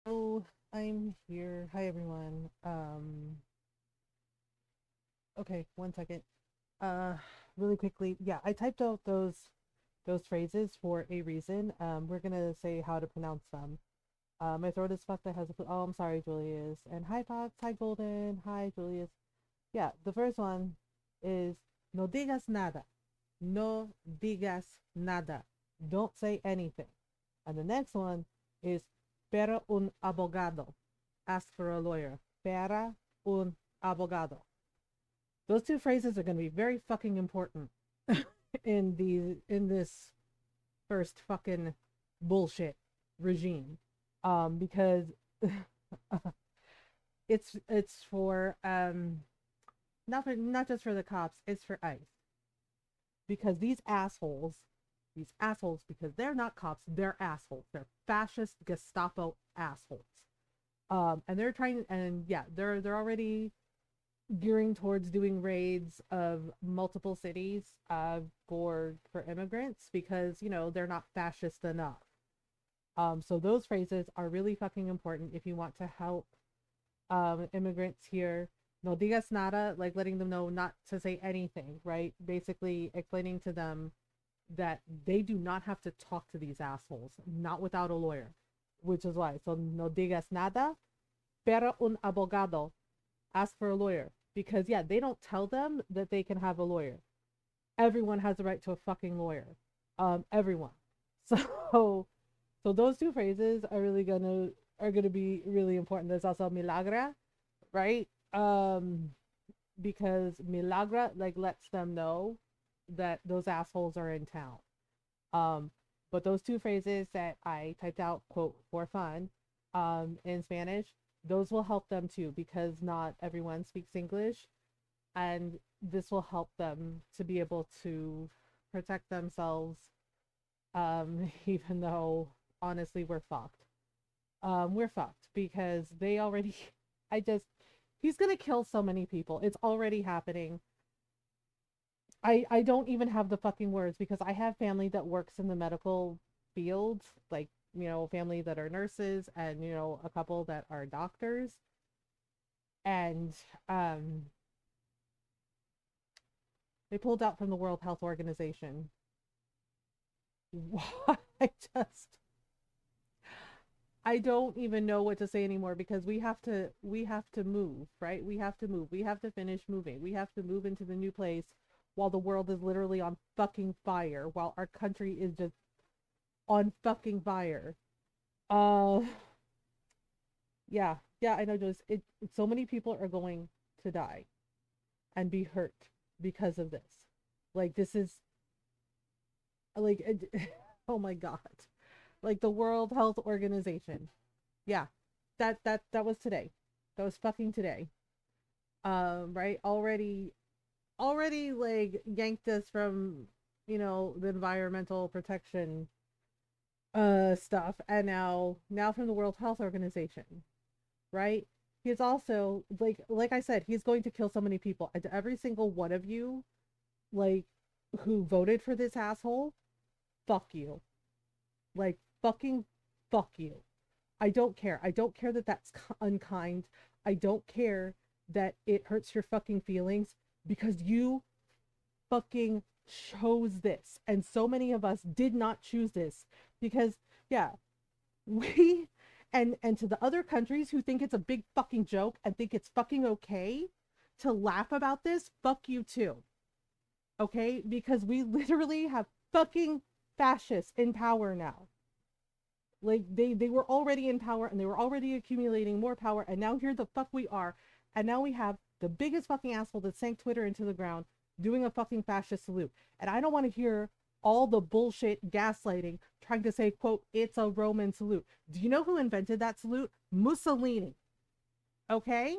Oh, I'm here. Hi everyone. Okay, 1 second. Uh really quickly. Yeah, I typed out those phrases for a reason. We're gonna say how to pronounce them. My throat is fucked. I has a oh, I'm sorry, Julius. And hi Fox, hi Golden, hi Julius. Yeah, the first one is no digas nada. No digas nada. Don't say anything. And the next one is para un abogado. Ask for a lawyer. Para un abogado. Those two phrases are going to be very fucking important in this first fucking bullshit regime. Because it's for not just for the cops, it's for ICE. Because these assholes, because they're not cops, they're assholes. They're fascist Gestapo assholes. And they're trying, and yeah, they're already gearing towards doing raids of multiple cities for immigrants because they're not fascist enough. So those phrases are really fucking important if you want to help immigrants here. No digas nada, like letting them know not to say anything, right? Basically explaining to them that they do not have to talk to these assholes, not without a lawyer, which is why. So no digas nada, pero un abogado, ask for a lawyer. Because yeah, they don't tell them that they can have a lawyer. Everyone has the right to a fucking lawyer. Everyone. So so those two phrases are gonna be really important. There's also milagra, right? Because milagra like lets them know that those assholes are in town. Um, but those two phrases that I typed out, quote, for fun, in Spanish, those will help them too because not everyone speaks English. And this will help them to be able to protect themselves, even though honestly we're fucked because they already, I just, he's gonna kill so many people. It's already happening. I don't even have the fucking words because I have family that works in the medical field, like family that are nurses and a couple that are doctors, and um, they pulled out from the World Health Organization. I just I don't even know what to say anymore because we have to move, right? We have to move. We have to finish moving. We have to move into the new place while the world is literally on fucking fire, while our country is just on fucking fire. Uh yeah. Yeah, I know just so many people are going to die and be hurt because of this. Like this is like oh my god. Like the World Health Organization. Yeah. That was today. That was fucking today. Right? Already like yanked us from, the environmental protection stuff and now from the World Health Organization, right? He's also like I said, he's going to kill so many people. And to every single one of you, like who voted for this asshole, fuck you. Like fucking fuck you. I don't care. I don't care that that's unkind. I don't care that it hurts your fucking feelings because you fucking chose this. And so many of us did not choose this because, yeah, we and to the other countries who think it's a big fucking joke and think it's fucking okay to laugh about this, fuck you too. Okay? Because we literally have fucking fascists in power now. Like they were already in power and they were already accumulating more power and now here the fuck we are and now we have the biggest fucking asshole that sank Twitter into the ground doing a fucking fascist salute. And I don't want to hear all the bullshit gaslighting trying to say, quote, it's a Roman salute. Do you know who invented that salute? Mussolini. Okay?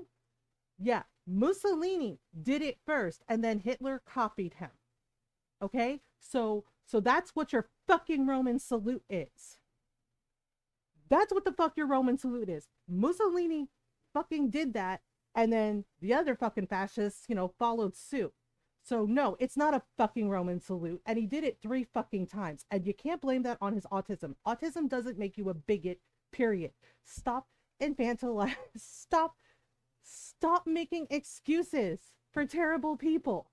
Yeah, Mussolini did it first and then Hitler copied him. Okay? So that's what your fucking Roman salute is. That's what the fuck your Roman salute is. Mussolini fucking did that, and then the other fucking fascists, followed suit. So no, it's not a fucking Roman salute, and he did it 3 fucking times, and you can't blame that on his autism. Autism doesn't make you a bigot. Period. Stop infantilize, stop making excuses for terrible people,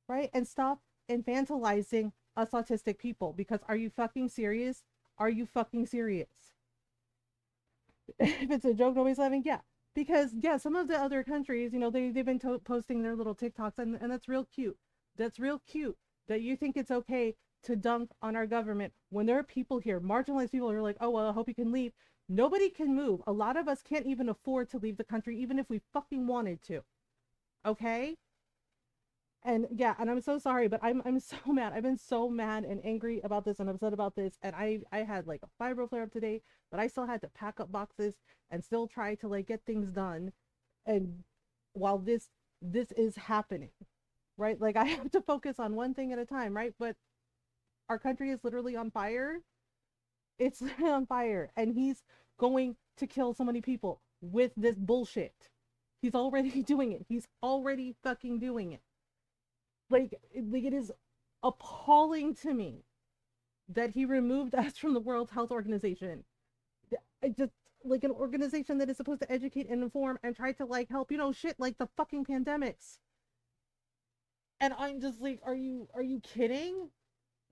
right? And stop infantilizing us autistic people, because are you fucking serious? Are you fucking serious? If it's a joke, nobody's laughing. Yeah, because yeah, some of the other countries, they've been posting their little TikToks, and that's real cute. That's real cute that you think it's okay to dunk on our government when there are people here, marginalized people, who are like, oh well, I hope you can leave. Nobody can move. A lot of us can't even afford to leave the country, even if we fucking wanted to. Okay? And yeah, and I'm so sorry, but I'm so mad. I've been so mad and angry about this and upset about this. And I had like a fibro flare up today, but I still had to pack up boxes and still try to like get things done. And while this is happening, right? Like I have to focus on one thing at a time, right? But our country is literally on fire. It's on fire, and he's going to kill so many people with this bullshit. He's already doing it. He's already fucking doing it. Like it is appalling to me that he removed us from the World Health Organization. It just like an organization that is supposed to educate and inform and try to like help, shit like the fucking pandemics. And I'm just like, are you kidding?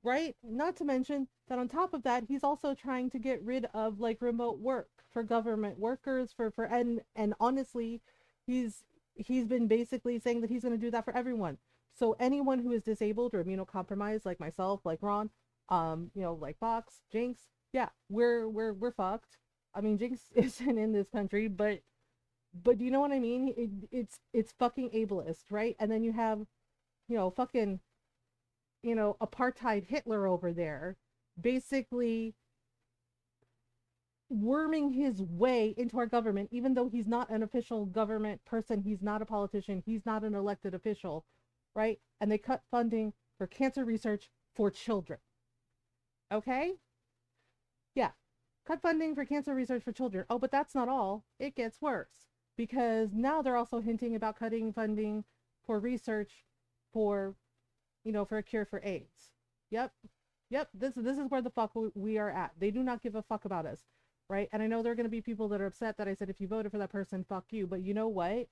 Right? Not to mention that on top of that, he's also trying to get rid of like remote work for government workers and honestly, he's been basically saying that he's going to do that for everyone. So anyone who is disabled or immunocompromised, like myself, like Ron, like Fox, Jinx, yeah, we're fucked. I mean, Jinx isn't in this country, but you know what I mean? It's fucking ableist, right? And then you have, fucking, apartheid Hitler over there, basically worming his way into our government, even though he's not an official government person, he's not a politician, he's not an elected official, right? And they cut funding for cancer research for children. Okay? Yeah. Cut funding for cancer research for children. Oh, but that's not all. It gets worse, because now they're also hinting about cutting funding for research for, for a cure for AIDS. Yep. This is where the fuck we are at. They do not give a fuck about us, right? And I know there are going to be people that are upset that I said if you voted for that person, fuck you. But you know what?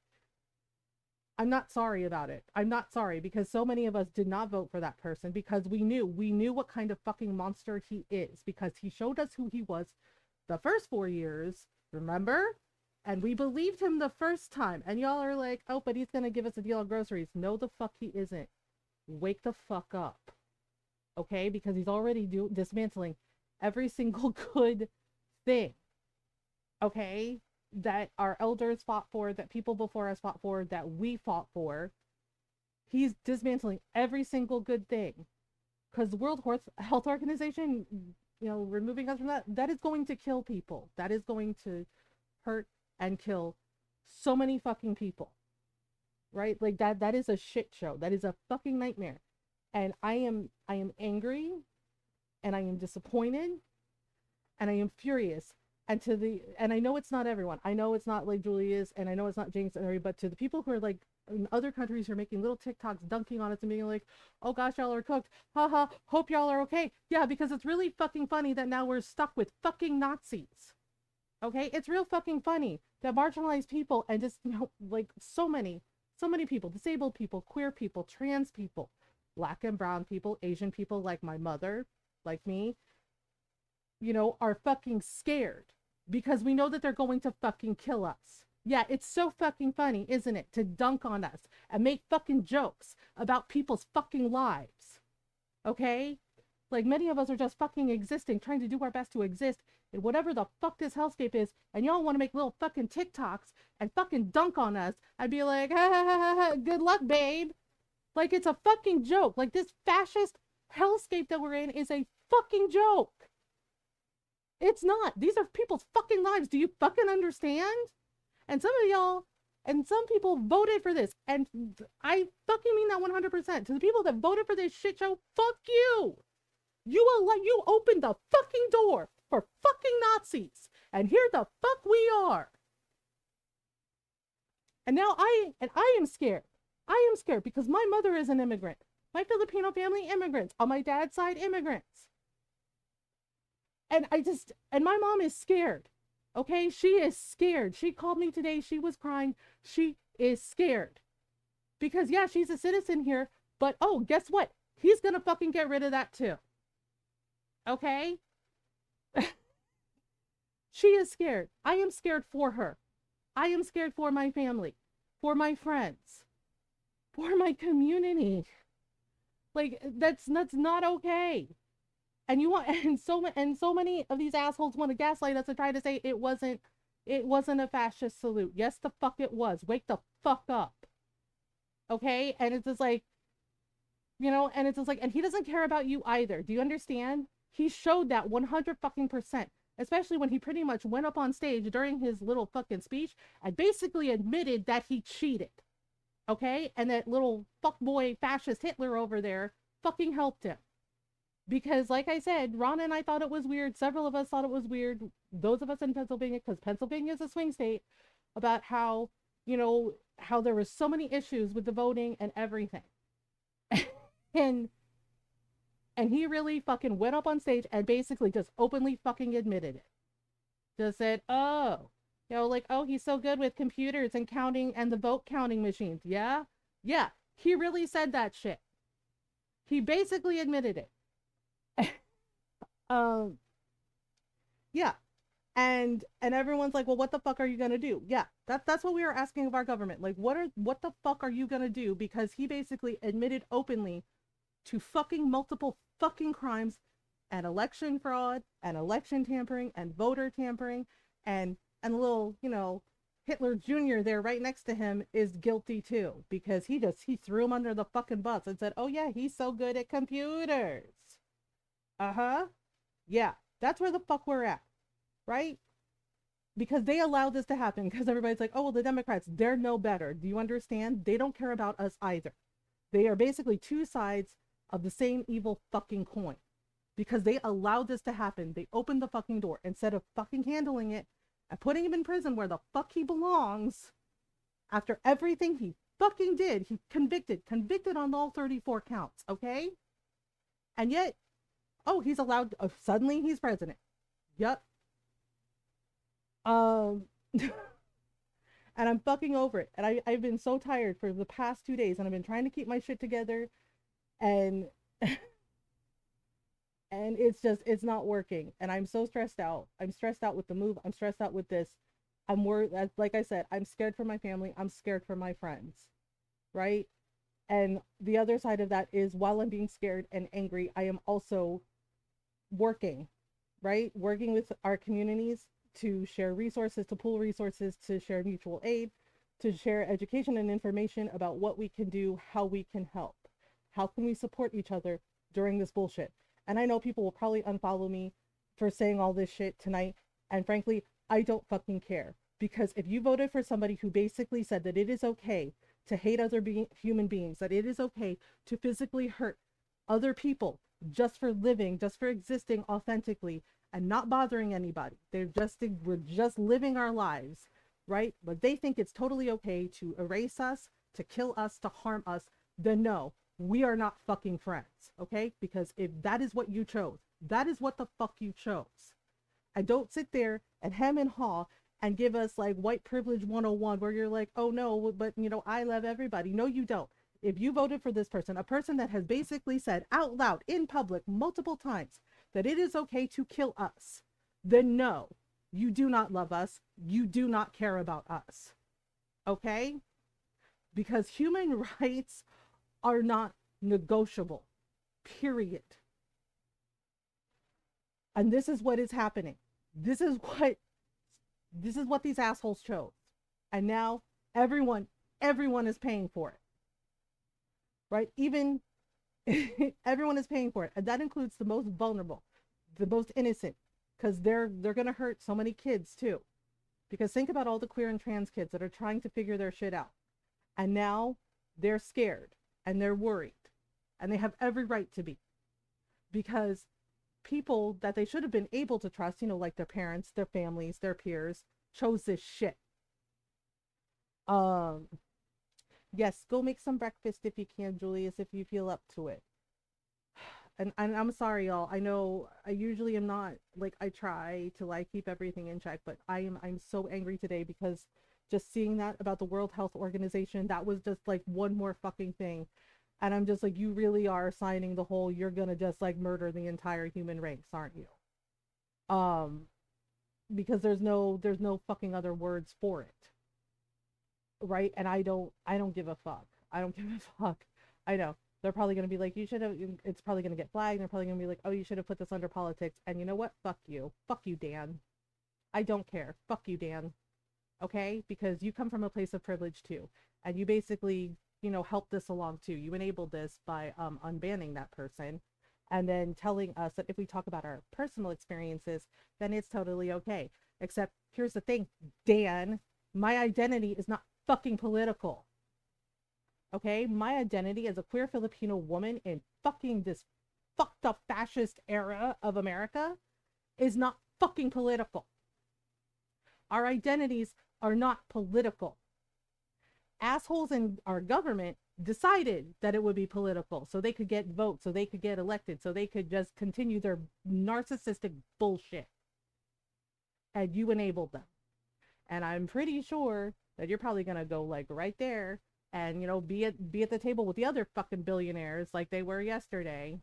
I'm not sorry about it. I'm not sorry, because so many of us did not vote for that person because we knew what kind of fucking monster he is, because he showed us who he was the first 4 years, remember? And we believed him the first time. And y'all are like, oh, but he's going to give us a deal on groceries. No, the fuck he isn't. Wake the fuck up. Okay? Because he's already dismantling every single good thing. Okay? That our elders fought for, that people before us fought for, that we fought for. He's dismantling every single good thing. Because the World Health Organization, removing us from that is going to kill people. That is going to hurt and kill so many fucking people. Right? Like that is a shit show. That is a fucking nightmare. And I am angry, and I am disappointed, and I am furious. And I know it's not everyone. I know it's not like Julius, and I know it's not Jinx and everybody, but to the people who are like in other countries who are making little TikToks dunking on us and being like, oh gosh, y'all are cooked. Haha, hope y'all are okay. Yeah, because it's really fucking funny that now we're stuck with fucking Nazis. Okay? It's real fucking funny that marginalized people and just, like so many people, disabled people, queer people, trans people, black and brown people, Asian people like my mother, like me, are fucking scared because we know that they're going to fucking kill us. Yeah, it's so fucking funny, isn't it? To dunk on us and make fucking jokes about people's fucking lives. Okay? Like, many of us are just fucking existing, trying to do our best to exist in whatever the fuck this hellscape is, and y'all want to make little fucking TikToks and fucking dunk on us and be like, ha ha ha ha, good luck, babe. Like, it's a fucking joke. Like, this fascist hellscape that we're in is a fucking joke. It's not. These are people's fucking lives. Do you fucking understand? And some of y'all and some people voted for this. And I fucking mean that 100%. To the people that voted for this shit show, fuck you. You opened the fucking door for fucking Nazis. And here the fuck we are. And now I am scared. I am scared because my mother is an immigrant. My Filipino family, immigrants. On my dad's side, immigrants. And my mom is scared Okay, she is scared. She called me today. She was crying. She is scared. Because, yeah, she's a citizen here, but oh, guess what? He's gonna fucking get rid of that too. Okay? She is scared. I am scared for her. I am scared for my family, for my friends, for my community. Like that's not okay. And you want and so many of these assholes want to gaslight us and try to say it wasn't a fascist salute. Yes, the fuck it was. Wake the fuck up. Okay? And it's just like, and it's just like, and he doesn't care about you either. Do you understand? He showed that 100 fucking percent, especially when he pretty much went up on stage during his little fucking speech and basically admitted that he cheated. Okay? And that little fuckboy fascist Hitler over there fucking helped him. Because, like I said, Ron and I thought it was weird. Several of us thought it was weird. Those of us in Pennsylvania, because Pennsylvania is a swing state, about how there were so many issues with the voting and everything. and and he really fucking went up on stage and basically just openly fucking admitted it. Just said, oh, like, oh, he's so good with computers and counting and the vote counting machines. Yeah. Yeah. He really said that shit. He basically admitted it. um, yeah. And everyone's like, well, what the fuck are you gonna do? Yeah, that's what we are asking of our government. Like, what the fuck are you gonna do? Because he basically admitted openly to fucking multiple fucking crimes and election fraud and election tampering and voter tampering, and little, Hitler Jr. there right next to him is guilty too, because he threw him under the fucking bus and said, oh yeah, he's so good at computers. Uh-huh. Yeah, that's where the fuck we're at, right? Because they allowed this to happen, because everybody's like, oh, well, the Democrats, they're no better. Do you understand? They don't care about us either. They are basically two sides of the same evil fucking coin, because they allowed this to happen. They opened the fucking door instead of fucking handling it and putting him in prison where the fuck he belongs. After everything he fucking did, he convicted on all 34 counts, okay? And yet, oh, he's allowed, suddenly he's president. Yep. Um, and I'm fucking over it. And I've been so tired for the past 2 days, and I've been trying to keep my shit together, and and it's not working. And I'm so stressed out. I'm stressed out with the move. I'm stressed out with this. I'm worried. Like I said, I'm scared for my family. I'm scared for my friends, right? And the other side of that is, while I'm being scared and angry, I am also working, right? Working with our communities to share resources, to pool resources, to share mutual aid, to share education and information about what we can do, how we can help, how can we support each other during this bullshit. And I know people will probably unfollow me for saying all this shit tonight, and frankly, I don't fucking care. Because if you voted for somebody who basically said that it is okay to hate other human beings, that it is okay to physically hurt other people just for living, just for existing authentically and not bothering anybody. We're just living our lives, right? But they think it's totally okay to erase us, to kill us, to harm us. Then no, we are not fucking friends, okay? Because if that is what you chose, that is what the fuck you chose. And don't sit there and hem and haw and give us like white privilege 101, where you're like, oh no, but I love everybody. No, you don't. If you voted for this person, a person that has basically said out loud in public multiple times that it is okay to kill us, then no, you do not love us. You do not care about us. Okay? Because human rights are not negotiable. Period. And this is what is happening. This is what these assholes chose. And now everyone is paying for it. Right? Even everyone is paying for it. And that includes the most vulnerable, the most innocent, because they're going to hurt so many kids too. Because think about all the queer and trans kids that are trying to figure their shit out. And now they're scared and they're worried. And they have every right to be. Because people that they should have been able to trust, like their parents, their families, their peers, chose this shit. Yes, go make some breakfast if you can, Julius, if you feel up to it. and I'm sorry, y'all. I know I usually am not like, I try to like keep everything in check, but I'm so angry today because just seeing that about the World Health Organization, that was just like one more fucking thing. And I'm just like, you really are signing the whole, you're gonna just like murder the entire human race, aren't you? Um, because there's no fucking other words for it, right? And I don't give a fuck. I don't give a fuck. I know they're probably going to be like, you should have, it's probably going to get flagged. They're probably going to be like, oh, you should have put this under politics. And you know what? Fuck you, Dan. I don't care. Fuck you, Dan. Okay, because you come from a place of privilege too, and you basically, helped this along too. You enabled this by unbanning that person, and then telling us that if we talk about our personal experiences, then it's totally okay. Except here's the thing, Dan, my identity is not fucking political. Okay, my identity as a queer Filipino woman in fucking this fucked up fascist era of America is not fucking political. Our identities are not political. Assholes in our government decided that it would be political so they could get votes, so they could get elected, so they could just continue their narcissistic bullshit. And you enabled them. And I'm pretty sure that you're probably gonna go like right there and be at the table with the other fucking billionaires like they were yesterday,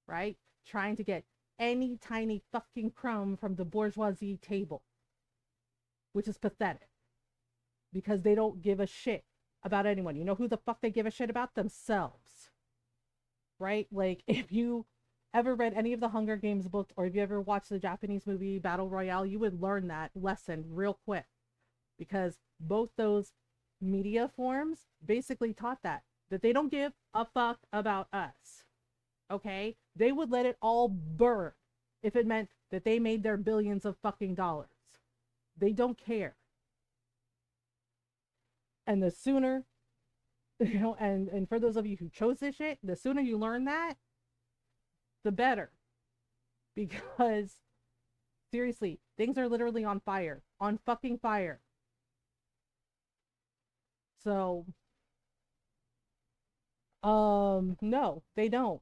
right? Trying to get any tiny fucking crumb from the bourgeoisie table, which is pathetic because they don't give a shit about anyone. You know who the fuck they give a shit about? Themselves, right? Like, if you ever read any of the Hunger Games books, or if you ever watched the Japanese movie Battle Royale, you would learn that lesson real quick, because both those media forms basically taught that they don't give a fuck about us. Okay, they would let it all burn if it meant that they made their billions of fucking dollars. They don't care. And the sooner, and for those of you who chose this shit, the sooner you learn that, the better. Because seriously, things are literally on fire. On fucking fire. So, no, they don't.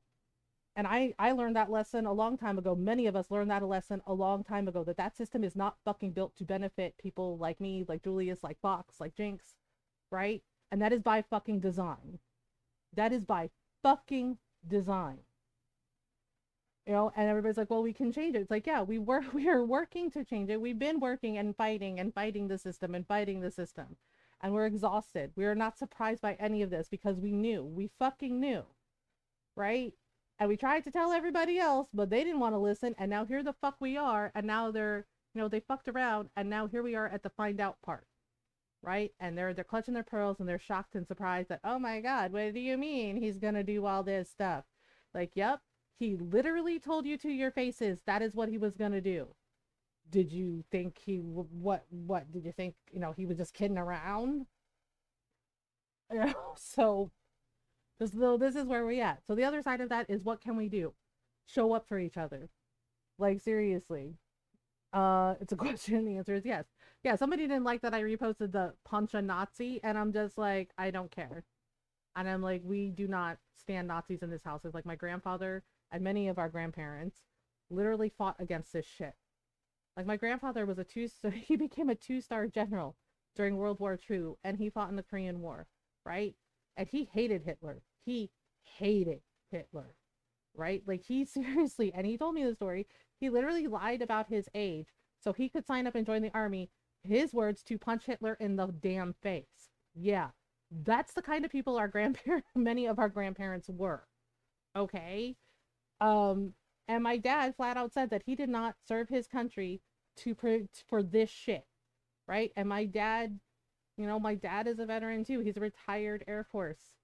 And I learned that lesson a long time ago. Many of us learned that lesson a long time ago, that system is not fucking built to benefit people like me, like Julius, like Fox, like Jinx, right? And that is by fucking design. That is by fucking design. And everybody's like, well, we can change it. It's like, yeah, we are working to change it. We've been working and fighting the system and fighting the system. And we're exhausted. We are not surprised by any of this because we fucking knew, right? And we tried to tell everybody else, but they didn't want to listen. And now here the fuck we are. And now they fucked around. And now here we are at the find out part, right? And they're clutching their pearls and they're shocked and surprised that, oh my God, what do you mean he's gonna do all this stuff? Like, yep, he literally told you to your faces that is what he was gonna do. Did you think what did you think, he was just kidding around? So this is where we're at. So the other side of that is, what can we do? Show up for each other. Like, seriously. It's a question. The answer is yes. Yeah, somebody didn't like that I reposted the punch a Nazi, and I'm just like, I don't care. And I'm like, we do not stand Nazis in this house. It's like my grandfather and many of our grandparents literally fought against this shit. Like, my grandfather was he became a 2-star general during World War II, and he fought in the Korean War, right? And he hated Hitler. He hated Hitler, right? Like, he seriously, and he told me the story, he literally lied about his age so he could sign up and join the army. His words, to punch Hitler in the damn face. Yeah, that's the kind of people many of our grandparents were. Okay? And my dad flat out said that he did not serve his country for this shit, right? And my dad is a veteran too. He's a retired Air Force.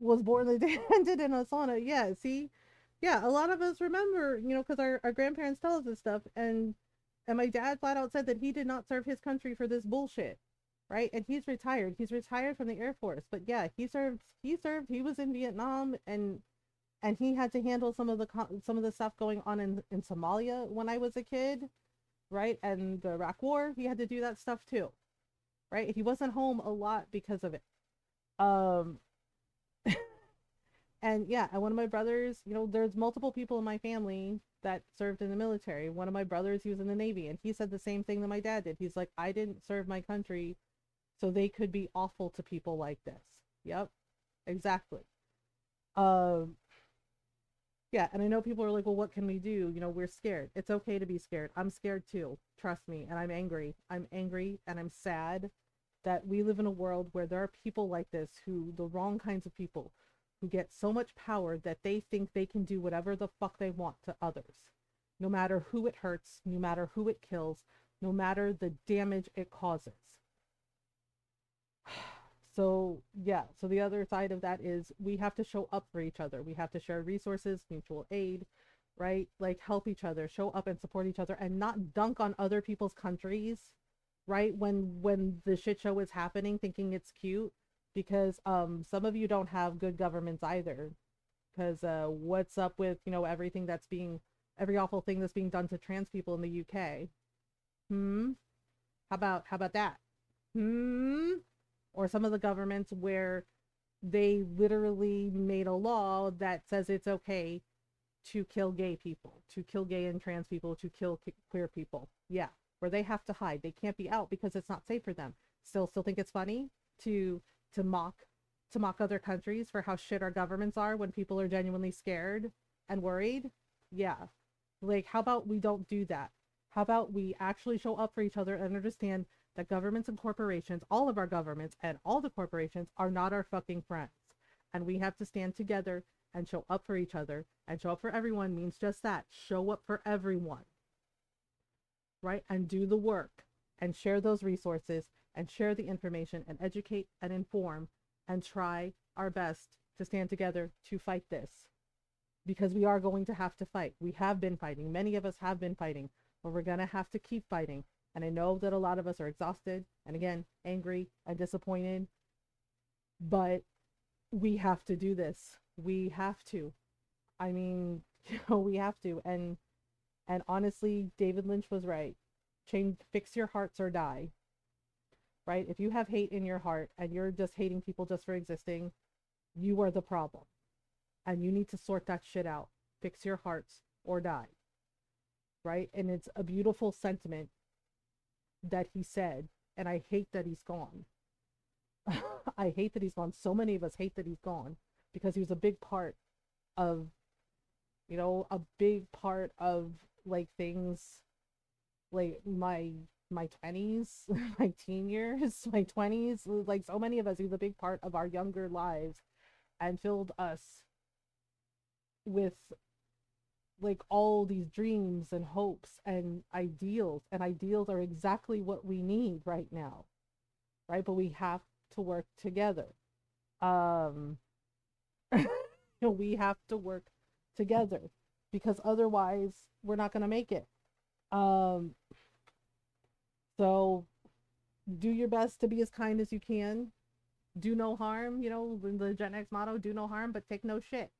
Was born and ended in a sauna. Yeah, see? Yeah, a lot of us remember, because our grandparents tell us this stuff, and my dad flat out said that he did not serve his country for this bullshit, right? And he's retired. He's retired from the Air Force, but yeah, he served. He was in Vietnam, and he had to handle some of the stuff going on in Somalia when I was a kid, right? And the Iraq War, he had to do that stuff too, right? He wasn't home a lot because of it. And yeah, and one of my brothers, there's multiple people in my family that served in the military. One of my brothers, he was in the Navy, and he said the same thing that my dad did. He's like, I didn't serve my country so they could be awful to people like this. Yep, exactly. Um, yeah, and I know people are like, well, what can we do? We're scared. It's okay to be scared. I'm scared too. Trust me. And I'm angry. I'm angry and I'm sad that we live in a world where there are people like this the wrong kinds of people, who get so much power that they think they can do whatever the fuck they want to others. No matter who it hurts, no matter who it kills, no matter the damage it causes. So yeah, so the other side of that is we have to show up for each other. We have to share resources, mutual aid, right? Like help each other, show up and support each other, and not dunk on other people's countries, right? When the shit show is happening, thinking it's cute, because some of you don't have good governments either. Because what's up with every awful thing that's being done to trans people in the UK? Hmm. How about that? Hmm. Or some of the governments where they literally made a law that says it's okay to kill gay people, to kill gay and trans people, to kill queer people. Yeah, where they have to hide. They can't be out because it's not safe for them. Still think it's funny to to mock to mock other countries for how shit our governments are when people are genuinely scared and worried. Yeah. Like, how about we don't do that? How about we actually show up for each other and understand that governments and corporations, all of our governments and all the corporations, are not our fucking friends. And we have to stand together and show up for each other. And show up for everyone means just that. Show up for everyone, right? And do the work and share those resources and share the information and educate and inform and try our best to stand together to fight this, because we are going to have to fight. We have been fighting. Many of us have been fighting, but we're going to have to keep fighting. And I know that a lot of us are exhausted and, again, angry and disappointed, but we have to do this. We have to. I mean, we have to. And honestly, David Lynch was right. Fix your hearts or die. Right? If you have hate in your heart and you're just hating people just for existing, you are the problem. And you need to sort that shit out. Fix your hearts or die. Right? And it's a beautiful sentiment that he said, and I hate that he's gone. I hate that he's gone. So many of us hate that he's gone, because he was a big part of, a big part of, like, things like my 20s, my teen years, my 20s. Like, so many of us, he was a big part of our younger lives and filled us with, like, all these dreams and hopes and ideals are exactly what we need right now, right? But we have to work together. um we have to work together, because otherwise we're not going to make it. um so do your best to be as kind as you can. Do no harm, the Gen X motto, do no harm but take no shit.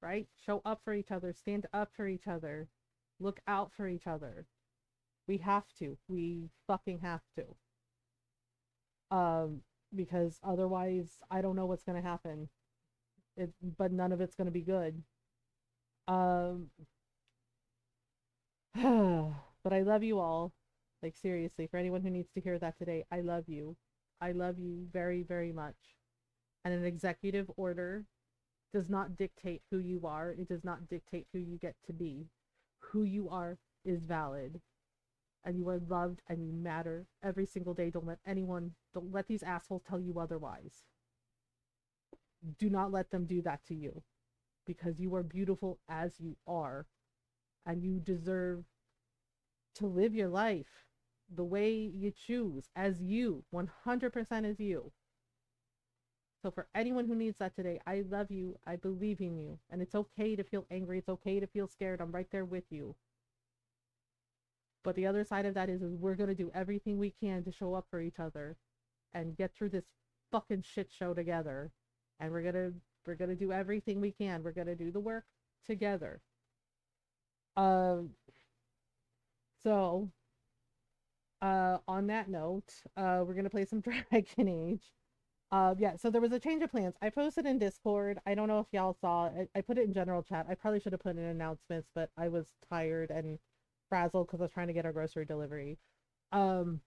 Right? Show up for each other, stand up for each other, look out for each other. We have to. We fucking have to. Because otherwise, I don't know what's gonna happen. But none of it's gonna be good. Um, but I love you all. Like, seriously, for anyone who needs to hear that today, I love you. I love you very, very much. And an executive order does not dictate who you are. It does not dictate who you get to be. Who you are is valid. And you are loved and you matter every single day. Don't let these assholes tell you otherwise. Do not let them do that to you, because you are beautiful as you are, and you deserve to live your life the way you choose, as you, 100% as you. So for anyone who needs that today, I love you. I believe in you. And it's okay to feel angry. It's okay to feel scared. I'm right there with you. But the other side of that is we're going to do everything we can to show up for each other and get through this fucking shit show together. And we're going to do everything we can. We're going to do the work together. So on that note, we're going to play some Dragon Age. Yeah, so there was a change of plans. I posted in Discord. I don't know if y'all saw it. I put it in general chat. I probably should have put in announcements, but I was tired and frazzled because I was trying to get our grocery delivery. Um,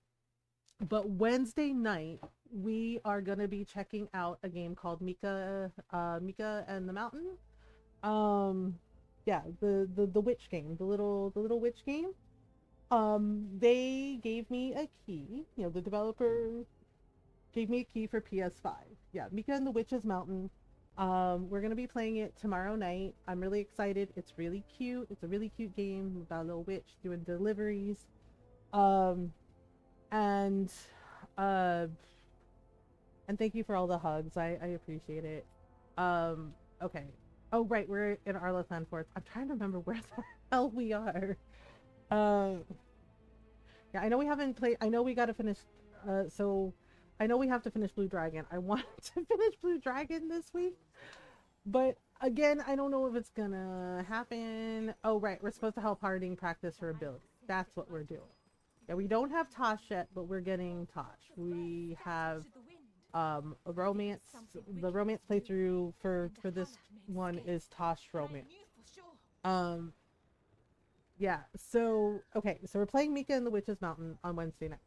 but Wednesday night we are gonna be checking out a game called Mika and the Mountain. Um, yeah, the witch game, the little witch game. They gave me a key. The developer gave me a key for PS5. Yeah, Mika and the Witch's Mountain. We're gonna be playing it tomorrow night. I'm really excited. It's really cute. It's a really cute game about a little witch doing deliveries. Um, and uh, and thank you for all the hugs. I appreciate it. Okay. Oh right, we're in Arlothan Forest. I'm trying to remember where the hell we are. Uh, yeah, I know we haven't played. I know we got to finish. So I know we have to finish Blue Dragon. I want to finish Blue Dragon this week, but again, I don't know if it's gonna happen. Oh right, we're supposed to help Harding practice her ability. That's what we're doing. Yeah, we don't have Tosh yet, but we're getting Tosh. We have a romance. The romance playthrough for this one is Tosh romance. Um, yeah. So okay, so we're playing Mika and the Witch's Mountain on Wednesday night.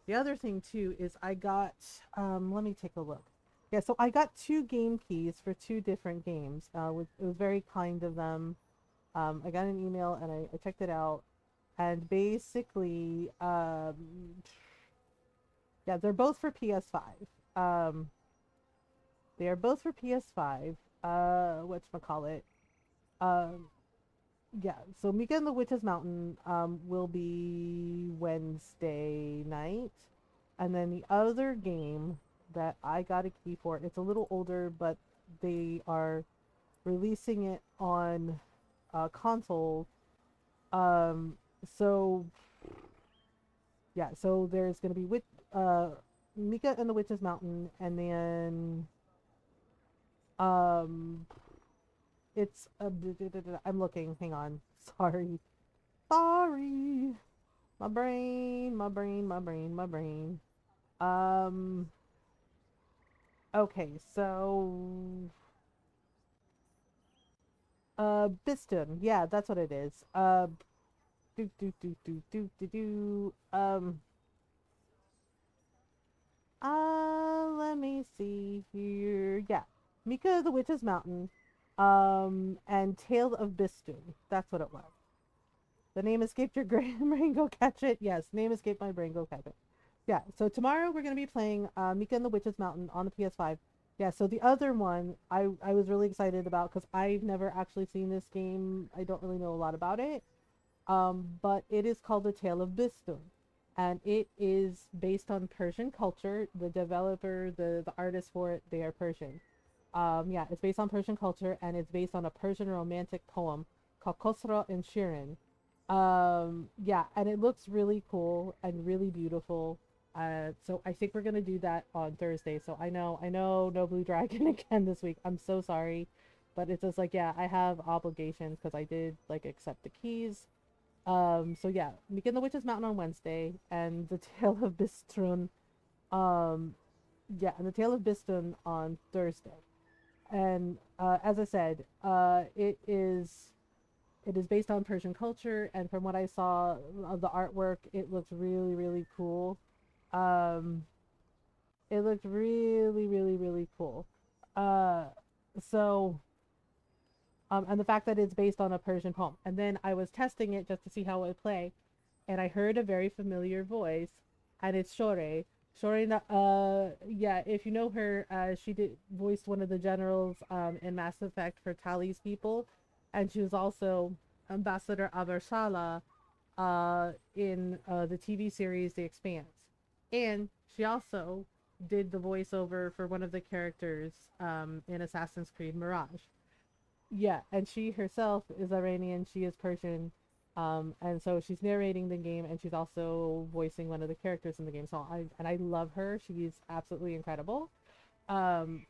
The other thing too is I got let me take a look. Yeah, so I got 2 game keys for 2 different games. It was very kind of them. I got an email and I checked it out, and basically, yeah, they're both for PS5. They are both for PS5. Whatchamacallit? Um, yeah, so Mika and the Witch's Mountain will be Wednesday night. And then the other game that I got a key for, it's a little older, but they are releasing it on console. Um, so yeah, so there's gonna be uh Mika and the Witch's Mountain, and then um it's I'm looking. Hang on. Sorry. Sorry. My brain. Um okay, so Biston. Yeah, that's what it is. Do. Let me see here. Yeah. Mika the Witch's Mountain. And Tale of Biston. That's what it was. The name escaped your brain. Go catch it. Yes, name escaped my brain. Go catch it. Yeah, so tomorrow we're going to be playing Mika and the Witch's Mountain on the PS5. Yeah, so the other one I was really excited about because I've never actually seen this game. I don't really know a lot about it. But it is called The Tale of Bistum. And it is based on Persian culture. The developer, the artist for it, they are Persian. Yeah, it's based on Persian culture, and it's based on a Persian romantic poem called Khosrow and Shirin. Yeah, and it looks really cool and really beautiful. So I think we're gonna do that on Thursday. So I know, no Blue Dragon again this week. I'm so sorry, but it's just like, yeah, I have obligations because I did like accept the keys. So yeah, Begin the Witch's Mountain on Wednesday, and the Tale of Bistrun, um, yeah, and the Tale of Bistun on Thursday. And as I said, it is based on Persian culture, and from what I saw of the artwork, it looks really, really cool. Um, it looked really, really, really cool. Uh, so, and the fact that it's based on a Persian poem. And then I was testing it just to see how it would play, and I heard a very familiar voice, and it's Shore. Shore, yeah, if you know her, she did voiced one of the generals in Mass Effect for Tali's people, and she was also Ambassador Abersala in the TV series The Expanse. And she also did the voiceover for one of the characters in Assassin's Creed Mirage. Yeah, and she herself is Iranian. She is Persian, and so she's narrating the game, and she's also voicing one of the characters in the game. So I love her. She's absolutely incredible. Um,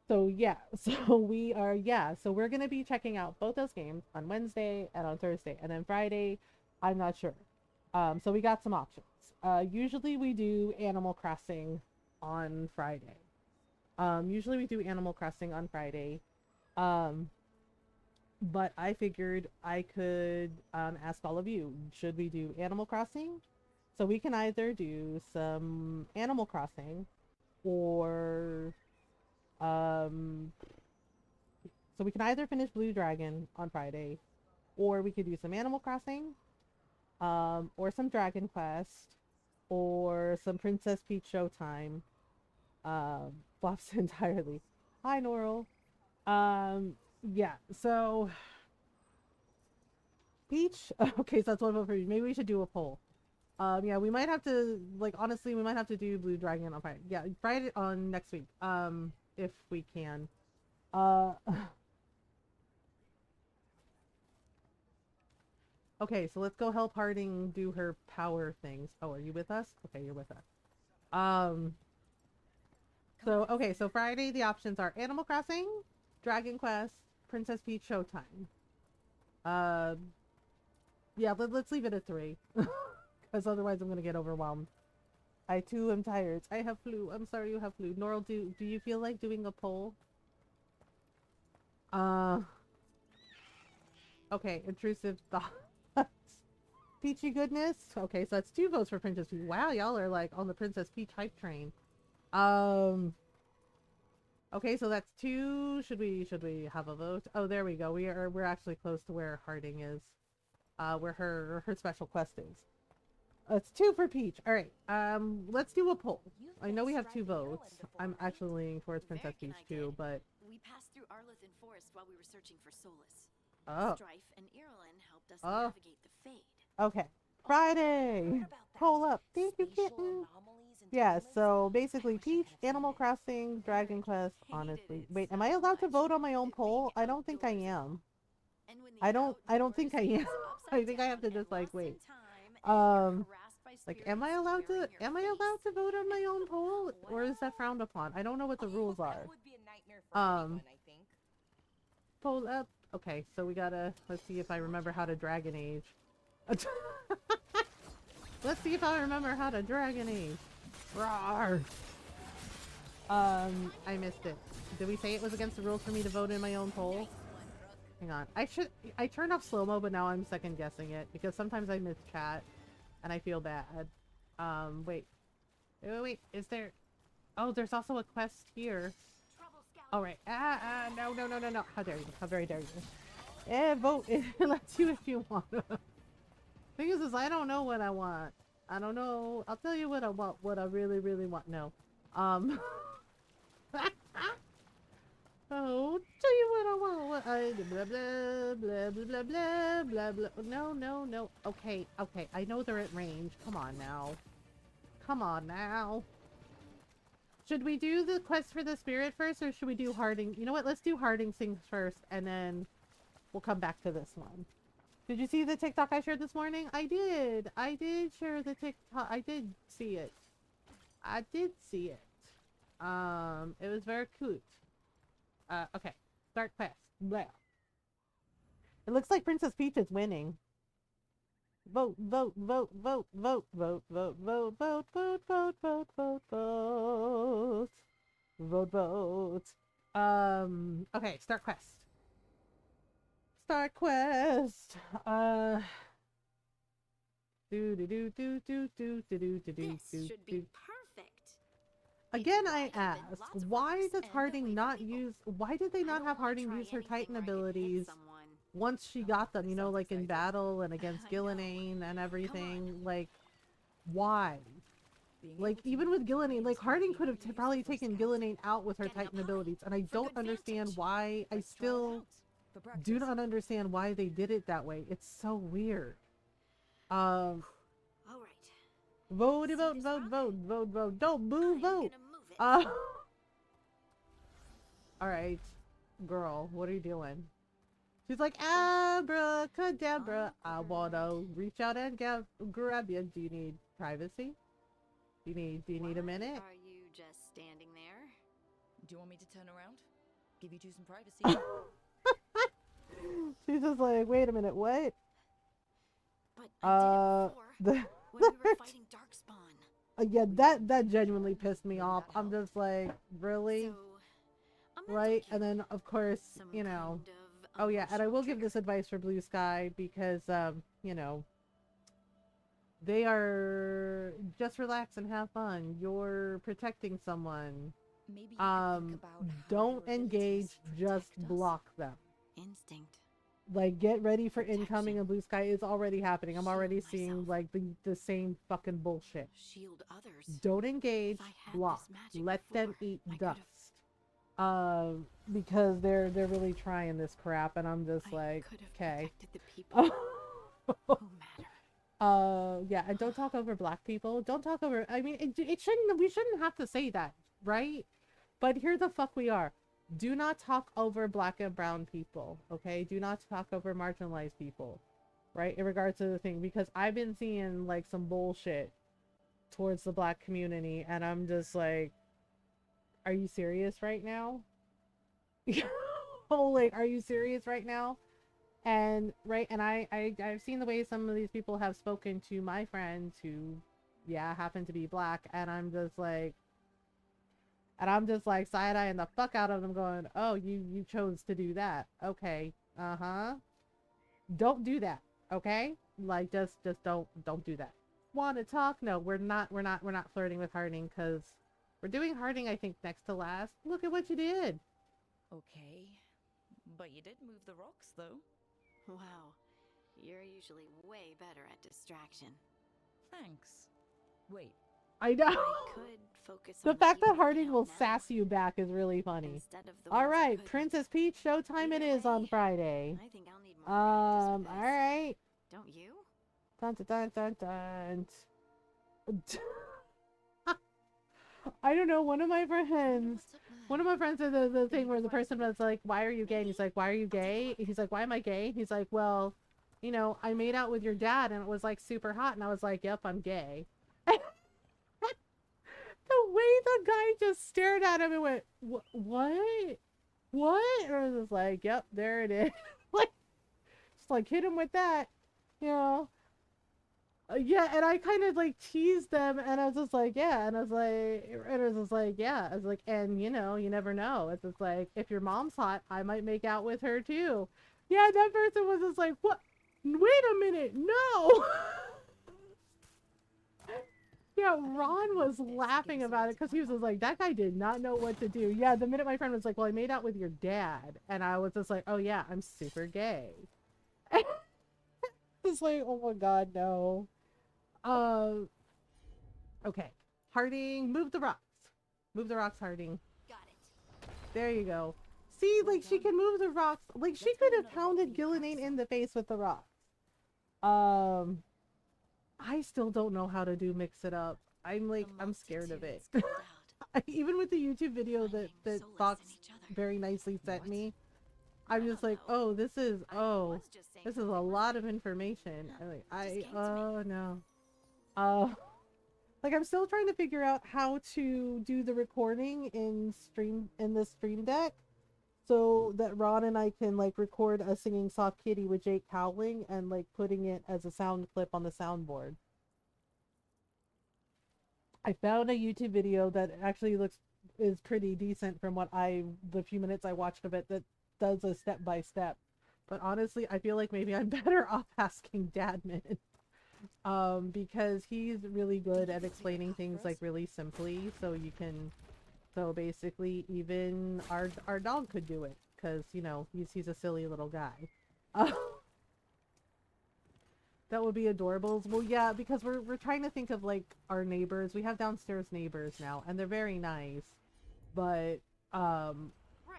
so yeah, so we're gonna be checking out both those games on Wednesday and on Thursday, and then Friday, I'm not sure. So we got some options. Usually we do Animal Crossing on Friday. Usually we do Animal Crossing on Friday. Um, but I figured I could ask all of you, should we do Animal Crossing? So we can either do some Animal Crossing or um so we can either finish Blue Dragon on Friday or we could do some Animal Crossing or some Dragon Quest or some Princess Peach Showtime. Flops entirely. Hi Norl. Yeah, so Peach. Okay, so that's one vote for you. Maybe we should do a poll. Yeah, we might have to, like, honestly, we might have to do Blue Dragon on Friday. Yeah, Friday on next week. If we can. Uh, okay, so let's go help Harding do her power things. Oh, are you with us? Okay, you're with us. So, okay, so Friday, the options are Animal Crossing, Dragon Quest, Princess Peach Showtime. Uh, yeah, let's leave it at 3. Because otherwise I'm gonna get overwhelmed. I too am tired. I have flu. I'm sorry you have flu. Norl, do you feel like doing a poll? Okay, intrusive thoughts. Peachy goodness. Okay, so that's 2 votes for Princess Peach. Wow, y'all are like on the Princess Peach hype train. Okay, so that's 2. Should we have a vote? Oh, there we go. We're actually close to where Harding is. Where her special quest is. It's 2 for Peach. All right. Let's do a poll. I know we have 2 votes. I'm actually leaning towards Princess Peach too, but we passed through Arlothan Forest while we were searching for Solace. oh, Strife and Irulan helped us navigate the fade. okay. Friday. Poll up. Thank you, kitten. Yeah. So basically, Peach, Animal Crossing, Dragon Quest. Honestly, wait. Am I allowed to vote on my own poll? I don't think I am. I don't think I am. I think I have to just like wait. Like, am I allowed to vote on my own poll, or is that frowned upon? I don't know what the rules are. Poll up. Okay, so we gotta, let's see if I remember how to Dragon Age. Let's see if I remember how to Dragon Age. Rawr. I missed it. Did we say it was against the rules for me to vote in my own poll? Hang on. I turned off slow-mo, but now I'm second guessing it because sometimes I miss chat and I feel bad. Wait. Wait, is there... Oh, there's also a quest here. Alright. No. How dare you? How very dare you? Vote. It lets you if you want. Thing is, I don't know what I want. I don't know. I'll tell you what I want. What I really, really want. No. Oh, tell you what I want. What I blah blah blah blah blah blah blah. No. Okay. I know they're at range. Come on now. Should we do the quest for the spirit first, or should we do Harding? You know what? Let's do Harding things first, and then we'll come back to this one. Did you see the TikTok I shared this morning? I did. I did share the TikTok. I did see it. It was very cute. Okay. Start quest. Blah. It looks like Princess Peach is winning. Vote. Okay, start quest. This should be perfect. Again, I ask, why did they not have Harding use her Titan abilities once she got them, you know, like in battle and against Gillenane and everything? Like, why? Like, even with Gillenane, like, Harding could have probably taken Gillenane out with her Titan abilities, and I don't understand why. I still do not understand why they did it that way. It's so weird. Vote. Don't move, vote. Alright. Girl, what are you doing? She's like, abracadabra. I wanna reach out and grab you. Do you need privacy? Do you need a minute? Are you just standing there? Do you want me to turn around? Give you two some privacy? She's just like, wait a minute, what? But I did it before, when we were fighting Darkspawn. Yeah, that genuinely pissed me off. I'm just like, really? So, a mental Right? And cure, then of course, some you know, kind of oh yeah, and I emotional will give trigger. this advice for Blue Sky because you know, they are just relax and have fun. You're protecting someone. Maybe you could think about how Don't your engage, abilities just protect us. block them. Instinct. Like get ready for Protection. incoming and Blue Sky is already happening. I'm Shield already seeing myself. like the same fucking bullshit. Shield others. Don't engage, If I had block. this magic Let them before, eat I dust. could've- Because they're really trying this crap and I'm just I like, could have okay. protected the people who matter. Yeah, and don't talk over black people. Don't talk over. I mean, it shouldn't. We shouldn't have to say that, right? But here the fuck we are. Do not talk over black and brown people, okay? Do not talk over marginalized people, right? In regards to the thing, because I've been seeing like some bullshit towards the black community, and I'm just like, are you serious right now? Oh, like, are you serious right now? And right, and I've seen the way some of these people have spoken to my friends who, yeah, happen to be black, and I'm just like side-eyeing the fuck out of them, going, "Oh, you chose to do that, okay? Don't do that, okay? Like, just don't do that. Want to talk? No, we're not flirting with Harding because we're doing Harding, I think, next to last. Look at what you did. Okay. But you did move the rocks, though. Wow. You're usually way better at distraction. Thanks. Wait, I know. I could focus The on fact that keeping it Harding out will now, sass you back is really funny. instead of the All ones I right, couldn't. Princess Peach, showtime it Either is on way, Friday. I think I'll need more practice with this. All right. Don't you? Dun dun dun dun dun. I don't know. One of my friends said the thing where the person was like, "Why are you gay?" And he's like, "Why are you gay?" He's like, "Why am I gay?" He's like, "Well, you know, I made out with your dad and it was like super hot." And I was like, "Yep, I'm gay." The way the guy just stared at him and went, "What? What?" And I was just like, "Yep, there it is." Like, just like hit him with that, you know. Yeah, and I kind of like teased them, and I was just like, yeah, and I was like, yeah, I was like, and you know, you never know. It's just like, if your mom's hot, I might make out with her too. Yeah, that person was just like, what? Wait a minute, no. Yeah, Ron was laughing about it because he was just like, that guy did not know what to do. Yeah, the minute my friend was like, well, I made out with your dad, and I was just like, oh yeah, I'm super gay. It's like, oh my god, no. Okay. Harding, move the rocks. Move the rocks, Harding. Got it. There you go. See, like, she can move the rocks. Like, she could have pounded Gillinane in the face with the rocks. I still don't know how to do mix it up. I'm scared of it. Even with the YouTube video that Fox very nicely sent me, I'm just like, oh, this is a lot of information. Oh no. Like I'm still trying to figure out how to do the recording in the Stream Deck so that Ron and I can like record us singing Soft Kitty with Jake howling and like putting it as a sound clip on the soundboard. I found a YouTube video that actually is pretty decent from the few minutes I watched of it that does a step by step. But honestly, I feel like maybe I'm better off asking Dadman. Because he's really good at explaining things like really simply, so basically even our dog could do it because you know he's a silly little guy. That would be adorables. Well, yeah, because we're trying to think of like our neighbors. We have downstairs neighbors now, and they're very nice, but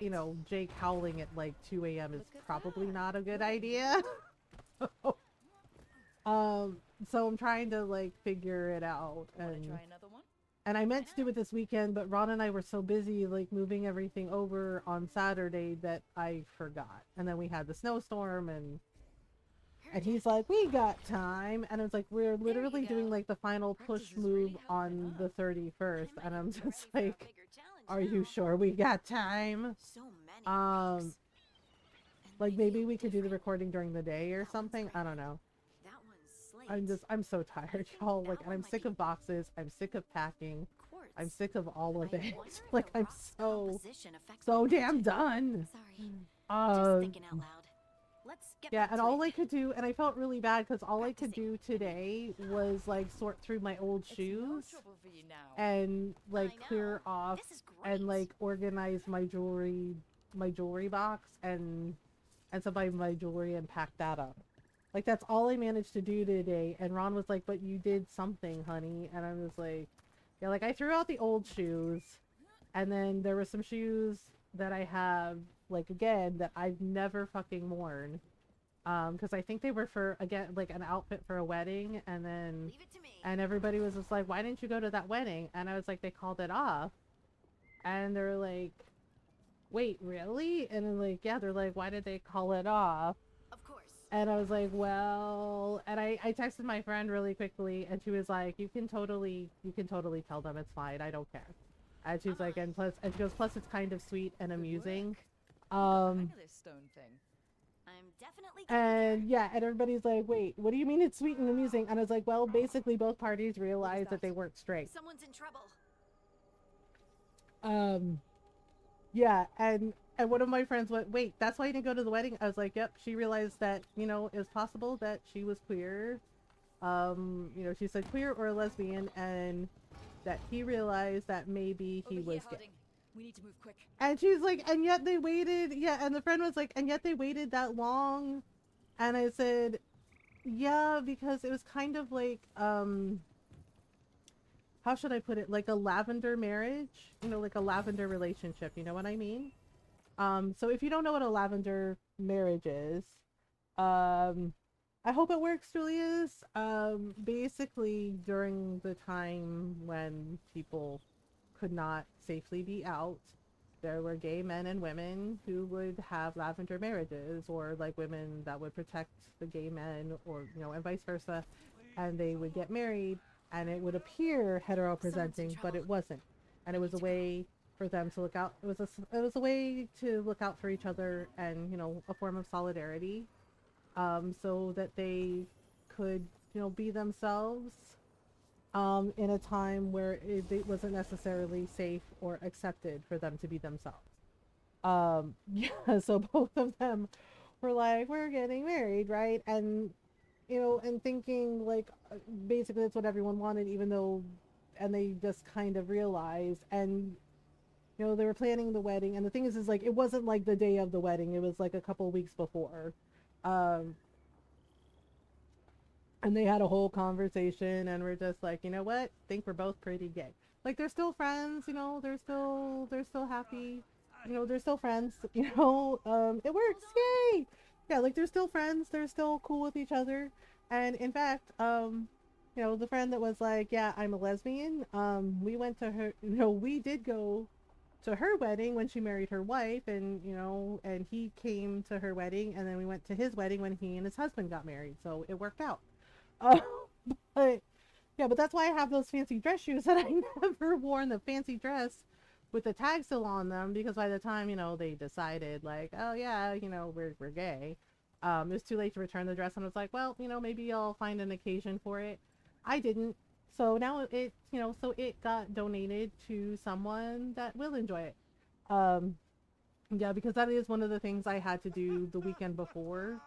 you know, Jake howling at like 2 a.m. is probably not a good idea. So I'm trying to like figure it out, Wanna try another one? and I meant to do it this weekend, but Ron and I were so busy like moving everything over on Saturday that I forgot. And then we had the snowstorm, and he's like, we got time, and it's like we're literally doing like the final push move on the 31st, and I'm just like, are you sure we got time? So many rocks. And Like they maybe feel we could do the different. recording during the day or something. I don't know. That one's I'm so tired, y'all. Like, and That one I'm might sick be of boxes. I'm sick of packing. quartz. I'm sick of all of I it. wonder if Like, the I'm rock's so composition affects my damn magic. done. Sorry, just Uh, thinking out loud. Let's get yeah, back and to all it. I could do, and I felt really bad because all I could Practicing. do today was like sort through my old It's no shoes trouble for you now. and like I clear know. off This is great. and like organize my jewelry box and some of my jewelry and pack that up. Like that's all I managed to do today. And Ron was like, "But you did something, honey." And I was like, "Yeah, like I threw out the old shoes, and then there were some shoes that I have like again that I've never fucking worn." Because I think they were for again like an outfit for a wedding, and then Leave it to me. and everybody was just like, "Why didn't you go to that wedding?" And I was like, "They called it off," and they're like, "Wait, really?" And then like, yeah, they're like, "Why did they call it off?" Of course. And I was like, well, and I texted my friend really quickly, and she was like, you can totally tell them it's fine. I don't care. And she's like, and plus, and she goes, plus it's kind of sweet and Good amusing. work. You got the hang Um, of this stone thing. I'm definitely getting and yeah, and everybody's like, wait, what do you mean it's sweet and amusing? And I was like, well, basically both parties realized that they weren't straight. there. Someone's in trouble. Yeah, and one of my friends went, wait, that's why you didn't go to the wedding? I was like, yep. She realized that, you know, it was possible that she was queer. You know, she said queer or lesbian, and that he realized that maybe he Over was here, gay. Harding. We need to move quick. And she's like, and yet they waited. Yeah, and the friend was like, and yet they waited that long. And I said, yeah, because it was kind of like, how should I put it? Like a lavender marriage, you know, like a lavender relationship. You know what I mean? So if you don't know what a lavender marriage is, I hope it works, Julius. Basically during the time when people could not safely be out, there were gay men and women who would have lavender marriages, or like women that would protect the gay men, or you know, and vice versa, and they would get married, and it would appear hetero presenting, but it wasn't, and it was a way for them to look out. It was a way to look out for each other, and you know, a form of solidarity, so that they could, you know, be themselves, in a time where it wasn't necessarily safe or accepted for them to be themselves. Yeah, so both of them were like, we're getting married, right? And, you know, and thinking like basically that's what everyone wanted, even though, and they just kind of realized, and, you know, they were planning the wedding. And the thing is like, it wasn't like the day of the wedding, it was like a couple weeks before. Um, and they had a whole conversation and we're just like, you know what, think we're both pretty gay. Like they're still friends, you know, they're still happy, you know, they're still friends, you know. It works, yay. Yeah, like they're still friends, they're still cool with each other. And in fact, you know, the friend that was like, yeah, I'm a lesbian, we went to her, you know, we did go to her wedding when she married her wife, and you know, and he came to her wedding, and then we went to his wedding when he and his husband got married, so it worked out. uh, but yeah, but that's why I have those fancy dress shoes that I never wore in the fancy dress with the tag still on them, because by the time, you know, they decided like, oh yeah, you know, we're gay, it was too late to return the dress, and I was like, well, you know, maybe I'll find an occasion for it. I didn't. So now it, you know, so it got donated to someone that will enjoy it. Um, yeah, because that is one of the things I had to do the weekend before.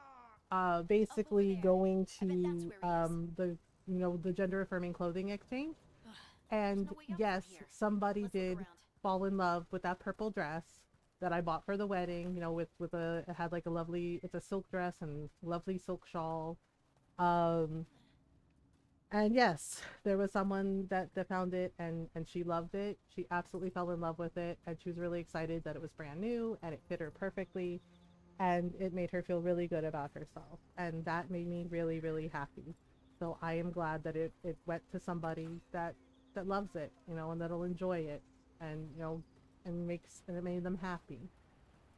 Basically going to the, you know, the gender affirming clothing exchange, and no way up yes, from here. somebody Let's look did around. fall in love with that purple dress that I bought for the wedding. You know, with a, it had like a lovely, it's a silk dress and lovely silk shawl. Um, and yes, there was someone that found it, and she loved it. She absolutely fell in love with it, and she was really excited that it was brand new and it fit her perfectly, and it made her feel really good about herself, and that made me really, really happy. So I am glad that it went to somebody that loves it, you know, and that'll enjoy it, and you know, and it made them happy.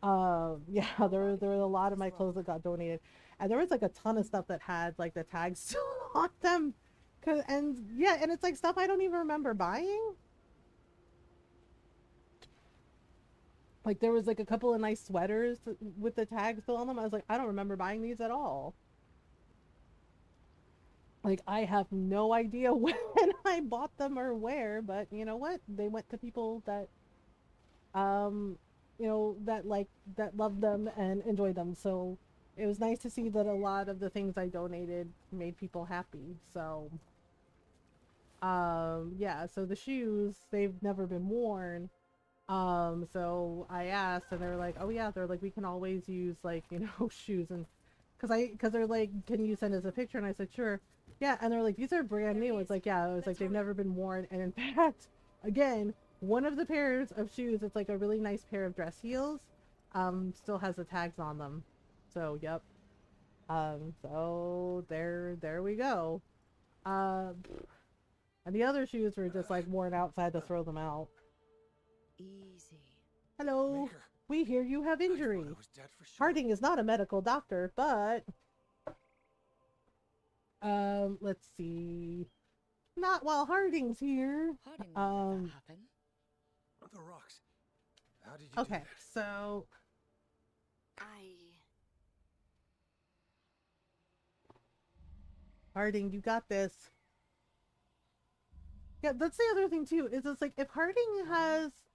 Yeah, there were a lot of my clothes that got donated, and there was like a ton of stuff that had like the tags still on them. And yeah, and it's like stuff I don't even remember buying. Like there was like a couple of nice sweaters with the tags still on them. I was like, I don't remember buying these at all. Like, I have no idea when I bought them or where, but you know what? They went to people that, um, that that loved them and enjoyed them. So it was nice to see that a lot of the things I donated made people happy. So, yeah. So the shoes, they've never been worn. So I asked, and they're like, "Oh yeah," they're like, "We can always use like shoes," and because they're like, "Can you send us a picture?" And I said, "Sure." Yeah, and they're like, "These are brand new." It's like, yeah, it was like they've never been worn, and in fact, again, one of the pairs of shoes, it's like a really nice pair of dress heels, still has the tags on them. So yep. So there we go. Um, and the other shoes were just like worn out, so I had to throw them out. Easy. Hello. Maker, We hear you have I thought injury. I was dead for sure. Harding is not a medical doctor, but let's see. Not while Harding's here. Harding wouldn't let that happen. The rocks. How did you do Okay, that? so I. Harding, you got this. Yeah, that's the other thing too. Is it's like if Harding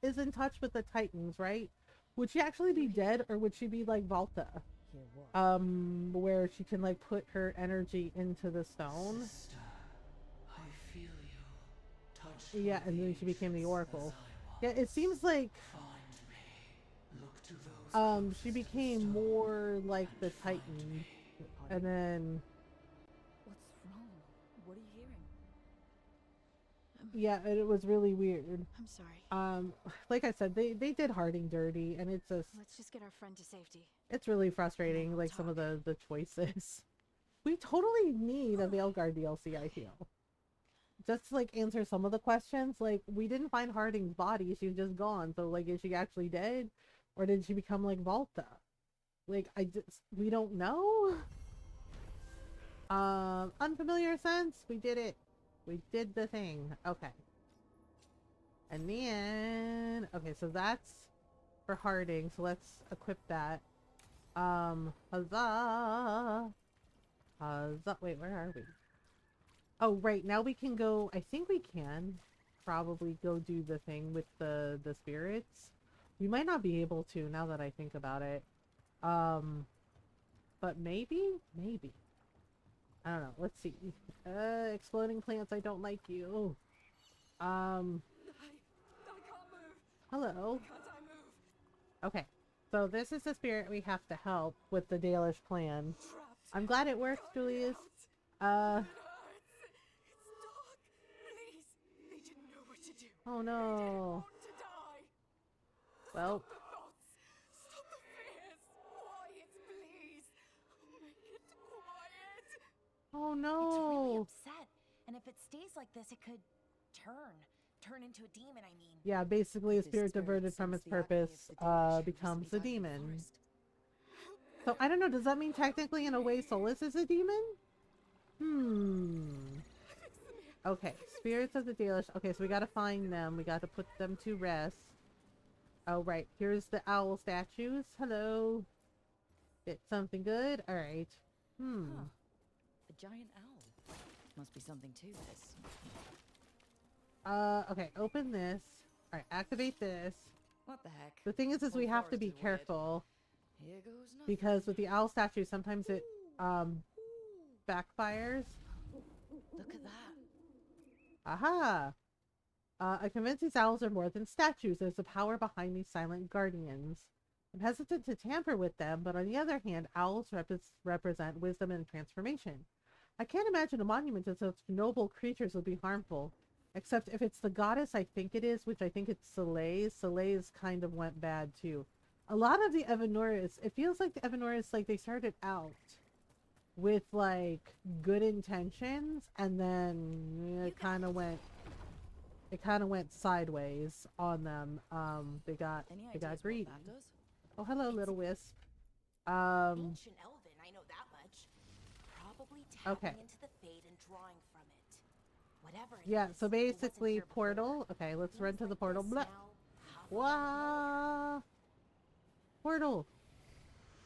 is in touch with the Titans, right? Would she actually be dead, or would she be like Volta? Hear what? Where she can like put her energy into the stone. Sister, I feel you. Touched Yeah, and then she became the Oracle. Yeah, it seems like Find me. Look to those she closest, became sister, more like the and find Titan, me. and then What's wrong? What are you hearing? yeah, it was really weird. I'm sorry. Like I said, they did Harding dirty, and it's just Let's just get our friend to safety. it's really frustrating. Like some of the choices. We totally need a Veilguard DLC. I feel just to, like answer some of the questions. Like we didn't find Harding's body; she's just gone. So like, is she actually dead, or did she become like Volta? Like we don't know. Unfamiliar sense. We did it. We did the thing. Okay. And then okay, so that's for Harding. So let's equip that. Huzzah! Huzzah! Wait, where are we? Oh, right. Now we can go. I think we can probably go do the thing with the spirits. We might not be able to now that I think about it. But maybe. I don't know. Let's see. Exploding plants. I don't like you. I can't move. Hello. Can't I move? Okay. So this is the spirit we have to help with the Dalish plan. Trapped. I'm glad it worked, Julius. It hurts. It's dark. Please. They didn't know what to do. Oh They didn't no. want to die. Well, Stop the thoughts. Stop the fears. Quiet, please. Make it quiet. oh It's really no. upset. And if it stays like this, it could turn into a demon, I mean. Yeah, basically a This spirit spirit diverted from sense its the agony of purpose the Dalish and becomes must be a back in the demon. forest. So I don't know, does that mean technically in a way Solus is a demon? Okay, spirits of the Dalish. Okay, so we gotta find them. We gotta put them to rest. Oh right, here's the owl statues. Hello. It's something good? Alright. Huh. A giant owl. Must be something to this. Okay, open this. Alright, activate this. What the heck? The thing is Whole we have to forest be is weird. careful Here goes nothing. because with the owl statue sometimes it backfires. Look at that. Aha! I convince these owls are more than statues. There's a power behind these silent guardians. I'm hesitant to tamper with them, but on the other hand, owls represent wisdom and transformation. I can't imagine a monument to such noble creatures would be harmful. Except if it's the goddess I think it is, which I think it's Soleil's. Soleil's kind of went bad too. A lot of the Evanuris, it feels like the Evanuris, like they started out with like good intentions and then it kind of went sideways on them. They got Any they got ideas greedy. what that does? Oh, hello, little wisp. Ancient Elven, I know that much. Probably tapping Okay. into the fade and drawing from it. Whatever it Yeah, is, so it wasn't basically here before. portal. Okay, let's run Things to the like portal. this Blah. now pop up out of nowhere. Wah! Portal.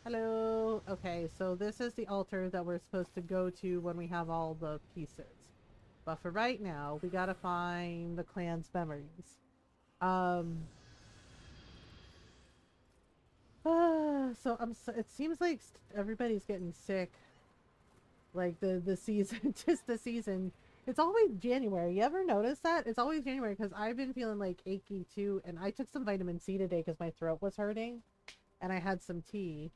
Hello. Okay, so this is the altar that we're supposed to go to when we have all the pieces. But for right now, we gotta find the clan's memories. Um. So it seems like everybody's getting sick. Like the season, just the season. It's always January. You ever notice that? It's always January because I've been feeling like achy too, and I took some vitamin C today because my throat was hurting, and I had some tea.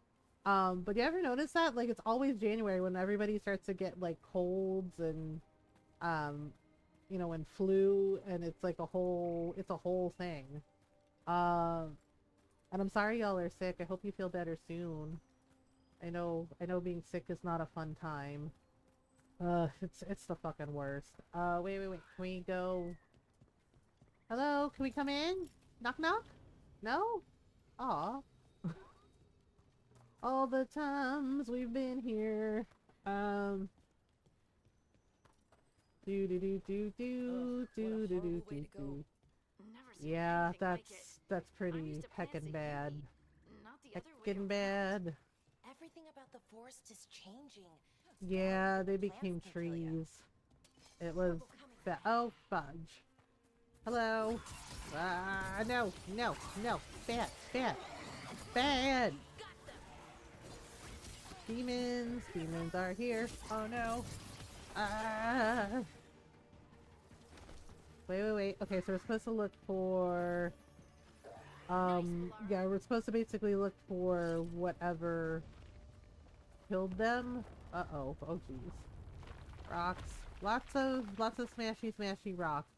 But you ever notice that? Like it's always January when everybody starts to get like colds and um, and flu, and it's a whole thing. Um, and I'm sorry y'all are sick. I hope you feel better soon. I know being sick is not a fun time. It's the fucking worst. Wait. Can we go? Hello, can we come in? Knock knock? No? Aw. All the times we've been here. Do do do do do do do do do do. Never seen Yeah, anything like it. that's I'm pretty used to plants heckin' that bad. give me, not the other way Heckin' around. bad. Everything about the forest is changing. Yeah, they Plants became can kill ya. trees. It was oh fudge. Hello. No. Bad. Demons are here. Oh no. Wait. Okay, so we're supposed to look for yeah, we're supposed to basically look for whatever killed them. Uh-oh. Oh jeez. Rocks. Lots of smashy rocks.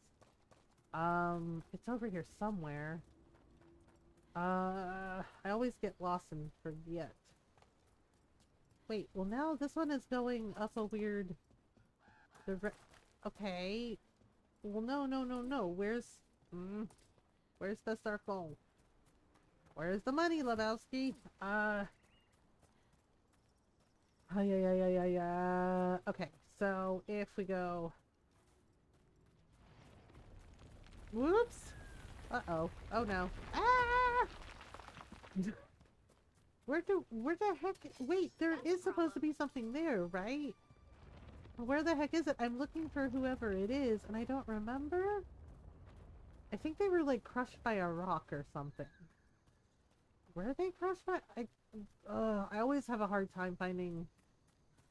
It's over here somewhere. I always get lost and forget. Wait, well now this one is going up a weird... Okay. Well, no. Where's the circle? Where's the money, Lebowski? Yeah. Okay, so if we go... Whoops! Uh-oh. Oh no. Ah! Where the heck? Wait, there is supposed to be something there, right? Where the heck is it? I'm looking for whoever it is, and I don't remember. I think they were like crushed by a rock or something. Were they crushed by? I always have a hard time finding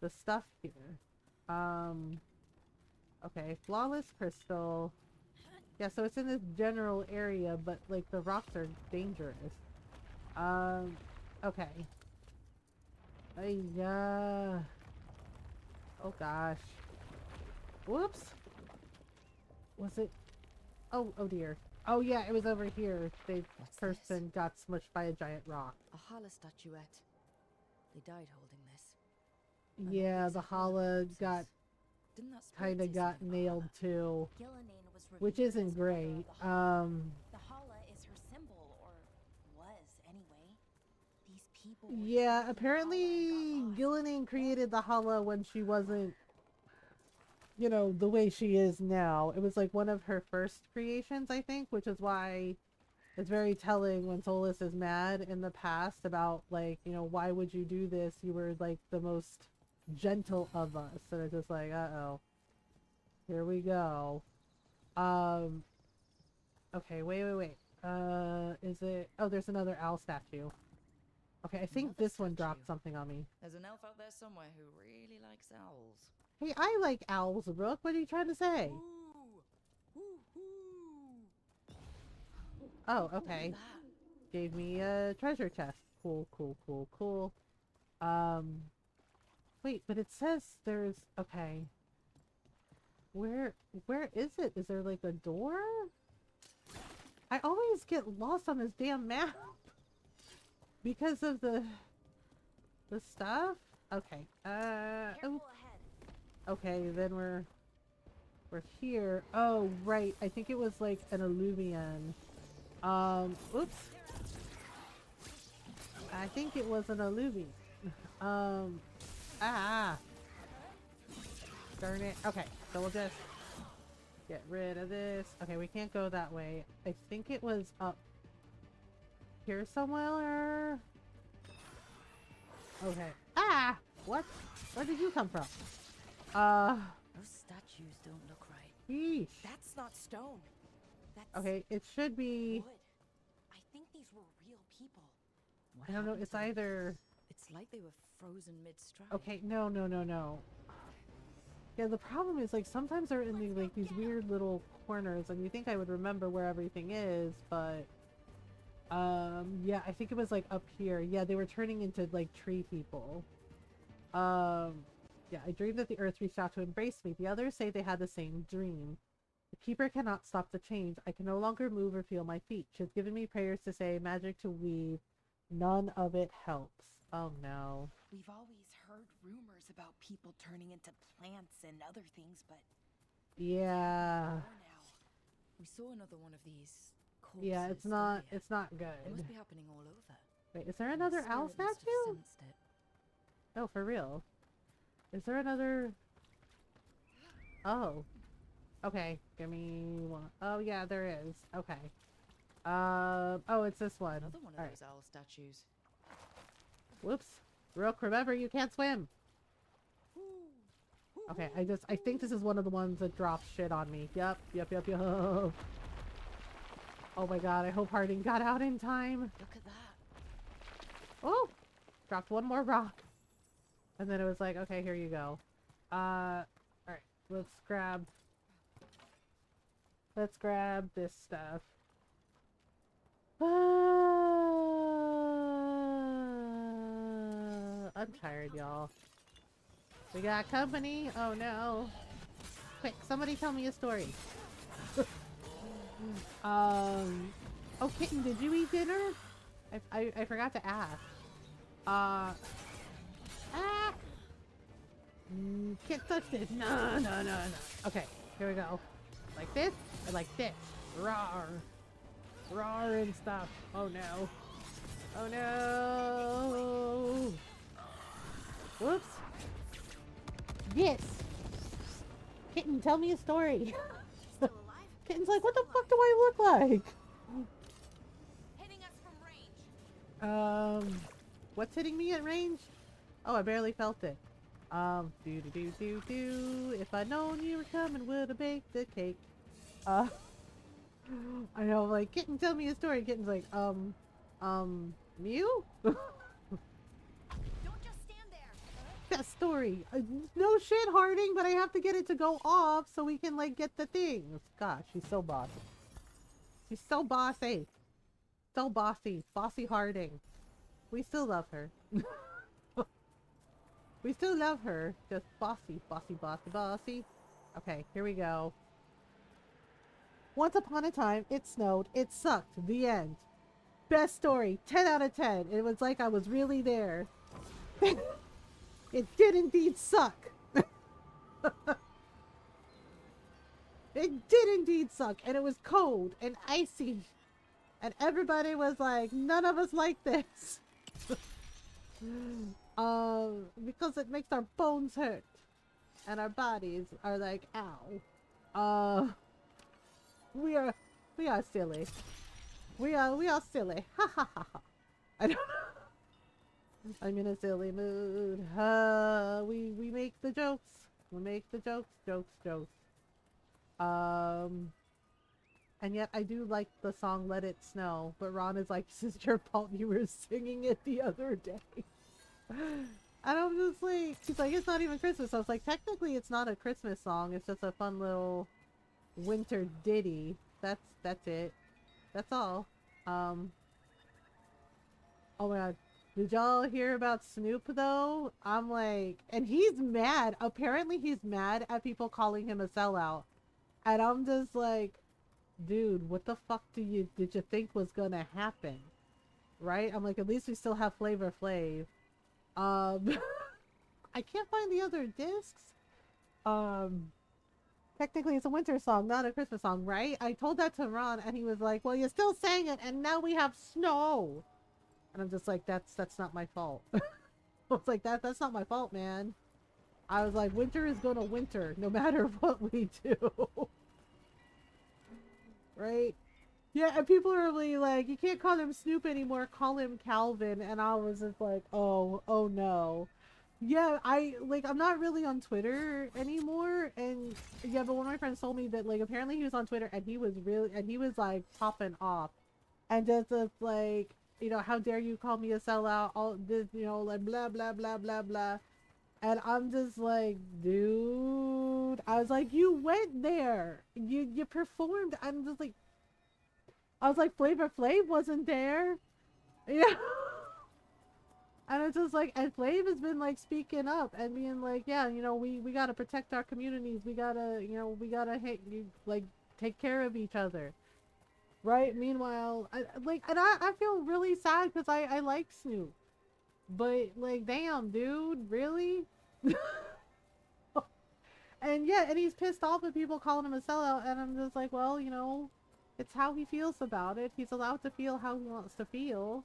the stuff here. Okay, flawless crystal. Yeah, so it's in this general area, but like the rocks are dangerous. Okay. Oh gosh. Whoops. Was it? Oh dear. Oh yeah, it was over here. The person got smushed by a giant rock. A Hala statuette. They died holding this. Yeah, the Hala got Didn't that spirit kind say of got something about nailed that? too, Gillinan was which revered isn't as mother of great. the Hala. The Hala is her symbol, or was anyway. These people were Yeah, trapped in the apparently Hala and got lost. Gillinan created the Hala when she wasn't, the way she is now. It was like one of her first creations, I think, which is why it's very telling when Solus is mad in the past about, like, why would you do this? You were like the most gentle of us. And it's just like, uh-oh. Here we go. Okay, wait. Is it... Oh, there's another owl statue. Okay, I think Another this one dropped statue. something on me. There's an elf out there somewhere who really likes owls. Hey, I like owls, Brooke. What are you trying to say? Oh, okay. Gave me a treasure chest. Cool. Wait, but it says there's... Okay. Where is it? Is there like a door? I always get lost on this damn map because of the stuff. Okay. Careful Oh, ahead. okay, then we're here. Oh, right. I think it was like an alluvion. Oops. I think it was an alluvion. Darn it. Okay, so we'll just get rid of this. Okay, we can't go that way. I think it was up here somewhere. Okay. Ah! What? Where did you come from? Those statues don't look right. Yeesh. That's not stone. That's Okay, it should be... wood. I think these were real people. What I don't know, happened it's to them? either... It's like they were frozen mid-stride. Okay, no. Yeah, the problem is, like, sometimes they're in the, like, these weird little corners, and you think I would remember where everything is, but... yeah, I think it was, like, up here. Yeah, they were turning into, like, tree people. Yeah, I dreamed that the earth reached out to embrace me. The others say they had the same dream. The keeper cannot stop the change. I can no longer move or feel my feet. She has given me prayers to say, magic to weave. None of it helps. Oh no. We've always heard rumors about people turning into plants and other things, but Yeah. more now. We saw another one of these corpses. Yeah, it's earlier. not It good. must be happening all over. Wait, is there And the another owl spirit must have statue? sensed it. Oh, for real. Is there another... Oh. Okay, give me one. Oh, yeah, there is. Okay. Oh, it's this one. Another one of Alright. those owl statues. Whoops. Rook, remember, you can't swim. Okay, I think this is one of the ones that drops shit on me. Yep. Oh my god, I hope Harding got out in time. Look at that. Oh! Dropped one more rock. And then it was like, okay, here you go. Alright, let's grab this stuff. I'm tired, y'all. We got company. Oh no. Quick, somebody tell me a story. Oh, Kitten, did you eat dinner? I forgot to ask. Can't touch this. No. Okay, here we go. Like this and like this. Rawr. Rawr and stuff. Oh no. Oh no. Whoops. Yes. Kitten, tell me a story. Still alive? Kitten's like, what the fuck do I look like? Hitting us from range. What's hitting me at range? Oh, I barely felt it. Do. If I'd known you were coming, would have baked the cake. I know, like, Kitten, tell me a story. Kitten's like, Mew? Don't just stand there. That story. No shit, Harding, but I have to get it to go off so we can, like, get the things. Gosh, she's so bossy. She's so bossy. So bossy. Bossy Harding. We still love her. We still love her. Just bossy. Bossy. Okay, here we go. Once upon a time, it snowed. It sucked. The end. Best story. 10 out of 10. It was like I was really there. It did indeed suck. It did indeed suck. And it was cold and icy. And everybody was like, none of us like this. Because it makes our bones hurt. And our bodies are like, ow. We are silly. We are silly. Ha ha ha ha. I don't know. I'm in a silly mood. We make the jokes. We make the jokes. And yet I do like the song Let It Snow, but Ron is like, this is your fault, you were singing it the other day. And I'm just like, she's like, it's not even Christmas. I was like, technically it's not a Christmas song, it's just a fun little winter ditty. That's it. That's all. Oh my god. Did y'all hear about Snoop though? I'm like, and he's mad. Apparently he's mad at people calling him a sellout. And I'm just like, dude, what the fuck did you think was gonna happen? Right? I'm like, at least we still have Flavor Flav. I can't find the other discs. Technically it's a winter song, not a Christmas song, right? I told that to Ron and he was like, well, you still sang it and now we have snow. And I'm just like, that's not my fault. I was like, that's not my fault, man. I was like, winter is gonna winter no matter what we do. Right? Yeah, and people are really like, you can't call him Snoop anymore, call him Calvin. And I was just like, oh no. Yeah, I'm not really on Twitter anymore. And yeah, but one of my friends told me that like apparently he was on Twitter and he was like popping off. And just like, how dare you call me a sellout, all this, like blah blah blah blah blah. And I'm just like, dude, I was like, you went there, you performed. I'm just like, I was like, Flavor Flav wasn't there, yeah. And it's just like, and Flav has been like speaking up and being like, yeah, we gotta protect our communities, we gotta, like take care of each other, right? Meanwhile, I feel really sad because I like Snoop, but like, damn, dude, really? And yeah, and he's pissed off at people calling him a sellout, and I'm just like, well, it's how he feels about it. He's allowed to feel how he wants to feel,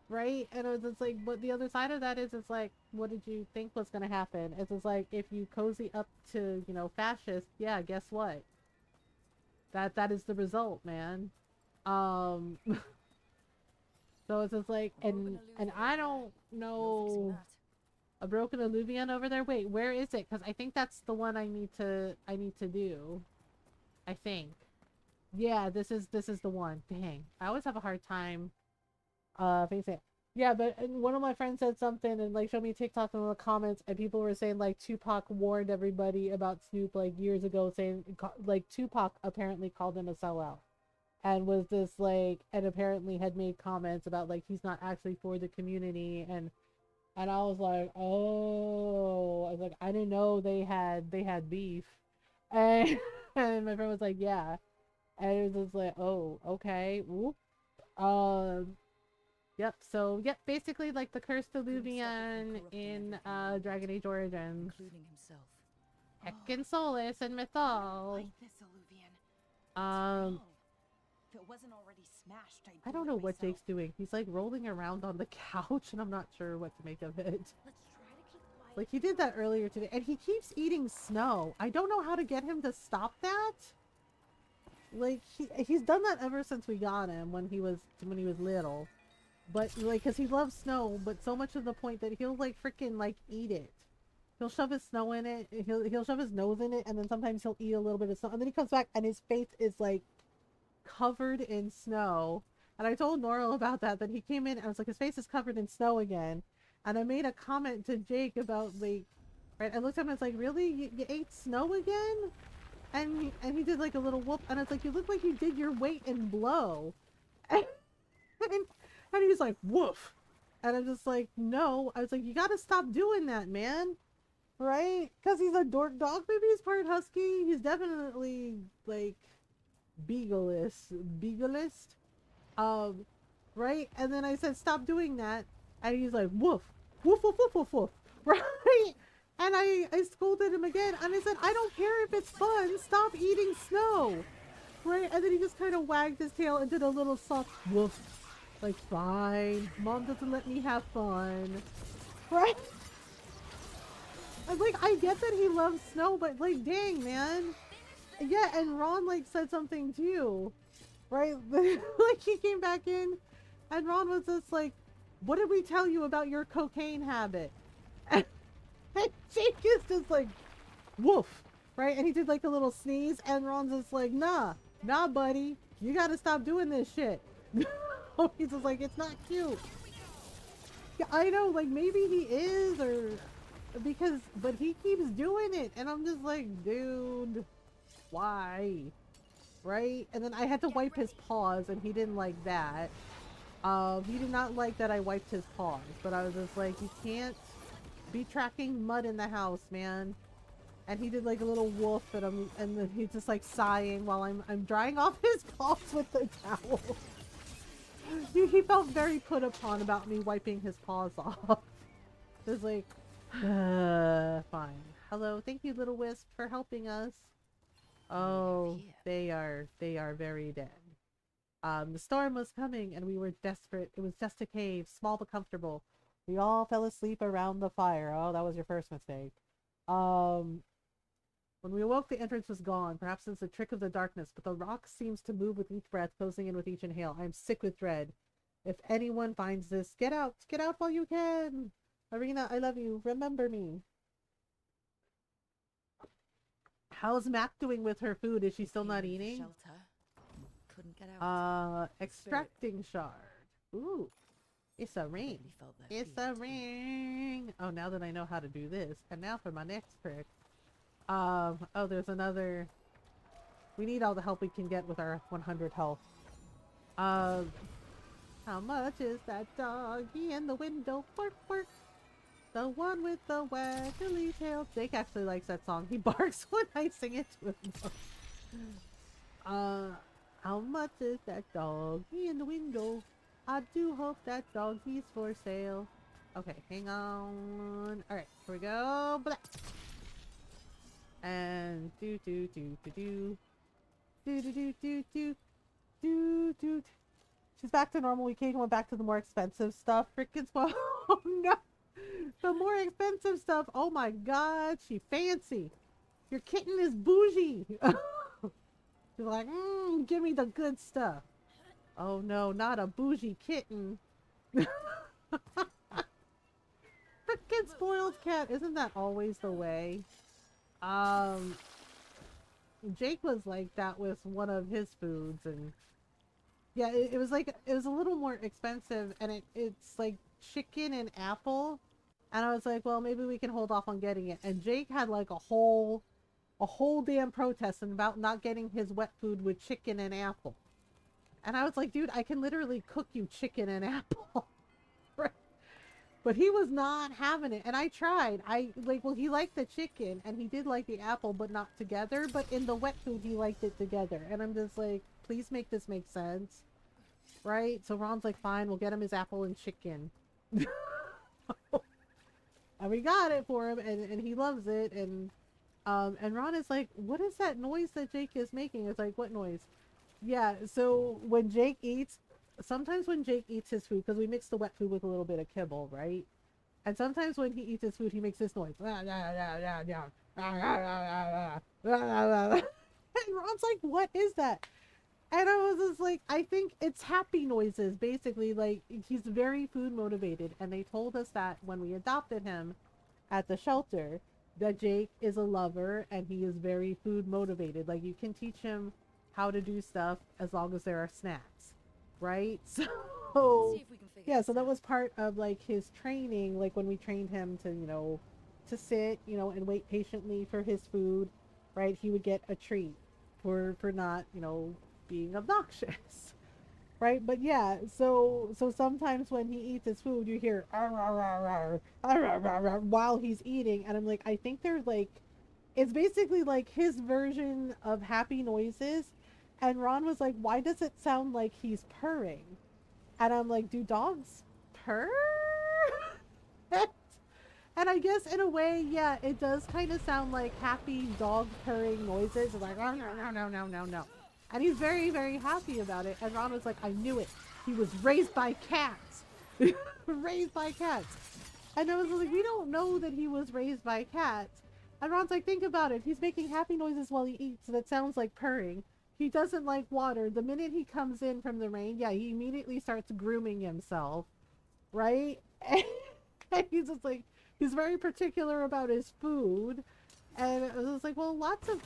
right? And it's just like, but the other side of that is, it's like, what did you think was gonna happen? It's just like, if you cozy up to, fascists, yeah, guess what? That is the result, man. So it's just like, and I don't know. A broken alluvion over there. Wait, where is it? Because I think that's the one I need to do. I think. Yeah, this is the one. Dang, I always have a hard time facing it. Yeah, but one of my friends said something and like showed me TikTok in the comments, and people were saying like Tupac warned everybody about Snoop like years ago, saying like Tupac apparently called him a sellout, and was this like, and apparently had made comments about like he's not actually for the community. And I was like, oh, I was like, I didn't know they had beef. And, and my friend was like, yeah. And it was just like, oh, okay. Whoop. Yep. So, yep, basically like the cursed alluvion in Dragon Age Origins. Including himself. Heckin' Solus and Mythal. Like this alluvion. If it wasn't already smashed, I don't know what Jake's doing. He's like rolling around on the couch, and I'm not sure what to make of it. Let's try to keep quiet. Like, he did that earlier today, and he keeps eating snow. I don't know how to get him to stop that. Like, he's done that ever since we got him when he was little. But like, cause he loves snow, but so much to the point that he'll like freaking like eat it. He'll shove his snow in it. He'll shove his nose in it, and then sometimes he'll eat a little bit of snow, and then he comes back and his face is like covered in snow. And I told Norrell about that he came in and I was like, his face is covered in snow again. And I made a comment to Jake about like, right, I looked at him and I was like, really, you ate snow again? And he did like a little whoop, and it's like, you look like you did your weight in blow. And he's like, woof. And I'm just like, no. I was like, you gotta stop doing that, man. Right? Because he's a dork dog. Maybe he's part husky. He's definitely like beaglist. Right? And then I said, stop doing that. And he's like, woof. Woof, woof, woof, woof, woof. Right? And I scolded him again. And I said, I don't care if it's fun. Stop eating snow. Right? And then he just kind of wagged his tail and did a little soft woof. Like, fine. Mom doesn't let me have fun. Right? I'm like, I get that he loves snow, but like, dang, man. Yeah, and Ron like said something too, right? Like, he came back in, and Ron was just like, "What did we tell you about your cocaine habit?" And Jake is just like, "Woof," right? And he did like a little sneeze, and Ron's just like, "Nah, buddy, you gotta stop doing this shit." He's just like, "It's not cute." Yeah, I know, like maybe he is, or but he keeps doing it, and I'm just like, dude. Why? Right? And then I had to wipe his paws, and he didn't like that. He did not like that I wiped his paws, but I was just like, you can't be tracking mud in the house, man. And he did like a little woof, and then he's just like sighing while I'm drying off his paws with the towel. He felt very put upon about me wiping his paws off. It was like, fine. Hello, thank you, Little Wisp, for helping us. Oh, they are very dead. The storm was coming and we were desperate. It was just a cave, small but comfortable. We all fell asleep around the fire. Oh, that was your first mistake. When we awoke, the entrance was gone. Perhaps it's a trick of the darkness, but the rock seems to move with each breath, closing in with each inhale. I am sick with dread. If anyone finds this, get out! Get out while you can! Arena, I love you. Remember me. How's Mac doing with her food? Is she still not eating? Shelter. Couldn't get out. Extracting shard. Ooh. It's a ring. Probably felt their It's fear a too. ring. Oh, now that I know how to do this. And now for my next trick. Oh, there's another. We need all the help we can get with our 100 health. How much is that doggy in the window? Bark, bark. The one with the waggly tail. Jake actually likes that song. He barks when I sing it to him. How much is that doggy in the window? I do hope that doggy's for sale. Okay, hang on. Alright, here we go. Blah. And do. She's back to normal. We can't go back to the more expensive stuff. Frickin' spoil. Oh no! The more expensive stuff. Oh my god, she fancy. Your kitten is bougie. She's like, give me the good stuff. Oh no, not a bougie kitten. Frickin' spoiled cat. Isn't that always the way? Jake was like that with one of his foods, and yeah, it was like, it was a little more expensive, and it's like chicken and apple, and I was like, well, maybe we can hold off on getting it. And Jake had like a whole damn protest about not getting his wet food with chicken and apple. And I was like, dude, I can literally cook you chicken and apple. Right? But he was not having it. And I tried. He liked the chicken and he did like the apple, but not together. But in the wet food, he liked it together. And I'm just like, please make this make sense. Right? So Ron's like, fine, we'll get him his apple and chicken. And we got it for him, and he loves it. And Ron is like, what is that noise that Jake is making? It's like, what noise? Yeah, so when Jake eats, sometimes when Jake eats his food, because we mix the wet food with a little bit of kibble, right? And sometimes when he eats his food, he makes this noise. And Ron's like, what is that? And I was just like, I think it's happy noises, basically. Like, he's very food motivated. And they told us that when we adopted him at the shelter, that Jake is a lover and he is very food motivated. Like, you can teach him how to do stuff as long as there are snacks, right? So See if we can figure yeah, this so that out. was part of like his training, like when we trained him to, to sit, and wait patiently for his food, right? He would get a treat for not, being obnoxious. Right? But yeah, so sometimes when he eats his food, you hear "Arr, arr, arr, arr, arr, arr, arr, arr," while he's eating, and I'm like, I think they're like, it's basically like his version of happy noises. And Ron was like, why does it sound like he's purring? And I'm like, do dogs purr? And I guess in a way, yeah, it does kind of sound like happy dog purring noises. It's like, oh, no. And he's very, very happy about it. And Ron was like, I knew it. He was raised by cats. Raised by cats. And I was like, we don't know that he was raised by cats. And Ron's like, think about it. He's making happy noises while he eats. That sounds like purring. He doesn't like water. The minute he comes in from the rain, yeah, he immediately starts grooming himself. Right? And he's just like, he's very particular about his food. And I was like, well, lots of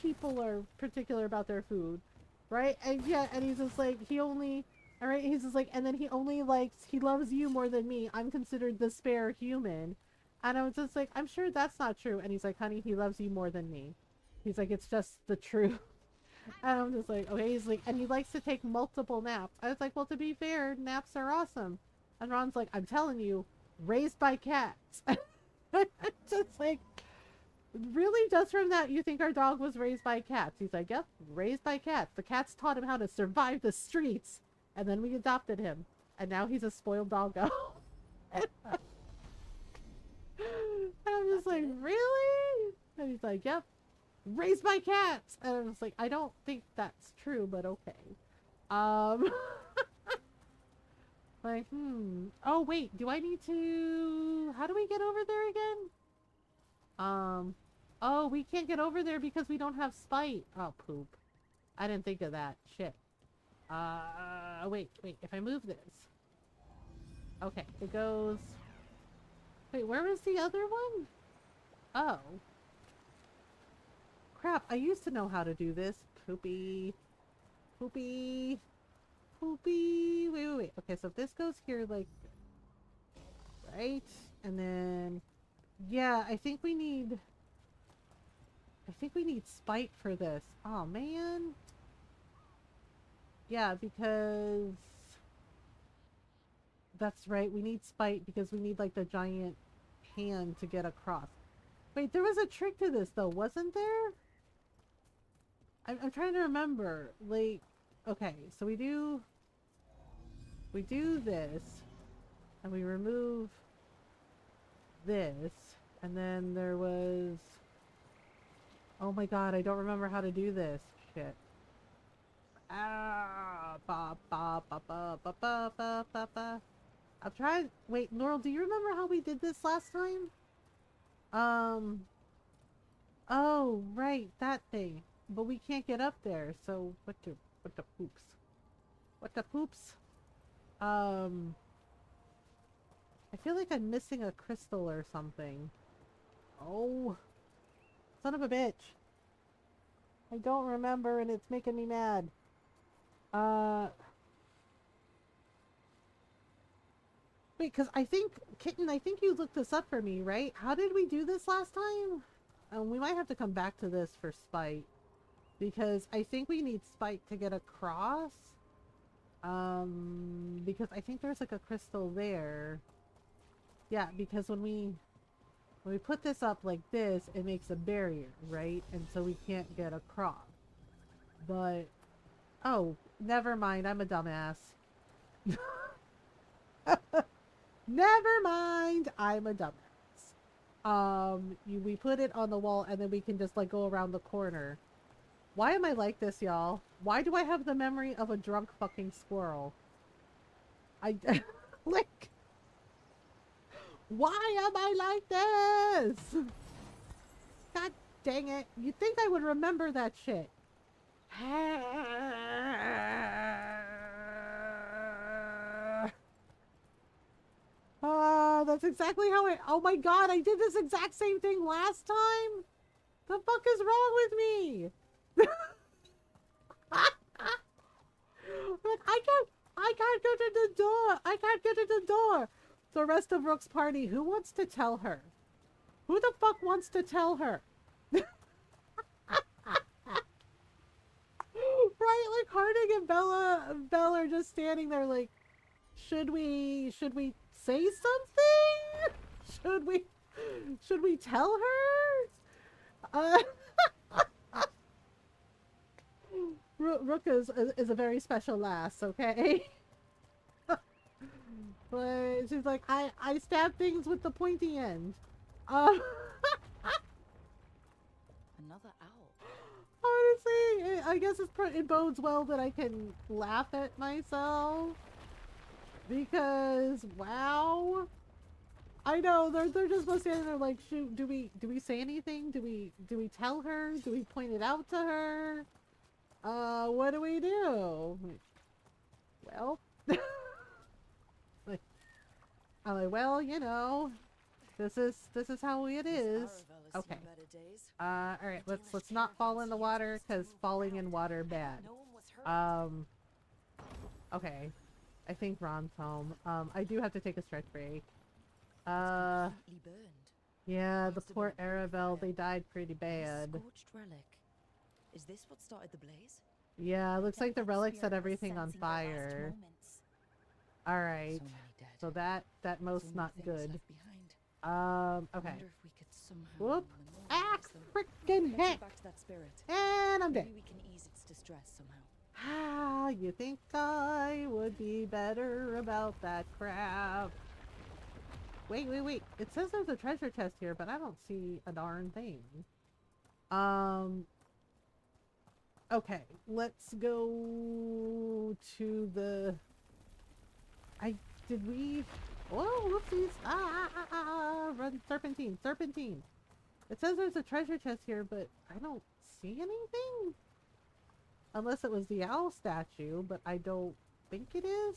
people are particular about their food. Right? And yeah, and he's just like, alright, he's just like, and then he loves you more than me. I'm considered the spare human. And I was just like, I'm sure that's not true. And he's like, honey, he loves you more than me. He's like, it's just the truth. And I'm just like, okay. He's like, and he likes to take multiple naps. I was like, well, to be fair, naps are awesome. And Ron's like, I'm telling you, raised by cats. Just like, really, just from that, you think our dog was raised by cats? He's like, yep, raised by cats. The cats taught him how to survive the streets. And then we adopted him. And now he's a spoiled doggo. And I'm just like, really? And he's like, yep, raised by cats. And I was like, I don't think that's true, but okay. Like, oh wait, do I need to, how do we get over there again? Oh, we can't get over there because we don't have spite. Oh, poop. I didn't think of that. Shit. Wait. If I move this. Okay, it goes... Wait, where was the other one? Oh. Crap, I used to know how to do this. Poopy. Poopy. Poopy. Wait. Okay, so if this goes here, like... Right? And then... Yeah, I think we need spite for this. Oh, man. Yeah, because... That's right, we need spite because we need, like, the giant hand to get across. Wait, there was a trick to this, though, wasn't there? I'm trying to remember. Like, okay, so we do this, and we remove this, and then there was... Oh my god, I don't remember how to do this. Shit. Ah, ba ba ba ba ba ba ba ba ba. I'm trying. Wait, Laurel, do you remember how we did this last time? Oh, right, that thing. But we can't get up there, so what the poops? What the poops? I feel like I'm missing a crystal or something. Oh, son of a bitch. I don't remember and it's making me mad. Wait, because I think, Kitten, I think you looked this up for me, right? How did we do this last time? We might have to come back to this for spite. Because I think we need spite to get across. Because I think there's like a crystal there. Yeah, because when we put this up like this, it makes a barrier, right? And so we can't get across. But, oh, never mind, I'm a dumbass. Never mind, I'm a dumbass. We put it on the wall and then we can just like go around the corner. Why am I like this, y'all? Why do I have the memory of a drunk fucking squirrel? Like, why am I like this? God dang it. You'd think I would remember that shit. That's exactly how oh my god, I did this exact same thing last time? The fuck is wrong with me? Like, I can't get to the door. I can't get to the door. The rest of Rook's party, who wants to tell her? Who the fuck wants to tell her? Right, like Harding and Bella are just standing there like, should we say something? Should we tell her? Rook is a very special lass, okay? But she's like, I stab things with the pointy end. Another owl. Honestly, I guess it bodes well that I can laugh at myself. Because, wow. I know, they're just both standing there like, shoot, do we say anything? Do we tell her? Do we point it out to her? What do we do? Well, I'm like, well, you know, this is how it is. Okay. All right, let's not fall in the water because falling in water bad. Okay. I think Ron's home. I do have to take a stretch break. Yeah, the poor Arabelle, they died pretty bad. Scorched relic. Is this what started the blaze? Yeah, it looks like the relic set everything on fire. Alright. So that most not good. Okay. Whoop. Ah, frickin' heck! And I'm dead. Maybe we can ease its distress somehow. Ah, you think I would be better about that crap? Wait. It says there's a treasure chest here, but I don't see a darn thing. Okay, let's go to the... Did we... Oh, whoopsies! Run, serpentine! It says there's a treasure chest here, but I don't see anything. Unless it was the owl statue, but I don't think it is.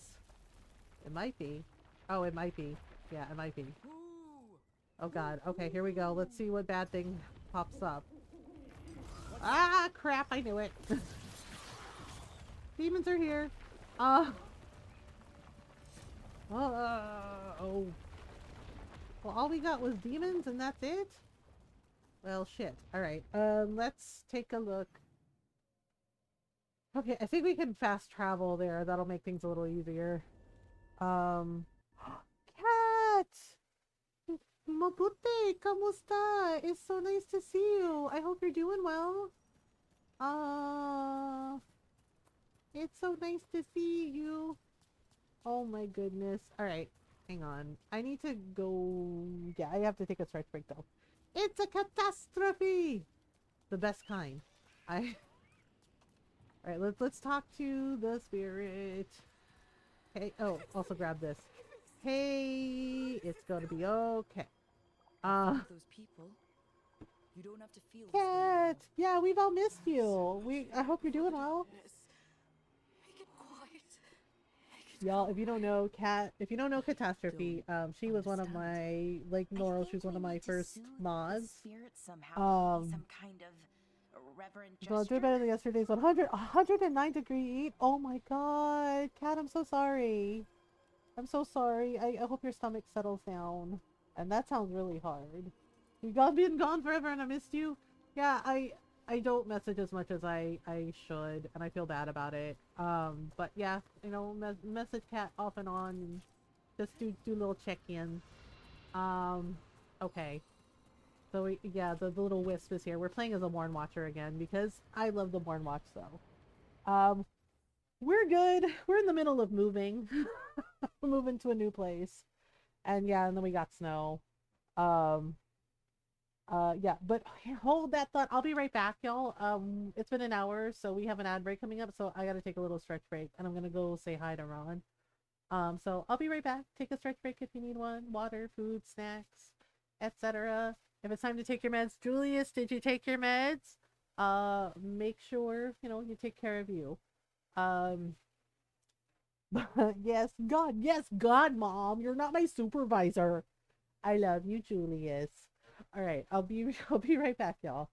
It might be. Oh, it might be. Yeah, it might be. Oh god. Okay, here we go. Let's see what bad thing pops up. Ah, crap. I knew it. Demons are here. Oh. Well, all we got was demons and that's it? Well, shit. Alright. Let's take a look. Okay, I think we can fast travel there. That'll make things a little easier. Cat! Mabuti, kamusta? It's so nice to see you. I hope you're doing well. It's so nice to see you. Oh my goodness. Alright, hang on. I need to go... Yeah, I have to take a stretch break though. It's a catastrophe! The best kind. Alright, let's talk to the spirit. Hey, oh, also grab this. Hey, it's gonna be okay. Those people. You don't have to feel Cat! Yeah, we've all missed you. I hope you're doing well. Make it quiet. Y'all, if you don't know Catastrophe, she was one of my, like, Noro, she was one of my first mods. Spirit somehow. Some kind of reverent Well, gesture. did better than yesterday's 109 degree heat. Oh my god. Cat, I'm so sorry. I'm so sorry. I hope your stomach settles down. And that sounds really hard. You've been gone forever and I missed you. Yeah, I don't message as much as I should, and I feel bad about it. But yeah, you know, message Cat off and on, and just do little check-ins. Okay. So yeah, the little wisp is here. We're playing as a Morn Watcher again because I love the Morn Watch though. We're good. We're in the middle of moving. We're moving to a new place. And yeah, and then we got snow. Yeah, but hold that thought. I'll be right back, y'all. It's been an hour, so we have an ad break coming up, so I gotta take a little stretch break, and I'm gonna go say hi to Ron. So I'll be right back. Take a stretch break if you need one. Water, food, snacks, etc. If it's time to take your meds, Julius, did you take your meds? Make sure, you know, you take care of you. Yes, God, Mom, you're not my supervisor. I love you, Julius. All right, I'll be right back, y'all.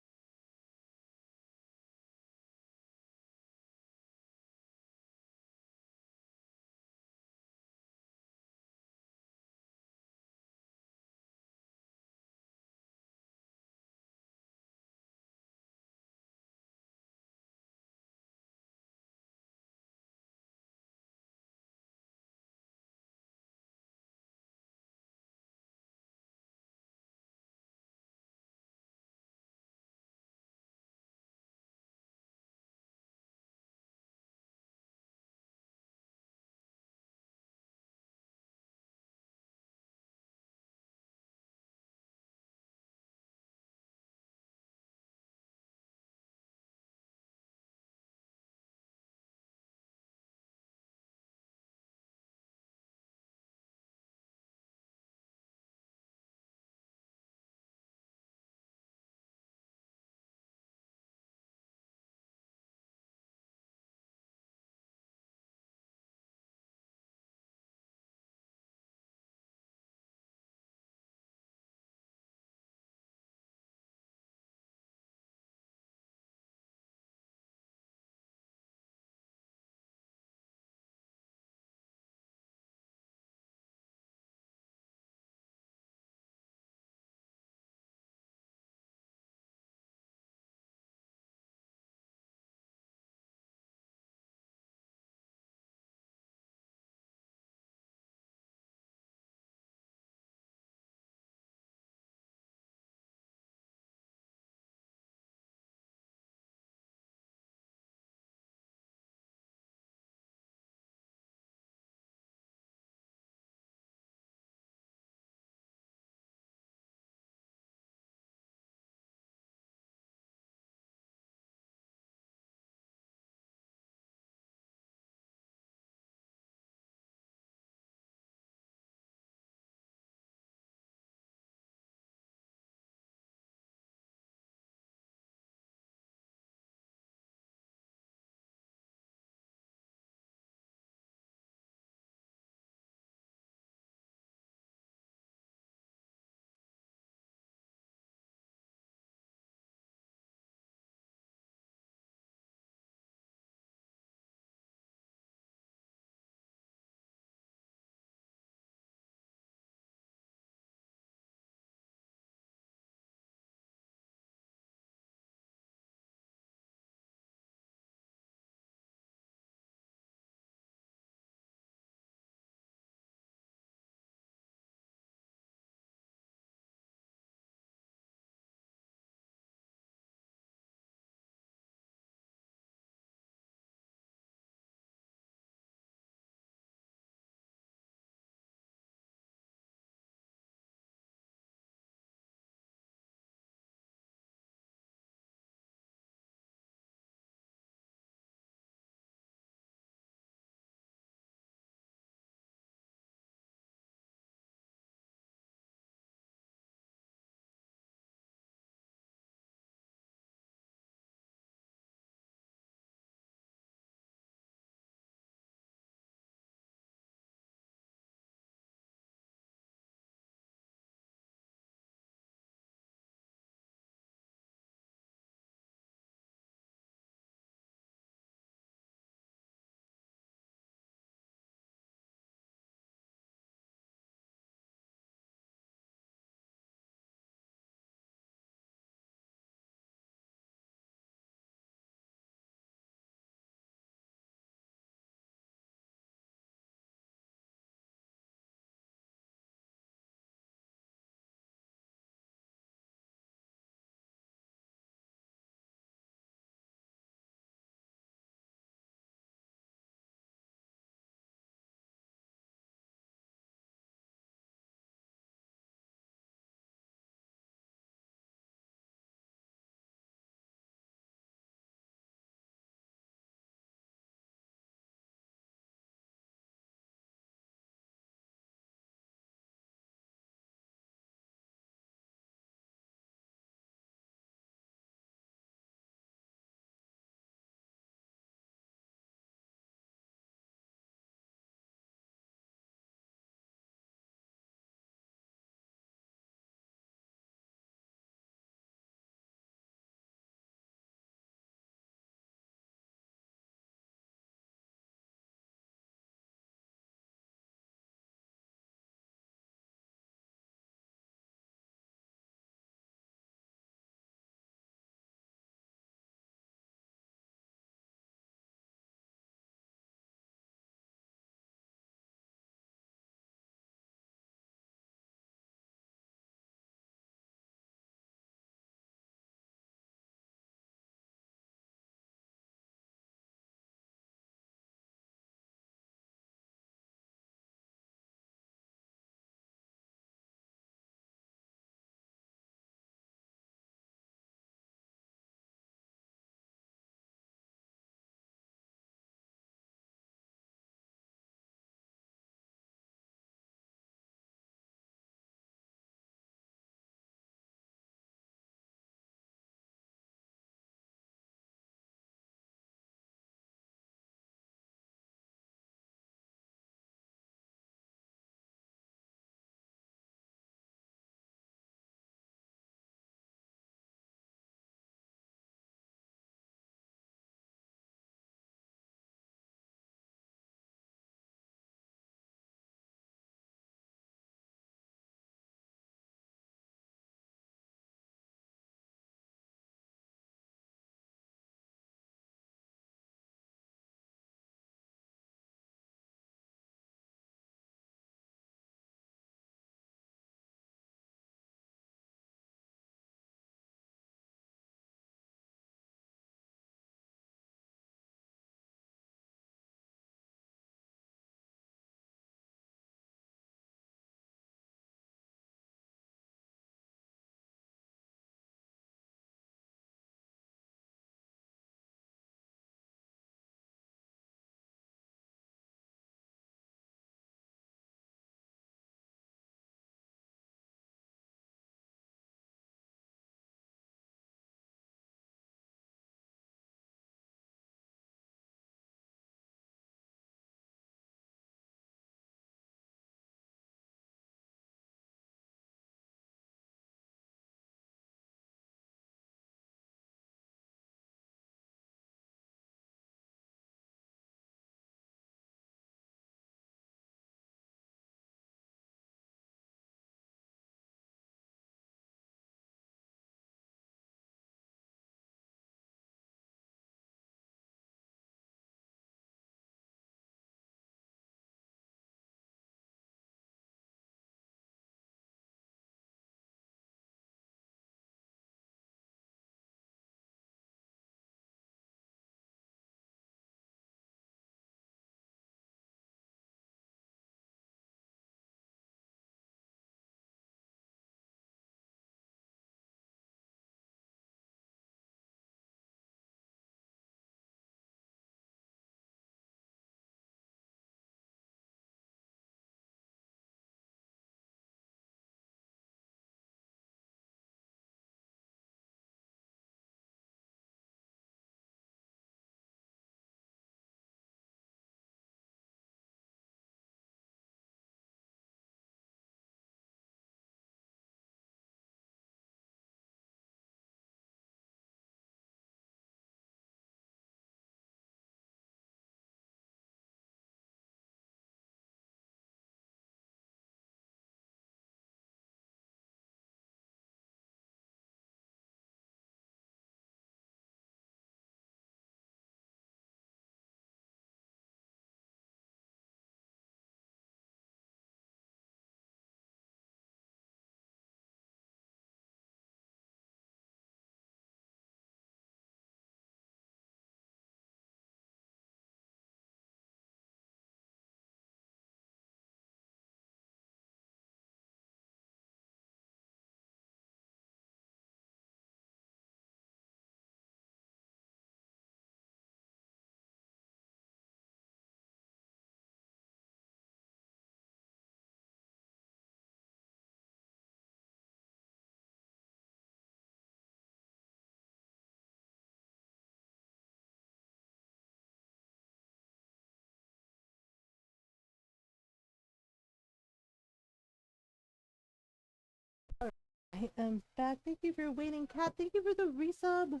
I am back. Thank you for waiting, Kat. Thank you for the resub.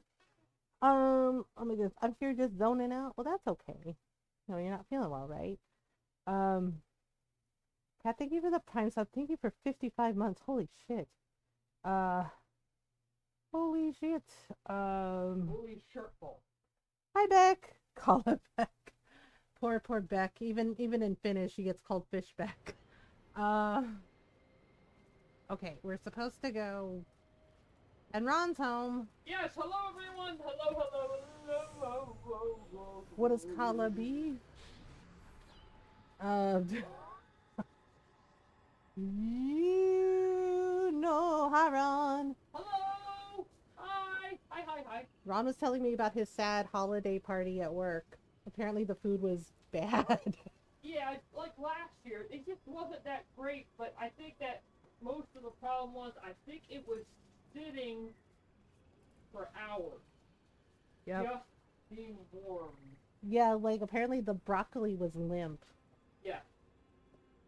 I'm here just zoning out. Well, that's okay. No, you're not feeling well, right? Um, Kat, thank you for the prime sub. Thank you for 55 months. Holy shit. Uh, holy shit. Holy shirtful. Hi, Beck. Call it Beck. Poor Beck. Even in Finnish, she gets called Fishbeck. Okay, we're supposed to go. And Ron's home. Yes, hello everyone. Hello. What does Kala be? You know, hi Ron. Hello. Hi. Ron was telling me about his sad holiday party at work. Apparently the food was bad. Yeah, like last year, it just wasn't that great, but I think that most of the problem was I think it was sitting for hours. Yep. Just being warm. Yeah, like apparently the broccoli was limp. Yeah.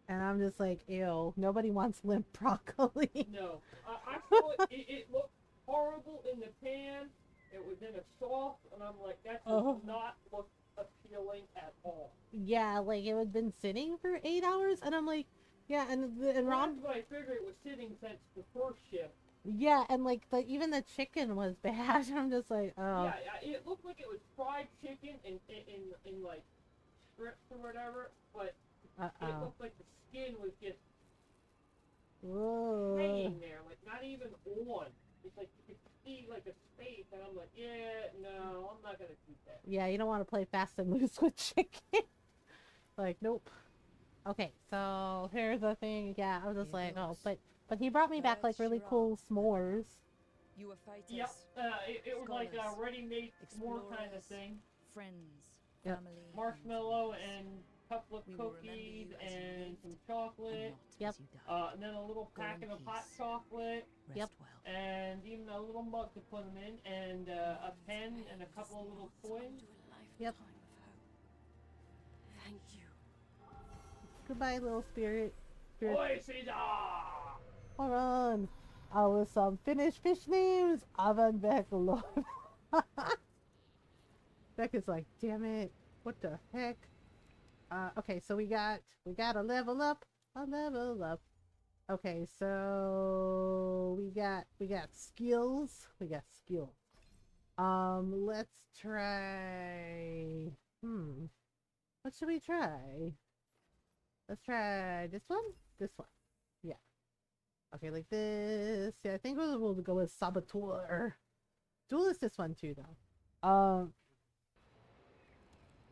And I'm just like, ew, nobody wants limp broccoli. No. I saw it looked horrible in the pan. It was in a sauce, and I'm like, that does not look appealing at all. Yeah, like it had been sitting for 8 hours, and I'm like, yeah, and Ron. That's what I figured it was sitting since the first shift. Yeah, and like even the chicken was bad. I'm just like, oh. Yeah, it looked like it was fried chicken in like strips or whatever, but it looked like the skin was just hanging there, like not even on. It's like you could see like a space, and I'm like, yeah, no, I'm not gonna do that. Yeah, you don't want to play fast and loose with chicken. Like, nope. Okay, so here's the thing. Yeah, I was just like, oh, but he brought me back like really cool s'mores. You were fighters. Yep, it was like a ready-made s'more kind of thing. Friends, Yep. family, Marshmallow and a couple of cookies and some chocolate. Yep. And then a little packet of hot chocolate. Yep. And even a little mug to put them in, and a pen and a couple of little toys. Yep. Thank you. Goodbye, little spirit. Oi, Caesar! Hold on. With some Finnish fish names. Avan Beck Lord. Beck is like, damn it. What the heck? Okay, so we got a level up. A level up. Okay, so we got skills. We got skills. Let's try. What should we try? Let's try this one. This one. Yeah. Okay, like this. Yeah, I think we'll go with Saboteur. Duelist this one too, though.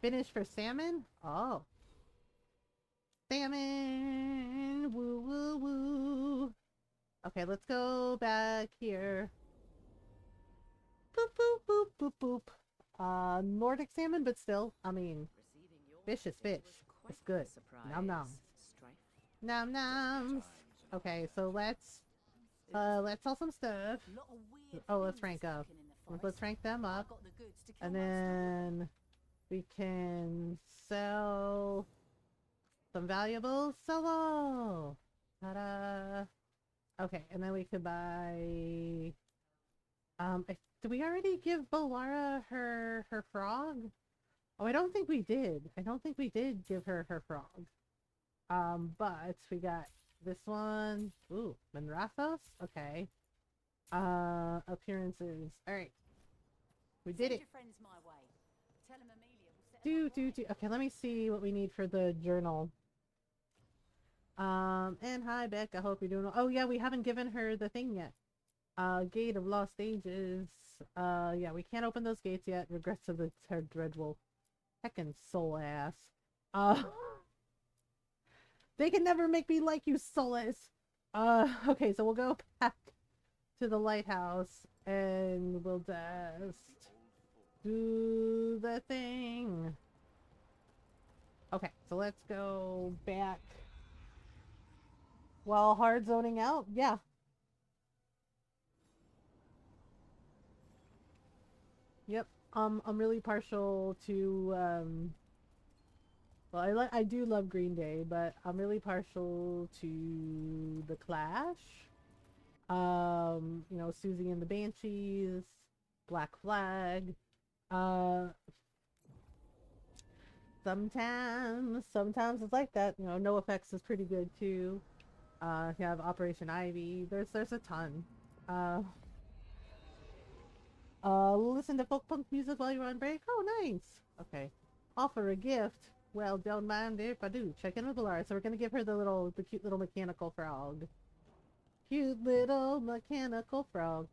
Finish for salmon. Oh. Salmon. Woo woo woo. Okay, let's go back here. Boop boop boop boop boop. Nordic salmon, but still, I mean, fish is fish. It's good. Nom noms. Nom noms. Okay, so let's sell some stuff. Oh, let's rank up. Let's rank them up. And then we can sell some valuables. Solo. Ta-da. Okay, and then we could buy. Did we already give Bolara her frog? Oh, I don't think we did. I don't think we did give her her frog. But we got this one. Ooh, Manrathos? Okay. Appearances. Alright. We did it. Do. Okay, let me see what we need for the journal. And hi, Beck. I hope you're doing well. Oh, yeah, we haven't given her the thing yet. Gate of Lost Ages. Yeah, we can't open those gates yet. Regrets of the Dreadwolf. Heckin' soul ass. They can never make me like you, soulless. Okay, so we'll go back to the lighthouse and we'll just do the thing. Okay, so let's go back. While hard zoning out, yeah. Yep. I'm really partial to well, I do love Green Day, but I'm really partial to The Clash. You know, Susie and the Banshees, Black Flag. Uh, sometimes it's like that. You know, No Effects is pretty good too. You have Operation Ivy. There's a ton. Uh, listen to folk punk music while you're on break. Oh, nice. Okay. Offer a gift. Well, don't mind if I do. Check in with Laura. So we're gonna give her the cute little mechanical frog. Cute little mechanical frog.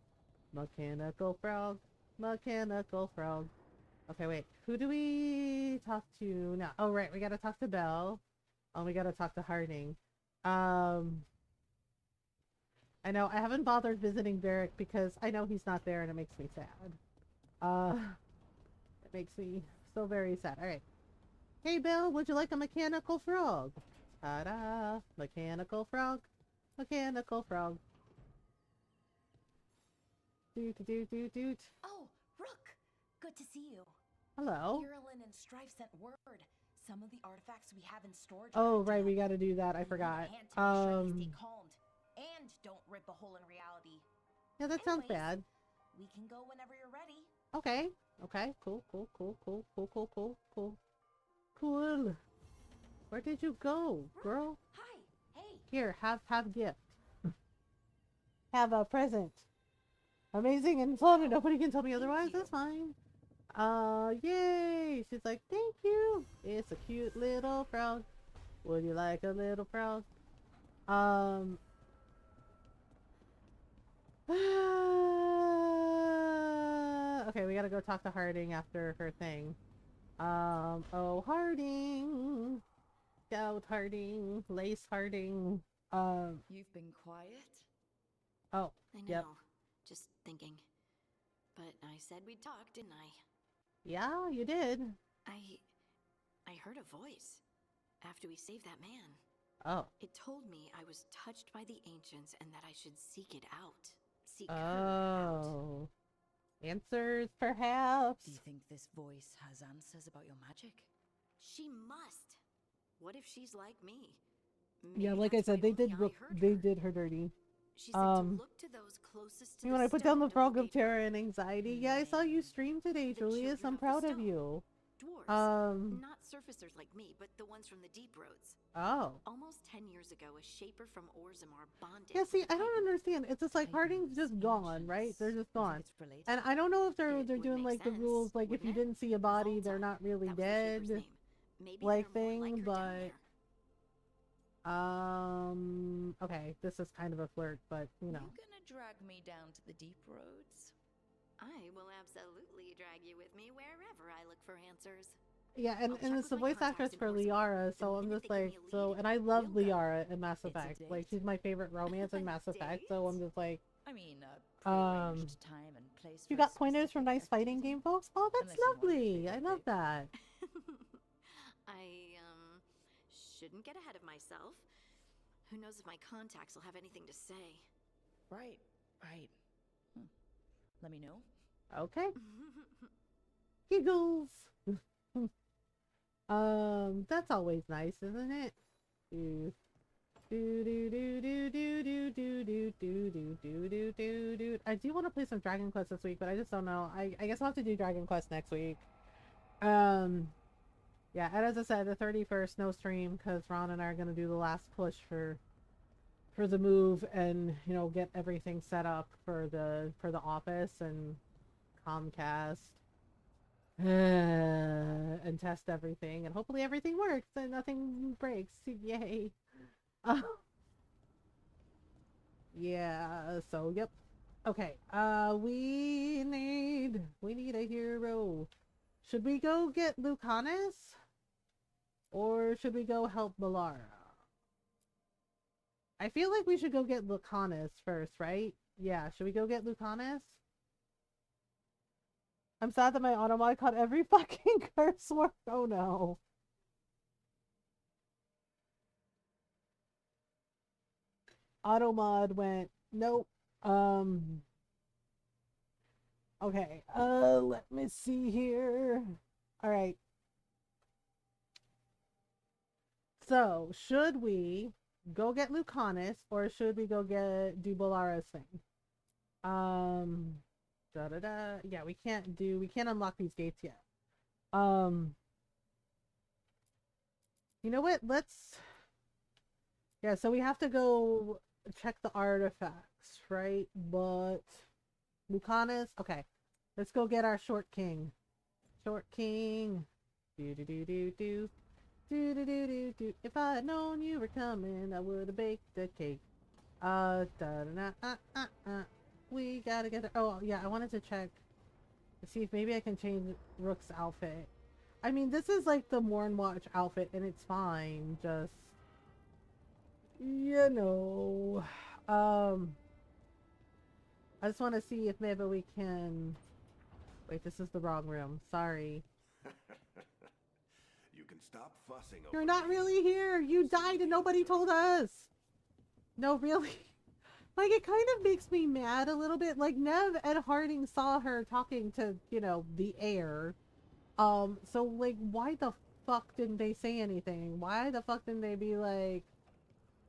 Mechanical frog. Mechanical frog. Okay, wait. Who do we talk to now? Oh, right. We gotta talk to Belle. Oh, we gotta talk to Harding. I know I haven't bothered visiting Varric because I know he's not there and it makes me sad. It makes me so very sad. Alright. Hey, Belle, would you like a mechanical frog? Ta-da! Mechanical frog. Mechanical frog. Doot doot doot doot. Oh, Rook! Good to see you. Hello. Irelin and Strife sent word. Some of the artifacts we have in storage. Oh, right, we gotta do that. I forgot. Stay calmed and don't rip a hole in reality. Yeah, that sounds bad. We can go whenever you're ready. Okay. Okay. Cool. Cool. Where did you go, girl? Hi. Hey. Here, have gift. Have a present. Amazing and fun, and nobody can tell me otherwise. That's fine. Yay! She's like, thank you. It's a cute little frog. Would you like a little frog? Okay, we gotta go talk to Harding after her thing. Oh, Harding. Scout Harding. Lace Harding. You've been quiet? Oh, I know. yep. Just thinking. But I said we'd talk, didn't I? Yeah, you did. I heard a voice after we saved that man. Oh. It told me I was touched by the ancients and that I should seek it out. Seek her out. Oh. Answers, perhaps. Do you think this voice has answers about your magic? She must. What if she's like me? Yeah, Maybe like I that's said, why only I heard her. did her dirty. She said to look to those closest to When the I put down stone the to frog of locate her. terror and anxiety. Yeah, I saw you stream today, The Julius. children I'm of the proud of stone. you. Dwarves. Not surfacers like me, but the ones from the deep roads. Oh. Almost 10 years ago, a shaper from Orzammar bonded. Yeah, with see, the I don't Titan. understand. It's just like Harding's just gone, right? They're just gone. And I don't know if they're It would doing make like the sense, rules, like if you wouldn't it? didn't see a body, they're Volta. not really That was the shaper's dead, name. Maybe like they're more thing, like her down but there. okay, this is kind of a flirt, but you know. You gonna drag me down to the deep roads? I will absolutely drag you with me wherever I look for answers. Yeah, and I'll check it's with the my voice contacts actress in for Orzammar. Liara, The so I'm minute just they give like, me a so, lead, and I love we'll go. Liara in Mass It's a Effect. Like, date. she's my favorite romance in A Mass Effect, date? so I'm just like, I mean, prearranged time and place. you for a got pointers from specific Nice Fighting activity. Game, folks? Oh, that's Unless you want lovely. bigger I love dick. that. I, shouldn't get ahead of myself. Who knows if my contacts will have anything to say. Right. Let me know. Okay. Giggles. That's always nice, isn't it? Do do do do do do do do do do do do do do. I do want to play some Dragon Quest this week, but I just don't know. I guess I'll have to do Dragon Quest next week. Yeah, and as I said, the 31st, no stream, because Ron and I are gonna do the last push for the move and, you know, get everything set up for the office and Comcast. And test everything, and hopefully everything works and nothing breaks. Yay. Yeah, so yep. Okay, we need a hero. Should we go get Lucanus? Or should we go help Melara? I feel like we should go get Lucanus first, right? Yeah, should we go get Lucanus? I'm sad that my automod caught every fucking curse word. Oh no. Automod went, nope. Okay, let me see here. Alright. So, should we go get Lucanus, or should we go do Bolara's thing? Da da da. Yeah, we can't unlock these gates yet. You know what? Yeah, so we have to go check the artifacts, right? But Lucanus, okay. Let's go get our short king. Short king. Do do do do do. Do do do do do. If I had known you were coming, I would have baked a cake. Da da da. We gotta get there. Oh yeah, I wanted to check to see if maybe I can change Rook's outfit. I mean, this is like the Morn Watch outfit, and it's fine. Just you know, I just want to see if maybe we can. Wait, this is the wrong room. Sorry. You can stop fussing over You're not me. really here. You died and nobody told us. No, really. Like, it kind of makes me mad a little bit. Like, Nev and Harding saw her talking to, you know, the air. So, like, why the fuck didn't they say anything? Why the fuck didn't they be like,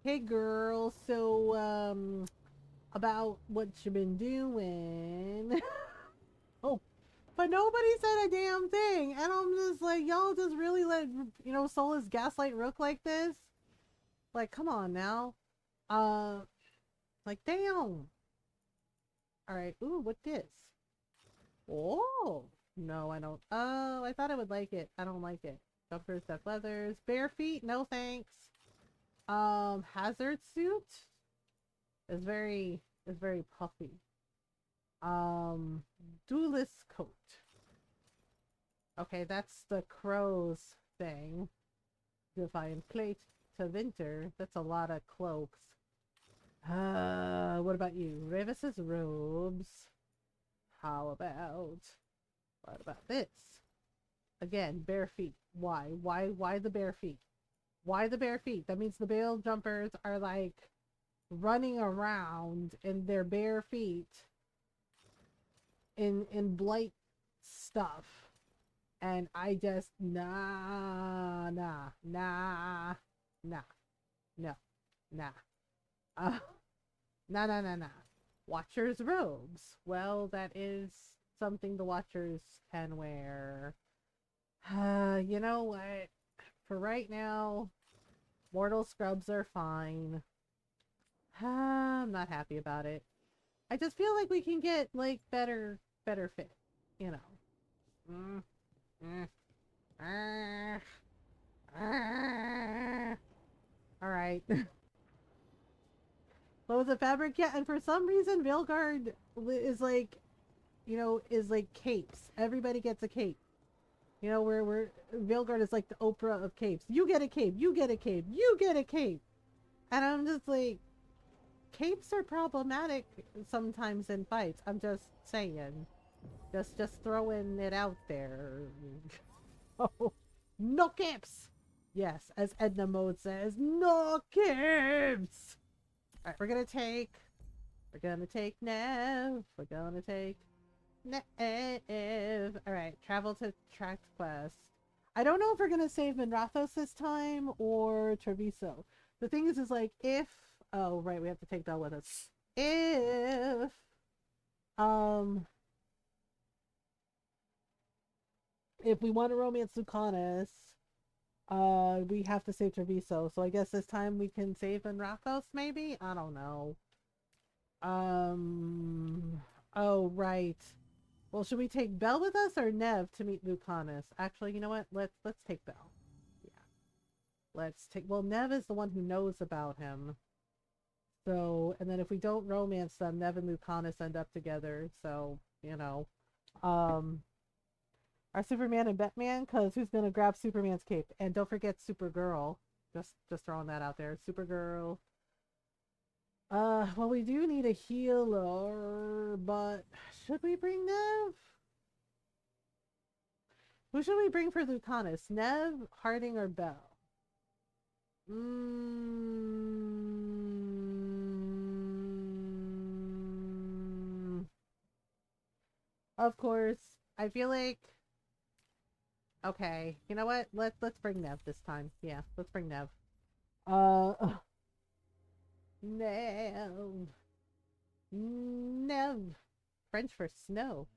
hey, girl, so, about what you been doing? Oh, but nobody said a damn thing. And I'm just like, y'all just really let, you know, Solus gaslight Rook like this? Like, come on now. Like, damn. Alright, ooh, what's this? Oh, no, I don't. Oh, I thought I would like it. I don't like it. Jumpers, death leathers. Bare feet, no thanks. Hazard suit is very puffy. Duelist coat. Okay, that's the crow's thing. Defiant plate to winter. That's a lot of cloaks. What about you? Revis's robes. What about this? Again, bare feet. Why? Why the bare feet? Why the bare feet? That means the bale jumpers are like running around in their bare feet in blight stuff. And I just nah. Nah. Watchers robes. Well, that is something the Watchers can wear. You know what? For right now, mortal scrubs are fine. I'm not happy about it. I just feel like we can get like better fit, you know. All right. What was the fabric? Yeah, and for some reason, Veilguard is like, you know, is like capes. Everybody gets a cape. You know, where Veilguard is like the Oprah of capes. You get a cape. You get a cape. You get a cape. And I'm just like, capes are problematic sometimes in fights. I'm just saying. Just throwing it out there. Oh, no capes. Yes, as Edna Mode says, no capes. Alright, we're gonna take Nev. We're gonna take Nev. Alright, travel to Tract Quest. I don't know if we're gonna save Minrathos this time or Treviso. The thing is like, if... Oh, right, we have to take Belle with us. If... If we want to romance Lucanus, we have to save Treviso. So I guess this time we can save Minrathos, maybe? I don't know. Oh, right. Well, should we take Belle with us or Nev to meet Lucanus? Actually, you know what? Let's take Belle. Yeah. Let's take... Well, Nev is the one who knows about him. So, and then if we don't romance them, Nev and Lucanus end up together. So, you know. Our Superman and Batman, because who's going to grab Superman's cape? And don't forget Supergirl. Just throwing that out there. Supergirl. Well, we do need a healer, but should we bring Nev? Who should we bring for Lucanus? Nev, Harding, or Belle? Of course, I feel like... Okay, you know what? Let's bring Nev this time. Yeah, let's bring Nev. Nev. Nev. French for snow.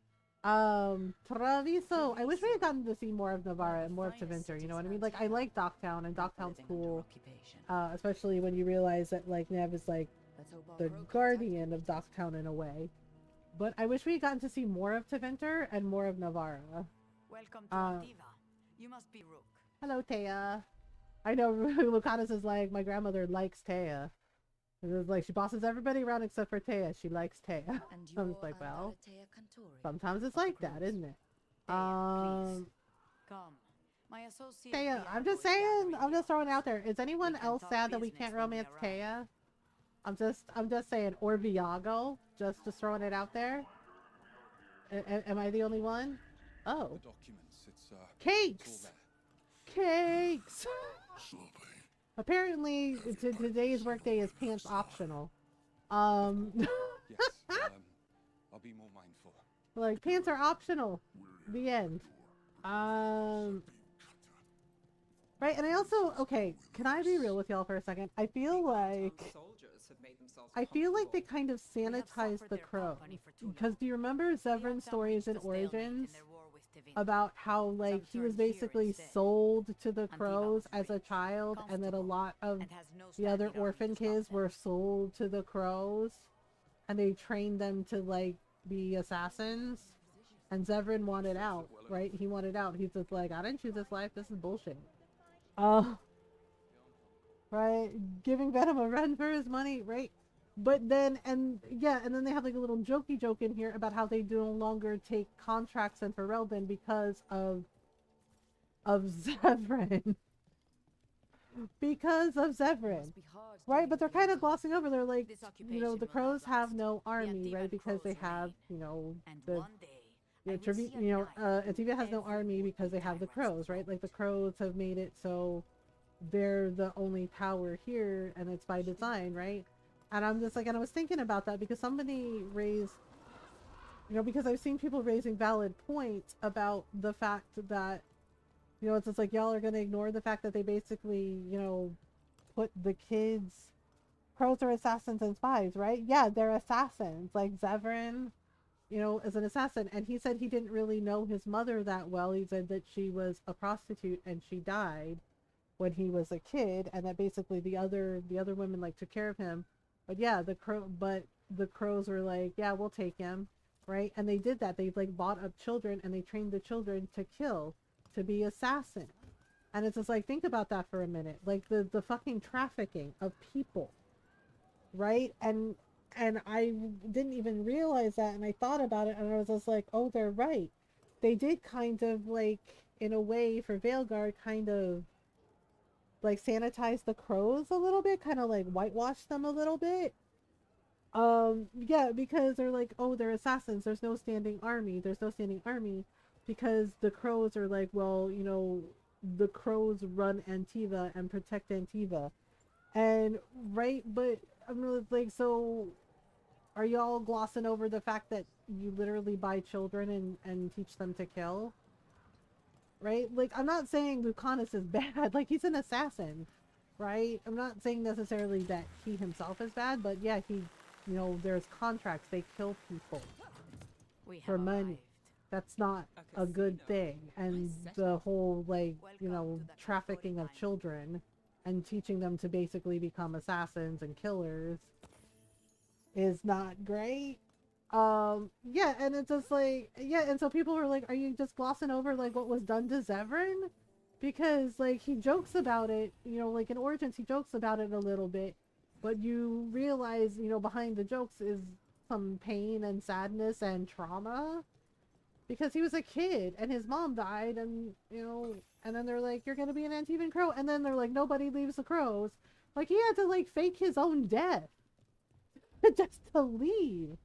Traviso. I wish we had gotten to see more of Navarra and more of Tevinter, you know what I mean? Like, I like Docktown, and Docktown's cool. Especially when you realize that, like, Nev is, like, the guardian of Docktown in a way. But I wish we had gotten to see more of Tevinter and more of Navarra. Welcome to Antiva. You must be Rook. Hello, Taya. I know Lucanus is like, my grandmother likes Taya. It's like, she bosses everybody around except for Taya. She likes Taya. And I'm you're just like, well, Taya Cantori sometimes it's of the like that, Grove. isn't it? Please. Come. My associate Taya, I'm Viago just is saying, gathering I'm just the throwing it out others. there. Is anyone We can else talk sad that we business can't when we romance arrive. Taya? I'm just saying, or Viago, just throwing it out there. Am I the only one? Oh, The documents, it's all cakes! there. Cakes! Apparently, today's workday is pants optional. Yes, I'll be more mindful. Like, pants are optional. The end. Right, and I also, okay, can I be real with y'all for a second? I feel like they kind of We have sanitized suffered the their crow. company for too long. Because do you remember We have Zevran's now stories reached in a stalemate in Origins? their war with Tevinter. About how, like, Some he was turned here basically instead. sold to the Antiva crows was as a rich, child, and that a comfortable, lot of and has no the other standing army orphan to stop kids them. were sold to the crows, and they trained them to, like, be assassins. And Zevran wanted out, right? He wanted out. He's just like, I didn't choose this life. This is bullshit. Right? Giving Venom a run for his money, right? But then, and then they have like a little jokey joke in here about how they no longer take contracts in Ferelden because of Zevran. Because of Zevran. Right? But they're kind of glossing over. They're like, This the occupation will crows not have last. no The army, right? Antivan Because they crows have, remain. And the one day, I will see a Antiva has no every army would-be because they have the tyrant's crows, right? throat. Like the crows have made it so they're the only power here, and it's by design, right? And I'm just like, and I was thinking about that because somebody raised, because I've seen people raising valid points about the fact that, it's just like, y'all are going to ignore the fact that they basically, put the kids, crows are assassins and spies, right? Yeah, they're assassins. Like Zevran, is an assassin. And he said he didn't really know his mother that well. He said that she was a prostitute and she died when he was a kid, and that basically the other women like took care of him. But yeah, the crows were like, yeah, we'll take him, right? And they did that. They like bought up children and they trained the children to kill, to be assassins. And it's just like, think about that for a minute. Like the fucking trafficking of people, right? And I didn't even realize that, and I thought about it, and I was just like, oh, they're right. They did kind of like, in a way, for Veilguard, kind of like sanitize the crows a little bit, kind of like whitewash them a little bit. Yeah, because they're like, oh, they're assassins. There's no standing army. Because the crows are like, well, the crows run Antiva and protect Antiva. And, right, but I'm like, so are y'all glossing over the fact that you literally buy children and teach them to kill? Right? Like, I'm not saying Lucanus is bad. Like, he's an assassin, right? I'm not saying necessarily that he himself is bad, but yeah, he, there's contracts. They kill people We have for money. arrived. That's not a good thing. And the whole, like, trafficking of children and teaching them to basically become assassins and killers is not great. Yeah, and it's just like, yeah, and so people were like, are you just glossing over like what was done to Zevran? Because like he jokes about it, like in Origins he jokes about it a little bit, but you realize, behind the jokes is some pain and sadness and trauma, because he was a kid and his mom died, and and then they're like, you're gonna be an Antivan crow, and then they're like, nobody leaves the crows. Like, he had to like fake his own death just to leave.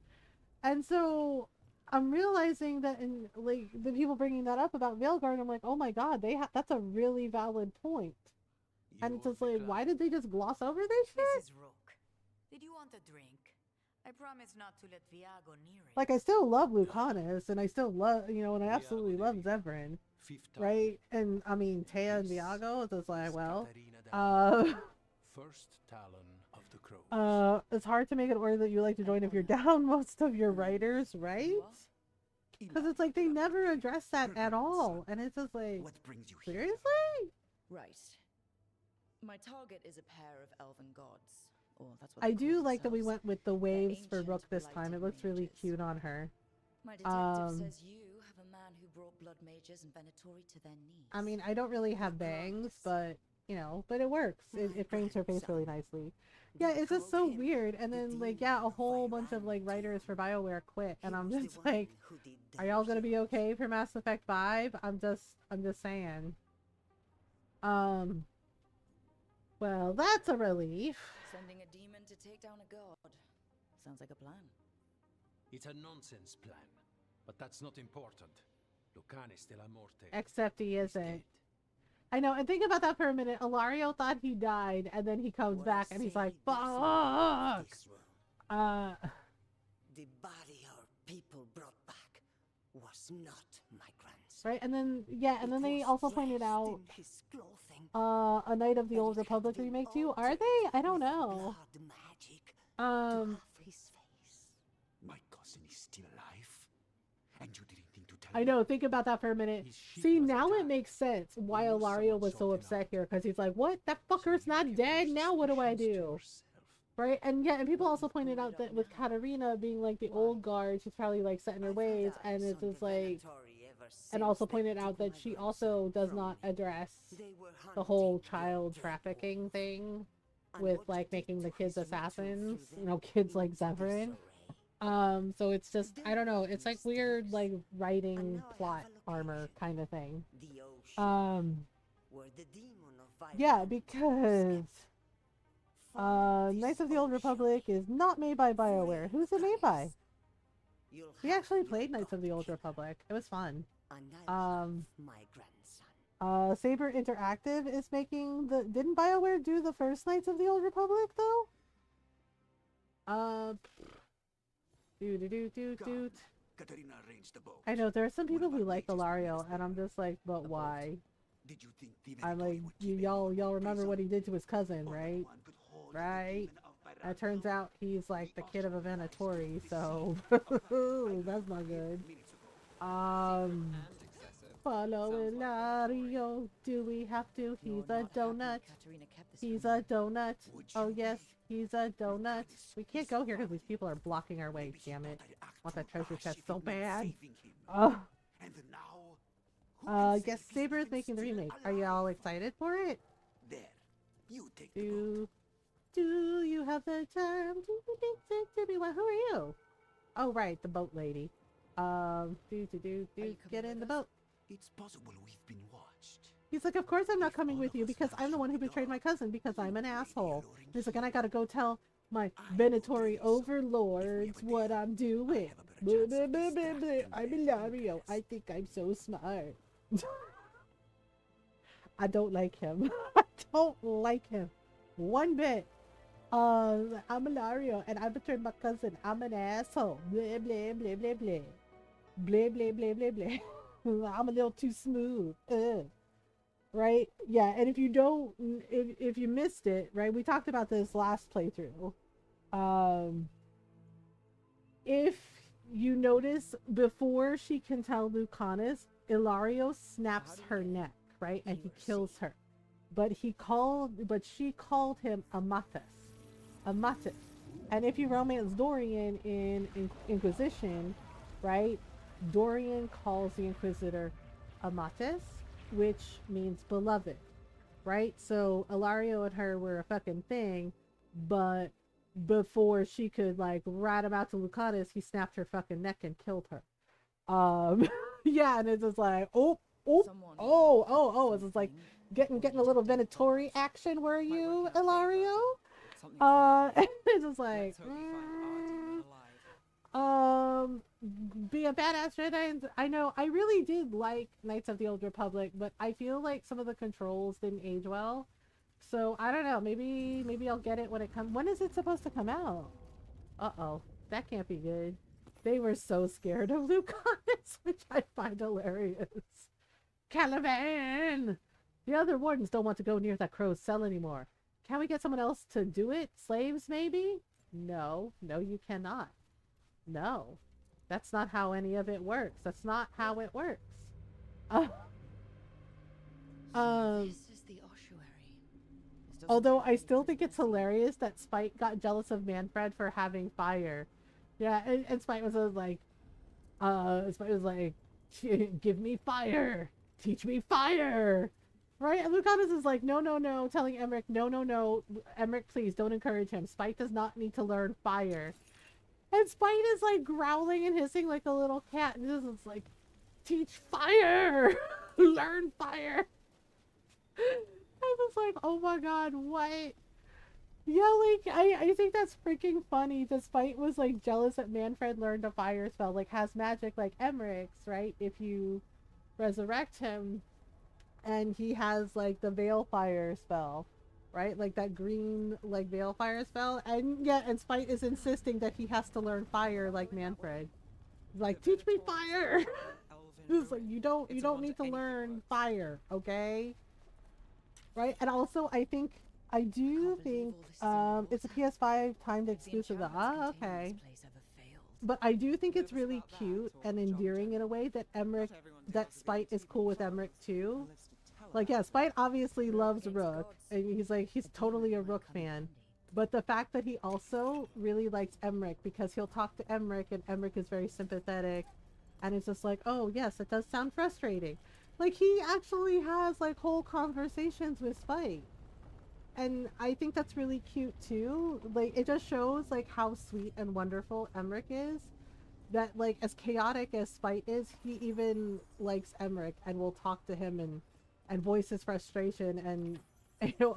And so I'm realizing that in like the people bringing that up about Veilguard, I'm like, oh my god, that's a really valid point. And it's just like, why did they just gloss over this shit? This is Rook. Did you want a drink? I promise not to let Viago near it. Like, I still love Lucanus, and I still love, and I absolutely love Zevran, right? And I mean, Taya and Viago, it's just like, well, First Talon of the crows. It's hard to make an order that you like to join if you're down most of your writers, right? Because it's like they never address that at all, and it's just like, What brings you here? seriously? Right. My target is a pair of elven gods. Or that's what I they call do like that we themselves. went with the waves for ancient, Rook this time. It looks really mages. cute on her. My detective says you have a man who brought blood mages and Venatori to their knees. I mean, I don't really have bangs, but you know, but it works. It frames her face really nicely. Yeah, it's just so weird. And then like, yeah, a whole bunch of like writers for BioWare quit, and I'm just like, are y'all gonna be okay for Mass Effect 5? I'm just saying. Well, that's a relief. Sending a demon to take down a god. Sounds like a plan. It's a nonsense plan, but that's not important. Lucane is still a morte. Except he He's isn't. dead. I know, and think about that for a minute. Ilario thought he died, and then he comes back and he's like, fuck! The body our people brought back was not my grandson. Right, and then, yeah, and then they It also was pointed dressed out, in his clothing, a Knight of the and Old it had Republic been remake too. Are altered they? I don't with know. blood magic to have his face. My cousin is still alive, and you didn't think to tell I me? know, think about that for a minute. His ship See, was now it attacked. makes sense why We knew Ilario someone was so sought him upset out. here, because he's like, what? That So fucker's you not kept dead, your now what do I suspicions to do? yourself. Right, and yeah, and people also pointed out that with Katarina being like the old guard, she's probably like set in her ways, and it's just like, and also pointed out that she also does not address the whole child trafficking thing with like making the kids assassins, you know, kids like Zephyrin. So it's just, I don't know, it's like weird like writing plot armor kind of thing. Yeah, because Knights of the Old Republic is not made by BioWare. Who's it made by? We actually played Knights of the Old Republic. It was fun. My grandson. Saber Interactive is making the... Didn't BioWare do the first Knights of the Old Republic, though? Doot. Katarina arranged the boat. I know, there are some One people of who our like mages Ilario, witnessed and I'm just like, but why? Did you think the I'm Venatori like, would keep y'all anyone in remember what he prison? did to his cousin, Or right? anyone could hold the Right. demon up by It turns ransom? out he's like the kid of a Venatori, so that's not good. Minutes ago. Follow Ilario. Do we have to? He's a donut. Katarina kept this He's from me. a donut. Would Oh you yes, he's a donut. this We can't go here because these people are blocking our way. Maybe he Damn it! thought I'd act Want that too treasure rash chest if so it meant bad. saving him. Oh. And now, who can say Yes, if he's Saber is even making the still remake. Are y'all alive? excited for it? There, you take the boat. Do you have the time to be one? Who are you? Oh right, the boat lady. Get in the boat. It's possible we've been watched. He's like, of course I'm not coming with you because I'm the one who betrayed my cousin because I'm an asshole. He's like, and I gotta go tell my Venatori overlords what I'm doing. Blah, blah, blah, blah, blah. I'm Ilario. I think I'm so smart. I don't like him. I don't like him. One bit. I'm Ilario and I betrayed my cousin. I'm an asshole. Blah, blah, blah, blah, blah. Blah, blah, blah, blah, blah. I'm a little too smooth. Right? Yeah, and if you don't, if you missed it, right? We talked about this last playthrough. If you notice, before she can tell Lucanus, Ilario snaps her neck, right? And he kills her. But she called him Amatus. Amatus. And if you romance Dorian in Inquisition, right? Dorian calls the Inquisitor Amatus, which means beloved, right? So Ilario and her were a fucking thing, but before she could like rat him out to Lucanus, he snapped her fucking neck and killed her. Yeah, and it's just like, it's just like getting a little Venatori action, were you, Ilario? It's just like, be a badass Jedi. I know I really did like Knights of the Old Republic, but I feel like some of the controls didn't age well. So I don't know. Maybe I'll get it when it comes. When is it supposed to come out? Uh-oh, that can't be good. They were so scared of Lucanus, which I find hilarious. Caliban! The other wardens don't want to go near that crow's cell anymore. can we get someone else to do it? Slaves, maybe? No, no, you cannot. No, that's not how any of it works. That's not how it works. This is the ossuary. Although I still think it's hilarious that Spite got jealous of Manfred for having fire. Yeah, and Spite was like, give me fire, teach me fire, right? And Lucanus is like, no, no, no, telling Emmerich, no, no, no, Emmerich, please don't encourage him. Spite does not need to learn fire. And Spite is like growling and hissing like a little cat, and this is like, teach fire, learn fire. I was like, oh my god, what? Yeah, like, I think that's freaking funny. Despite was like jealous that Manfred learned a fire spell, like has magic like Emmerich's, right? If you resurrect him, and he has like the veil fire spell, right? Like that green like veil fire spell, and yeah, and Spite is insisting that he has to learn fire like Manfred. He's like, teach me fire. It's like you don't need to learn fire, okay? Right? And also I do think it's a PS5 timed exclusive. Okay. But I do think it's really cute and endearing in a way that that Spite is cool with Emmerich too. Like, yeah, Spite obviously loves Rook, and he's totally a Rook fan. But the fact that he also really likes Emmerich because he'll talk to Emmerich, and Emmerich is very sympathetic, and it's just like, oh yes, it does sound frustrating. Like, he actually has like whole conversations with Spite. And I think that's really cute too. Like, it just shows like how sweet and wonderful Emmerich is. That like as chaotic as Spite is, he even likes Emmerich and will talk to him and voice his frustration and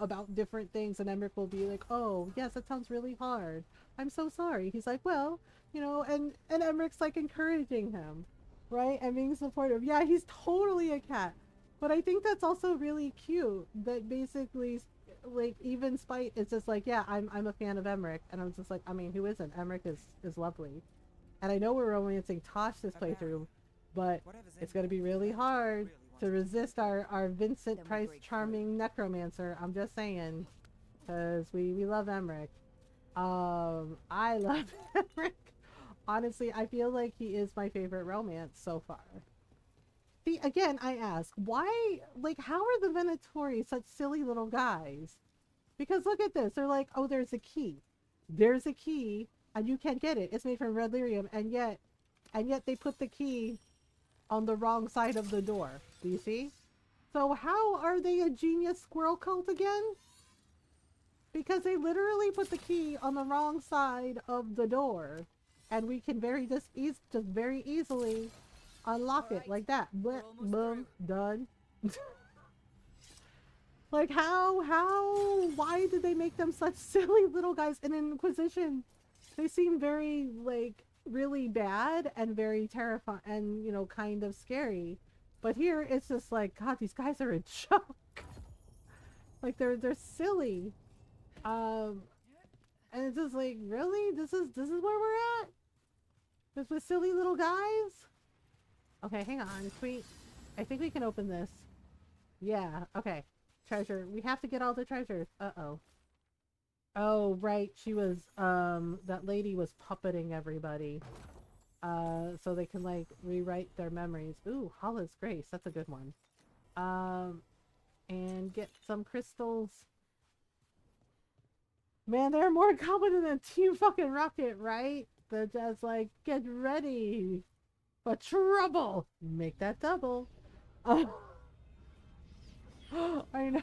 about different things, and Emmerich will be like, oh yes, that sounds really hard. I'm so sorry. He's like, well, and Emmerich's like encouraging him, right? And being supportive. Yeah, he's totally a cat. But I think that's also really cute that basically like even Spite is just like, yeah, I'm a fan of Emmerich, and I'm just like, I mean, who isn't? Emmerich is lovely. And I know we're romancing Tosh this playthrough, but it's gonna be really hard to resist our Vincent Price charming necromancer. I'm just saying, because we love Emmerich. I love Emmerich. Honestly, I feel like he is my favorite romance so far. See, again, I ask, why, like, how are the Venatori such silly little guys? Because look at this. They're like, oh, there's a key. There's a key, and you can't get it. It's made from red lyrium, and yet they put the key on the wrong side of the door. Do you see? So how are they a genius squirrel cult again? Because they literally put the key on the wrong side of the door, and we can very easily unlock it like that. Boom, done. Like why did they make them such silly little guys? And in Inquisition, they seem very like really bad and very terrifying and kind of scary. But here it's just like, god, these guys are a joke. Like they're silly. And it's just like, really? This is where we're at? This with silly little guys? Okay, hang on. I think we can open this. Yeah, okay. Treasure. We have to get all the treasures. Uh-oh. Oh, right. She was, that lady was puppeting everybody. So they can, like, rewrite their memories. Ooh, Hala's Grace. That's a good one. And get some crystals. Man, they're more competent than Team fucking Rocket, right? They're just like, get ready for trouble. Make that double. I know.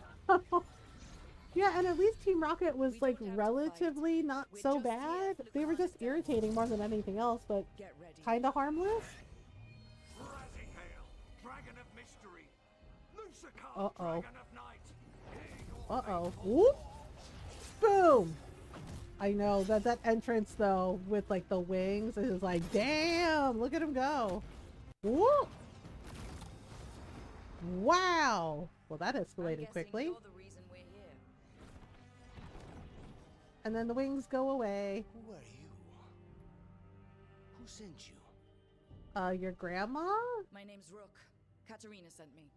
Yeah, and at least Team Rocket was like relatively not so bad. They were just irritating more than anything else, but kind of harmless. Uh-oh. Uh-oh. Whoop! Boom! I know that entrance though with like the wings is like, damn, look at him go. Whoop! Wow! Well, that escalated quickly. And then the wings go away. Who are you? Who sent you? Your grandma? My name's Rook. Katerina sent me.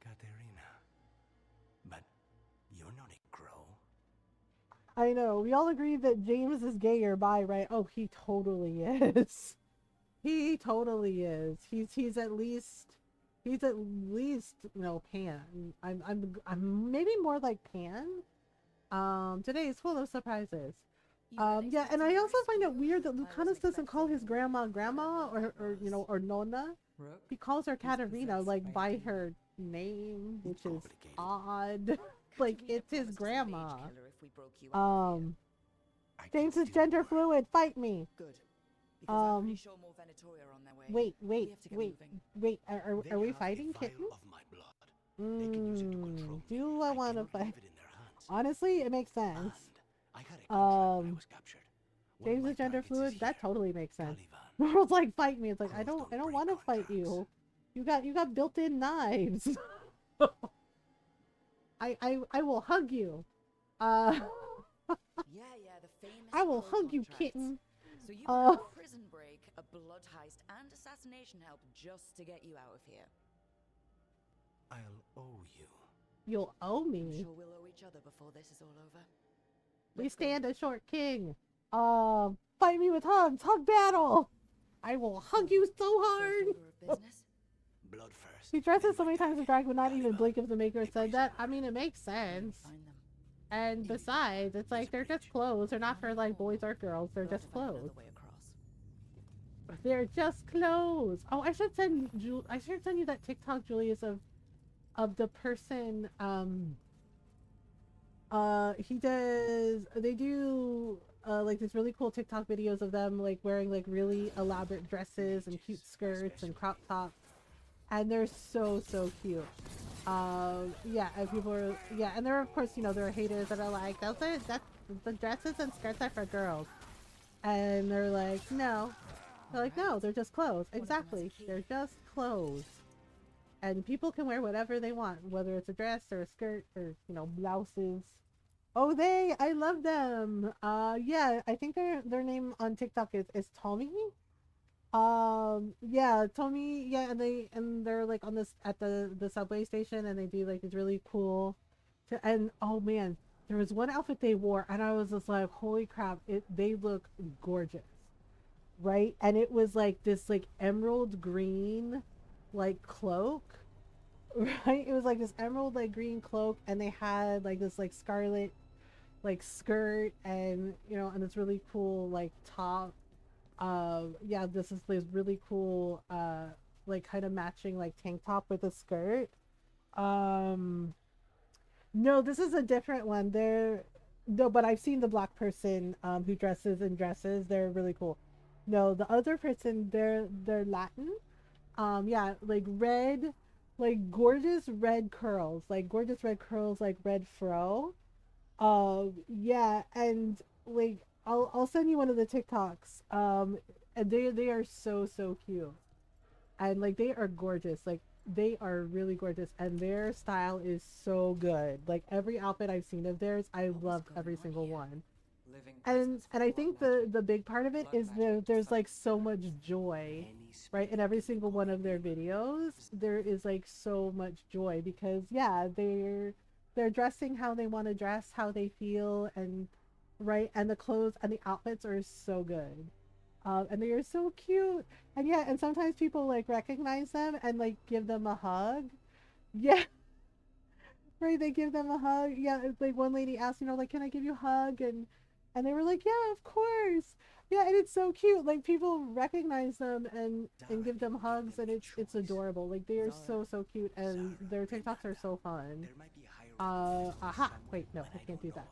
Katerina. But you're not a crow. I know. We all agree that James is gay or bi, right? Oh, he totally is. He totally is. He's at least, you know, pan. I'm maybe more like pan. Today is full of surprises. Yeah, and I also find it weird that Lucanus doesn't call his grandma grandma or you know, or nonna. He calls her Katerina like by her name, which is odd. Like it's his grandma. James is gender fluid. Fight me. Good. Because I'm pretty sure more Venatorian are on their way. Wait. Are we fighting, kitten? Do I want to fight? Honestly, it makes sense. James is gender fluid. That totally makes sense. World's like, fight me. It's like I don't want to fight you. You got built-in knives. I will hug you. Yeah, the famous I will hug you, kitten. So you have a prison break, a blood heist, and assassination help just to get you out of here. I'll owe you. You'll owe me. I'm sure we'll owe each other before this is all over. We stand a short king. Fight me with hugs. Hug battle. I will hug you so hard. Blood first. He dresses so many times in drag would not even blink if the maker said that. I mean, it makes sense. And besides, it's like they're just clothes. They're not for like boys or girls. They're just clothes. They're just clothes. Oh, I should send you that TikTok, Julius, of the person. They do like these really cool TikTok videos of them like wearing like really elaborate dresses and cute skirts and crop tops, and they're so cute. Yeah, and people are, yeah, and there are, of course, you know, there are haters that are like, the dresses and skirts are for girls, and they're like, no, they're just clothes. Exactly, they're just clothes, and people can wear whatever they want, whether it's a dress or a skirt or, you know, blouses. Oh, I love them. Yeah, I think their name on TikTok is Tommy. Yeah, Tommy, yeah, and they're like on this at the subway station, and they do like these really cool and oh man, there was one outfit they wore and I was just like, holy crap, they look gorgeous, right? And it was like this like emerald green like cloak, right? It was like this emerald like green cloak, and they had like this like scarlet like skirt, and you know, and this really cool like top. Yeah, this is this really cool like kind of matching like tank top with a skirt. No, this is a different one. But I've seen the black person who dresses in dresses. They're really cool. No, the other person, they're Latin. Yeah, like red, like gorgeous red curls, like red fro. Yeah, and like I'll send you one of the TikToks. And they are so cute, and like they are gorgeous. Like they are really gorgeous, and their style is so good. Like every outfit I've seen of theirs, I loved every single one. And I think the big part of it is there's like so much joy, right? In every single one of their videos, there is like so much joy because yeah, they're dressing how they want to dress, how they feel, and right, and the clothes and the outfits are so good. And they are so cute, and yeah, and sometimes people like recognize them and like give them a hug. Yeah, right, they give them a hug. Yeah, it's like one lady asked, you know, like, can I give you a hug? And they were like, yeah, of course. Yeah, and it's so cute. Like people recognize them and give them hugs, and it's adorable. Like they are so cute, and their TikToks are so fun. Aha, wait, no, I can't do that.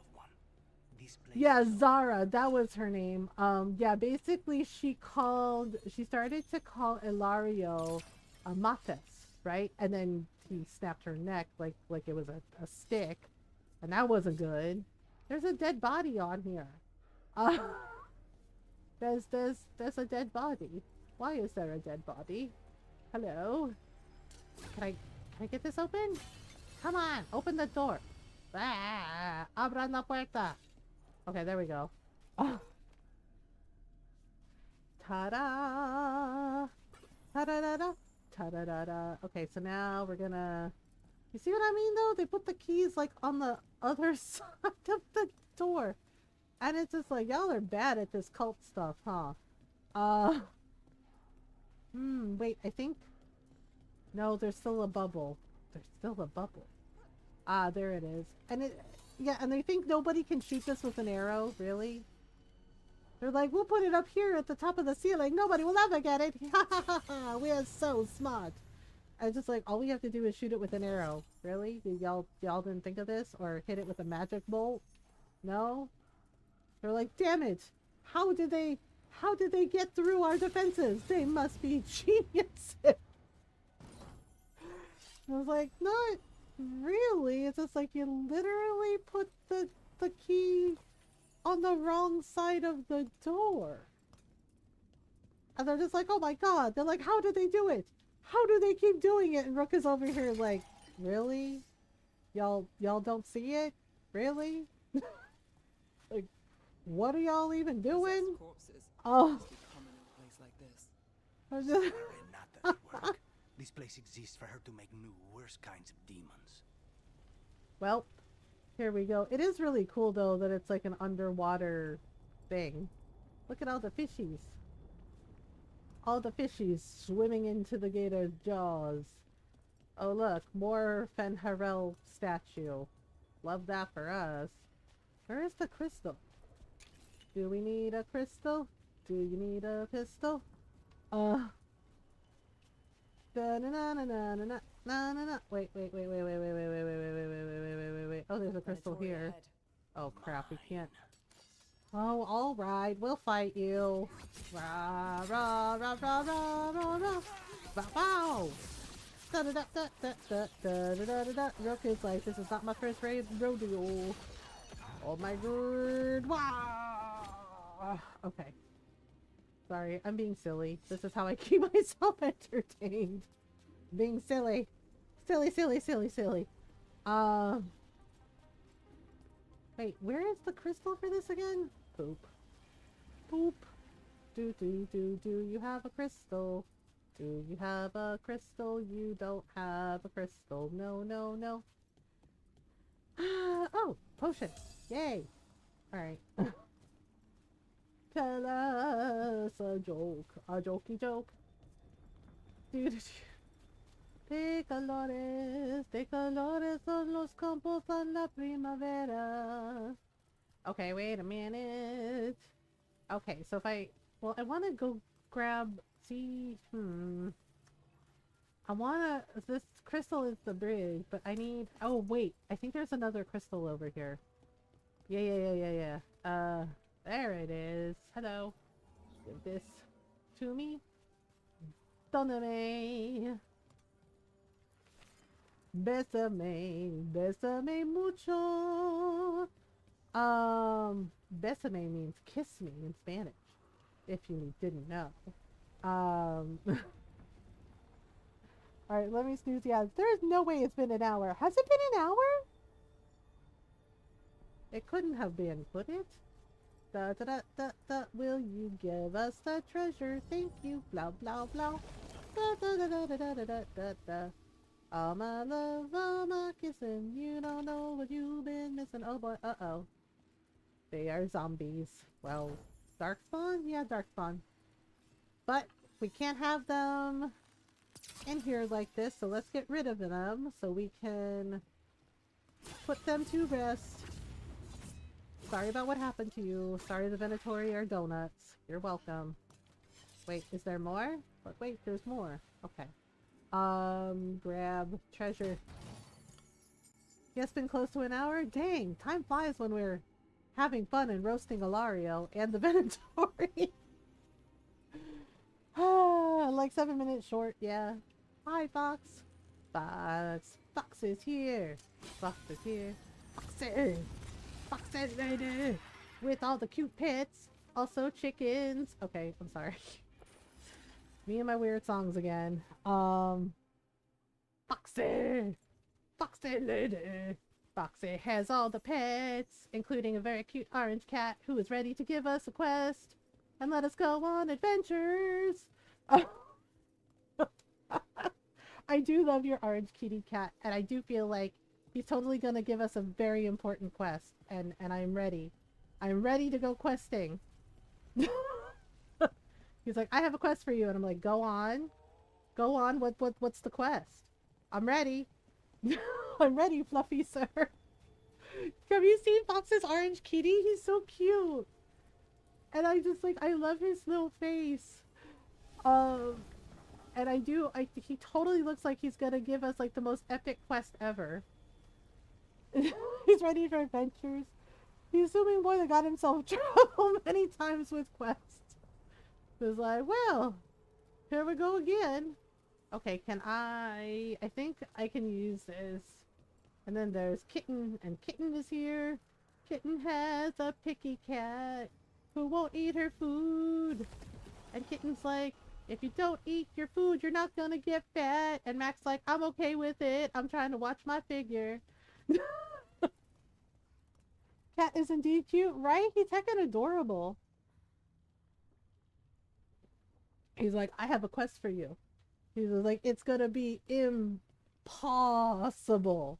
Yeah, Zara, that was her name. Yeah, basically she started to call Ilario Mathis, right? And then he snapped her neck like it was a stick, and that wasn't good. There's a dead body on here. There's a dead body. Why is there a dead body? Hello? Can I get this open? Come on, open the door. Ah, abran la puerta. Okay, there we go. Oh. Ta-da! Ta-da-da-da! Ta-da-da-da! Okay, so now we're gonna... You see what I mean, though? They put the keys, like, on the other side of the door. And it's just like, y'all are bad at this cult stuff, huh? Wait, I think... No, there's still a bubble. There's still a bubble. Ah, there it is. And it... Yeah, and they think nobody can shoot this with an arrow? Really? They're like, we'll put it up here at the top of the ceiling. Nobody will ever get it. Ha ha ha ha. We're so smart. I was just like, all we have to do is shoot it with an arrow. Really? Y'all didn't think of this? Or hit it with a magic bolt? No? They're like, damn it. How did they get through our defenses? They must be geniuses. I was like, not really. It's just like you literally put the key on the wrong side of the door. And they're just like, oh my god. They're like, how did they do it? How do they keep doing it? And Rook is over here like, really? Y'all don't see it? Really? Like, what are y'all even doing? Oh. Not that it work. This place exists for her to make new, worse kinds of demons. Well, here we go. It is really cool though that it's like an underwater thing. Look at all the fishies. All the fishies swimming into the gator's jaws. Oh look, more Fenharel statue. Love that for us. Where is the crystal? Do we need a crystal? Do you need a pistol? Wait. Oh, there's a crystal here. Oh crap, we can't. Oh, alright, we'll fight you. Rah, rah, rah, rah, rah, rah, rah. Wow! Da da da da da da da da da da. Rook is like, this is not my first rodeo. Oh my god! Wow! Okay. Sorry, I'm being silly. This is how I keep myself entertained. Being silly. Silly. Wait, where is the crystal for this again? Poop. Do you have a crystal? Do you have a crystal? You don't have a crystal. No. Oh, potion. Yay. Alright. Tell us a joke. A jokey joke. De colores son los campos en la primavera. Okay, wait a minute. Okay, so if I want to go grab, this crystal is the bridge, but I need, oh wait, I think there's another crystal over here. Yeah. There it is. Hello. Give this to me. Dóname. Bésame mucho. Bésame means kiss me in Spanish, if you didn't know. Alright, let me snooze. Yeah, there's no way it's been an hour. Has it been an hour? It couldn't have been, could it? Da da da da da. Will you give us the treasure? Thank you. Blah blah blah. Da da da da da da da da da. All my love, all my kissing. You don't know what you've been missing. Oh boy. Uh-oh. They are zombies. Well, Darkspawn? Yeah, Darkspawn. But we can't have them in here like this, so let's get rid of them so we can put them to rest. Sorry about what happened to you. Sorry the Venatori are donuts. You're welcome. Wait, is there more? But wait, there's more. Okay. Grab treasure. Yeah, it's been close to an hour? Dang, time flies when we're having fun and roasting Alario and the Venatori. Like 7 minutes short, yeah. Hi, Fox. Fox is here. Foxes lady. With all the cute pets. Also chickens. Okay, I'm sorry. Me and my weird songs again. Foxy lady. Foxy has all the pets, including a very cute orange cat who is ready to give us a quest and let us go on adventures. I do love your orange kitty cat, and I do feel like he's totally gonna give us a very important quest, and I'm ready. I'm ready to go questing. He's like, I have a quest for you. And I'm like, go on. Go on. What's the quest? I'm ready. I'm ready, Fluffy sir. Have you seen Fox's orange kitty? He's so cute. And I just like, I love his little face. And he totally looks like he's gonna give us like the most epic quest ever. He's ready for adventures. He's assuming boy that got himself in trouble many times with quests. He's like, well, here we go again. Okay, I think I can use this. And then there's Kitten, and Kitten is here. Kitten has a picky cat who won't eat her food. And Kitten's like, if you don't eat your food, you're not gonna get fat. And Mac's like, I'm okay with it. I'm trying to watch my figure. Cat is indeed cute, right? He's heckin' adorable. He's like, I have a quest for you. He's like, it's gonna be impossible.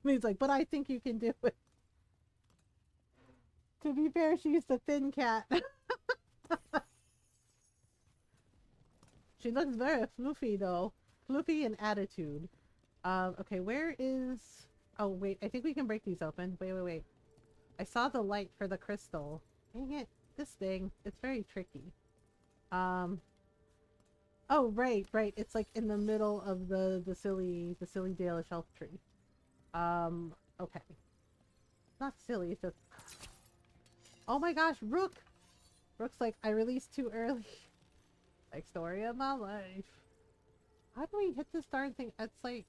He's like, but I think you can do it. To be fair, she's the thin cat. She looks very floofy though. Floofy in attitude. Okay, where is... Oh, wait, I think we can break these open. Wait. I saw the light for the crystal. Dang it. This thing. It's very tricky. Oh, right. It's like in the middle of the silly Dalish elf tree. Okay. Not silly, it's just... Oh my gosh, Rook! Rook's like, I released too early. Like, story of my life. How do we hit this darn thing? It's like...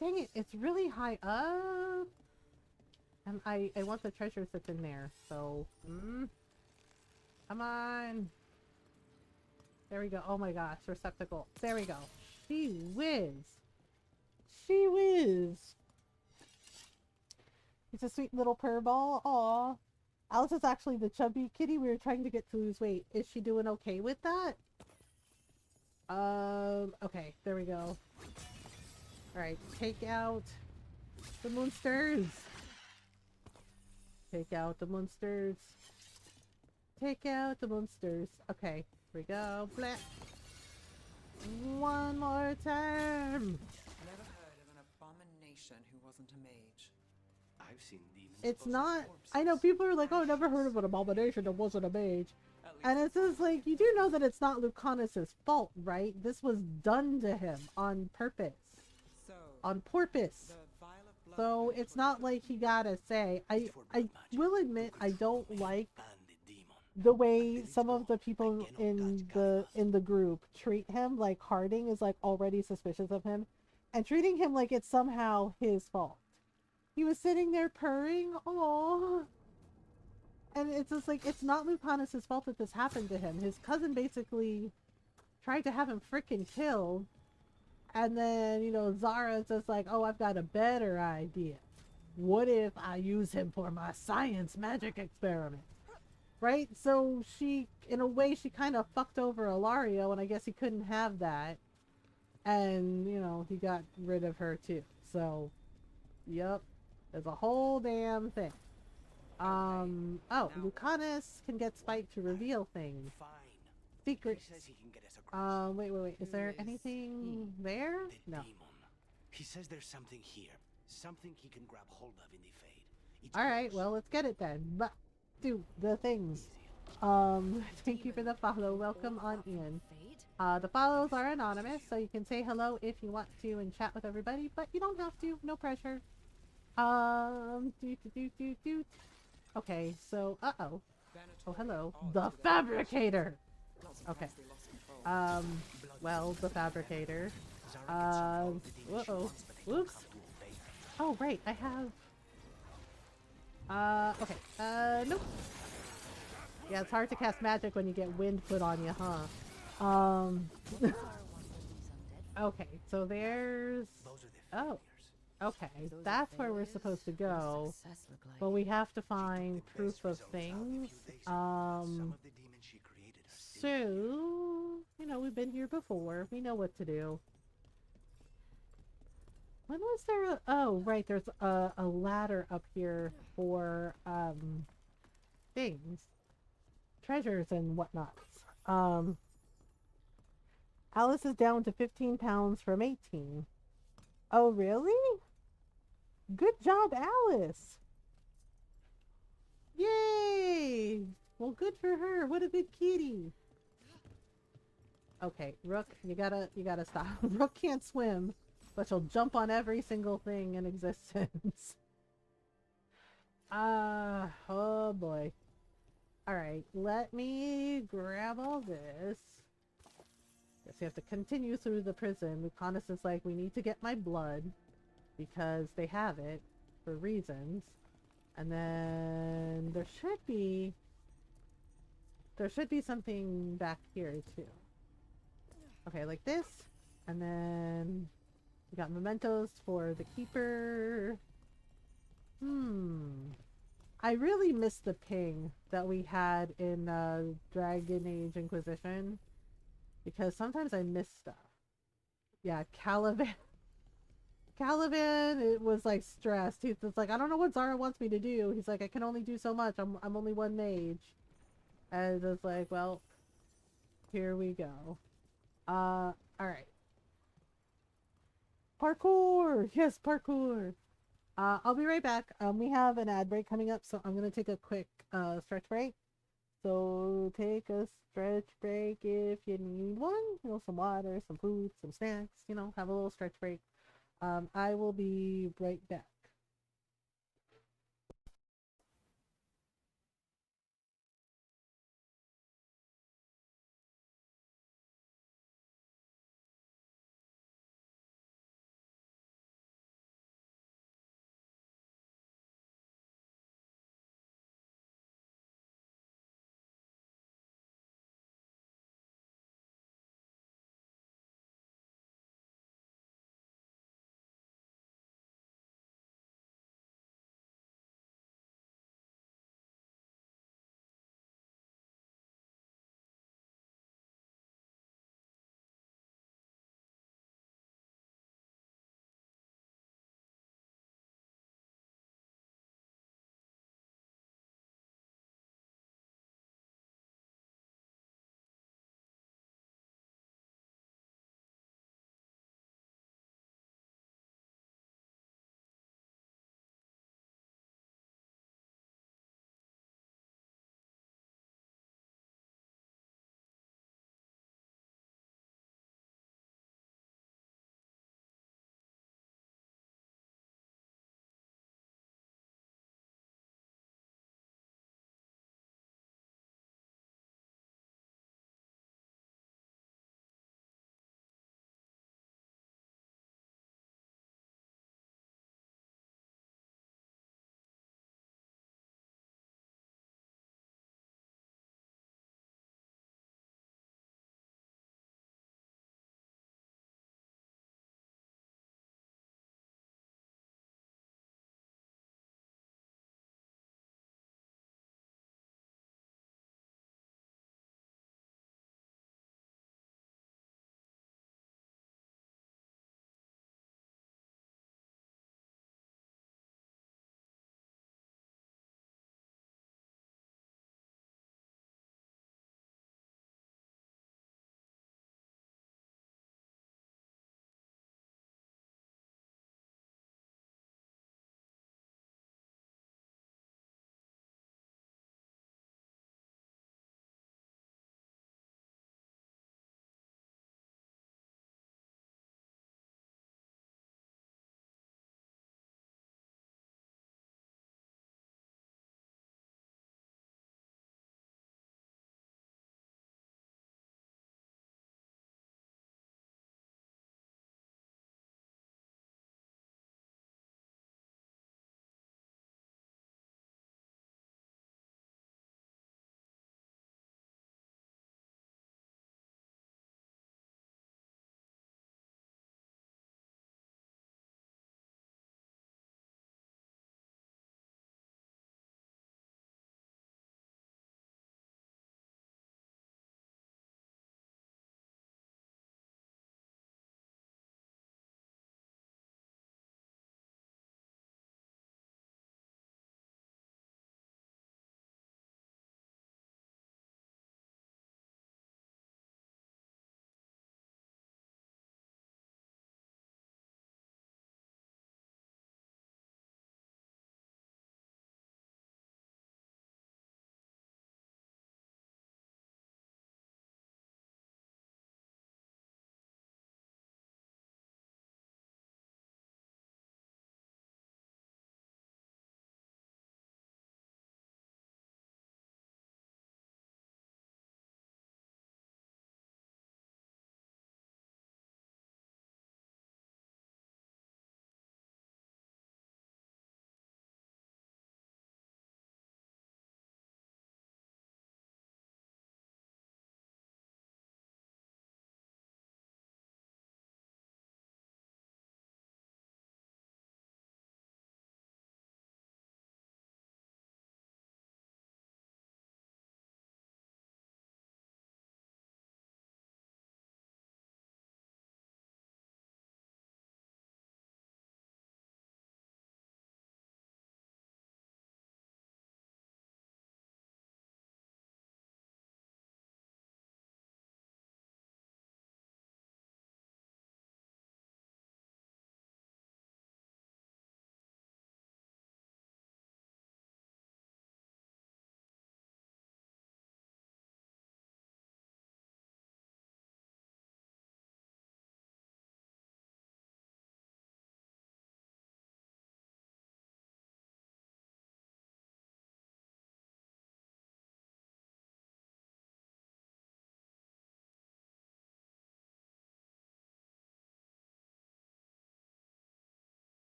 Dang it, it's really high up. And I want the treasure that's in there, so... Come on! There we go. Oh my gosh, receptacle. There we go. She whiz! She whiz! It's a sweet little purr ball. Aw. Alice is actually the chubby kitty we were trying to get to lose weight. Is she doing okay with that? Okay, there we go. Alright, take out the monsters. Take out the monsters. Take out the monsters. Okay, here we go. Blah. One more time. Never heard of an abomination who wasn't a mage. I've seen demons. It's not... I know people are like, oh, never heard of an abomination that wasn't a mage. And it's just like, you do know that it's not Lucanus's fault, right? This was done to him on purpose. On purpose. So it's not like he gotta say. I will admit I don't like the way some of the people in the group treat him. Like Harding is like already suspicious of him and treating him like it's somehow his fault. He was sitting there purring, aww. And it's just like, it's not Lucanus's fault that this happened to him. His cousin basically tried to have him frickin' killed. And then, you know, Zara's just like, oh, I've got a better idea. What if I use him for my science magic experiment? Right? So she, in a way, she kind of fucked over Ilario, and I guess he couldn't have that. And, you know, he got rid of her too. So, yep. There's a whole damn thing. Oh, Lucanus can get Spike to reveal things. Secrets. Wait. Is there anything there? No. He says there's something here. Something he can grab hold of in the Fade. Alright, well, let's get it then. But, do the things. Thank you for the follow. Welcome on in. The follows are anonymous, so you can say hello if you want to and chat with everybody, but you don't have to. No pressure. Okay, so, uh-oh. Oh, hello. The Fabricator! Okay. Well, the Fabricator. Uh-oh. Whoops. Oh, right, I have... okay. Nope. Yeah, it's hard to cast magic when you get wind put on you, huh? Okay, so there's... Oh. Okay, that's where we're supposed to go. But we have to find proof of things. So, you know, we've been here before. We know what to do. When was there a... Oh, right, there's a ladder up here for, things. Treasures and whatnot. Alice is down to 15 pounds from 18. Oh, really? Good job, Alice! Yay! Well, good for her. What a good kitty. Okay, Rook, you gotta stop. Rook can't swim, but she'll jump on every single thing in existence. Oh boy. Alright, let me grab all this. Guess we have to continue through the prison. Lucanus is like, we need to get my blood, because they have it, for reasons. And then there should be something back here too. Okay, like this. And then we got mementos for the keeper. I really miss the ping that we had in Dragon Age Inquisition, because sometimes I miss stuff. Yeah, Caliban. Caliban, it was like stressed. He's just like, I don't know what Zara wants me to do. He's like, I can only do so much. I'm only one mage. And it's like, well, here we go. Alright. Parkour! Yes, parkour! I'll be right back. We have an ad break coming up, so I'm gonna take a quick stretch break. So take a stretch break if you need one. You know, some water, some food, some snacks, you know, have a little stretch break. I will be right back.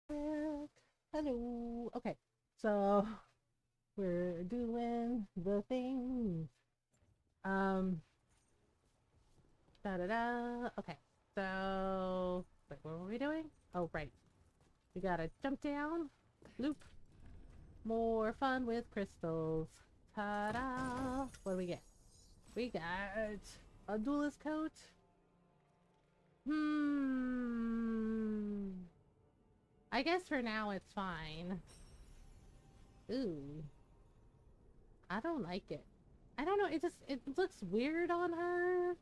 Hello. Okay, so we're doing the things. Da da da. Okay, so wait, what were we doing? Oh, right. We gotta jump down, loop. More fun with crystals. Ta-da! What do we get? We got a duelist coat. I guess for now it's fine. Ooh. I don't like it. I don't know, it looks weird on her.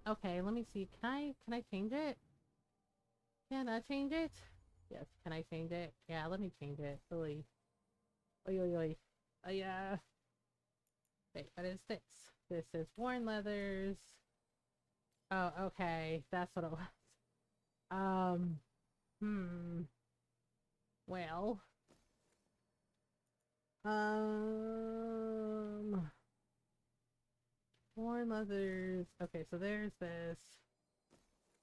Okay, let me see. Can I change it? Can I change it? Yes, can I change it? Yeah, let me change it. Oi. Oi, oi, oi. Oh, yeah. Wait, what is this? This is worn leathers. Oh, okay. That's what it was. Well. Worn leathers. Okay, so there's this.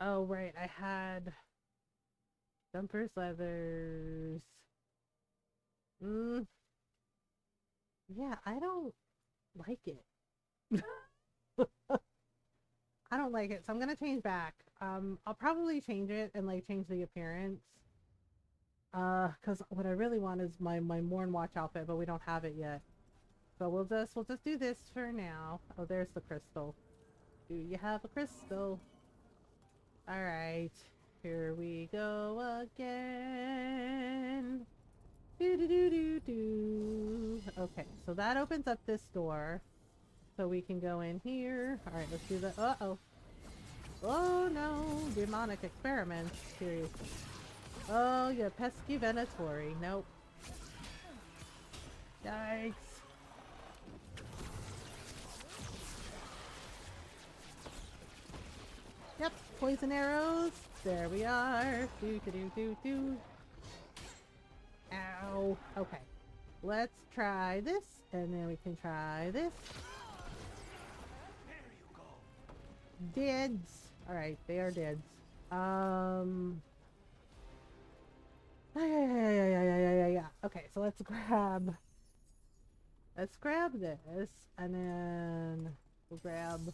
Oh, right. I had Jumper's leathers. Yeah, I don't like it. I don't like it, so I'm gonna change back. I'll probably change it and like change the appearance. Cause what I really want is my Morn Watch outfit, but we don't have it yet. So we'll just do this for now. Oh, there's the crystal. Do you have a crystal? Alright. Here we go again. Do do do do do. Okay, so that opens up this door. So we can go in here. Alright, let's do the uh-oh. Oh no, demonic experiments. Seriously. Oh, you pesky Venatori. Nope. Yikes. Yep, poison arrows. There we are. Do do do do do. Ow. Okay. Let's try this, and then we can try this. Deads. Alright, they are deads. Yeah. Okay, so let's grab this, and then we'll grab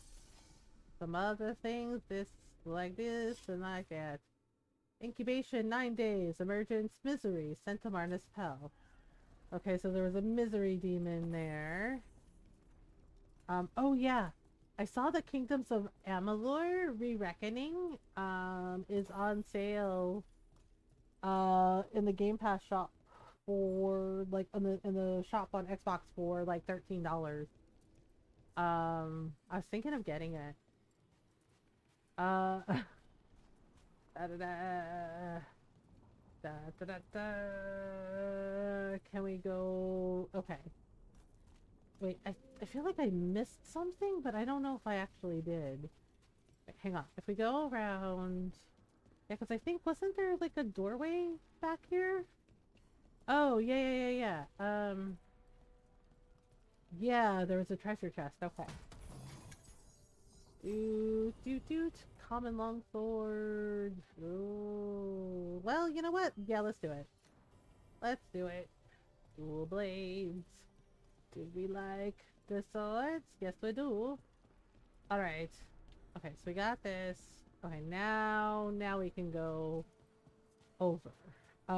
some other things. This, like this, and like that. Incubation 9 days. Emergence misery. Sent to Marnus Pell. Okay, so there was a misery demon there. Oh yeah. I saw the Kingdoms of Amalur Re-Reckoning is on sale in the Game Pass shop for like in the shop on Xbox for like $13. I was thinking of getting it. Da, da, da, da, da, da. Can we go? Okay. Wait, I feel like I missed something, but I don't know if I actually did. Wait, hang on. If we go around... Yeah, because I think, wasn't there like a doorway back here? Oh, yeah. Yeah, there was a treasure chest. Okay. Doot. Common longsword. Oh. Well, you know what? Yeah, let's do it. Let's do it. Dual blades. Did we like the swords? Yes, we do. Alright. Okay, so we got this. Okay, now we can go over. I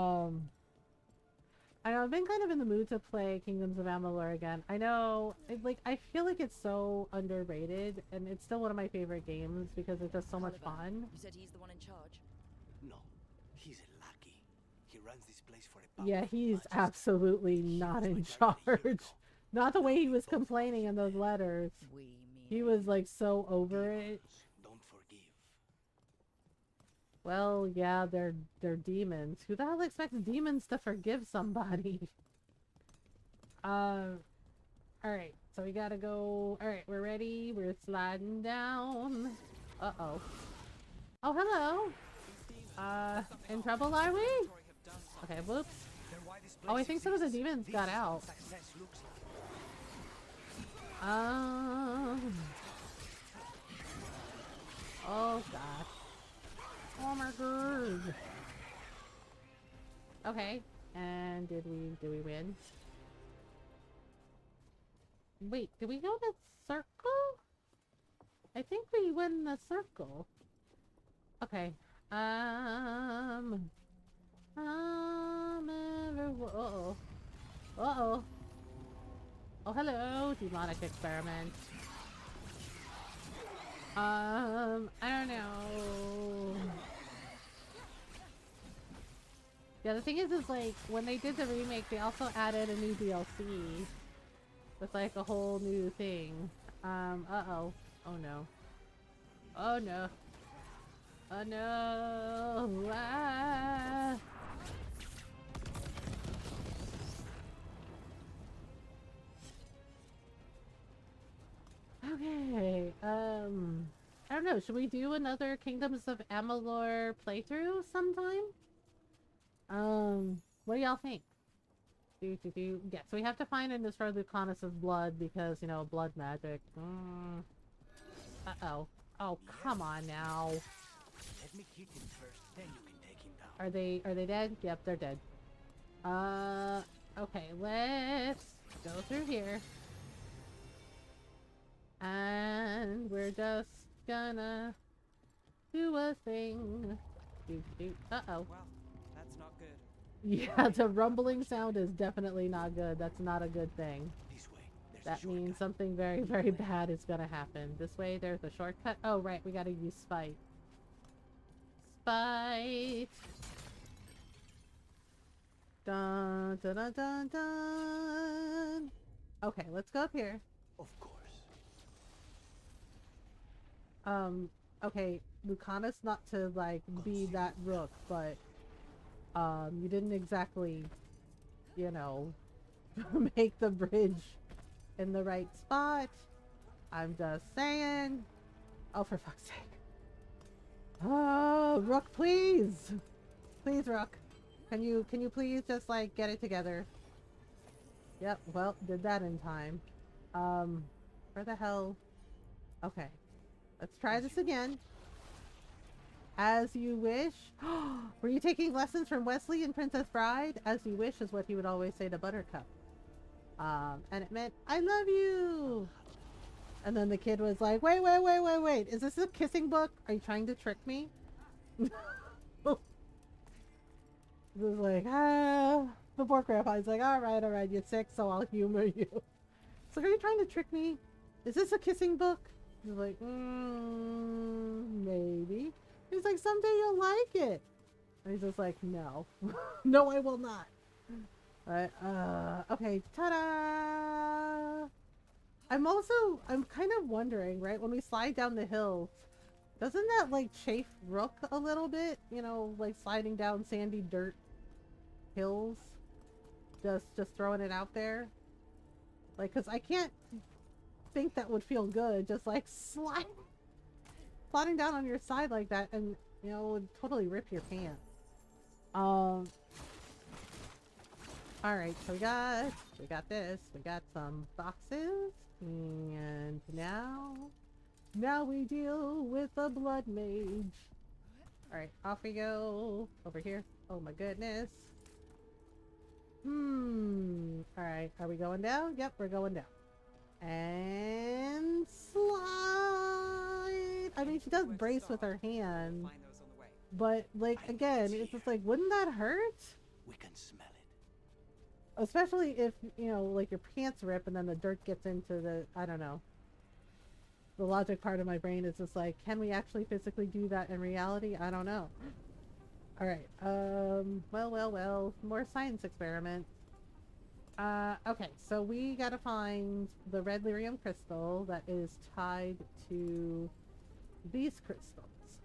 know I've been kind of in the mood to play Kingdoms of Amalur again. I know, I feel like it's so underrated, and it's still one of my favorite games because it's just so much fun. You said he's the one in charge? No, he's a lackey. He runs this place for a Yeah, he's absolutely not in charge. Not the way he was complaining in those letters. He was like so over it. Don't forgive. Well, yeah, they're demons. Who the hell expects demons to forgive somebody? Alright, so we gotta go. Alright, we're ready. We're sliding down. Uh-oh. Oh, hello. In trouble, are we? Okay, whoops. Oh, I think some of the demons got out. Oh, God. Oh, my God. Okay. And did we win? Wait, did we go to circle? I think we win the circle. Okay. Uh-oh. Uh-oh. Oh, hello, demonic experiment. I don't know. Yeah, the thing is like, when they did the remake, they also added a new DLC. With like a whole new thing. Uh-oh. Oh no. Oh no. Oh no. Ah. Okay, I don't know, should we do another Kingdoms of Amalur playthrough sometime? What do y'all think? Yeah, so we have to find and destroy Lucanus's blood because, you know, blood magic. Uh-oh. Oh, come on now. Let me hit him first, then you can take him down. Are they dead? Yep, they're dead. Okay, let's go through here. And we're just gonna do a thing. Uh-oh. Well, that's not good. Yeah, the rumbling sound is definitely not good. That's not a good thing. This way. That means something very, very bad is gonna happen. This way, there's a shortcut. Oh, right, we gotta use Spite. Spite! Dun, dun, dun, dun, dun. Okay, let's go up here. Of course. Okay, Lucanus, not to, like, be that rook, but, you didn't exactly, you know, make the bridge in the right spot. I'm just saying. Oh, for fuck's sake. Oh, Rook, please! Please, Rook. Can you please just, like, get it together? Yep, well, did that in time. Where the hell? Okay. Let's try this again. As you wish. Were you taking lessons from Wesley in Princess Bride? As you wish is what he would always say to Buttercup. And it meant, I love you! And then the kid was like, wait, is this a kissing book? Are you trying to trick me? It was like, the poor grandpa's like, alright, you're sick, so I'll humor you. It's like, are you trying to trick me? Is this a kissing book? He's like, maybe. He's like, someday you'll like it. And he's just like, no. No, I will not. Okay, ta-da! I'm kind of wondering, right, when we slide down the hills, doesn't that, like, chafe Rook a little bit? You know, like sliding down sandy dirt hills? Just throwing it out there? Like, because I can't think that would feel good, just like sliding down on your side like that, and, you know, it would totally rip your pants. Alright, so we got this. We got some boxes. And now we deal with the blood mage. Alright, off we go. Over here. Oh my goodness. Alright, are we going down? Yep, we're going down. And slide! I mean, she does brace with her hand. But, like, again, it's just like, wouldn't that hurt? We can smell it. Especially if, you know, like your pants rip and then the dirt gets into the, I don't know. The logic part of my brain is just like, can we actually physically do that in reality? I don't know. Alright, well, more science experiment. Okay, so we gotta find the red lyrium crystal that is tied to these crystals.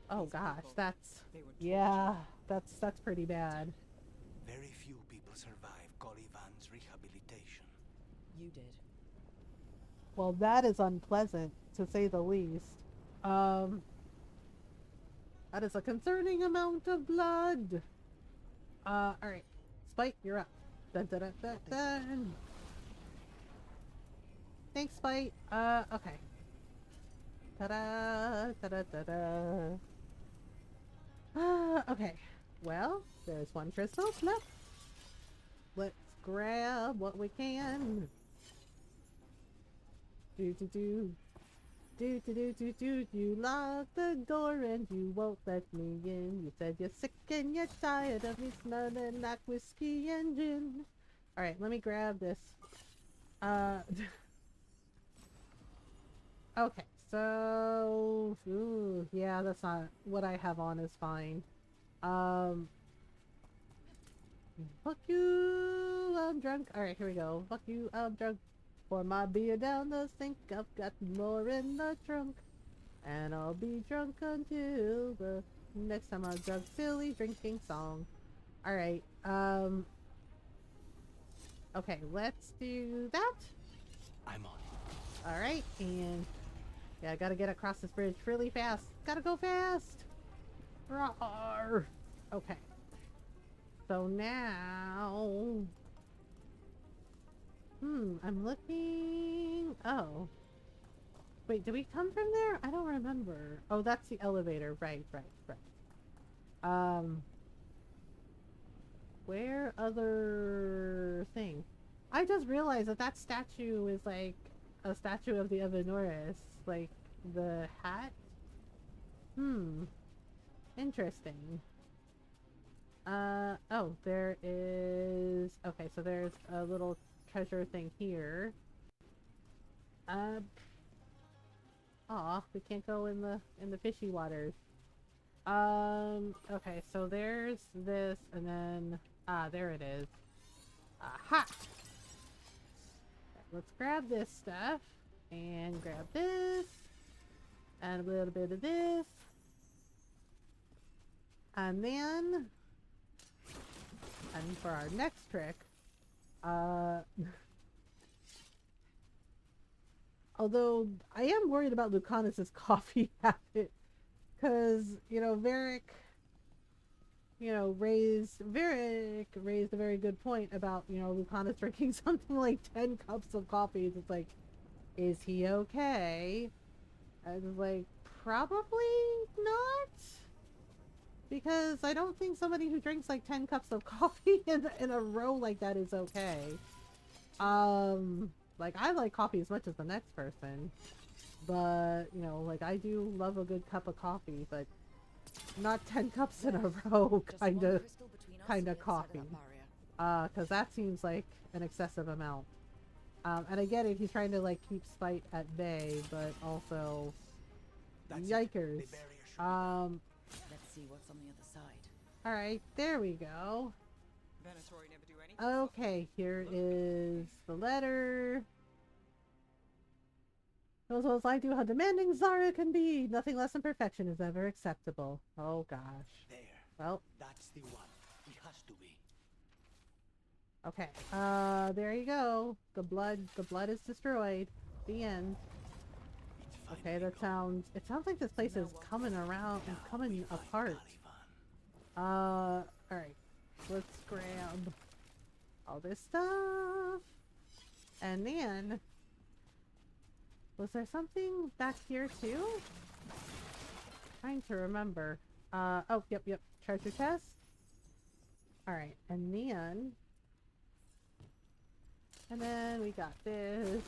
Oh gosh, that's pretty bad. Very few people survive Colivan's rehabilitation. You did. Well, that is unpleasant, to say the least. That is a concerning amount of blood. Alright. Spike, you're up. Dun, dun, dun, dun, dun. Thanks, Spike. Okay. Ta-da, ta-da, ta-da. Okay. Well, there's one crystal left. Let's grab what we can. Do do do. Do do do do do. You lock the door and you won't let me in. You said you're sick and you're tired of me smelling like whiskey and gin. Alright, let me grab this. Okay, so... Ooh, yeah, that's not... What I have on is fine. Fuck you, I'm drunk. Alright, here we go. Fuck you, I'm drunk. Pour my beer down the sink. I've got more in the trunk. And I'll be drunk until the next time I'm drunk. Silly drinking song. Alright, okay, let's do that. I'm on it. Alright, and... Yeah, I gotta get across this bridge really fast. Gotta go fast! Rawr. Okay. So now... I'm looking... Oh. Wait, did we come from there? I don't remember. Oh, that's the elevator. Right. Where other thing? I just realized that statue is like a statue of the Evanoris. Like, the hat? Interesting. Oh, there is... Okay, so there's a little treasure thing here. Aw, we can't go in the fishy waters. Okay, so there's this, and then... there it is. Aha! Let's grab this stuff, and grab this, and a little bit of this. And then... And for our next trick, although I am worried about Lucanus's coffee habit, because, you know, Varric raised a very good point about, you know, Lucanus drinking something like 10 cups of coffee. It's like, is he okay? I was like, probably not. Because I don't think somebody who drinks like 10 cups of coffee in a row like that is okay. Like, I like coffee as much as the next person. But, you know, like, I do love a good cup of coffee, but not 10 cups in a row kinda coffee. Cause that seems like an excessive amount. And I get it, he's trying to, like, keep spite at bay, but also... Yikers. Let's see what's on the other side. Alright, there we go. Venatori never do anything. Okay, here is the letter. Knows what I do, how demanding Zara can be. Nothing less than perfection is ever acceptable. Oh gosh. There. Well. That's the one. It has to be. Okay. There you go. The blood is destroyed. The end. Okay, that sounds... It sounds like this place is coming around and coming apart. Alright. Let's grab all this stuff. And then... Was there something back here too? Trying to remember. Oh, yep. Treasure chest. Alright, and then we got this.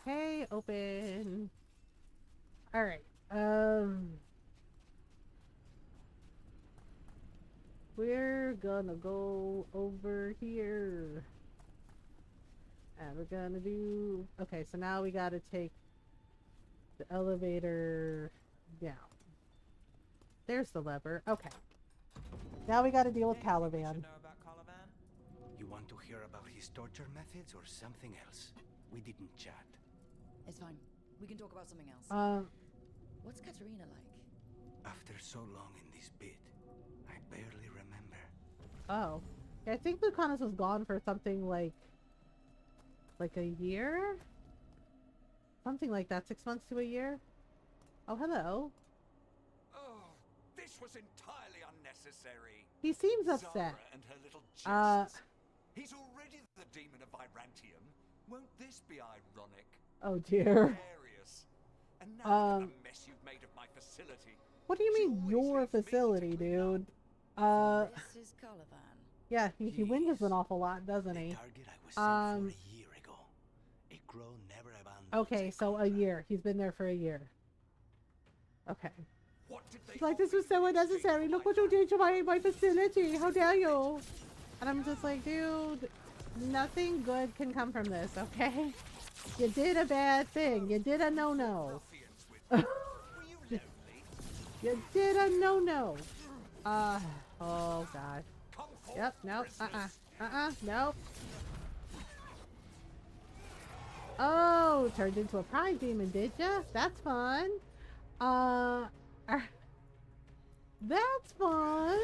Okay, open. Alright, we're gonna go over here. And we're gonna do... Okay, so now we gotta take the elevator down. There's the lever. Okay. Now we gotta deal with Caliban. You want to hear about his torture methods or something else? We didn't chat. It's fine. We can talk about something else. What's Katerina like? After so long in this bit, I barely remember. Oh. Yeah, I think Lucanus was gone for something like a year? Something like that. 6 months to a year? Oh, hello. Oh, this was entirely unnecessary. He seems upset. Zara and her little jests. He's already the demon of Virantium. Won't this be ironic? Oh dear. Hilarious. And now look at the mess you've made of my facility. What do you mean your facility, dude? This is Caliban. Yeah, he whinges an awful lot, doesn't he? Target I was sent for a year ago. A crow never abandons. Okay, so a year. He's been there for a year. Okay. He's like, this was so unnecessary. Look what you did to my facility. How dare you? And I'm just like, dude, nothing good can come from this, okay? You did a bad thing. You did a no-no. You did a no-no. Oh god. Yep, nope, nope. Oh, turned into a pride demon, did ya? That's fun. That's fun.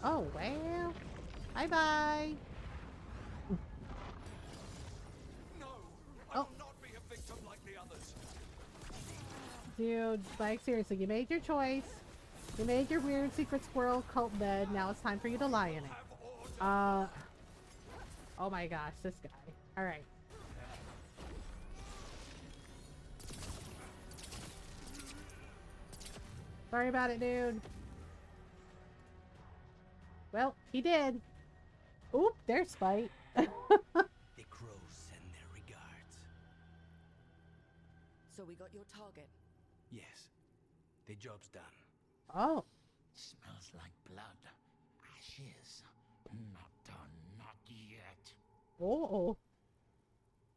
Oh, well. Bye-bye. No, I will not be a victim like the others. Dude, like seriously, you made your choice. You made your weird secret squirrel cult bed. Now it's time for you to lie in it. Oh my gosh, this guy. Alright. Sorry about it, dude. Well, he did. Oop, there's Spite. The crows send their regards. So we got your target. Yes, the job's done. Oh. Smells like blood. Ashes. Not done, not yet. Oh.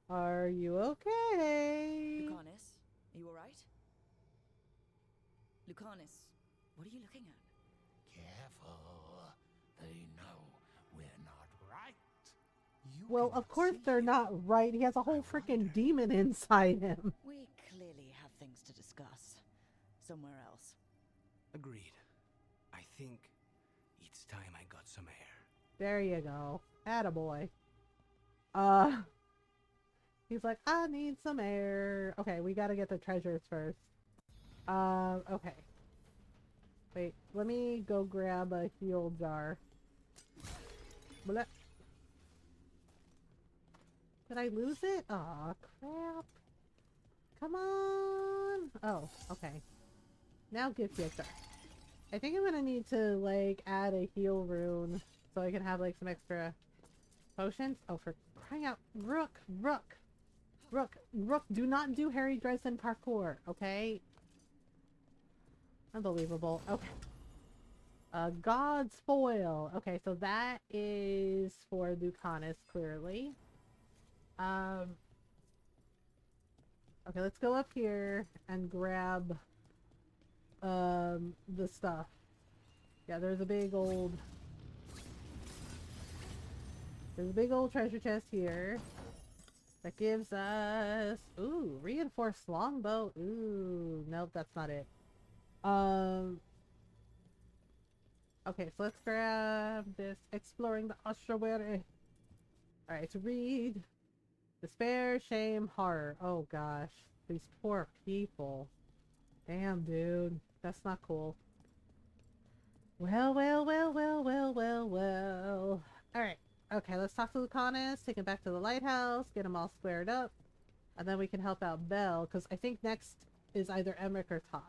Are you okay? Lucanus, are you alright? Lucanus, what are you looking at? Careful. They know we're not right. Well, of course they're not right. He has a whole freaking demon inside him. We clearly have things to discuss. Somewhere else. Agreed. I think it's time I got some air. There you go. Attaboy. He's like, I need some air. Okay, we gotta get the treasures first. Okay. Wait, let me go grab a heal jar. Blah. Did I lose it? Aw, crap. Come on. Oh, okay. Now gift giver. I think I'm gonna need to, like, add a heal rune so I can have, like, some extra potions. Oh, for crying out. Rook, do not do Harry Dresden parkour, okay? Unbelievable. Okay. God's foil. Okay, so that is for Lucanus, clearly. Okay, let's go up here and grab the stuff. Yeah, there's a big old treasure chest here that gives us reinforced longbow. Ooh, nope, that's not it. Okay, so let's grab this exploring the ossuary. Alright, to read despair, shame, horror. Oh gosh, these poor people. Damn, dude. That's not cool. Well. Alright. Okay, let's talk to Lucanus, take him back to the lighthouse, get him all squared up, and then we can help out Belle, because I think next is either Emmerich or Tosh.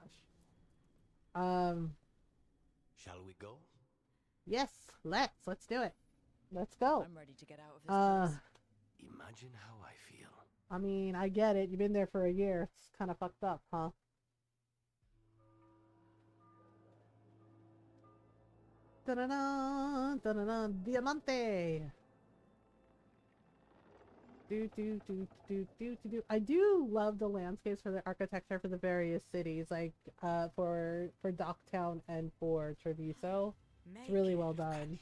Shall we go? Yes, let's do it. Let's go. I'm ready to get out of this place. Imagine how I feel. I mean, I get it. You've been there for a year. It's kind of fucked up, huh? Da-da-da, da-da-da, Diamante. I do love the landscapes for the architecture for the various cities, like for Docktown and for Treviso. It's really well done.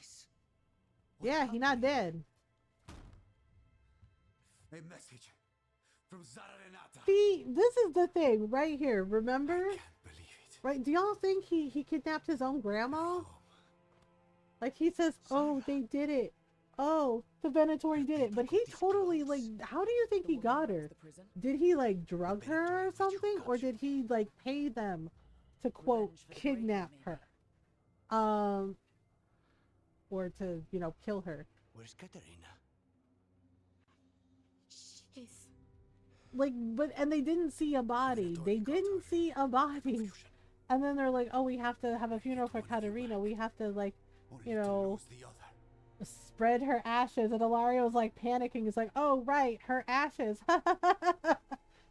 Yeah, he's not dead. A message from Zara. See, this is the thing right here. Remember? I can't believe it. Right? Do y'all think he kidnapped his own grandma? Like he says, oh, they did it. Oh, the Venatori did it. But he totally, like, how do you think he got her? Did he, like, drug her or something? Or did he, like, pay them to, quote, kidnap her? Or to, you know, kill her? Where's Katerina? She's like, but, and they didn't see a body. They didn't see a body. And then they're like, oh, we have to have a funeral for Katerina. We have to, like, you know, spread her ashes. And Ilaria was like panicking. It's like, oh, right, her ashes.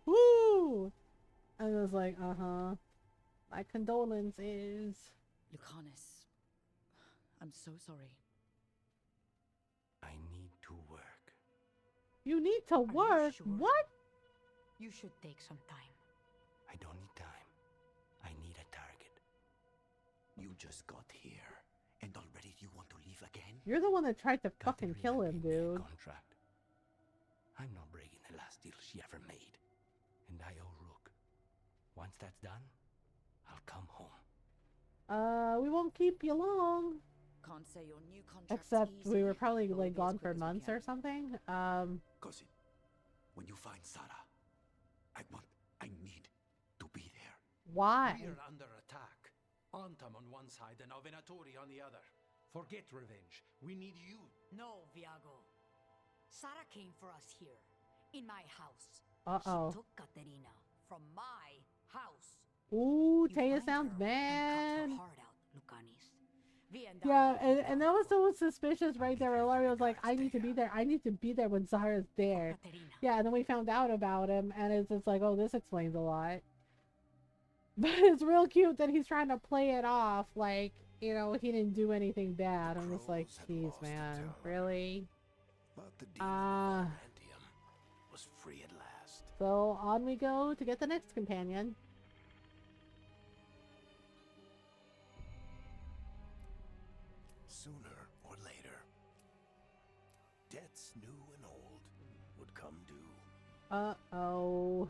Woo! And I was like, uh-huh. My condolences. Lucanus, I'm so sorry. I need to work. You need to work? Sure? What? You should take some time. I don't need time. I need a target. You just got here, and already you want to leave again? You're the one that tried to fucking kill him, dude. Contract. I'm not breaking the last deal she ever made. And I owe Rook. Once that's done, I'll come home. We won't keep you long. Can't say your new contract's Except easy, we were probably but like we'll be as gone for quick as we months can. or something. Cousin, when you find Sarah, I need to be there. Why? We're under attack. Antam on one side and Avenatori on the other. Forget revenge. We need you. No, Viago. Sarah came for us here, in my house. Uh-oh. She took Katerina from my house. Ooh, You Taya find sounds her mad. and cut her heart out, Lucanis. Yeah, and that was so suspicious right there. Ilaria was like, I need to be there. I need to be there when Zara's there. Yeah, and then we found out about him, and it's just like, oh, this explains a lot. But it's real cute that he's trying to play it off like, you know, he didn't do anything bad. I'm just like, jeez, man, really? But the demon of Vibrantium was free at last. So on we go to get the next companion. Sooner or later, debts new and old would come due. Uh-oh.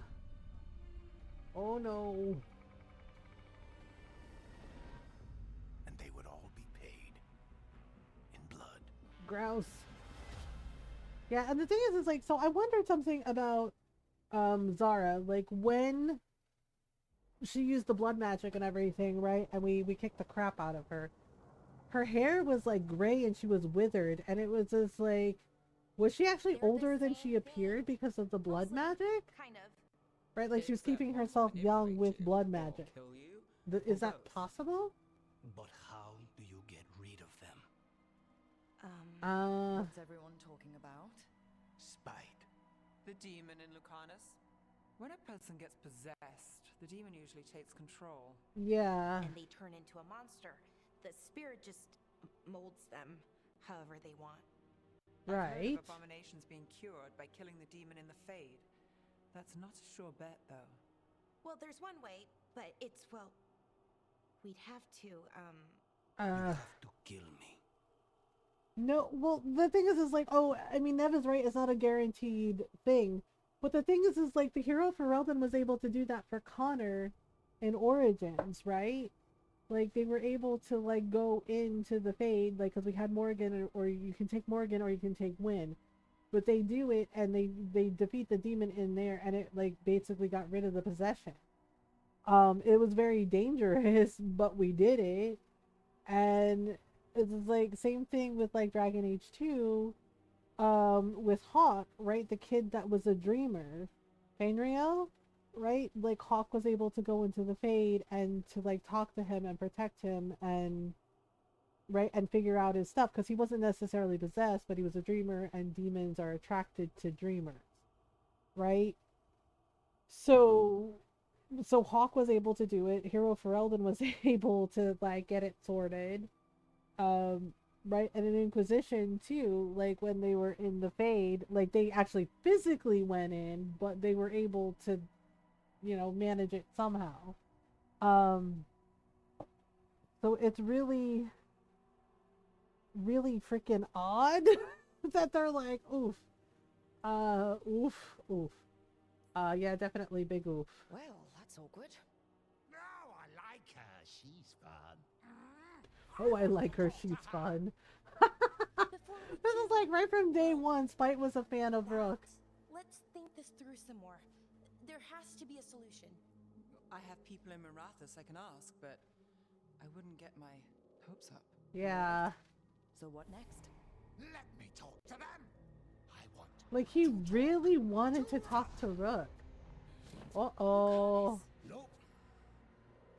Oh no. And they would all be paid in blood. Gross. Yeah, and the thing is like, so I wondered something about Zara, like when she used the blood magic and everything, right? And we kicked the crap out of her. Her hair was like gray and she was withered, and it was just like, was she actually older than she appeared because of the blood magic? Kind of. Right, like she was keeping herself young with blood magic. Is that possible? But how do you get rid of them? What's everyone talking about? Spite. The demon in Lucanus. When a person gets possessed, the demon usually takes control. Yeah. And they turn into a monster. The spirit just molds them however they want. I've Right. heard of abominations being cured by killing the demon in the Fade. That's not a sure bet, though. Well, there's one way, but it's, well, we'd have to, You have to kill me. No, well, the thing is like, oh, I mean, Nev is right, it's not a guaranteed thing. But the thing is like, the hero for Relden was able to do that for Connor in Origins, right? Like, they were able to, like, go into the Fade, like, because we had Morgan, or you can take Morgan, or you can take Wynn. But they do it, and they defeat the demon in there, and it, like, basically got rid of the possession. It was very dangerous, but we did it. And it's like, same thing with, like, Dragon Age 2, with Hawk, right? The kid that was a dreamer. Fenriel? Right? Like, Hawk was able to go into the Fade and to, like, talk to him and protect him and, right, and figure out his stuff, because he wasn't necessarily possessed, but he was a dreamer, and demons are attracted to dreamers, right? So Hawk was able to do it. Hero Ferelden was able to, like, get it sorted, right? And in Inquisition too, like, when they were in the Fade, like, they actually physically went in, but they were able to, you know, manage it somehow. So it's really freaking odd that they're like, oof. Yeah, definitely big oof. Well, that's awkward. No, I like her. She's fun. Oh, I like her. She's fun. This is like right from day one, Spite was a fan of Rook. let's think this through some more. There has to be a solution. I have people in Marathas I can ask, but I wouldn't get my hopes up. Yeah. So what next? Let me talk to them. I want Like, he really wanted to talk to Rook. Uh-oh. Nope.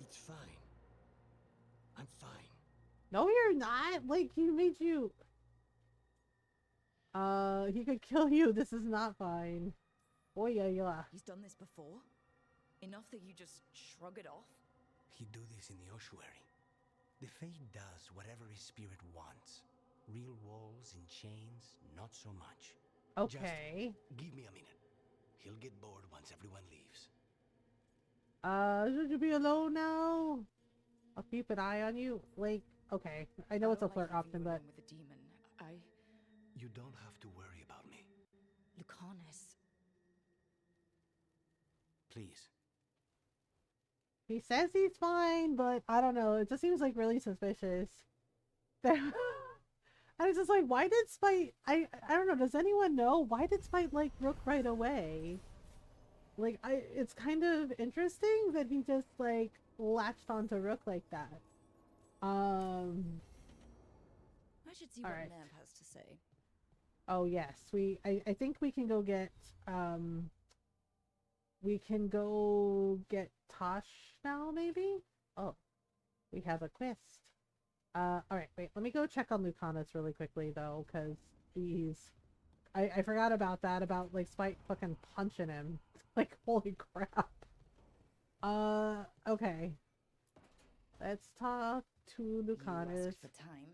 It's fine. I'm fine. No, you're not. Like, he made you... he could kill you. This is not fine. Oh, yeah. He's done this before? Enough that you just shrug it off? He'd do this in the ossuary. The Fate does whatever his spirit wants. Real walls and chains, not so much. Okay. Just give me a minute. He'll get bored once everyone leaves. Should you be alone now? I'll keep an eye on you. Like, okay. I know it's a flirt option, but... With a demon. You don't have to worry about me. Lucanus. Please. He says he's fine, but I don't know. It just seems like really suspicious. I was just like, why did Spite... I don't know. Does anyone know? Why did Spite like Rook right away? Like, it's kind of interesting that he just like latched onto Rook like that. I should see what Alright. Nev has to say. Oh yes, I think we can go get Tosh now, maybe? Oh, we have a quest. Alright, wait, let me go check on Lucanus really quickly though, because I forgot about that, about like Spite fucking punching him. Like, holy crap. Okay. Let's talk to Lucanus. You asked for time.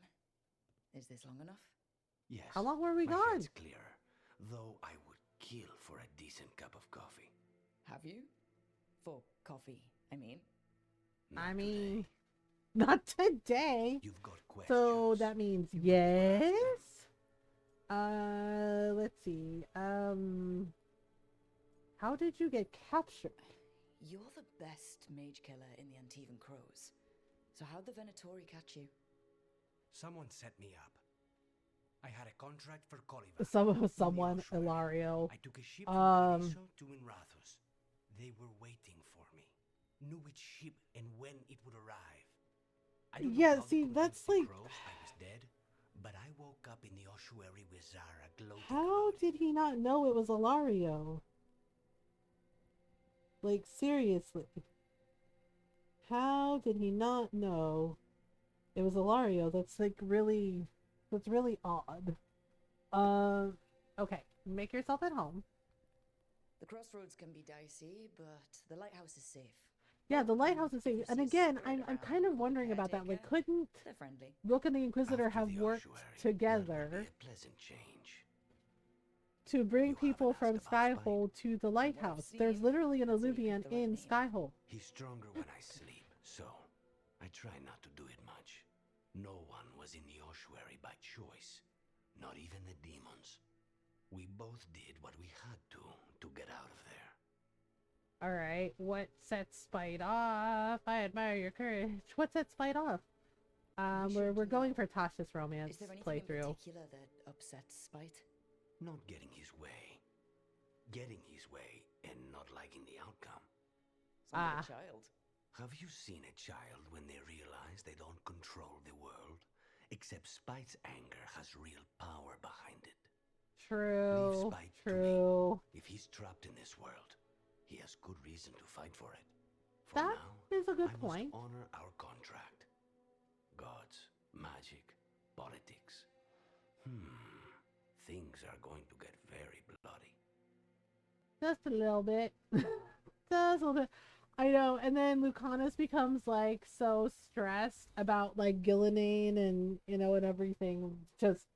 Is this long enough? Yes. How long were we my gone? head's clear, though I would kill for a decent cup of coffee. Have you? For coffee, I mean. Not today. You've got questions. So that means yes. Let's see. How did you get captured? You're the best mage killer in the Antivan Crows. So how'd the Venatori catch you? Someone set me up. I had a contract for Coliva. Someone, Ilario. I took a ship from Cariso to Inrathus. They were waiting for me. Knew which ship and when it would arrive. I don't know Yeah, how they see, convinced that's the like... Crows I was dead, but I woke up in the ossuary with Zara gloating. How did he not know it was Ilario? Like, seriously. How did he not know it was Ilario? That's like really... That's really odd. Okay. Make yourself at home. The crossroads can be dicey, but the lighthouse is safe. Yeah, the lighthouse is safe. And again, I'm kind of wondering about that. Like, couldn't Rook and the Inquisitor have worked together to bring people from Skyhold to the lighthouse? There's literally an Alluvian in Skyhold. He's stronger when I sleep, so I try not to do it much. No one was in the ossuary by choice, not even the demons. We both did what we had to get out of there. Alright, what sets Spite off? I admire your courage. What sets Spite off? We're going for Tasha's romance Is there anything playthrough. in particular that upsets Spite? Not getting his way. Getting his way and not liking the outcome. Sounds like a child. Have you seen a child when they realize they don't control the world? Except Spite's anger has real power behind it. True. Leave Spite True. to me. If he's trapped in this world, he has good reason to fight for it. For That now, is a good I point. must honor our contract. Gods, magic, politics. Things are going to get very bloody. Just a little bit. Just a little bit. I know. And then Lucanus becomes like so stressed about like Gillinane and and everything. Just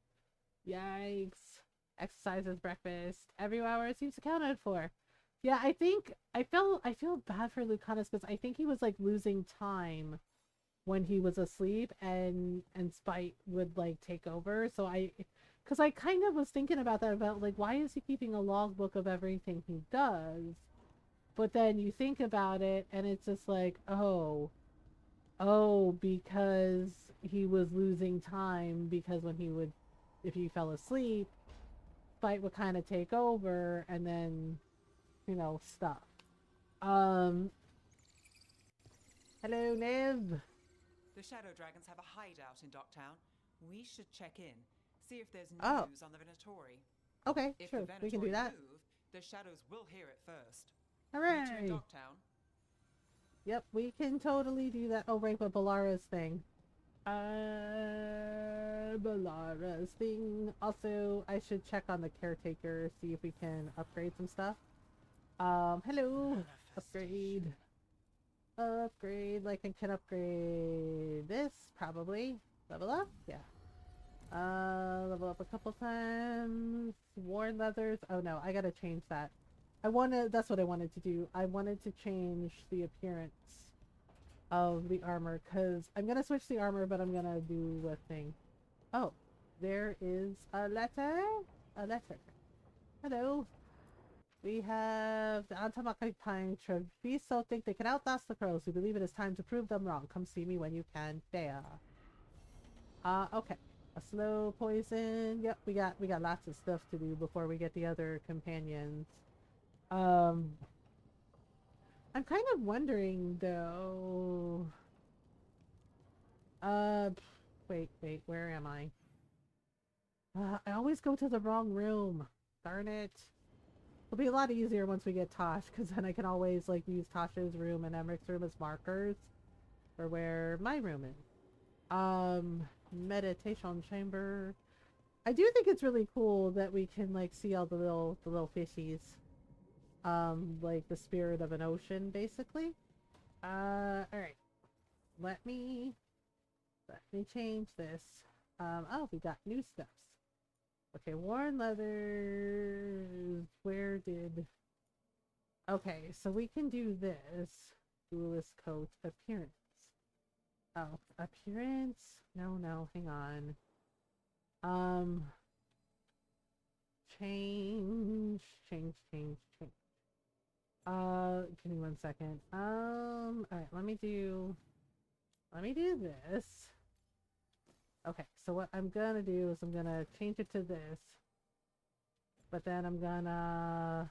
yikes. Exercises, breakfast, every hour seems accounted for. Yeah, I think I feel bad for Lucanus because I think he was like losing time when he was asleep and Spite would like take over. So because I kind of was thinking about that, about like, why is he keeping a logbook of everything he does? But then you think about it and it's just like, oh, because he was losing time, because if he fell asleep, Spite would kind of take over and then, stuff. Hello, Nev. The Shadow Dragons have a hideout in Docktown. We should check in, see if there's Oh. news on the Venatori. Okay, If sure, the we can do Venatori that. move, the shadows will hear it first. Hooray! Meet you in Docktown. Yep, we can totally do that. Oh, right, but Balara's thing. Balara's thing. Also, I should check on the caretaker, see if we can upgrade some stuff. Hello. Upgrade. Upgrade, like I can upgrade this, probably. Level up? Yeah. Level up a couple times. Worn leathers. Oh no, I gotta change that. That's what I wanted to do. I wanted to change the appearance of the armor, because I'm gonna switch the armor, but I'm gonna do a thing. Oh, there is a letter. A letter. Hello. We have the Antamakaipai Treviso so think they can outlast the crows. We believe it is time to prove them wrong. Come see me when you can. There. Okay. A slow poison. Yep, we got lots of stuff to do before we get the other companions. I'm kind of wondering though. Wait, where am I? I always go to the wrong room. Darn it. It'll be a lot easier once we get Tosh, because then I can always like use Tosh's room and Emmerich's room as markers for where my room is. Meditation chamber. I do think it's really cool that we can like see all the little fishies. Like the spirit of an ocean, basically. Alright. Let me change this. Oh, we got new steps. Okay, worn leathers. Where did... Okay, so we can do this. Duelist coat. Appearance. Oh, appearance? No, hang on. Change. Give me 1 second. Alright, let me do this. Okay, so what I'm gonna do is I'm gonna change it to this. But then I'm gonna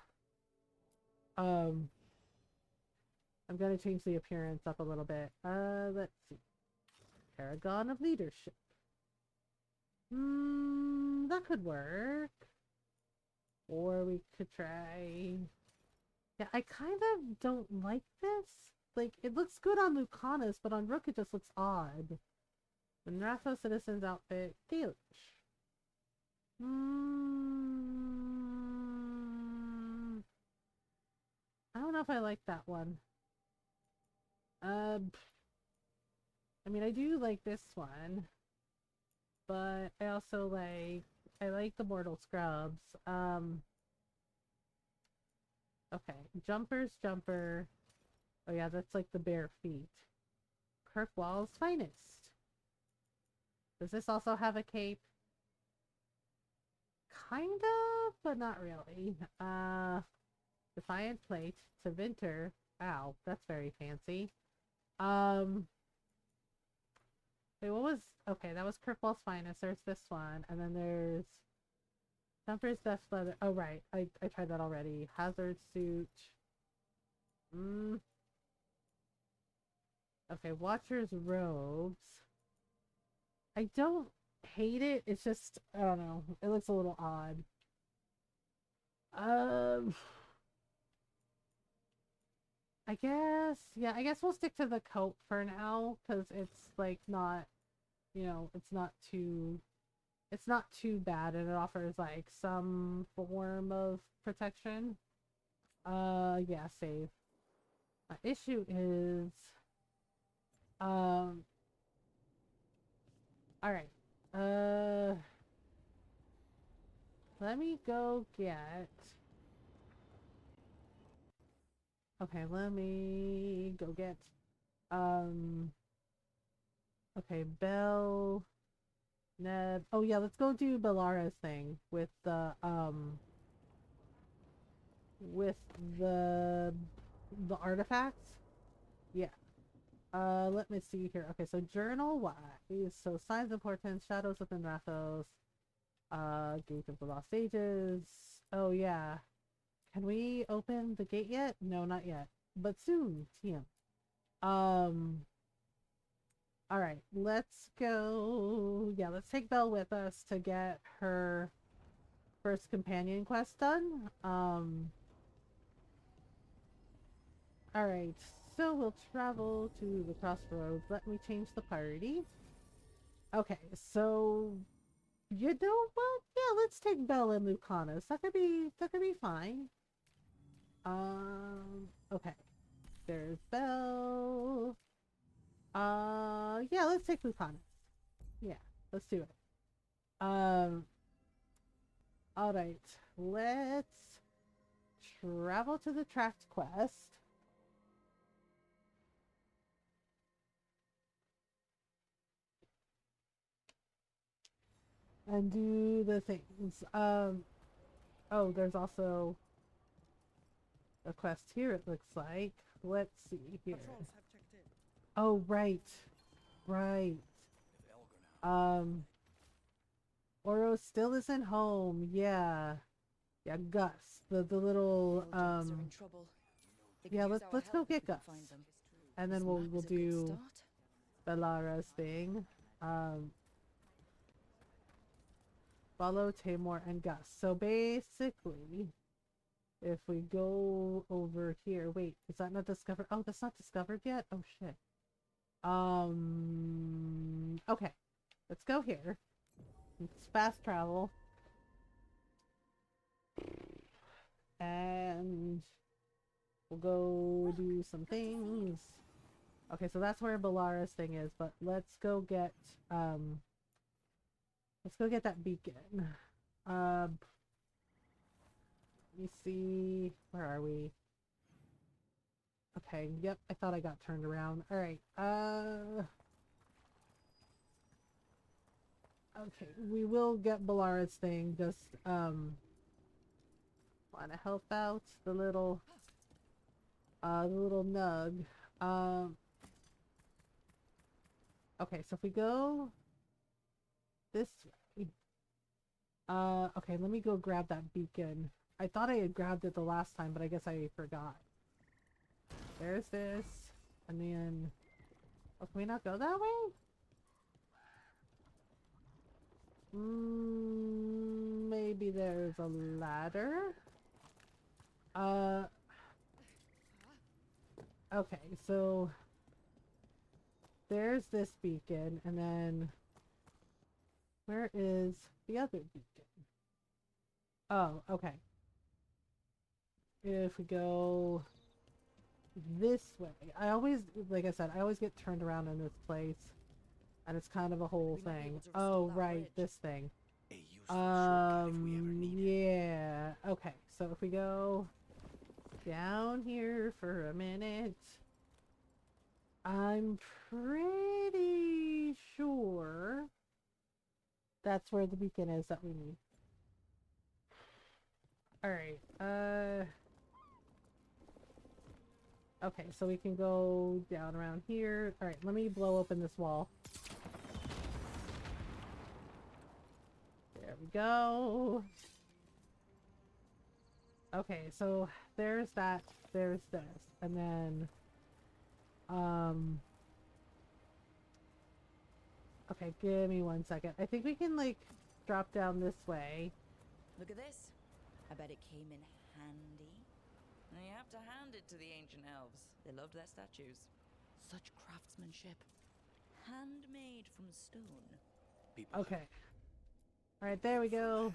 change the appearance up a little bit. Let's see. Paragon of Leadership. That could work. Or we could try... Yeah, I kind of don't like this. Like, it looks good on Lucanus, but on Rook it just looks odd. Monratho Citizen's outfit. Delish. I don't know if I like that one. I mean, I do like this one. But I also I like the Mortal Scrubs. Okay. Jumper's jumper. Oh yeah, that's like the bare feet. Kirkwall's finest. Does this also have a cape? Kind of, but not really. Defiant plate to Vinter. Wow, that's very fancy. Wait, what was... Okay, that was Kirkwall's finest. There's this one. And then there's... Jumper's Death Leather. Oh, right. I tried that already. Hazard suit. Okay, Watcher's robes. I don't hate it. It's just... I don't know. It looks a little odd. I guess... Yeah, I guess we'll stick to the coat for now. Because it's, like, not... You know, it's not too bad, and it offers like some form of protection. Yeah, save. My issue is all right. Let me go get... Okay, let me go get okay, Bell, Neb. Oh yeah, let's go do Balara's thing with the artifacts. Yeah. Let me see here. Okay, so journal wise, so signs of portents, shadows within Rathos, gate of the lost ages. Oh yeah. Can we open the gate yet? No, not yet. But soon, TM. Alright, let's go. Yeah, let's take Belle with us to get her first companion quest done. Alright, so we'll travel to the crossroads. Let me change the party. Okay, so you know what? Yeah, let's take Belle and Lucanus. That could be fine. Okay. There's Belle. Yeah, let's take Lucanus. Yeah, let's do it. Alright, let's travel to the tract quest. And do the things. Oh, there's also a quest here, it looks like. Let's see here. Oh, right. Right. Oro still isn't home. Yeah. Yeah, Gus. The little yeah, let's go get Gus. And then we'll do Bellara's thing. Follow Tamor and Gus. So basically, if we go over here, wait, is that not discovered? Oh, that's not discovered yet? Oh shit. Okay. Let's go here. Let's fast travel. And we'll go do some things. Okay, so that's where Bellara's thing is, but let's go get that beacon. Let me see. Where are we? Okay, yep, I thought I got turned around. Alright, okay, we will get Bellara's thing, just, wanna help out the little nug. Okay, so if we go this way, okay, let me go grab that beacon. I thought I had grabbed it the last time, but I guess I forgot. There's this, and then, oh, can we not go that way? Maybe there's a ladder. Okay, so there's this beacon, and then where is the other beacon? Oh, okay. If we go this way, I always, like I said, I always get turned around in this place, and it's kind of a whole thing. Oh, right, this thing. Yeah. Okay, so if we go down here for a minute, I'm pretty sure that's where the beacon is that we need. Alright, okay, so we can go down around here. Alright, let me blow open this wall. There we go. Okay, so there's that, there's this, and then, okay, give me 1 second. I think we can, like, drop down this way. Look at this. I bet it came in handy. And you have to hand it to the ancient elves. They loved their statues. Such craftsmanship. Handmade from stone. Okay. Alright, there we go.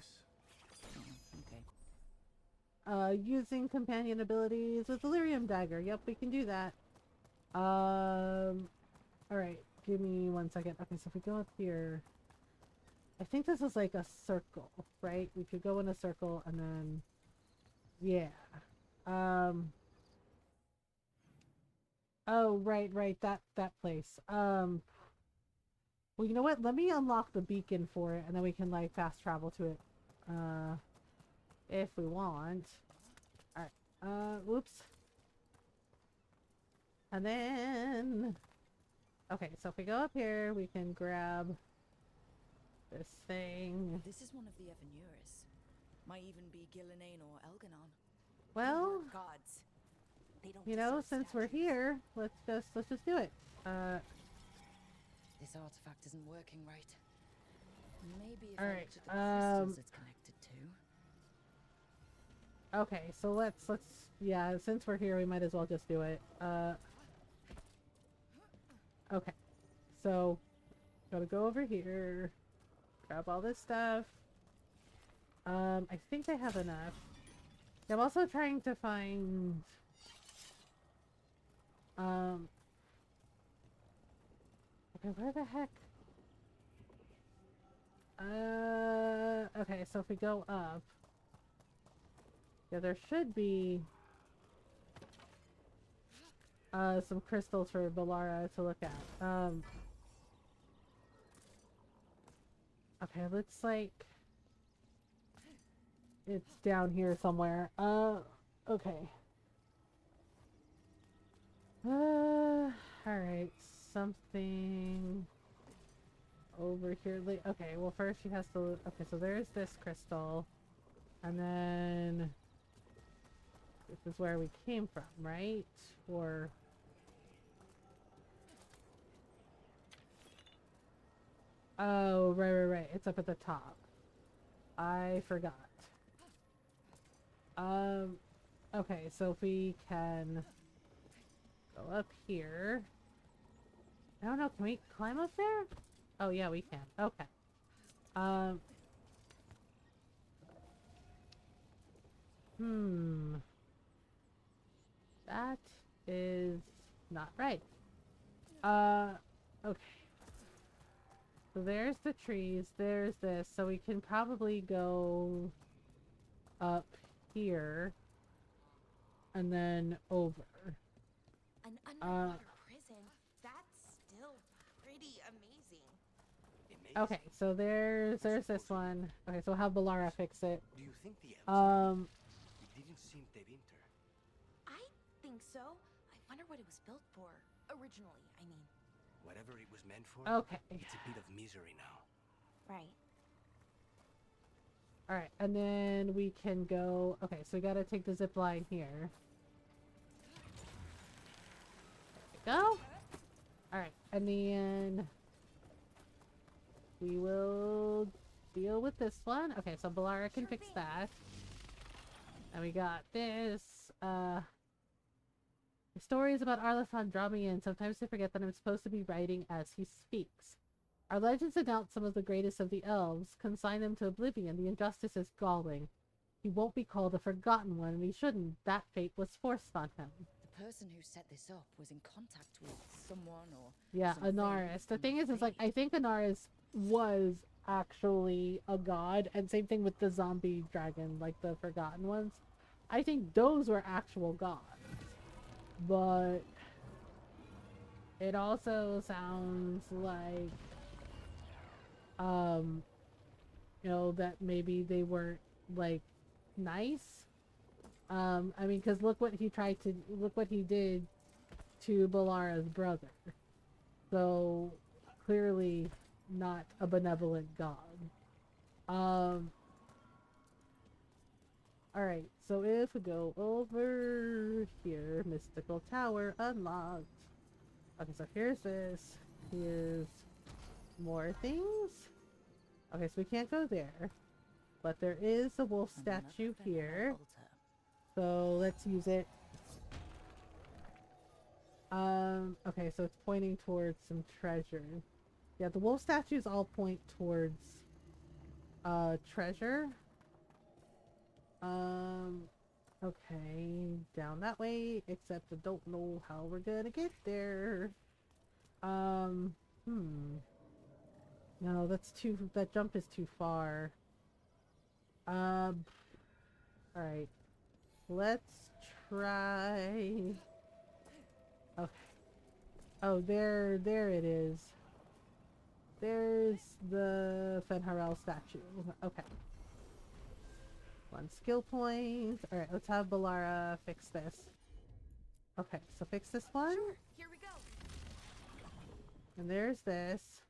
Okay. Using companion abilities with Delirium Dagger. Yep, we can do that. Alright, give me 1 second. Okay, so if we go up here, I think this is like a circle, right? We could go in a circle and then, yeah. Oh, right, that place. Well, you know what? Let me unlock the beacon for it, and then we can, like, fast travel to it. If we want. Alright, whoops. And then, okay, so if we go up here, we can grab this thing. This is one of the Evanuris. Might even be Gillenane or Elganon. Well, gods. They don't you know, since we're here, let's just do it. This artifact isn't working right. Maybe if all I right. looked at the crystals it's connected to. Okay, so let's yeah, since we're here we might as well just do it. Okay. So gotta go over here, grab all this stuff. I think I have enough. I'm also trying to find okay, where the heck? Okay, so if we go up, yeah, there should be some crystals for Balara to look at. Okay, looks like it's down here somewhere. Okay. Alright, something over here. Okay, well first she has to, okay, so there's this crystal, and then this is where we came from, right? Or oh, right. It's up at the top. I forgot. Okay, so if we can go up here. I don't know, can we climb up there? Oh yeah, we can. Okay. That is not right. Okay. So there's the trees, there's this, so we can probably go up here and then over. An underwater prison? That's still pretty amazing. Okay, so there's this one. Okay, so have Balara fix it. Do you think the elves It didn't seem de winter. I think so. I wonder what it was built for. Originally, I mean. whatever it was meant for? Okay. It's a bit of misery now. Right. Alright, and then we can go... Okay, so we gotta take the zip line here. There we go. Alright, and then... we will deal with this one. Okay, so Balara can fix that. And we got this. The stories about Arlathan draw me in. Sometimes I forget that I'm supposed to be writing as he speaks. Our legends announce some of the greatest of the elves, consign them to oblivion. The injustice is galling. He won't be called a forgotten one, and he shouldn't. That fate was forced on him. The person who set this up was in contact with someone or yeah, something. Anaris. The thing is like, I think Anaris was actually a god, and same thing with the zombie dragon, like the forgotten ones. I think those were actual gods. But it also sounds like you know, that maybe they weren't like nice. I mean, because look what he did to Balara's brother. So clearly not a benevolent god. Alright, so if we go over here, mystical tower unlocked. Okay, so here's this. Here's more things. Okay, so we can't go there. But there is a wolf statue here. So let's use it. Okay, so it's pointing towards some treasure. Yeah, the wolf statues all point towards treasure. Okay, down that way, except I don't know how we're gonna get there. No, that jump is too far. Alright. Let's try... Okay. Oh, there it is. There's the Fenharel statue. Okay. 1 skill point. Alright, let's have Balara fix this. Okay, so fix this one. Sure, here we go. And there's this.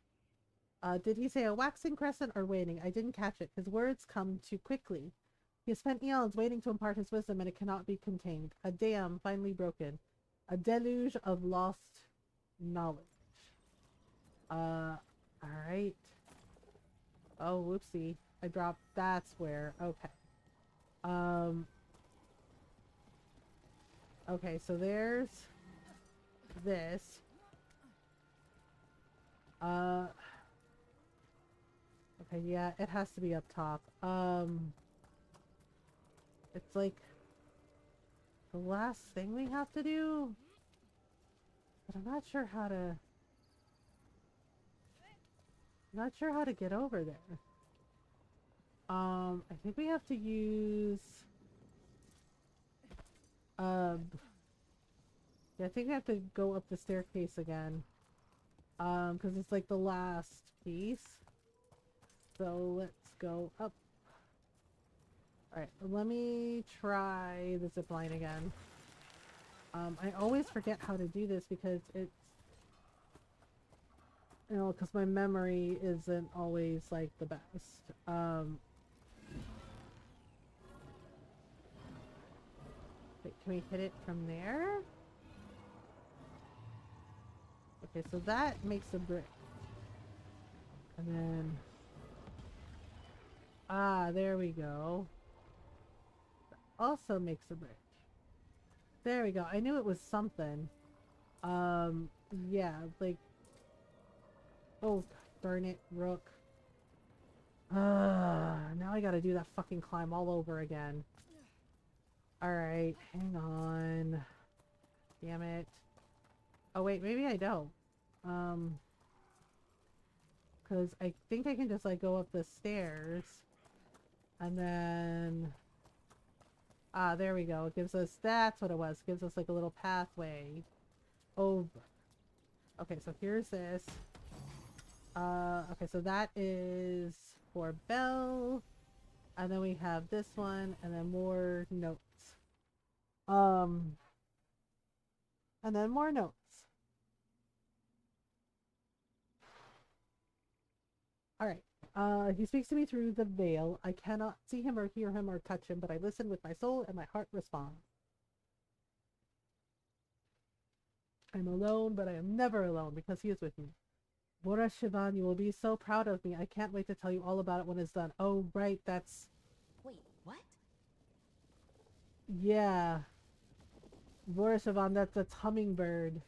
Did he say a waxing crescent or waning? I didn't catch it. His words come too quickly. He has spent eons waiting to impart his wisdom, and it cannot be contained. A dam finally broken. A deluge of lost knowledge. Alright. Oh, whoopsie. I dropped... That's where... Okay. Okay, so there's this. Okay, yeah, it has to be up top. It's like the last thing we have to do, but I'm not sure how to. Not sure how to get over there. I think we have to use. Yeah, I think I have to go up the staircase again. Because it's like the last piece. So let's go up. Alright, let me try the zip line again. I always forget how to do this because it's, you know, because my memory isn't always like the best. Wait, can we hit it from there? Okay, so that makes a brick. And then... Ah, there we go. That also makes a brick. There we go. I knew it was something. Yeah, like... Oh, darn it, Rook. Now I gotta do that fucking climb all over again. Alright, hang on. Damn it. Oh wait, maybe I don't. Because I think I can just like go up the stairs. And then... Ah, there we go. It gives us... That's what it was. It gives us like a little pathway over. Okay, so here's this. Okay, so that is for Belle. And then we have this one, and then more notes. And then more notes. Alright. He speaks to me through the veil. I cannot see him or hear him or touch him, but I listen with my soul and my heart responds. I'm alone, but I am never alone because he is with me. Boris Shivan, you will be so proud of me. I can't wait to tell you all about it when it's done. Oh, right, that's... Wait, what? Yeah. Boris Shivan, that's hummingbird.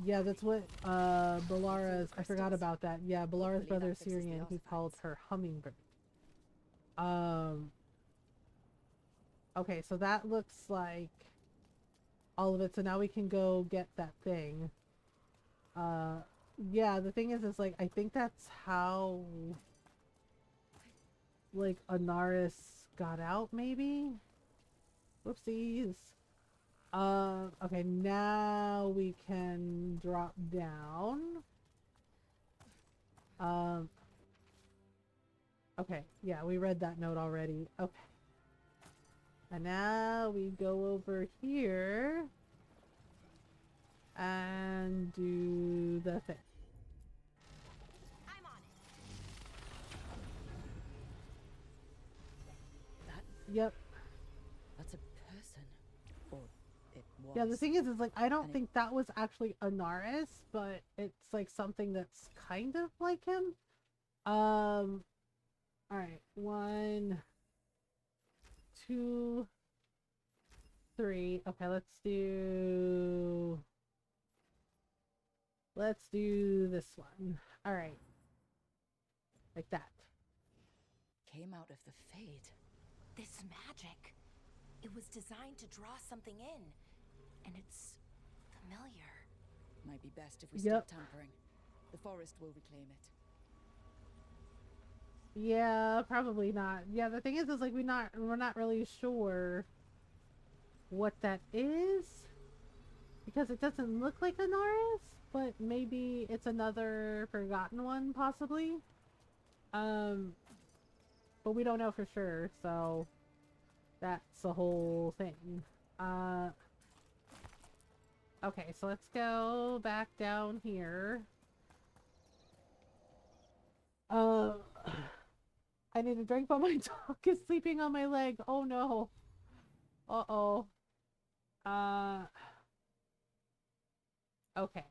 Yeah, that's what, Balara's... I forgot about that. Yeah, Balara's brother Syrian, he called her hummingbird. Okay, so that looks like all of it. So now we can go get that thing. Yeah, the thing is like, I think that's how, like, Anaris got out, maybe? Whoopsies. Okay, now we can drop down. Okay, yeah, we read that note already. Okay. And now we go over here and do the thing. I'm on it. Yep. That's a person. Or it was. Yeah, the thing is like, I don't think that was actually Anaris, but it's like something that's kind of like him. Alright. 1, 2, 3. Okay, let's do this one. Alright. Like that. Came out of the fade. This magic. It was designed to draw something in. And it's familiar. Might be best if we stop tampering. The forest will reclaim it. Yeah, probably not. Yeah, the thing is like we're not really sure what that is, because it doesn't look like Anaris, but maybe it's another forgotten one, possibly. But we don't know for sure, so that's the whole thing. Okay, so let's go back down here. I need a drink, but my dog is sleeping on my leg. Oh no. Uh-oh. Okay.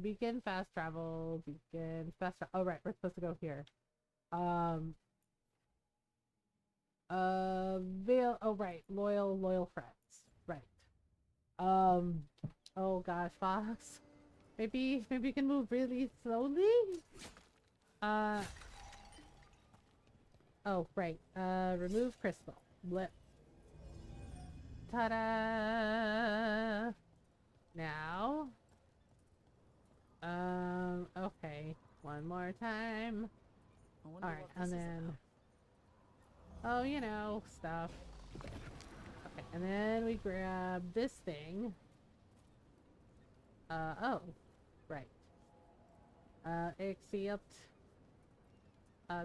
Beacon fast travel. Beacon fast travel. Oh, right. We're supposed to go here. Veil. Oh, right. Loyal friends. Right. Oh gosh, Fox. Maybe you can move really slowly? Oh, right. Remove crystal. Blip. Ta-da! Now. Okay. One more time. Alright, and then... Oh, you know, stuff. Okay, and then we grab this thing. Oh. Right. Accept.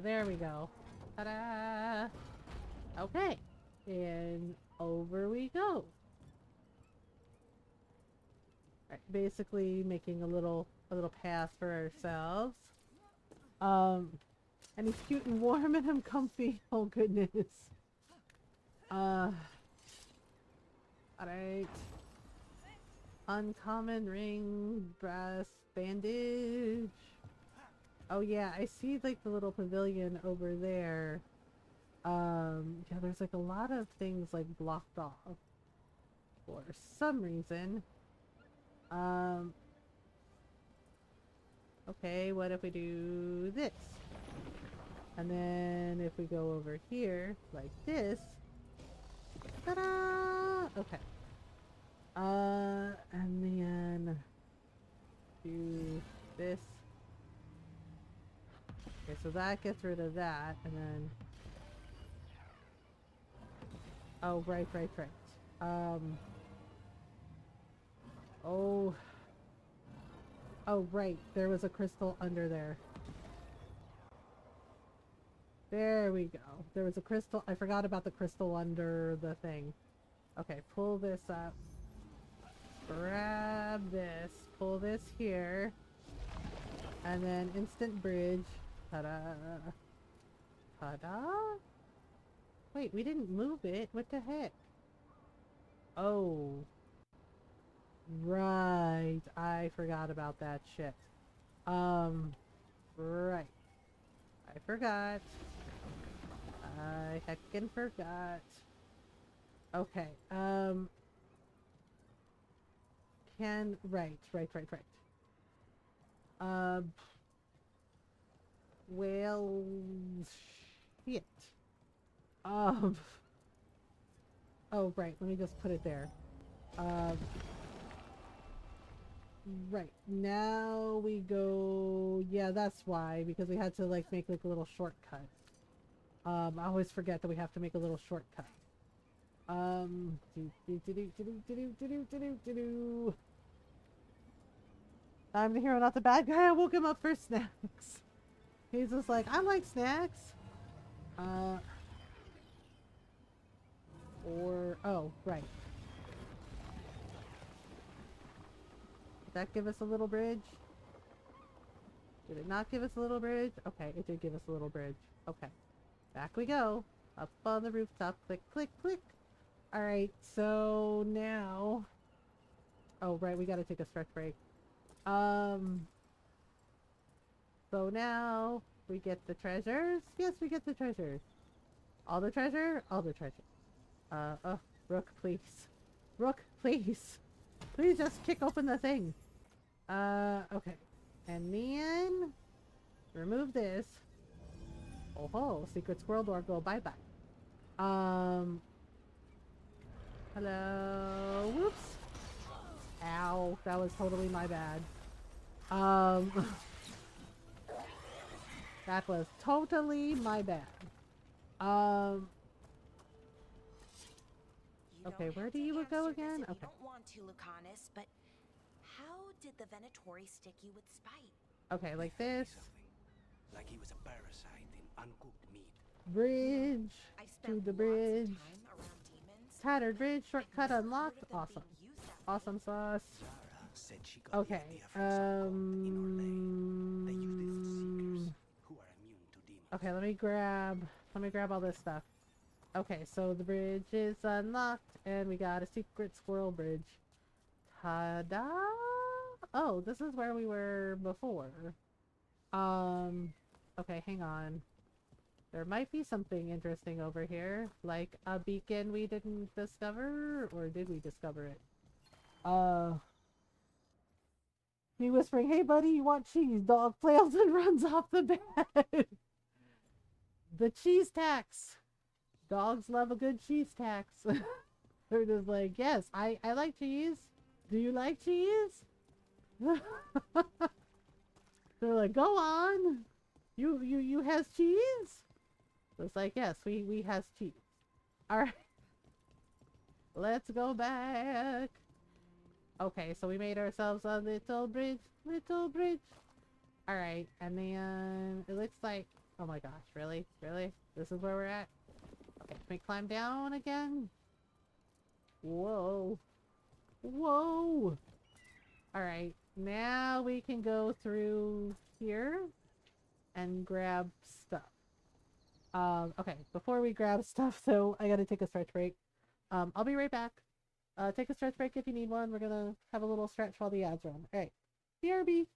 There we go. Ta-da! Okay. And over we go. Right, basically making a little path for ourselves. And he's cute and warm and I'm comfy. Oh goodness. Alright. Uncommon ring, brass bandage. Oh yeah, I see like the little pavilion over there. Yeah, there's like a lot of things like blocked off for some reason. Okay, what if we do this? And then if we go over here like this. Ta-da! Okay. And then do this. Okay, so that gets rid of that, and then... Oh, right. Oh. Oh, right. There was a crystal under there. There we go. There was a crystal. I forgot about the crystal under the thing. Okay, pull this up. Grab this. Pull this here. And then instant bridge. Ta-da. Ta-da? Wait, we didn't move it. What the heck? Oh. Right. I forgot about that shit. Right. I forgot. I heckin' forgot. Okay. Right. Well, shit. Oh, right. Let me just put it there. Right. Now we go... Yeah, that's why. Because we had to, like, make, like, a little shortcut. I always forget that we have to make a little shortcut. I'm the hero, not the bad guy. I woke him up for snacks. He's just like, I like snacks. Oh, right. Did that give us a little bridge? Did it not give us a little bridge? Okay, it did give us a little bridge. Okay. Back we go. Up on the rooftop. Click, click, click. Alright, so now... Oh, right, we gotta take a stretch break. So now we get the treasures. Yes, we get the treasures. All the treasure? All the treasure. Oh, Rook, please. Rook, please. Please just kick open the thing. Okay. And then... remove this. Oh ho, secret squirrel door, go bye-bye. Hello? Whoops. Ow, that was totally my bad. That was totally my bad. Okay, where do you go again? Okay. You don't want to, Lucanus, but how did the Venatori stick you with spite? Okay, like this. Like he was a parasite in uncooked meat. Bridge to the bridge. Tattered bridge, shortcut unlocked. Awesome. Awesome sauce. Okay. Okay, let me grab all this stuff. Okay, so the bridge is unlocked and we got a secret squirrel bridge. Ta-da! Oh, this is where we were before. Okay, hang on. There might be something interesting over here, like a beacon we didn't discover, or did we discover it? Uh, me whispering, "Hey, buddy, you want cheese?" Dog flails and runs off the bed. The cheese tax. Dogs love a good cheese tax. They're just like, yes, I like cheese. Do you like cheese? They're like, go on. You has cheese? It's like, yes, we has cheese. Alright. Let's go back. Okay, so we made ourselves a little bridge. Little bridge. Alright, and then it looks like, oh my gosh, really? Really? This is where we're at? Okay, can we climb down again? Whoa. Whoa! Alright, now we can go through here and grab stuff. Okay, before we grab stuff though, I gotta take a stretch break. I'll be right back. Take a stretch break if you need one. We're gonna have a little stretch while the ads run. Alright, BRB!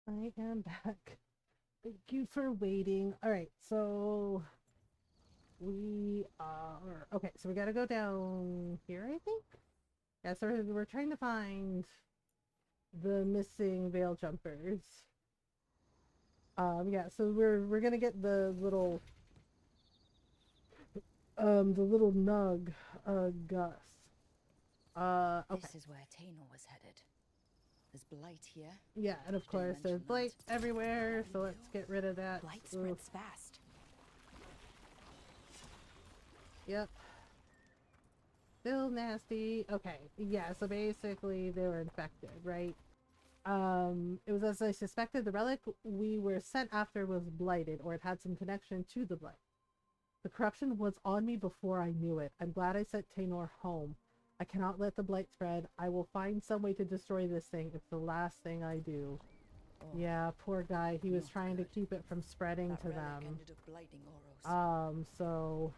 I am back. Thank you for waiting. Alright, so we are okay, so we gotta go down here, I think? Yeah, so we're trying to find the missing veil jumpers. Yeah, so we're gonna get the little nug Gus. Okay. This is where Tainor was headed. There's blight here. Yeah, and of course there's blight everywhere, so let's get rid of that. Blight spreads fast. Yep. Still nasty. Okay, yeah, so basically they were infected, right? It was as I suspected. The relic we were sent after was blighted, or it had some connection to the blight. The corruption was on me before I knew it. I'm glad I sent Tainor home. I cannot let the blight spread. I will find some way to destroy this thing. It's the last thing I do. Oh, yeah, poor guy. He was trying to keep it from spreading to them. Ended up blighting Oros. So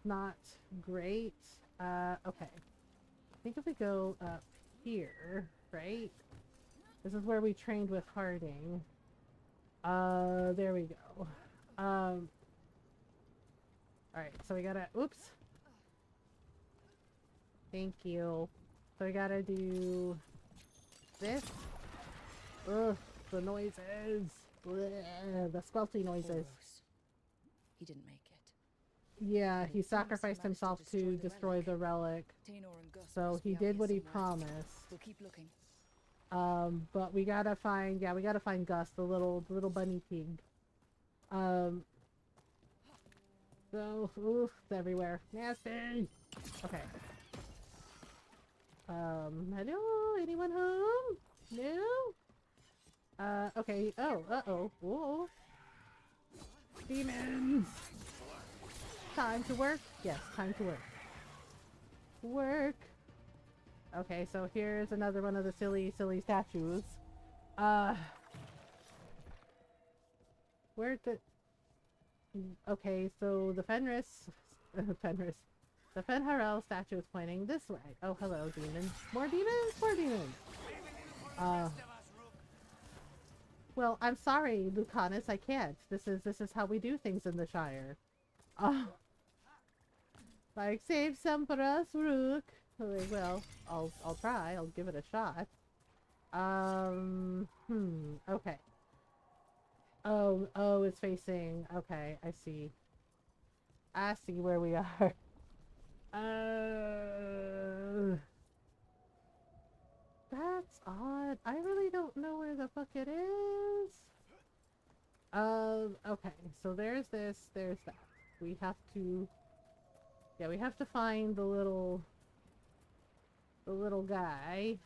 not great. Okay. I think if we go up here, right? This is where we trained with Harding. There we go. Alright, so we gotta, oops. Thank you. So we gotta do this. Ugh, the noises. Blech, the squelchy noises. Oros. He didn't make it. Yeah, he sacrificed himself to destroy the relic. So he did what he promised. We'll keep looking. But we gotta find, yeah, we gotta find Gus, the little bunny pig. So, oof, it's everywhere. Nasty! Okay. Hello? Anyone home? No? Okay. Oh, uh-oh. Whoa. Demons! Time to work? Yes, time to work. Work! Okay, so here's another one of the silly statues. Where the... Okay, so the Fenris... Fenris. The Fenharel statue is pointing this way. Oh, hello, demons. More demons? More demons! Well, I'm sorry, Lucanus, I can't. This is how we do things in the Shire. Like, save some for us, Rook. Well, I'll try. I'll give it a shot. Okay. Oh, it's facing... Okay, I see. I see where we are. That's odd. I really don't know where the fuck it is. Okay, so there's this, there's that. We have to... Yeah, we have to find the little guy.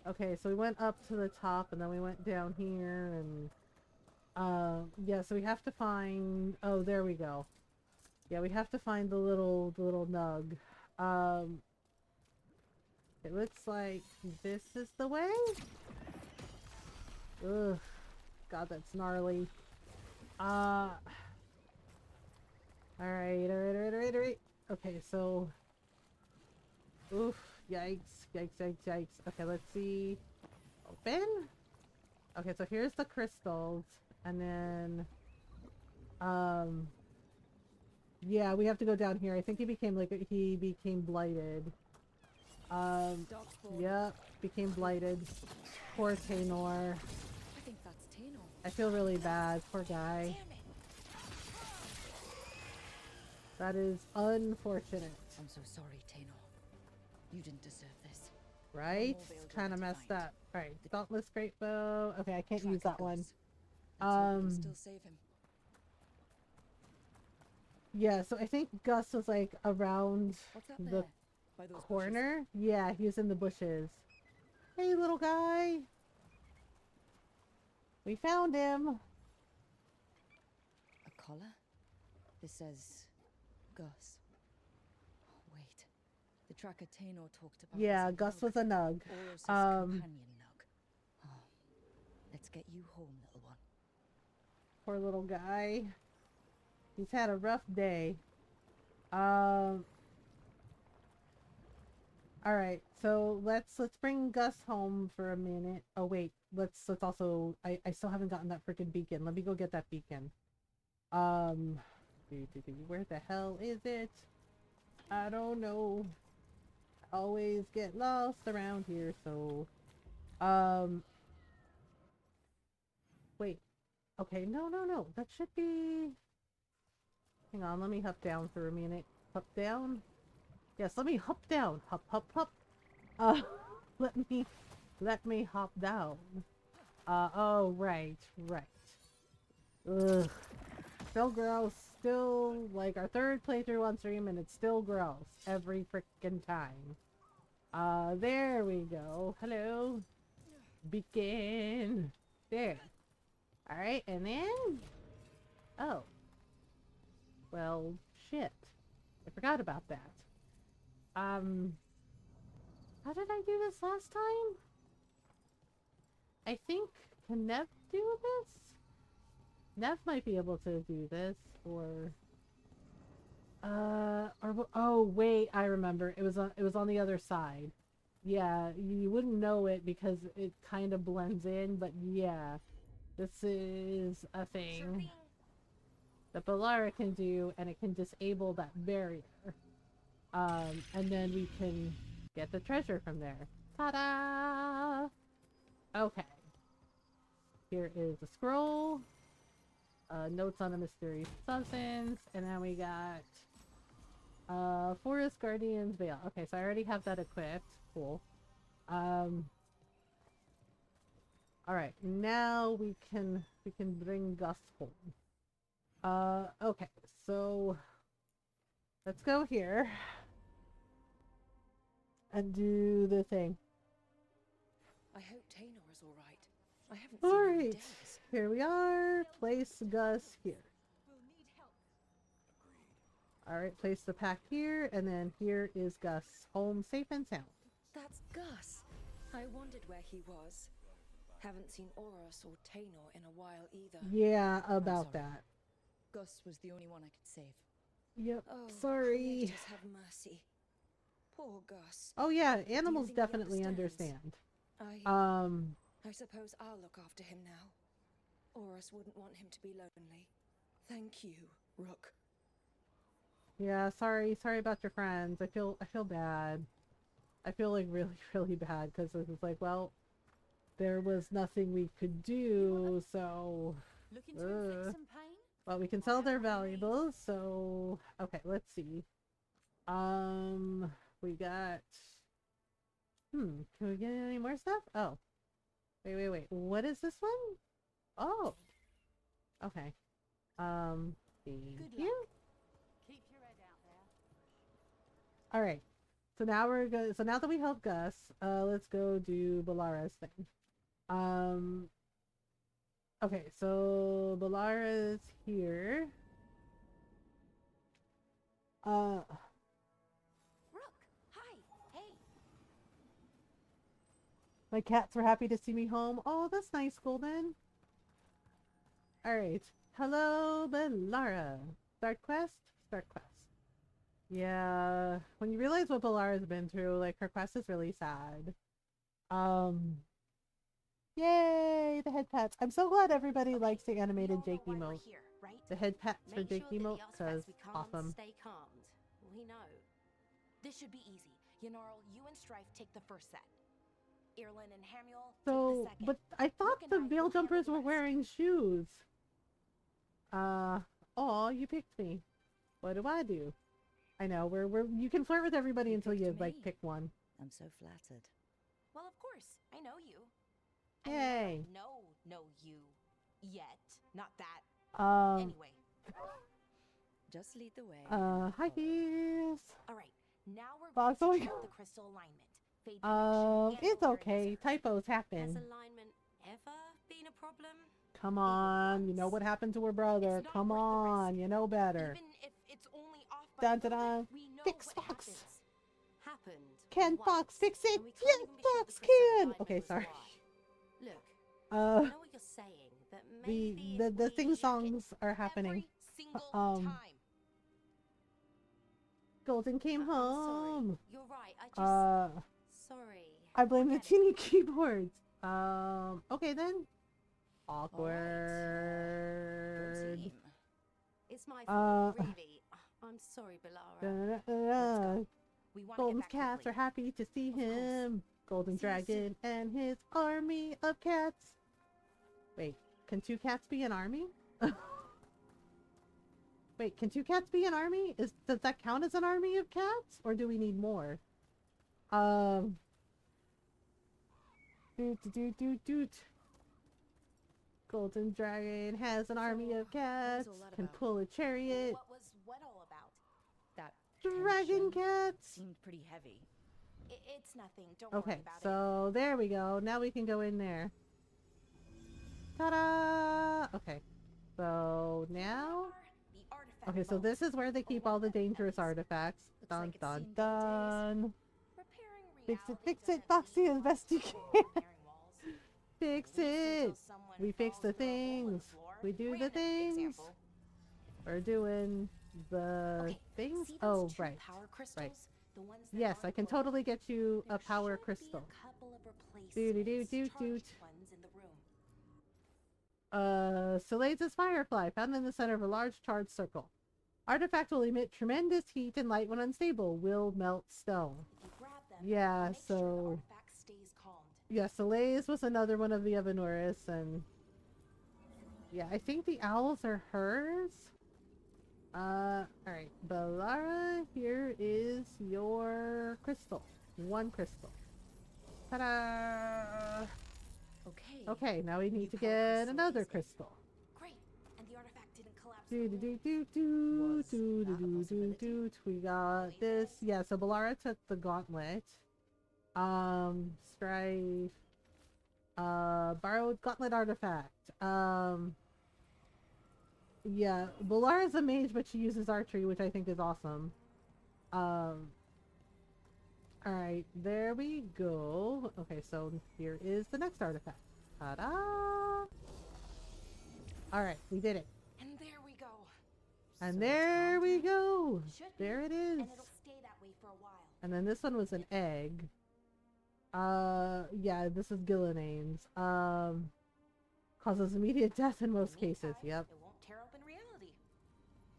Okay, so we went up to the top and then we went down here and yeah, so we have to find, oh, there we go. Yeah, we have to find the little nug. It looks like this is the way. Ugh, God, that's gnarly. Alright. Okay, so... Oof, yikes. Okay, let's see. Open? Okay, so here's the crystals. And then... yeah, we have to go down here. I think he became blighted. Yep, became blighted. Poor Tainor. I think that's Tainor. I feel really bad. Poor guy. That is unfortunate. I'm so sorry, Tainor. You didn't deserve this. Right? Kind of messed up. Alright, Dauntless Great Bow. Okay, I can't use that one. Still save him. Yeah, so I think Gus was like around the corner. Yeah, he was in the bushes. Hey, little guy. We found him. A collar? This says Gus. Oh, wait. The tracker Tainor talked about. Yeah, Gus was a nug. Oros' companion nug. Oh. Let's get you home, little one. Poor little guy. He's had a rough day. Alright, so let's bring Gus home for a minute. Oh wait, let's also I still haven't gotten that freaking beacon. Let me go get that beacon. Where the hell is it? I don't know. I always get lost around here, so wait. Okay, no. That should be. Hang on, let me hop down for a minute. Hop down? Yes, let me hop down. Hop. Let me hop down. Oh, right. Ugh. Still gross. Still, like, our third playthrough on stream, and it's still gross. Every frickin' time. There we go. Hello. Beacon. There. Alright, and then... Oh. Well, shit. I forgot about that. How did I do this last time? I think, can Nev do this? Nev might be able to do this, or oh wait, I remember. It was on the other side. Yeah, you wouldn't know it because it kind of blends in, but yeah. This is a thing that Balara can do, and it can disable that barrier. And then we can get the treasure from there. Ta-da! Okay. Here is the scroll. Notes on a mysterious substance. And then we got Forest Guardian's Veil. Okay, so I already have that equipped. Cool. Alright, now we can bring Gus home. Okay, so let's go here and do the thing. I hope Taynor is alright. I haven't seen him in Alright, days. here we are. Place Gus here. Alright, place the pack here, and then here is Gus, home safe and sound. That's Gus. I wondered where he was. Haven't seen Oros or Taynor in a while either. Yeah, about that. Gus was the only one I could save. Yep, Oh, sorry. Just have mercy. Poor Gus. Oh yeah, animals think he definitely understands? understand. I suppose I'll look after him now. Oros wouldn't want him to be lonely. Thank you, Rook. Yeah, sorry about your friends. I feel bad. I feel like really bad because it's like, well, there was nothing we could do, so Looking to inflict some pain? well, we can sell their valuables, so okay, let's see. We got can we get any more stuff? Oh. Wait. What is this one? Oh. Okay. Thank you. Keep your head out there. Alright. So now we're good. So now that we helped Gus, let's go do Balara's thing. Okay, so Balara's here. Rook, hi, hey. My cats were happy to see me home. Oh, that's nice, Golden. Alright. Hello, Balara. Start quest? Start quest. Yeah. When you realize what Balara's been through, like, her quest is really sad. Yay! The head pats. I'm so glad everybody likes the animated Jake emote. Here, right? The head pats for Make Jake sure that emote, the artifacts because we can't awesome. Stay calmed. We know. This should be easy. Yanarl, you and Strife take the first set. Irlin and Hamuel take the So, second. but I thought Rook the and I veil will handle jumpers the were rest. wearing shoes. Oh, you picked me. What do? I know, you can flirt with everybody until you, like, me. pick one. I'm so flattered. Well, of course. I know you. Yay. Know you. Yet. Not that. Anyway. Just lead the way. Hi, geez. Alright, now we're Fox, going oh to my check God. the crystal alignment. Fade prediction, and It's awareness. okay. Typos Has happen. alignment ever been a problem? Come on, you know what happened to her brother. It's not Come worth the on, risk. you know better. Even if it's only off by Dun a dun little dun. bit, we know Fix what Fox. Happened. Can once, Fox fix it? and we can't Yeah, even be sure Fox the crystal can. alignment Okay, was sorry. why. Look, I know what you're saying. That maybe The if thing we songs are happening. every single Um, time. Golden came I'm sorry. home. You're right. I just sorry. I blame the Forget it. teeny keyboards. Okay then. Good Awkward. team. It's my fault, really. I'm sorry, Balara. We want to Golden's get back cats quickly. are happy to see him. Golden See you Dragon and his army of cats. Wait, can 2 cats be an army? Wait, can 2 cats be an army? Does that count as an army of cats? Or do we need more? Doot. Golden Dragon has an army of cats. all that Can about? pull a chariot. What was what all about? That Dragon tension cats. seemed pretty heavy. It's nothing. Don't worry Okay, about it. so there we go. Now we can go in there. Ta-da! Okay, so now... The artifact Okay, so vault. this is where they keep all the dangerous artifacts. Looks Dun like it's dun seen better dun. Repairing Fix reality it, Foxy, doesn't mean investigate. repairing walls. Fix At least it! until someone We fix falls the through a hole in things. floor. We do the Random things. example. We're doing the Okay, things? see those Oh, 2 right. power crystals? Right. The ones that Yes, I aren't can glowing? totally get you a There power should crystal. Be a couple of replacements, Doo-doo-doo-doo-doot. charged ones in the room. Soleil's firefly, found in the center of a large charged circle. Artifact will emit tremendous heat and light when unstable. Will melt stone. If you grab them, Yeah, make sure the so... artifact stays calmed. Yeah, Soleil's was another one of the Evanuris, and... Yeah, I think the owls are hers. Alright. Balara, here is your crystal. 1 crystal. Ta-da! Okay. Okay, now we need to New power get crystal another is it. crystal. Great, and the artifact didn't collapse. Do the do wall. do do Was do that a do do do possibility? do. We got this. Yeah, so Balara took the gauntlet. Strife. Borrowed gauntlet artifact. Yeah, Balara's a mage, but she uses archery, which I think is awesome. Alright, there we go. Okay, so here is the next artifact. Ta-da! Alright, we did it. And there we go. And So it's there calm we now? go. Should be, There it is. and it'll stay that way for a while. And then this one was an egg. Yeah, this is Gillanane's. Causes immediate death in most cases. Yep. It won't tear open reality.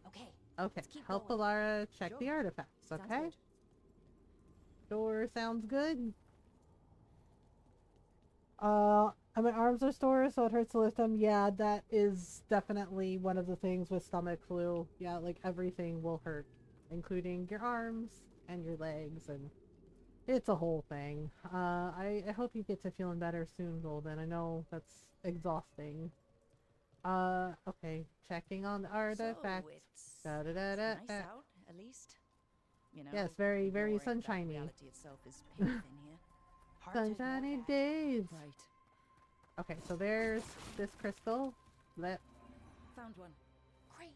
Okay. Okay. Let's keep Help going. Balara check Sure. the artifacts. Sounds Okay. good. Sure, sounds good. My arms are sore, so it hurts to lift them. Yeah, that is definitely one of the things with stomach flu. Yeah, like everything will hurt, including your arms and your legs, and it's a whole thing. I hope you get to feeling better soon, Golden. I know that's exhausting. Okay, checking on the artifacts. It's Da-da-da-da-da. nice out, at least. You know, Yes, very, very ignoring that sunshiny. Reality itself is painful in here. Hard to ignore Sunshiny that. days. Right. Okay, so there's this crystal. Let Found one. Great.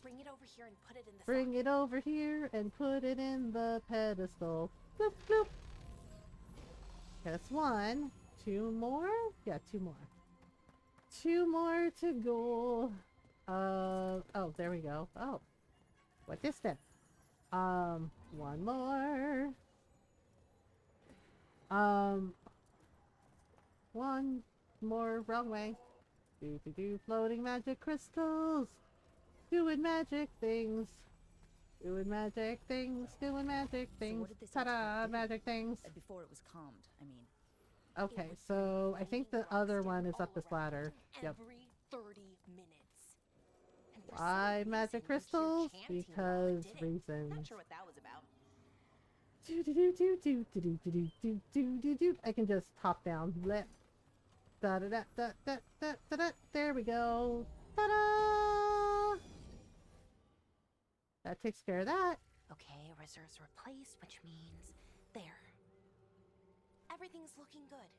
Bring it over here and put it in the bring socket. it over here and put it in the pedestal. Bloop bloop. That's 1. 2 more? Yeah, 2 more. 2 more to go. Oh, there we go. Oh. What is that? 1 more. 1 more, wrong way. Do floating magic crystals. Doing magic things. Doing magic things. Doing magic So things. what did this Ta-da! artifact do? Magic things. Before it was calmed, I mean. Okay, so I think the other one is up this ladder. Yep. Every 30 minutes. And for some Why reason, magic when sheer crystals? chanting while it Because did it. reasons. Not sure what that was about. Do. I can just hop down. Let. Da da da da da da da da. There we go. Ta da! That takes care of that. Okay, reserves replaced, which means there. Everything's looking good.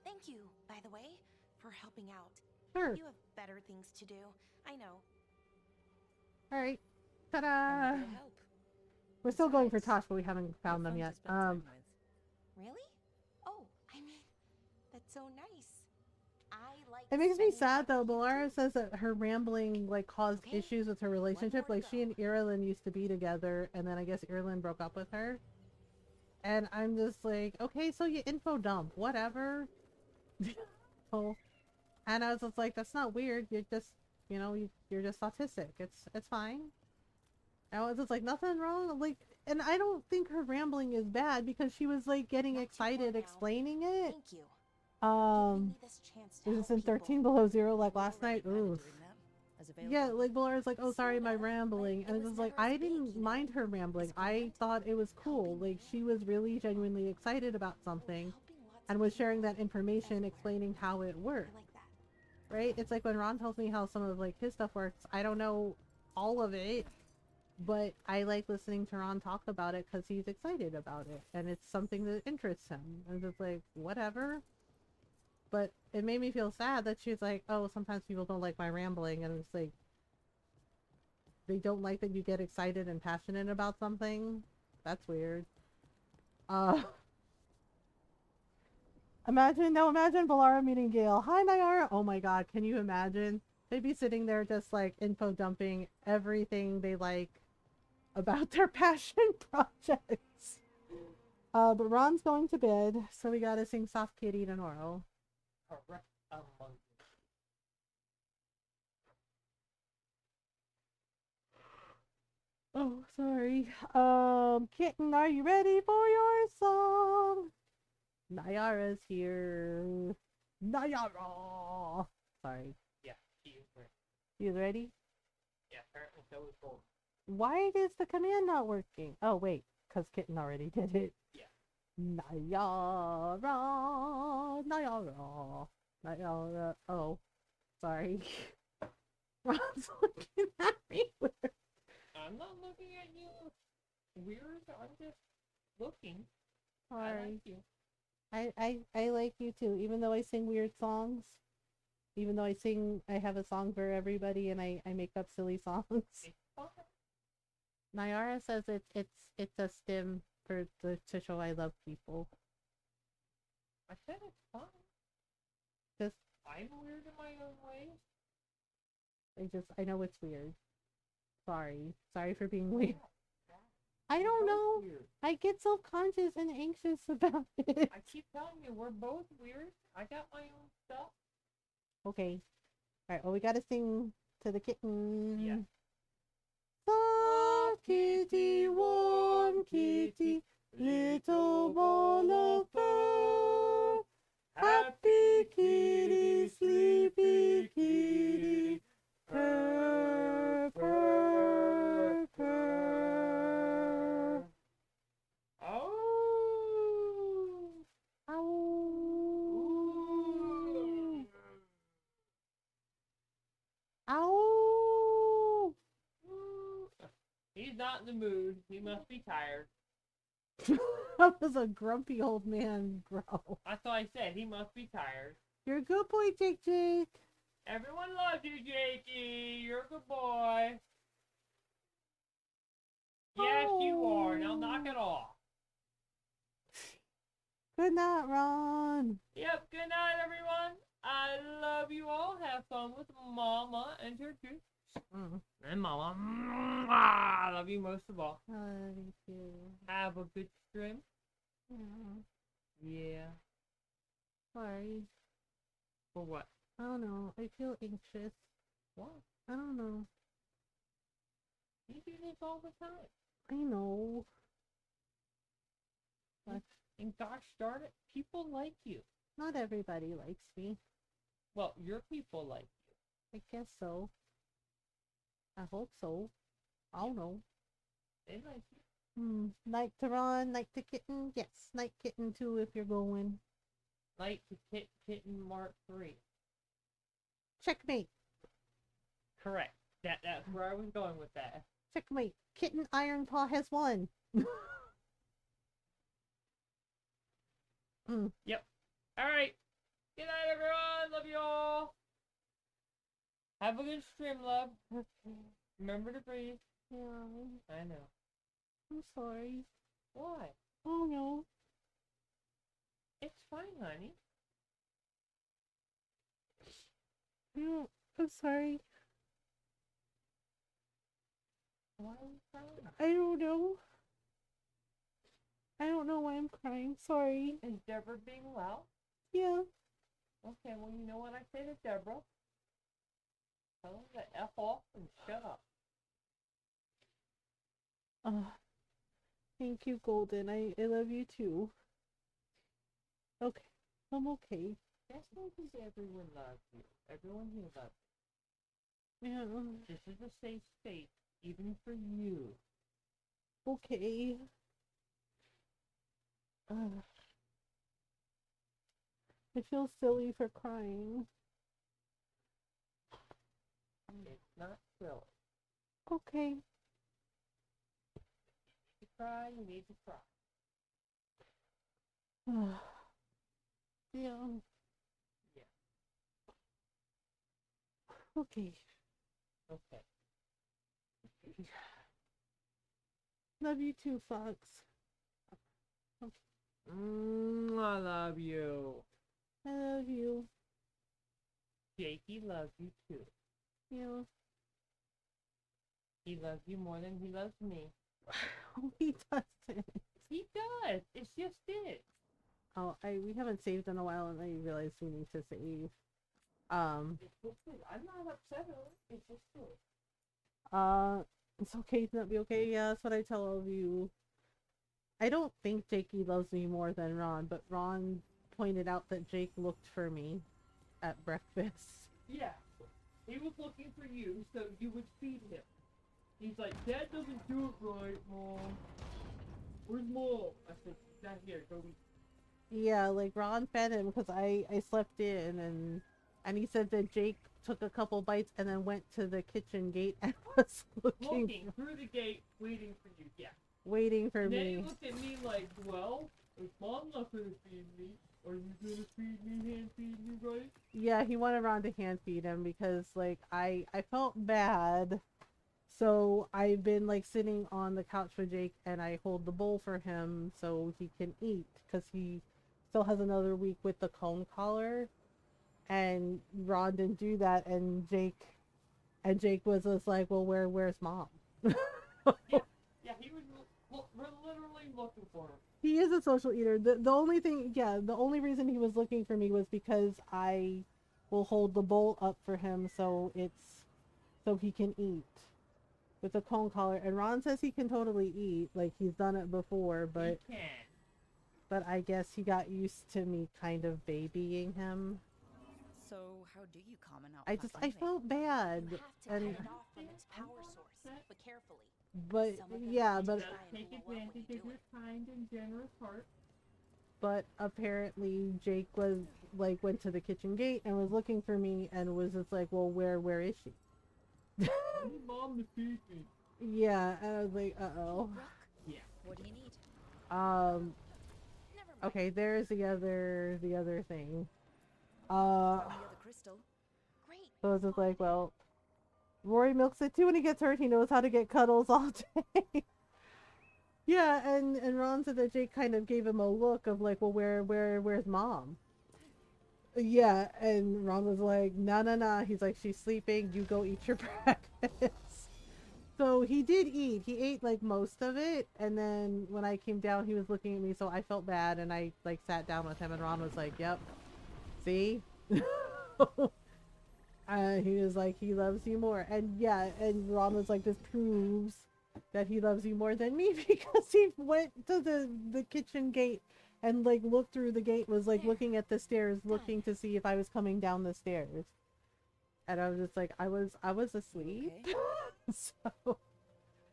Thank you, by the way, for helping out. Sure. You have better things to do. I know. All right. Ta I'm da! happy to help. We're still going for Besides, Tosh, but we haven't found them fun to yet. spend time with. Really? Oh, I mean, that's so nice. I like It makes me spending sad though. time with you, Balara too. says that her rambling like caused Okay, issues with her one relationship. more to Like she go. and Irilyn used to be together, and then I guess Irilyn broke up with her. And I'm just like, okay, so you info dump, whatever. Oh, and I was just like, that's not weird. You're just, you're just autistic. It's fine. I was just like, nothing wrong. Like, and I don't think her rambling is bad because she was like getting Not too excited far now. explaining it. Thank you. Giving me this chance to Is help this in people. 13 below zero like We're last already night? kinda Oof. doing that, as available. Yeah, like Balara's like, oh sorry, my Sorta, rambling, but and it it's was just like never I as big, didn't mind her rambling. As I grand. thought it was cool. Like she was really genuinely excited about something, and was sharing that information, explaining how it worked. I like that. Right? It's like when Ron tells me how some of like his stuff works. I don't know all of it, but I like listening to Ron talk about it because he's excited about it, and it's something that interests him. And it's like whatever. But it made me feel sad that she's like, oh, sometimes people don't like my rambling, and it's like they don't like that you get excited and passionate about something. That's weird. Imagine Valara meeting Gale. Hi, Nyara. Oh my god, can you imagine? They'd be sitting there just like info dumping everything they like about their passion projects. But Ron's going to bed, so we gotta sing Soft Kitty tomorrow. Correct. Oh, sorry. Kitten, are you ready for your song? Nyara's here. Nyara! Sorry. Yeah, she is ready. You ready? Yeah, apparently so is Gold. Why is the command not working? Oh, wait, because Kitten already did it. Yeah. Nyara! Nyara! Nyara. Oh, sorry. Ron's looking at me weird. I'm not looking at you weird. I'm just looking. Sorry. I like you. I like you too, even though I sing weird songs. Even though I have a song for everybody and I make up silly songs. It's fine. Nyara says it's a stim to show I love people. I said it's fine. Just I'm weird in my own way. I know it's weird. Sorry for being weird. I don't know. Weird. I get self-conscious and anxious about it. I keep telling you, we're both weird. I got my own stuff. Okay. Alright, well we gotta sing to the kitten. Yeah. Soft kitty, warm kitty, little ball of fur. Happy kitty, sleepy kitty, purr, purr, purr. Oh. Ow. Ow. He's not in the mood. He must be tired. That was a grumpy old man growl. That's what I said. He must be tired. You're a good boy, Jake. Everyone loves you, Jakey. You're a good boy. Yes, you are. Now knock it off. Good night, Ron. Yep, good night, everyone. I love you all. Have fun with Mama and your kids. And Mama. I love you most of all. I love you too. Have a good stream. Yeah. Yeah. Sorry. For what? I don't know. I feel anxious. What? I don't know. You do this all the time. I know. But And gosh darn it, people like you. not everybody likes me. Well, your people like you. I guess so. I hope so. I don't know. They like you. Night to Ron, night to Kitten. Yes, night Kitten too if you're going. Like to Kitten Mark 3. Checkmate. Correct. That's where I was going with that. Checkmate. Kitten Ironpaw has won. Yep. Alright. Good night, everyone. Love you all. Have a good stream, love. Remember to breathe. Yeah. I know. I'm sorry. Why? Oh no. It's fine, honey. You, I'm sorry. Why are you crying? I don't know. I don't know why I'm crying. Sorry. Is Deborah being loud? Yeah. Okay, well, you know what I say to Deborah? Tell her to F off and shut up. Thank you, Golden. I love you too. Okay. I'm okay. That's not because everyone loves you. Everyone here loves you. Yeah. This is a safe space, even for you. Okay. I feel silly for crying. It's not silly. Okay. You cry, you need to cry. Yeah. Yeah. Okay. Okay. Love you too, Fox. Okay. I love you. I love you. Jakey loves you too. Yeah. He loves you more than he loves me. He doesn't. He does. It's just it. Oh, we haven't saved in a while, and I realized we need to save. I'm not upset over it. It's just it. It's okay to not be okay. Yeah, that's what I tell all of you. I don't think Jakey loves me more than Ron, but Ron pointed out that Jake looked for me at breakfast. Yeah. He was looking for you so you would feed him. He's like, Dad doesn't do it right, Mom. Where's Mom? I said, not here, go eat. Yeah, like Ron fed him because I slept in, and he said that Jake took a couple bites and then went to the kitchen gate and was looking through the gate, waiting for you. Yeah. Waiting for and me. Then he looked at me like, well, if Mom not gonna feed me, are you gonna feed me, hand feed me, right? Yeah, he wanted Ron to hand feed him because like I felt bad. So I've been like sitting on the couch with Jake and I hold the bowl for him so he can eat because he still has another week with the cone collar. And Ron didn't do that, and Jake was just like, well, where's Mom? Yeah, he was literally looking for him. He is a social eater. The only thing, yeah, the only reason he was looking for me was because I will hold the bowl up for him so he can eat with a cone collar. And Ron says he can totally eat, like he's done it before, but he can. But I guess he got used to me kind of babying him. So how do you comment out? I felt bad. You have to cut it off from its power source, but carefully. But yeah, but take advantage of your kind and generous heart. But apparently Jake was like went to the kitchen gate and was looking for me and was just like, well, where is she? I need Mom to feed me. Yeah, and I was like, uh-oh. Yeah. What do you need? Okay, there's the other thing. The other crystal. Great. So it's just like, well, Rory milks it too when he gets hurt. He knows how to get cuddles all day. Yeah, and Ron said that Jake kind of gave him a look of like, well, where's Mom? Yeah, and Ron was like, nah. He's like, she's sleeping. You go eat your breakfast. So he did eat. He ate like most of it, and then when I came down, he was looking at me, so I felt bad, and I like sat down with him, and Ron was like, "Yep, see." He was like, he loves you more, and yeah, and Ron was like, this proves that he loves you more than me because he went to the kitchen gate and like looked through the gate, was like looking at the stairs, looking to see if I was coming down the stairs, and I was just like, I was asleep. Okay. So, Oh,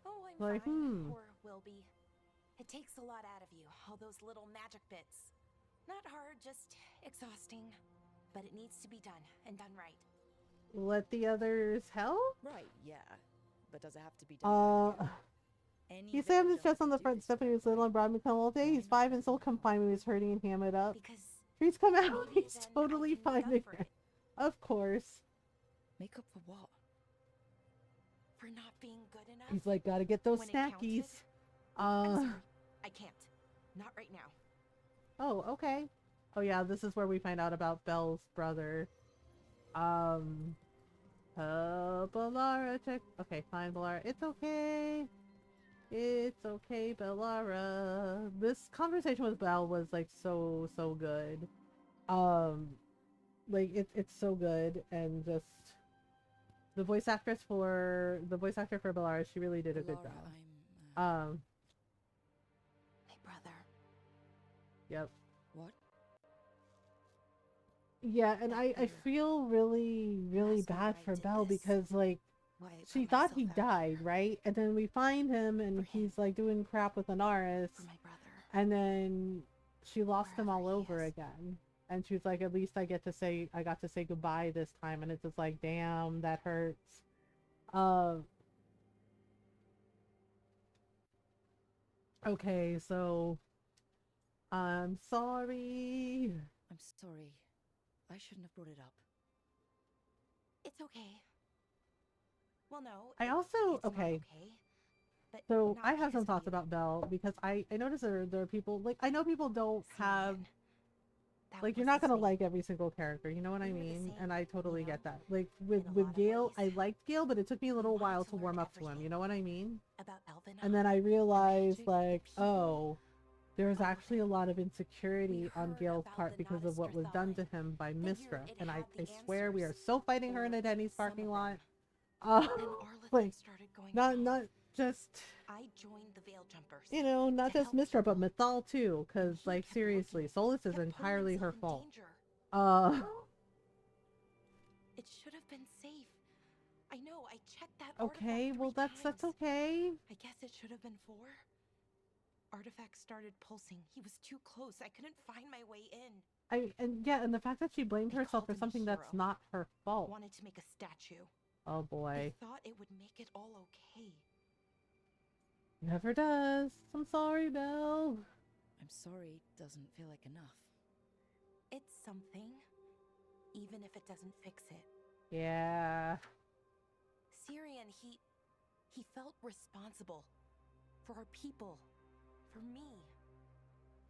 I'm like, fine. Poor Wilby. It takes a lot out of you, all those little magic bits. Not hard, just exhausting. But it needs to be done, and done right. let the others help? Right, yeah. But does it have to be done by you? He slammed his chest on the front step when he was little and brought me come all day. He's 5 and still confined when he was hurting and hammered up. Because Treats come out, maybe he's then totally I can fine make up for again. it. Of course. Make up for what? For not being good enough. He's like, gotta get those when it snackies. I'm sorry. I can't. Not right now. Oh, okay. Oh yeah, this is where we find out about Belle's brother. Um, Bellara, check. Okay, fine, Bellara. It's okay. It's okay, Bellara. This conversation with Belle was like so good. Um, like it's so good, and just the voice actor for Bellara, she really did a good job. Um, My brother. Yep. What? Yeah, and I feel really bad for Belle because like she thought he died, right? And then we find him and he's like doing crap with Anaris. And then she lost him all over again. And she's like, at least I got to say goodbye this time. And it's just like, damn, that hurts. Okay, so I'm sorry. I'm sorry. I shouldn't have brought it up. It's okay. Well, no. I also it's okay. Not okay. But So not I have some because of thoughts you. about Belle because I noticed there are people like I know people don't have like you're not gonna like every single character, you know what I mean? And I totally get that. Like with Gale, I liked Gale, but it took me a little while to warm up to him, you know what I mean? About Elven. And then I realized like, oh, there's actually a lot of insecurity on Gale's part because of what was done to him by Mistra. And I swear we are so fighting her in a Denny's parking lot. Like not just I joined the Veil Jumpers. you know, not just Mistra, but Mythal too, because like seriously, Solus is entirely her fault. It should have been safe. I know, I checked that Okay, artifact well that's okay. I guess it should have been 4. Artifact started pulsing. He was too close. I couldn't find my way in. And the fact that she blamed herself for something that's not her fault. Wanted to make a statue. Oh boy. I thought it would make it all okay. Never does. I'm sorry, Belle. I'm sorry doesn't feel like enough. It's something, even if it doesn't fix it. Yeah. Syrian, he felt responsible for our people, for me.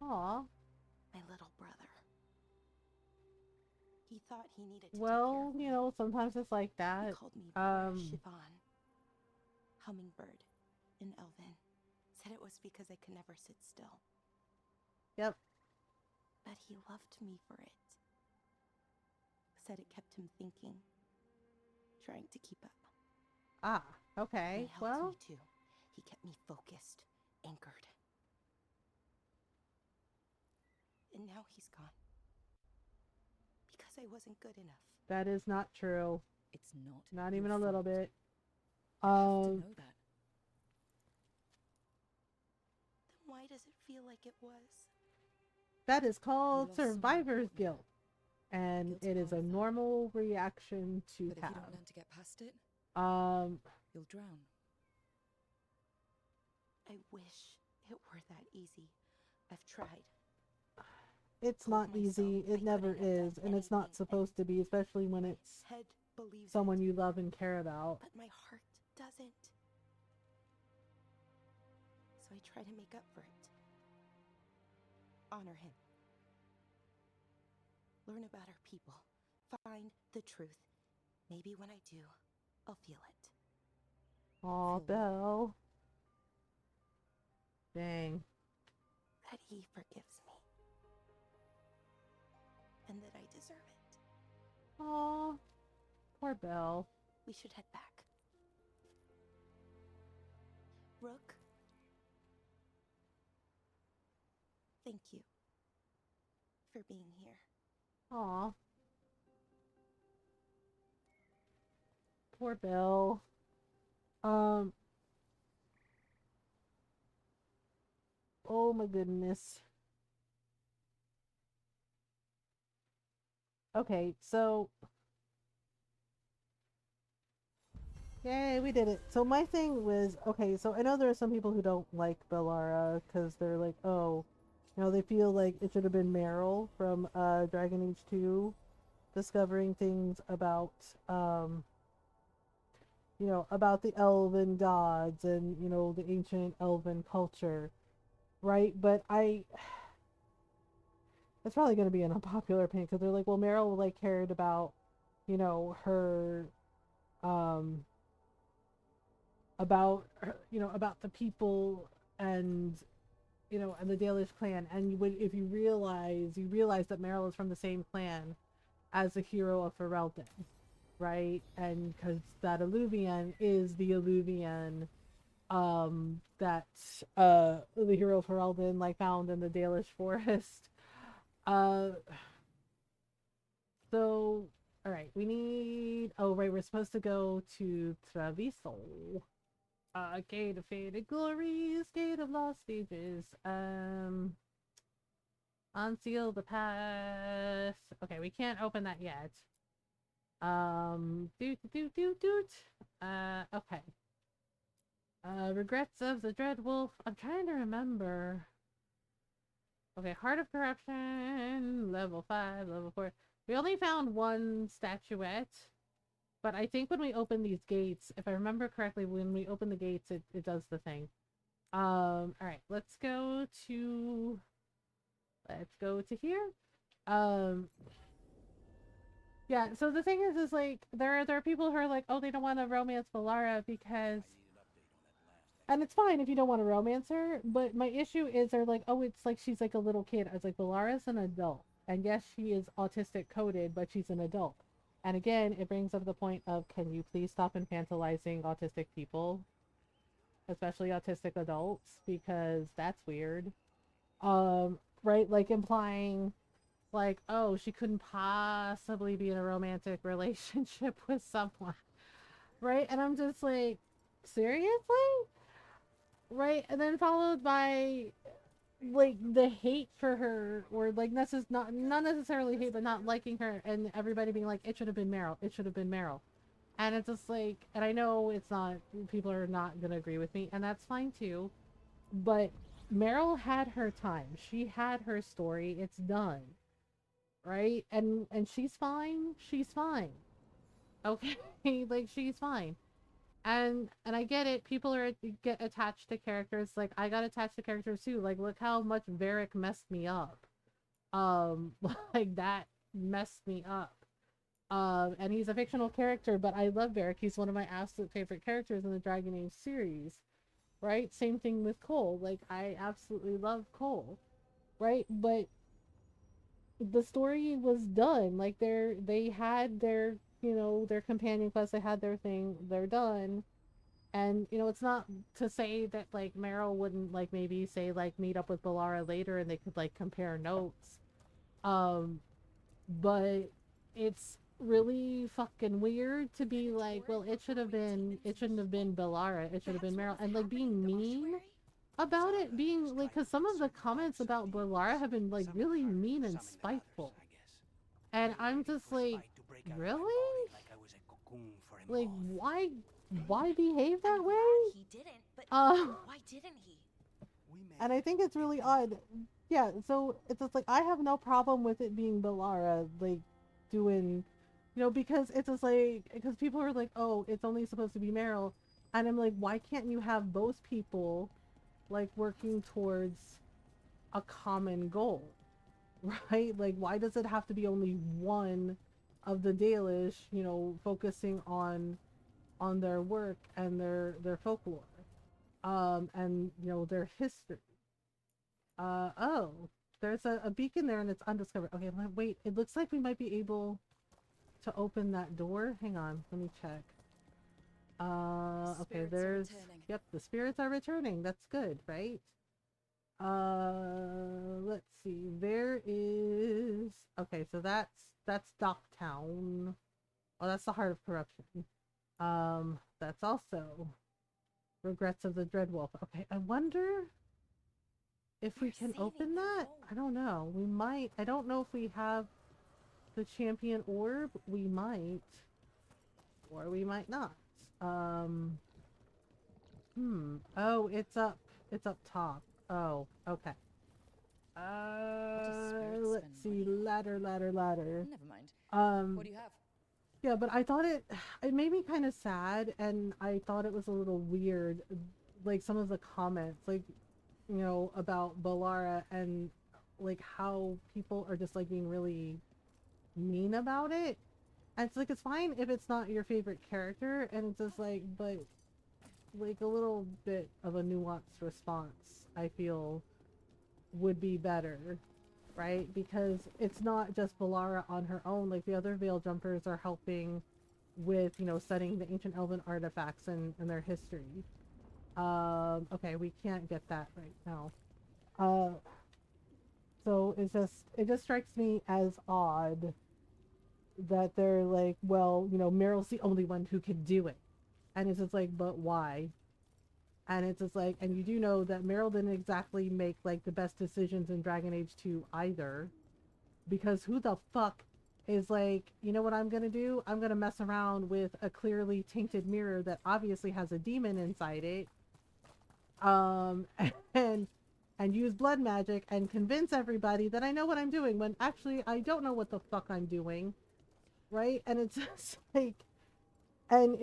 Aw. My little brother. He thought he needed to well, you know, sometimes it's like that. He called me Shivan. Hummingbird in Elven. Said it was because I could never sit still. Yep. But he loved me for it. Said it kept him thinking. Trying to keep up. Ah, okay. And it helped well. me too. He kept me focused, anchored. And now he's gone. Because I wasn't good enough. That is not true. It's not. Not even a little bit. You have to know that. Then why does it feel like it was? That is called survivor's guilt. And it is a normal reaction to but have. If you don't learn to get past it, you'll drown. I wish it were that easy. I've tried. It's not easy. It never is. And it's not supposed to be, especially when it's someone you love and care about. But my heart doesn't. So I try to make up for it. Honor him. Learn about our people. Find the truth. Maybe when I do, I'll feel it. Aw, Belle. Dang. That he forgives me. And that I deserve it. Aw. Poor Belle. We should head back. Rook. Thank you. For being here. Aw. Poor Belle. Oh my goodness. Okay, so yay, we did it. So my thing was, okay, so I know there are some people who don't like Bellara because they're like, oh, you know, they feel like it should have been Meryl from Dragon Age 2 discovering things about you know, about the elven gods and, you know, the ancient elven culture, right? But it's probably going to be an unpopular opinion because they're like, well, Meryl like cared about you know, her, um, about her, you know, about the people and, you know, and the Dalish clan. And if you realize that Meryl is from the same clan as the hero of Ferelden, right? And because that Alluvian is the Alluvian that the hero of Ferelden like found in the Dalish forest. Uh so all right, we need, oh right, we're supposed to go to Traviso. Gate of faded glories, gate of lost stages. Unseal the past. Okay, we can't open that yet. Doot. Okay. Regrets of the Dread Wolf. I'm trying to remember. Okay, Heart of Corruption, level 5, level 4. We only found one statuette, but I think when we open these gates, if I remember correctly, when we open the gates, it does the thing. Alright, let's go to here. Yeah, so the thing is like, there are people who are like, oh, they don't want to romance Valara because, and it's fine if you don't want to romance her, but my issue is they're like, oh, it's like she's like a little kid. I was like, Valara's an adult. And yes, she is autistic coded, but she's an adult. And again, it brings up the point of, can you please stop infantilizing autistic people? Especially autistic adults, because that's weird. Right? Like implying like, oh, she couldn't possibly be in a romantic relationship with someone. Right? And I'm just like, seriously? Right? And then followed by like the hate for her, or like not necessarily hate, but not liking her, and everybody being like, it should have been Meryl, it should have been Meryl. And it's just like, and I know it's not, people are not gonna agree with me, and that's fine too, but Meryl had her time, she had her story, it's done, right? And she's fine, okay. Like, she's fine. And I get it. People get attached to characters. Like, I got attached to characters too. Like, look how much Varric messed me up. Like, that messed me up. And he's a fictional character, but I love Varric. He's one of my absolute favorite characters in the Dragon Age series. Right? Same thing with Cole. Like, I absolutely love Cole. Right? But the story was done. Like, they had their, you know, their companion quest. They had their thing. They're done. And, you know, it's not to say that, like, Meryl wouldn't, like, maybe say, like, meet up with Balara later and they could, like, compare notes. But it's really fucking weird to be like, well, it shouldn't have been Balara, it should have been Meryl. And, like, being mean about it, being, like, because some of the comments about Balara have been, like, really mean and spiteful. And I'm just like, really? Like, why behave that way? He didn't, but Uh, why didn't he? and I think it's really odd. Yeah, so it's just like, I have no problem with it being Balara, like, doing, you know, because it's just like, because people are like, oh, it's only supposed to be Meryl. And I'm like, why can't you have both people, like, working towards a common goal? Right? Like, why does it have to be only one of the Dalish, you know, focusing on their work and their folklore, and, you know, their history. Oh, there's a beacon there and it's undiscovered. Okay, wait, it looks like we might be able to open that door. Hang on, let me check. Okay, there's, yep, the spirits are returning. That's good, right? Let's see, there is, okay, so that's Docktown. Oh, that's the Heart of Corruption. That's also Regrets of the Dreadwolf. Okay, I wonder if we can open that? I don't know. We might. I don't know if we have the champion orb. We might. Or we might not. Oh, it's up. It's up top. Oh, okay. Let's see. Ladder. Never mind. What do you have? Yeah, but I thought it made me kind of sad, and I thought it was a little weird, like some of the comments, like, you know, about Balara, and like how people are just like being really mean about it. And it's like, it's fine if it's not your favorite character, and it's just like, but like a little bit of a nuanced response, I feel, would be better, right? Because it's not just Valara on her own. Like, the other Veil Jumpers are helping with, you know, studying the ancient elven artifacts and their history. Okay, we can't get that right now. So it just strikes me as odd that they're like, well, you know, Meryl's the only one who can do it. And it's just like, but why? And it's just like, and you do know that Meryl didn't exactly make like the best decisions in Dragon Age 2 either. Because who the fuck is like, you know what I'm gonna do? I'm gonna mess around with a clearly tainted mirror that obviously has a demon inside it. And use blood magic and convince everybody that I know what I'm doing when actually I don't know what the fuck I'm doing. Right? And it's just like, and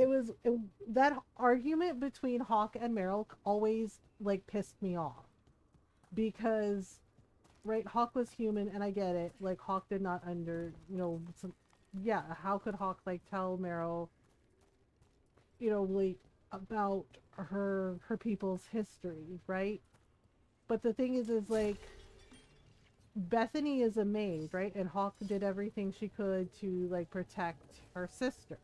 that argument between Hawk and Meryl always like pissed me off, because right, Hawk was human, and I get it, like Hawk did not yeah, how could Hawk like tell Meryl, you know, like about her people's history, right? But the thing is like, Bethany is a maid, right? And Hawk did everything she could to like protect her sister,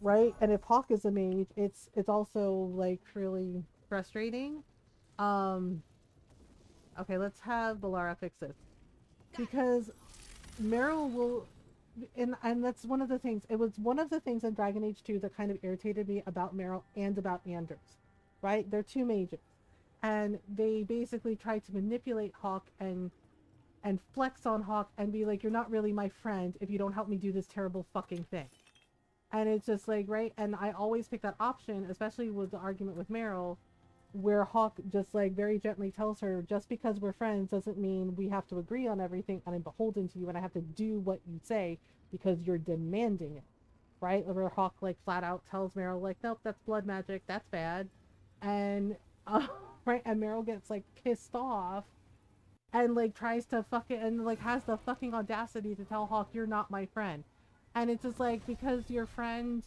right? And if Hawk is a mage, it's also like really frustrating. Okay, let's have Valara fix this, because Meryl will, and that's one of the things. It was one of the things in Dragon Age 2 that kind of irritated me about Meryl and about Anders, right? They're two mages, and they basically tried to manipulate Hawk and flex on Hawk and be like, you're not really my friend if you don't help me do this terrible fucking thing. And it's just like, right? And I always pick that option, especially with the argument with Meryl, where Hawk just like very gently tells her, just because we're friends doesn't mean we have to agree on everything, and I'm beholden to you and I have to do what you say because you're demanding it, right? Where Hawk like flat out tells Meryl like, nope, that's blood magic, that's bad. And right, and Meryl gets like pissed off and like tries to fuck it, and like has the fucking audacity to tell Hawk, you're not my friend. And it's just like, because your friend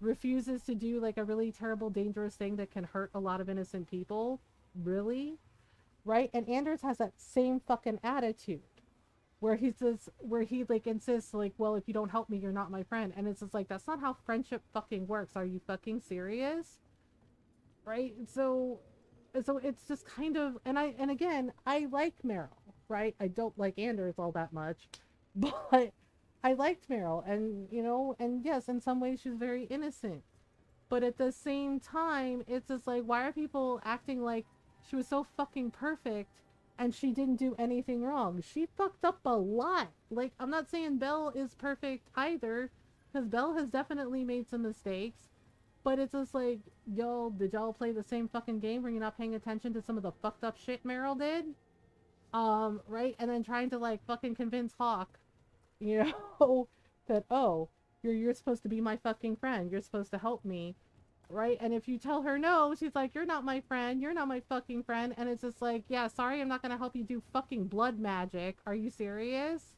refuses to do like a really terrible, dangerous thing that can hurt a lot of innocent people, really? Right? And Anders has that same fucking attitude where he like insists like, well, if you don't help me, you're not my friend. And it's just like, that's not how friendship fucking works. Are you fucking serious? Right? So it's just kind of, and again, I like Meryl, right? I don't like Anders all that much, but I liked Meryl, and you know, and yes, in some ways she's very innocent, but at the same time, it's just like, why are people acting like she was so fucking perfect and she didn't do anything wrong? She fucked up a lot. Like, I'm not saying Belle is perfect either, because Belle has definitely made some mistakes, but it's just like, yo, did y'all play the same fucking game where you're not paying attention to some of the fucked up shit Meryl did? Right? And then trying to like fucking convince Hawk, you know, that, oh, you're supposed to be my fucking friend, you're supposed to help me, right? And if you tell her no, she's like, you're not my friend, you're not my fucking friend. And it's just like, yeah, sorry, I'm not gonna help you do fucking blood magic, are you serious?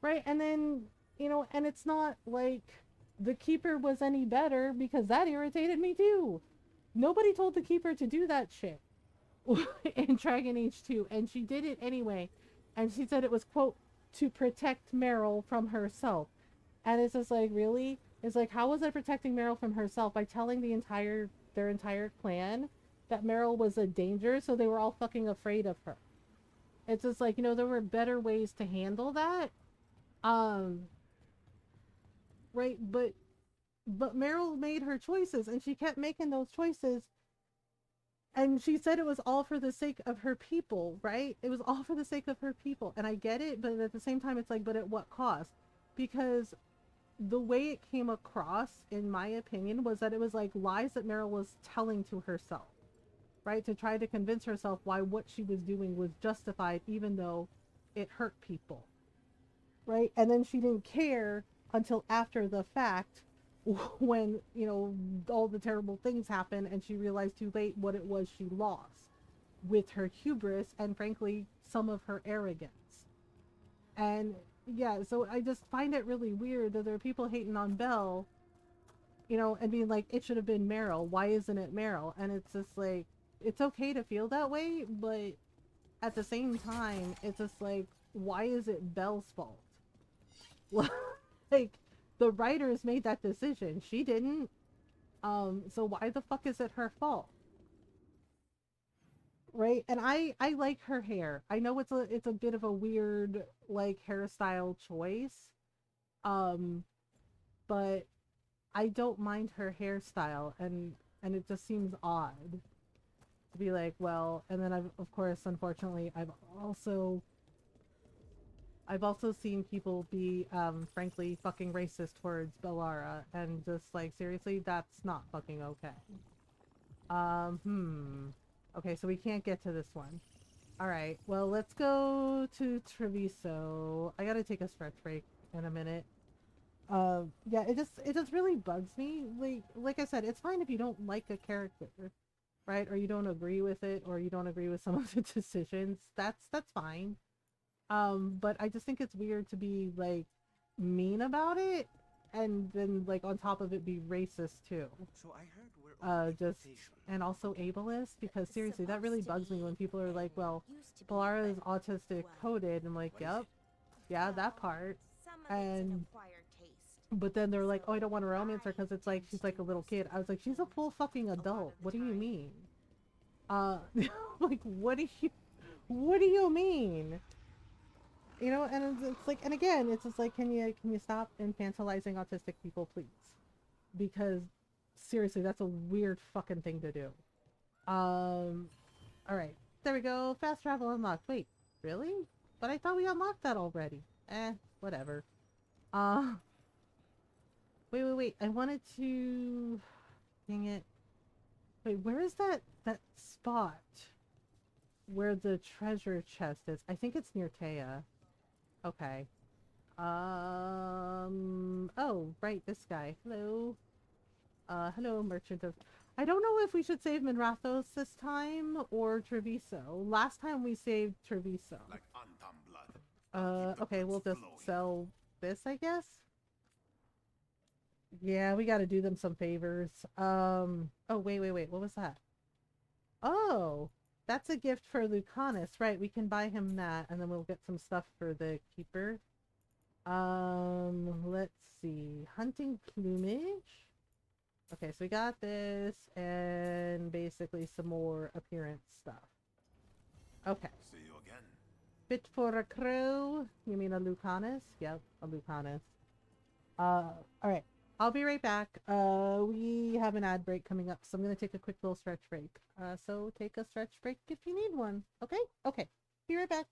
Right? And then, you know, and it's not like the Keeper was any better, because that irritated me too. Nobody told the Keeper to do that shit in Dragon Age 2, and she did it anyway, and she said it was, quote, to protect Meryl from herself. And it's just like, really? It's like, how was I protecting Meryl from herself? By telling their entire clan that Meryl was a danger, so they were all fucking afraid of her. It's just like, you know, there were better ways to handle that. Right, but Meryl made her choices, and she kept making those choices, and she said it was all for the sake of her people, right? It was all for the sake of her people. And I get it, but at the same time, it's like, but at what cost? Because the way it came across, in my opinion, was that it was like lies that Meryl was telling to herself, right? To try to convince herself why what she was doing was justified, even though it hurt people, right? And then she didn't care until after the fact, when, you know, all the terrible things happen, and she realized too late what it was she lost with her hubris and, frankly, some of her arrogance. And yeah, so I just find it really weird that there are people hating on Belle, and being like, it should have been Meryl. Why isn't it Meryl? And it's just like, it's okay to feel that way, but at the same time, it's just like, why is it Belle's fault? Like, the writers made that decision. She didn't. So why the fuck is it her fault? Right? And I like her hair. I know it's a bit of a weird like hairstyle choice. Um, but I don't mind her hairstyle, and it just seems odd to be like, well, and then I've of course unfortunately also I've also seen people be frankly fucking racist towards Bellara, and just like seriously, that's not fucking okay. Okay, so we can't get to this one. Alright, well, let's go to Treviso. I gotta take a stretch break in a minute. Yeah, it just really bugs me. Like I said, it's fine if you don't like a character, right? Or you don't agree with it, or you don't agree with some of the decisions. That's fine. But I just think it's weird to be like mean about it, and then like on top of it be racist too. So I heard we're Just and also ableist, because seriously, that really bugs me when people are like, well, Polara is autistic coded. I'm like, yep, yeah, that part. And but then they're like, oh, I don't want to romance her because it's like she's like a little kid. I was like, she's a full fucking adult. What do you mean? Like, what do you mean? And it's like, and again, it's just like, can you stop infantilizing autistic people, please? Because seriously, that's a weird fucking thing to do. All right, there we go. Fast travel unlocked. Wait, really? But I thought we unlocked that already. Whatever. Uh, wait. I wanted to. Dang it. Wait, where is that spot where the treasure chest is? I think it's near Taya. Okay. Oh, right, this guy. Hello. Hello, merchant of... I don't know if we should save Minrathos this time or Treviso. Last time we saved Treviso. Like Antam blood. Okay, we'll just sell this, I guess? Yeah, we gotta do them some favors. Oh, wait. What was that? Oh, that's a gift for Lucanus. Right, we can buy him that, and then we'll get some stuff for the keeper. Let's see. Hunting plumage. Okay, so we got this, and basically some more appearance stuff. Okay. See you again. Fit for a crow. You mean a Lucanus? Yep, a Lucanus. Alright. I'll be right back. We have an ad break coming up, so I'm gonna take a quick little stretch break. So take a stretch break if you need one. Okay? Okay. Be right back.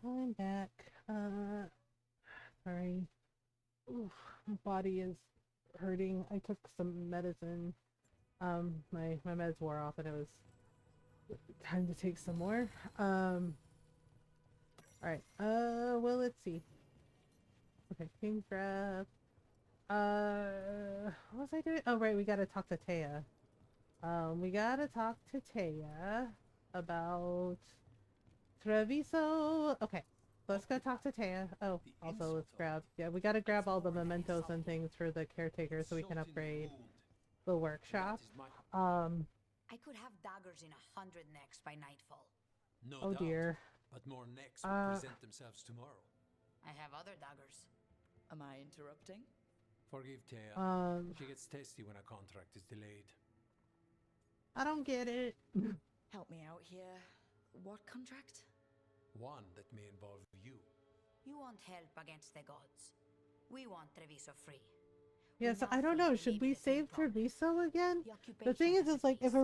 I'm back. Sorry. Oof, my body is hurting. I took some medicine. My meds wore off and it was time to take some more. Alright. Well, let's see. Okay, King's Grab. What was I doing? Oh, right, we gotta talk to Taya. We gotta talk to Taya about Treviso. Okay, let's go talk to Taya. Oh, also let's grab. Yeah, we gotta grab all the mementos and things for the caretaker so we can upgrade the workshop. I could have daggers in 100 necks by nightfall. No oh doubt, dear. but more necks will present themselves tomorrow. I have other daggers. Am I interrupting? Forgive Taya. She gets testy when a contract is delayed. I don't get it. Help me out here. What contract? One that may involve you. You want help against the gods. We want Treviso free. Yeah, so I don't know. Should we save Treviso again? The thing is like if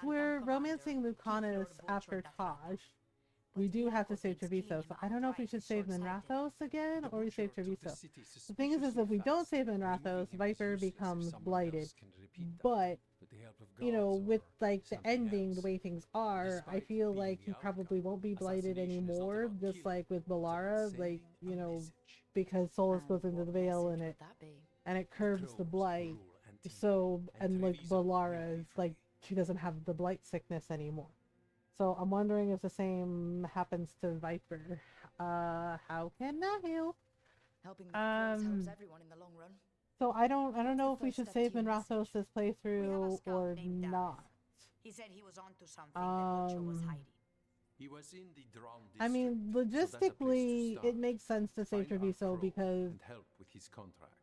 we're romancing Lucanus after Taj, we do have to save Treviso. So I don't know if we should save Minrathos again or we save Treviso. The thing is if we don't save Minrathos, Viper becomes blighted. But you know, with like the ending, the way things are, I feel like he probably won't be blighted anymore. Just like with Balara, like you know, because Solus goes into the veil and it curbs the blight. So and like Balara is like she doesn't have the blight sickness anymore. So I'm wondering if the same happens to Viper. How can I help? Helping with the cause helps everyone in the long run. So I don't know if we should save Minrathos' playthrough or not. He said he was onto something that Lucho was hiding. He was in the drowned I mean, logistically, it makes sense to save Treviso because help with his contract.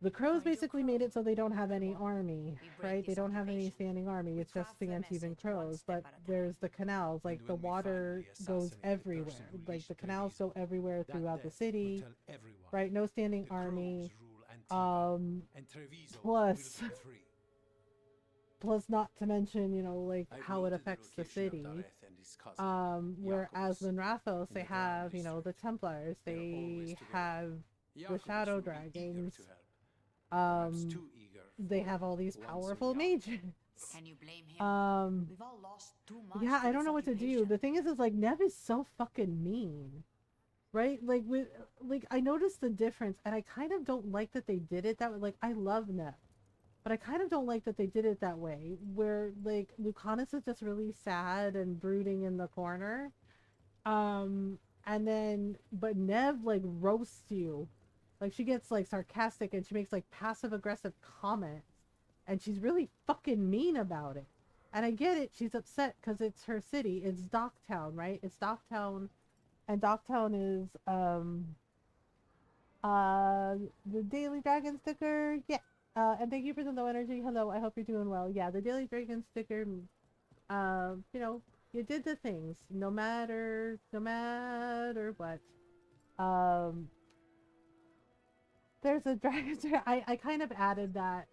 the Crows basically made it so they don't have any army, right? They don't have any standing army. It's just against even Crows. But there's the canals, like the water goes everywhere. Like the canals go everywhere throughout the city, right? No standing army. Plus not to mention, you know, like how it affects the city. Whereas Minrathos, they have, you know, the Templars, they have the Shadow Dragons, they have all these powerful mages. Can you blame him? We've all lost too much. Yeah, I don't know what to do. The thing is like Nev is so fucking mean. Right? Like I noticed the difference and I kind of don't like that they did it that way. Like I love Nev, but I kind of don't like that they did it that way where like Lucanus is just really sad and brooding in the corner. And then but Nev like roasts you. Like she gets like sarcastic and she makes like passive aggressive comments and she's really fucking mean about it. And I get it, she's upset because it's her city. It's Docktown, right? It's Docktown. And Docktown is the Daily Dragon sticker. Yeah. And thank you for the low energy. Hello, I hope you're doing well. Yeah, the Daily Dragon sticker, you know, you did the things. No matter what. There's a dragon sticker. I kind of added that.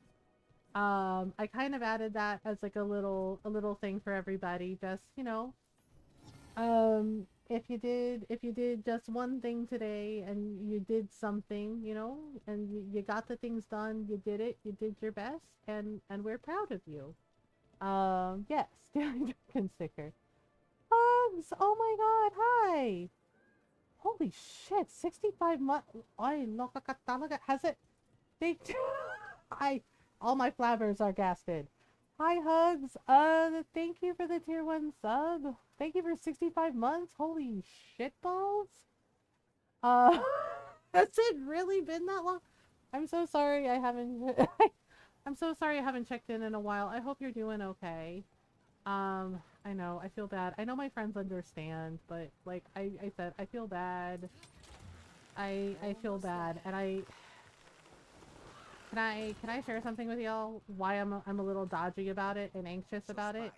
I kind of added that as like a little thing for everybody. Just, you know. If you did just one thing today and you did something, you know, and you got the things done, you did it, you did your best, and we're proud of you. Yes, Daily Dragon sticker. Hugs! Oh my god, hi! Holy shit, 65 months. Ay, loka ka talaga. Has it? All my flabbers are gasted. Hi, Hugs. Thank you for the tier 1 sub. Thank you for 65 months. Holy shitballs. Has it really been that long? I'm so sorry I haven't I'm so sorry I haven't checked in a while. I hope you're doing okay. I know, I feel bad. I know my friends understand, but like I said, I feel bad. I feel bad, and can I share something with y'all? Why I'm a little dodgy about it and anxious about it?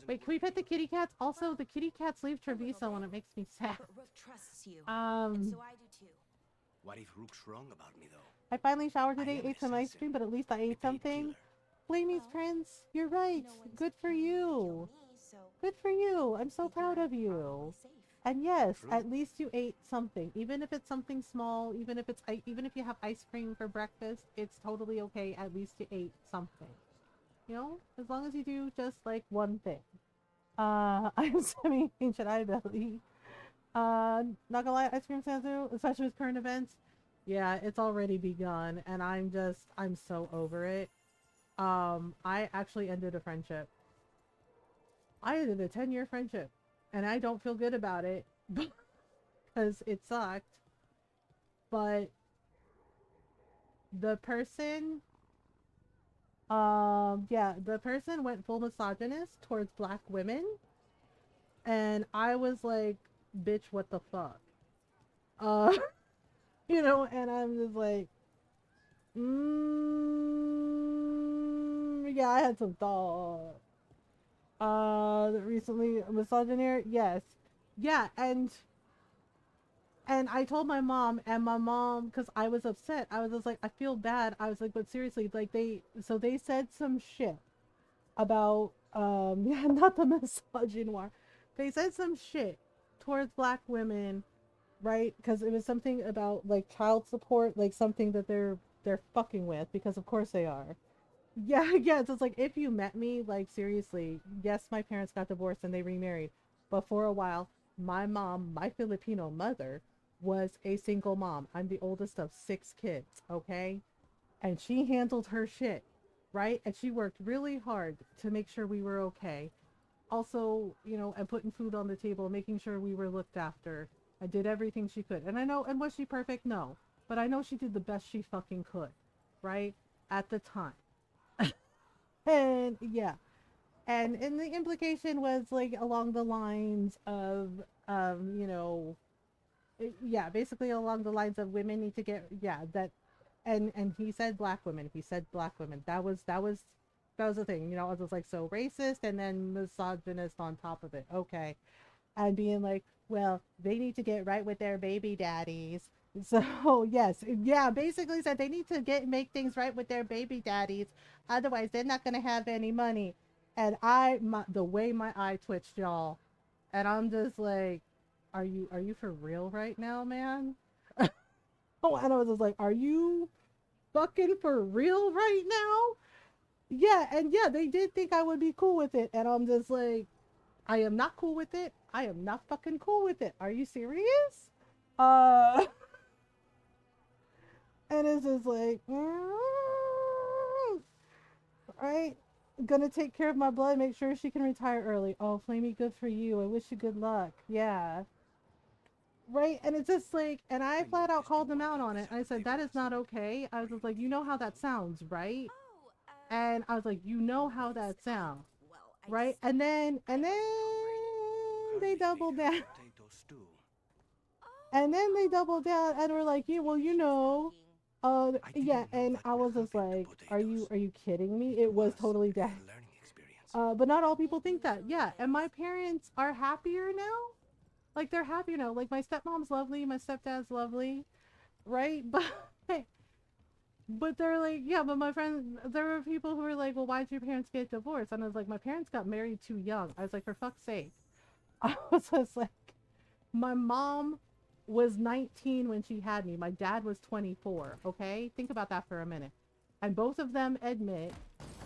Wait, can we pet the kitty cats? Also, the kitty cats leave Treviso and it makes me sad. Rook trusts you, and so I do too. What if Rook's wrong about me, though? I finally showered today, ate some ice cream, but at least I ate something. Blamey's Prince, you're right. Good for you. Good for you. I'm so proud of you. And yes, True. at least you ate something, even if it's something small, even if you have ice cream for breakfast, it's totally okay. At least you ate something. You know, as long as you do just like one thing. I'm semi ancient eye belly. Not gonna lie, ice cream Sansu, especially with current events, yeah, it's already begun, and I'm so over it. I actually ended a friendship. I ended a 10-year friendship, and I don't feel good about it because it sucked. But the person, yeah, the person went full misogynist towards black women, and I was like, bitch, what the fuck? Uh, and I'm just like, yeah, I had some thoughts. Recently misogyny, yes, yeah, and I told my mom, and my mom, because I was upset, I was just like, I feel bad. I was like, but seriously, like they said some shit about, yeah, not the misogynoir. They said some shit towards black women, right? Because it was something about like child support, like something that they're fucking with, because of course they are. Yeah, yeah. So it's like if you met me, like seriously, yes, my parents got divorced and they remarried, but for a while, my mom, my Filipino mother, was a single mom. I'm the oldest of 6 kids, okay? And she handled her shit, right? And she worked really hard to make sure we were okay. Also, and putting food on the table, making sure we were looked after. I did everything she could. And I know, and was she perfect? No. But I know she did the best she fucking could, right? At the time. And yeah, and the implication was like along the lines of yeah, basically along the lines of women need to get, yeah, that, and he said black women, that was the thing, I was just like, so racist and then misogynist on top of it, okay, and being like, well, they need to get right with their baby daddies. So yes, yeah, basically said they need to make things right with their baby daddies, otherwise they're not gonna have any money. And the way my eye twitched, y'all, and I'm just like, are you for real right now, man? Oh, and I was just like, are you fucking for real right now? Yeah, and yeah, they did think I would be cool with it, and I'm just like, I am not cool with it. I am not fucking cool with it. Are you serious? Uh, and it's just like, right? Gonna take care of my blood, make sure she can retire early. Oh, Flamey, good for you. I wish you good luck. Yeah. Right? And it's just like, and I flat out called them out on it. I said, that is not okay. I was just like, you know how that sounds, right? And I was like, you know how that sounds, right? And then they doubled down. And then they doubled down and were like, yeah, well, yeah. And I was just like, are you kidding me? It was totally dead. But not all people think that. Yeah. And my parents are happier now. Like they're happier now. Like my stepmom's lovely, my stepdad's lovely, right? But they're like, yeah, but my friends, there were people who were like, well, why did your parents get divorced? And I was like, my parents got married too young. I was like, for fuck's sake. I was just like, my mom was 19 when she had me. My dad was 24. Okay, think about that for a minute. And both of them admit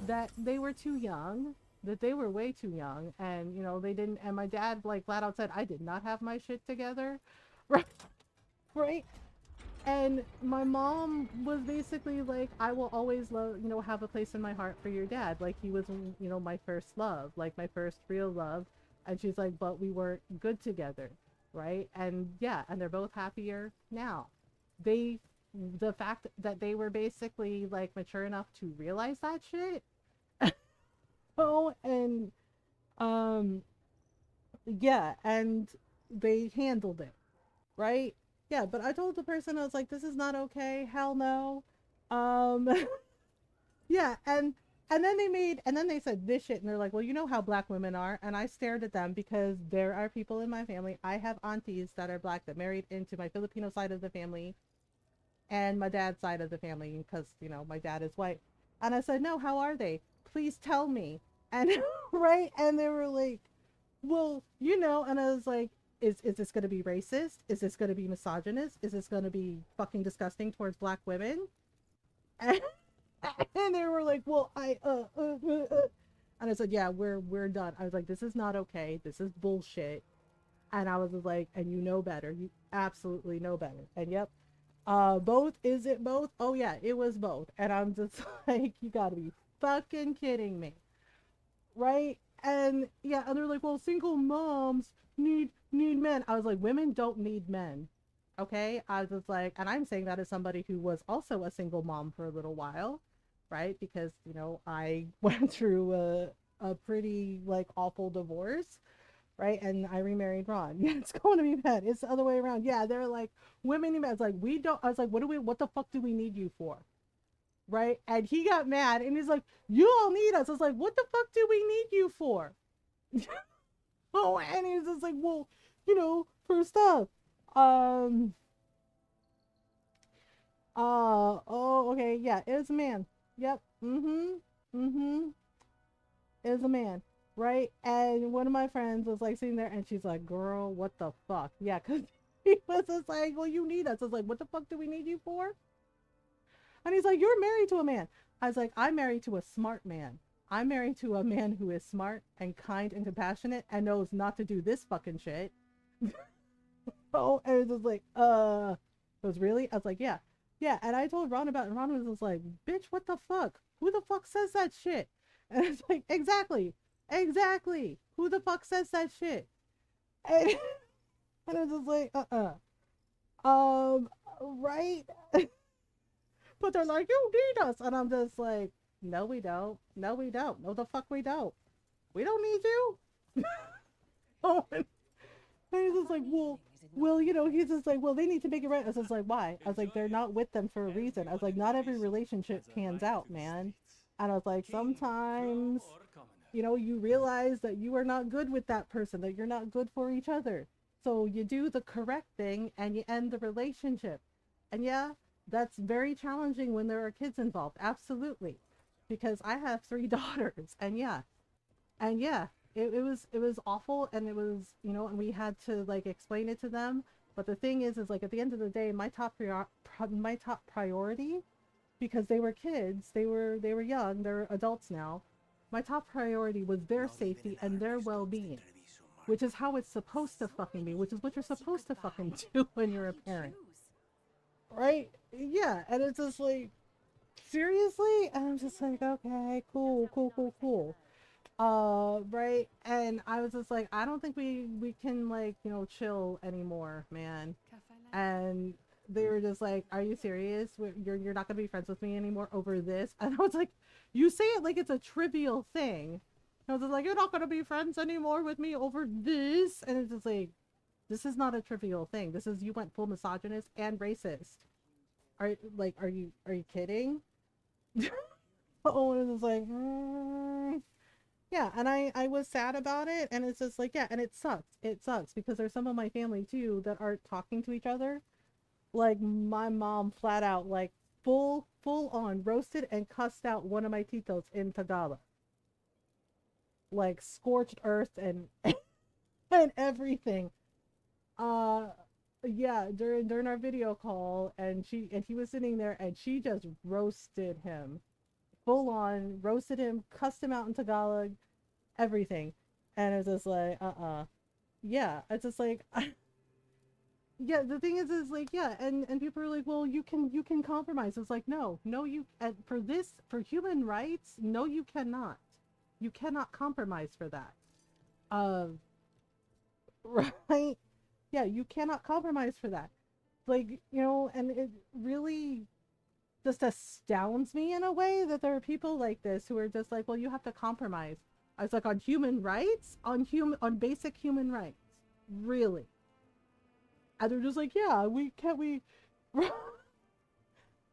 that they were too young, that they were way too young, and they didn't. And my dad like flat out said, I did not have my shit together, right? Right. And my mom was basically like, I will always love, have a place in my heart for your dad. Like he was, my first love, like my first real love. And she's like, but we weren't good together. Right. And yeah, and they're both happier now. The fact that they were basically like mature enough to realize that shit. Oh, and, um, yeah, and they handled it. Right? Yeah, but I told the person, I was like, this is not okay. Hell no. Um yeah, and then they said this shit and they're like, well, you know how black women are. And I stared at them because there are people in my family. I have aunties that are black that married into my Filipino side of the family and my dad's side of the family because, my dad is white. And I said, no, how are they? Please tell me. And right? And they were like, well, and I was like, Is this going to be racist? Is this going to be misogynist? Is this going to be fucking disgusting towards black women? And, and they were like, well, and I said, yeah, we're done. I was like, this is not okay. This is bullshit. And I was like, and you know better. You absolutely know better. And yep. Both, is it both? Oh yeah, it was both. And I'm just like, you gotta be fucking kidding me. Right? And yeah, and they're like, well, single moms need men. I was like, women don't need men. Okay? I was just like, and I'm saying that as somebody who was also a single mom for a little while, right? Because, you know, I went through a pretty like awful divorce, right? And I remarried Ron. Yeah, it's going to be bad. It's the other way around. Yeah, they're like, women need men. It's like, we don't. I was like, what the fuck do we need you for? Right? And he got mad and he's like, you all need us. I was like, what the fuck do we need you for? Oh, and he's just like, well, you know, for stuff. Oh, okay, yeah, it was a man. Yep. It was a man. Right? And one of my friends was like sitting there and she's like, girl, what the fuck? Yeah, because he was just like, well, you need us. I was like, what the fuck do we need you for? And he's like, you're married to a man. I was like, I'm married to a smart man. I'm married to a man who is smart and kind and compassionate and knows not to do this fucking shit. Oh, and it was just like, it was really? I was like, yeah. Yeah, and I told Ron about it, and Ron was just like, bitch, what the fuck? Who the fuck says that shit? And it's like, exactly. Who the fuck says that shit? And, and I was just like, right? But they're like, you need us. And I'm just like, no, we don't. No, we don't. No, the fuck we don't. We don't need you. Oh, and he's just like, well, you know, he's just like, well, they need to make it right. I was just like, why? I was like, they're not with them for a reason. I was like, not every relationship pans out, man. And I was like, sometimes, you know, you realize that you are not good with that person, that you're not good for each other. So you do the correct thing and you end the relationship. And yeah, that's very challenging when there are kids involved. Absolutely. Because I have 3 daughters and yeah, it was awful, and it was, you know, and we had to like explain it to them. But the thing is like at the end of the day, my top priority, because they were kids, they were young, they're adults now. My top priority was their safety and their well-being, which is how it's supposed to fucking be, which is what you're supposed to fucking do when you're a parent, right? Yeah, and it's just like, seriously, and I'm just like, okay, cool. Right, and I was just like, I don't think we can like, you know, chill anymore, man. And they were just like, are you serious? You're not gonna be friends with me anymore over this? And I was like, you say it like it's a trivial thing. I was just like, you're not gonna be friends anymore with me over this? And it's just like, this is not a trivial thing. This is, you went full misogynist and racist. Are you kidding? Oh, and it was like, yeah, and I was sad about it, and it's just like, yeah, and it sucks because there's some of my family too that aren't talking to each other. Like my mom flat out, like full on roasted and cussed out one of my titos in Tagalog, like scorched earth and and everything. uh yeah, during our video call, and he was sitting there and she just roasted him, full on roasted him, cussed him out in Tagalog, everything. And it's just like, yeah, it's just like, yeah, the thing is like, yeah, and people are like, well, you can compromise. It's like, no, you, for human rights, no, you cannot compromise for that. Right. Yeah, you cannot compromise for that. Like, you know, and it really just astounds me in a way that there are people like this who are just like, well, you have to compromise. I was like, on human rights, on basic human rights, really? And they're just like, yeah,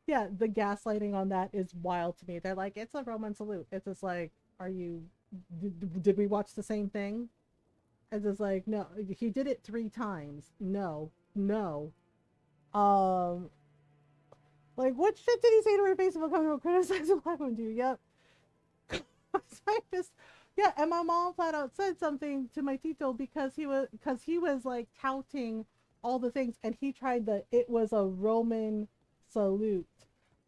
yeah, the gaslighting on that is wild to me. They're like, it's a Roman salute. It's just like, did we watch the same thing? It's just like, no, he did it 3 times. No. Like, what shit did he say to her face about coming to criticize a black woman? Dude, yep. Yeah, and my mom flat out said something to my tito because he was like touting all the things, and he tried the it was a Roman salute.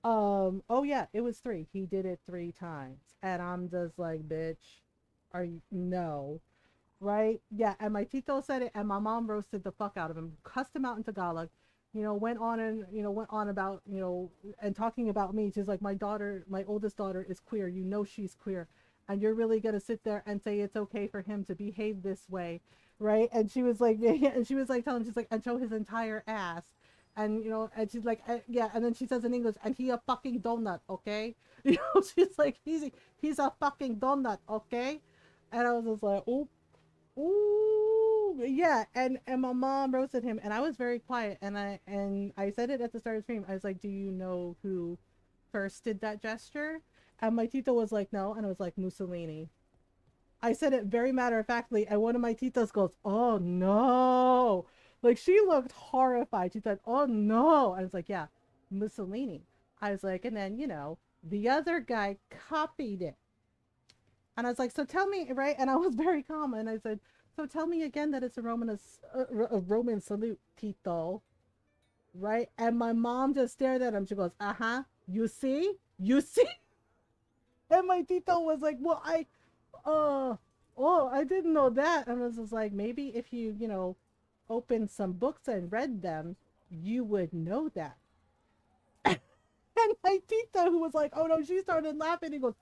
Oh yeah, it was three. He did it 3 times, and I'm just like, bitch, are you no? Right? Yeah, and my tito said it, and my mom roasted the fuck out of him, cussed him out in Tagalog, went on and went on about and talking about me. She's like, my daughter, my oldest daughter is queer. She's queer, and you're really gonna sit there and say it's okay for him to behave this way, right? And she was like, and she was like telling, she's like, and show his entire ass. And and she's like, yeah, and then she says in English, and he a fucking donut, okay? She's like, he's a fucking donut, okay? And I was just like, oh, ooh, yeah, and my mom roasted him, and I was very quiet, and I said it at the start of the stream. I was like, "Do you know who first did that gesture?" And my tito was like, "No," and I was like, "Mussolini." I said it very matter of factly, and one of my titas goes, "Oh no!" Like she looked horrified. She said, "Oh no!" I was like, "Yeah, Mussolini." I was like, and then the other guy copied it. And I was like, so tell me, right? And I was very calm. And I said, so tell me again that it's a Roman salute, Tito, right? And my mom just stared at him. She goes, uh-huh, you see? You see? And my Tito was like, well, oh, I didn't know that. And I was just like, maybe if you, opened some books and read them, you would know that. And my Tito, who was like, oh no, she started laughing. He goes,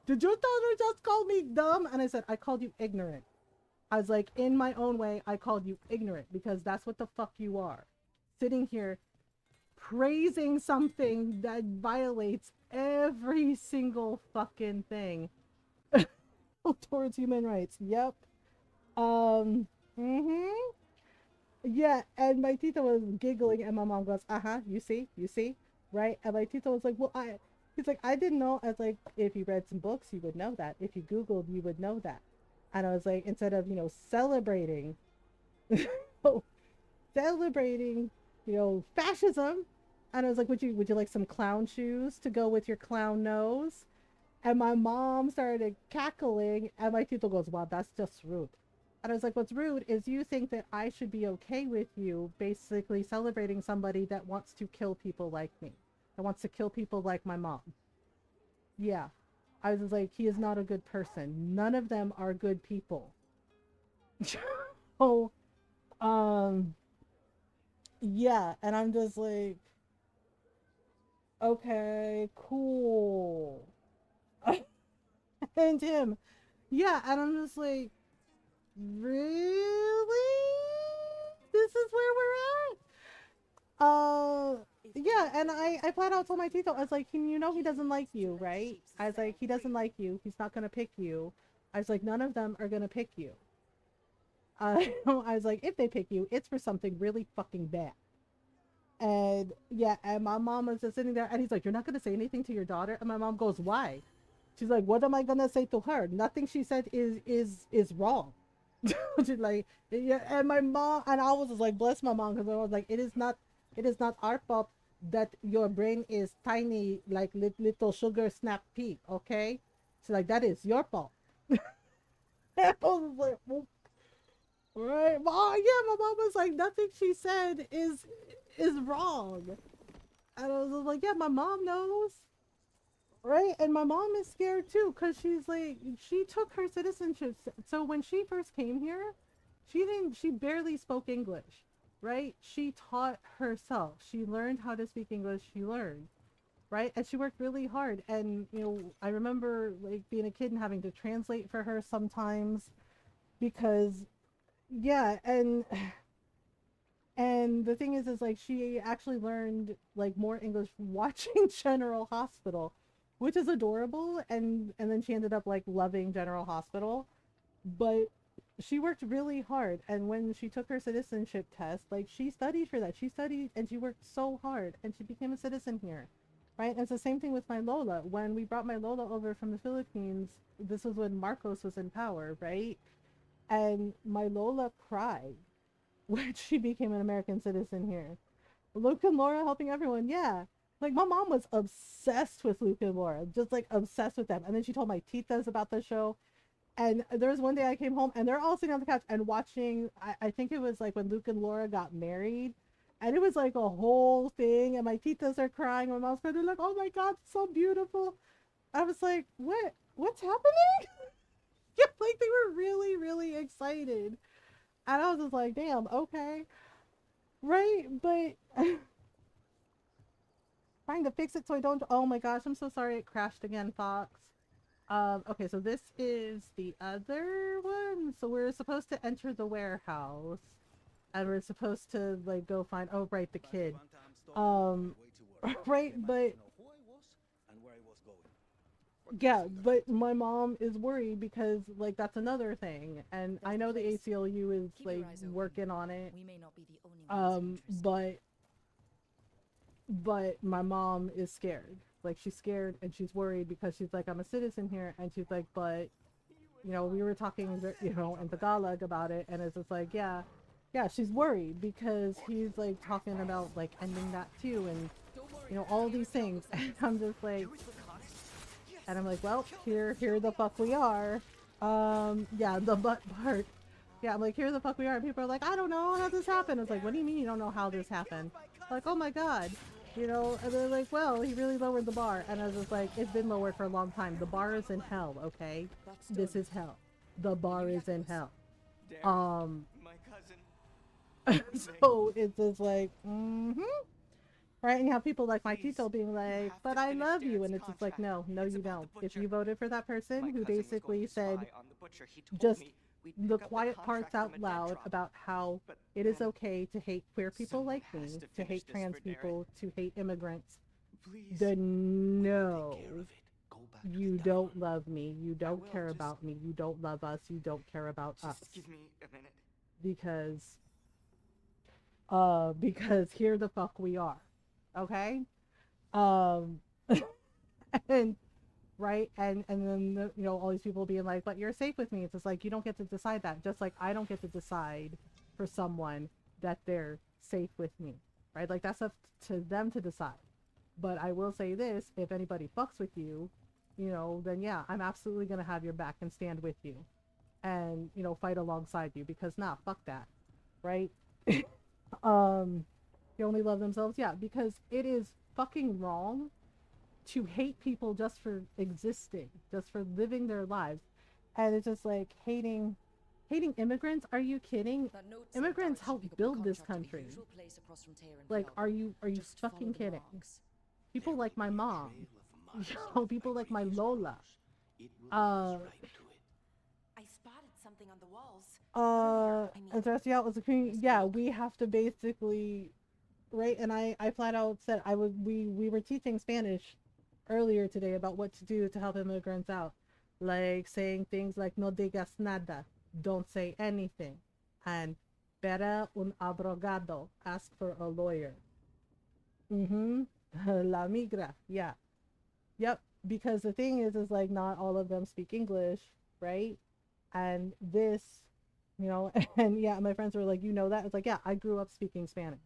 did your daughter just call me dumb? And I said, I called you ignorant. I was like, in my own way, I called you ignorant because that's what the fuck you are. Sitting here praising something that violates every single fucking thing towards human rights. Yep. Mm-hmm. Yeah, and my tita was giggling, and my mom goes, you see, right? And my tita was like, well, he's like, I didn't know. I was like, if you read some books, you would know that. If you Googled, you would know that. And I was like, instead of, celebrating, celebrating, fascism. And I was like, would you like some clown shoes to go with your clown nose? And my mom started cackling, and my tita goes, wow, that's just rude. And I was like, what's rude is you think that I should be okay with you basically celebrating somebody that wants to kill people like me, that wants to kill people like my mom. Yeah. I was just like, he is not a good person. None of them are good people. So, yeah. And I'm just like, okay, cool. And him, yeah. And I'm just like, really? This is where we're at? Yeah, and I flat out told my tito, I was like, he doesn't like you, right? I was like, he doesn't like you. He's not gonna pick you. I was like, none of them are gonna pick you. I was like, if they pick you, it's for something really fucking bad. And yeah, and my mom was just sitting there, and he's like, you're not gonna say anything to your daughter? And my mom goes, why? She's like, what am I gonna say to her? Nothing she said is wrong. She's like, yeah, and my mom, and I was just like, bless my mom, because I was like, it is not our fault that your brain is tiny like little sugar snap pea, okay? She's like, that is your fault. I was like, well, right, oh yeah, my mom was like, nothing she said is wrong. And I was like, yeah, my mom knows. Right, and my mom is scared too, because she's like, she took her citizenship. So when she first came here, she barely spoke English, right? She taught herself. She learned how to speak English. She learned, right? And she worked really hard. And I remember like being a kid and having to translate for her sometimes, because yeah, and the thing is like she actually learned like more English watching General Hospital, which is adorable. And then she ended up like loving General Hospital, but she worked really hard. And when she took her citizenship test, like she studied for that. She studied and she worked so hard, and she became a citizen here, right? And it's the same thing with my Lola. When we brought my Lola over from the Philippines, this was when Marcos was in power, right? And my Lola cried when she became an American citizen here. Luke and Laura helping everyone, yeah. Like my mom was obsessed with Luke and Laura, just like obsessed with them. And then she told my titas about the show. And there was one day I came home and they're all sitting on the couch and watching, I think it was like when Luke and Laura got married. And it was like a whole thing. And my titas are crying. My mom's crying. They're like, oh my God, so beautiful. I was like, what? What's happening? Yeah, like they were really, really excited. And I was just like, damn, okay. Right? But trying to fix it so I don't. Oh my gosh, I'm so sorry it crashed again, Fox. Okay, so this is the other one. So we're supposed to enter the warehouse. And we're supposed to like go find, oh right, the kid. Right, but yeah, but my mom is worried because like that's another thing. And I know the ACLU is like working on it. We may not be the only ones but my mom is scared. Like she's scared and she's worried because she's like, I'm a citizen here, and she's like, but you know, we were talking, you know, in Tagalog about it, and it's just like, yeah, she's worried because he's like talking about like ending that too, and you know, all these things, and I'm just like, and I'm like, well, here the fuck we are. Yeah, the butt part. Yeah, I'm like, here the fuck we are. And people are like, I don't know how this happened. It's like, what do you mean you don't know how this happened? Like, oh my God. You know, and they're like, well, he really lowered the bar. And I was just like, it's been lowered for a long time. The bar is in hell, okay? This is hell. The bar is in hell. My cousin. So it's just like, right? And you have people like my Tito being like, but I love you. And it's just like, no, you don't. If you voted for that person who basically said just the quiet parts out loud about how it is okay to hate queer people like me, to hate trans people, to hate immigrants, then no, you don't love me, you don't care about me, you don't love us, you don't care about us. Give me a minute. Because here the fuck we are. Okay? And right, and then you know, all these people being like, but you're safe with me. It's just like, you don't get to decide that, just like I don't get to decide for someone that they're safe with me, right? Like that's up to them to decide. But I will say this, if anybody fucks with you, you know, then yeah, I'm absolutely gonna have your back and stand with you and, you know, fight alongside you, because nah, fuck that, right? They only love themselves. Yeah, because it is fucking wrong to hate people just for existing, just for living their lives. And it's just like hating immigrants. Are you kidding? Immigrants helped build this country. Like, are you fucking kidding? People like my mom, you know, people like my Lola. I spotted something on the walls. And Celestia out was a queen. Yeah, we have to basically, right? And I flat out said we were teaching Spanish earlier today about what to do to help immigrants out, like saying things like no digas nada, don't say anything, and pera un abogado, ask for a lawyer. La migra, yeah, yep. Because the thing is like not all of them speak English, right? And this, you know, and yeah, my friends were like, you know that? It's like, yeah, I grew up speaking Spanish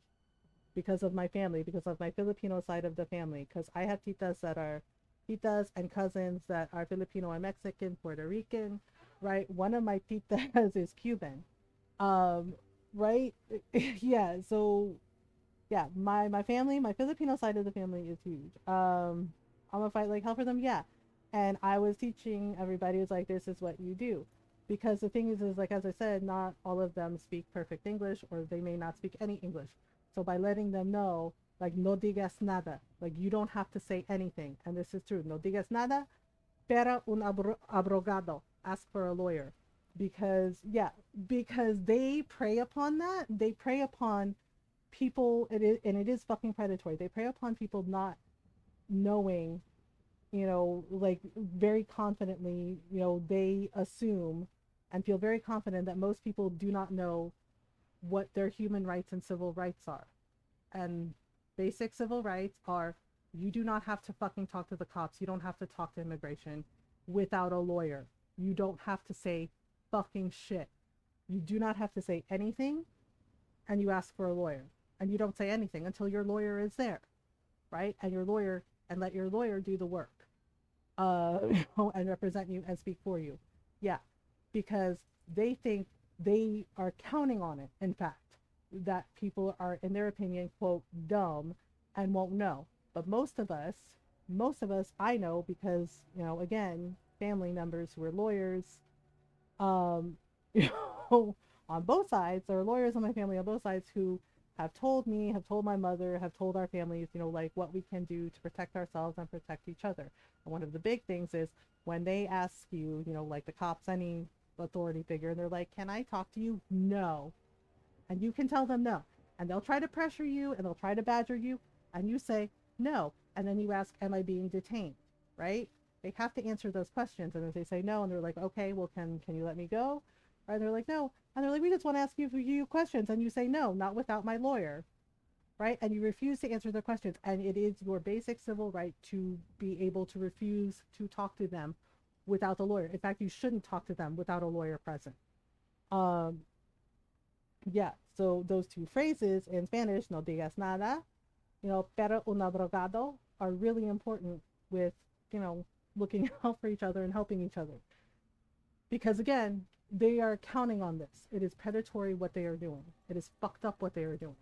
because of my family, because of my Filipino side of the family, because I have titas that are titas and cousins that are Filipino and Mexican, Puerto Rican, right? One of my titas is Cuban, right? Yeah, so yeah, my family, my Filipino side of the family is huge. I'm gonna fight like hell for them, yeah. And I was teaching everybody, it's like, this is what you do. Because the thing is like, as I said, not all of them speak perfect English, or they may not speak any English. So by letting them know, like, no digas nada, like, you don't have to say anything. And this is true. No digas nada, pera un abogado, ask for a lawyer. Because, yeah, because they prey upon that. They prey upon people, and it is fucking predatory. They prey upon people not knowing, you know, like, very confidently, you know, they assume and feel very confident that most people do not know what their human rights and civil rights are. And basic civil rights are, you do not have to fucking talk to the cops. You don't have to talk to immigration without a lawyer. You don't have to say fucking shit. You do not have to say anything, and you ask for a lawyer. And you don't say anything until your lawyer is there, right? And let your lawyer do the work, and represent you and speak for you. Yeah, because they think they are counting on it, in fact, that people are, in their opinion, quote, dumb and won't know. But most of us, I know because, again, family members who are lawyers, um, you on both sides, there are lawyers in my family on both sides who have told me, have told my mother, have told our families, like what we can do to protect ourselves and protect each other. And one of the big things is when they ask you, like the cops, any authority figure, and they're like, can I talk to you? No. And you can tell them no. And they'll try to pressure you and they'll try to badger you. And you say no. And then you ask, am I being detained? Right? They have to answer those questions. And if they say no, and they're like, okay, well, can you let me go? And they're like, no. And they're like, we just want to ask you a few questions. And you say, no, not without my lawyer. Right? And you refuse to answer their questions. And it is your basic civil right to be able to refuse to talk to them without the lawyer. In fact, you shouldn't talk to them without a lawyer present. Yeah, so those two phrases in Spanish, no digas nada, pero un abogado, are really important with, looking out for each other and helping each other. Because again, they are counting on this. It is predatory what they are doing. It is fucked up what they are doing.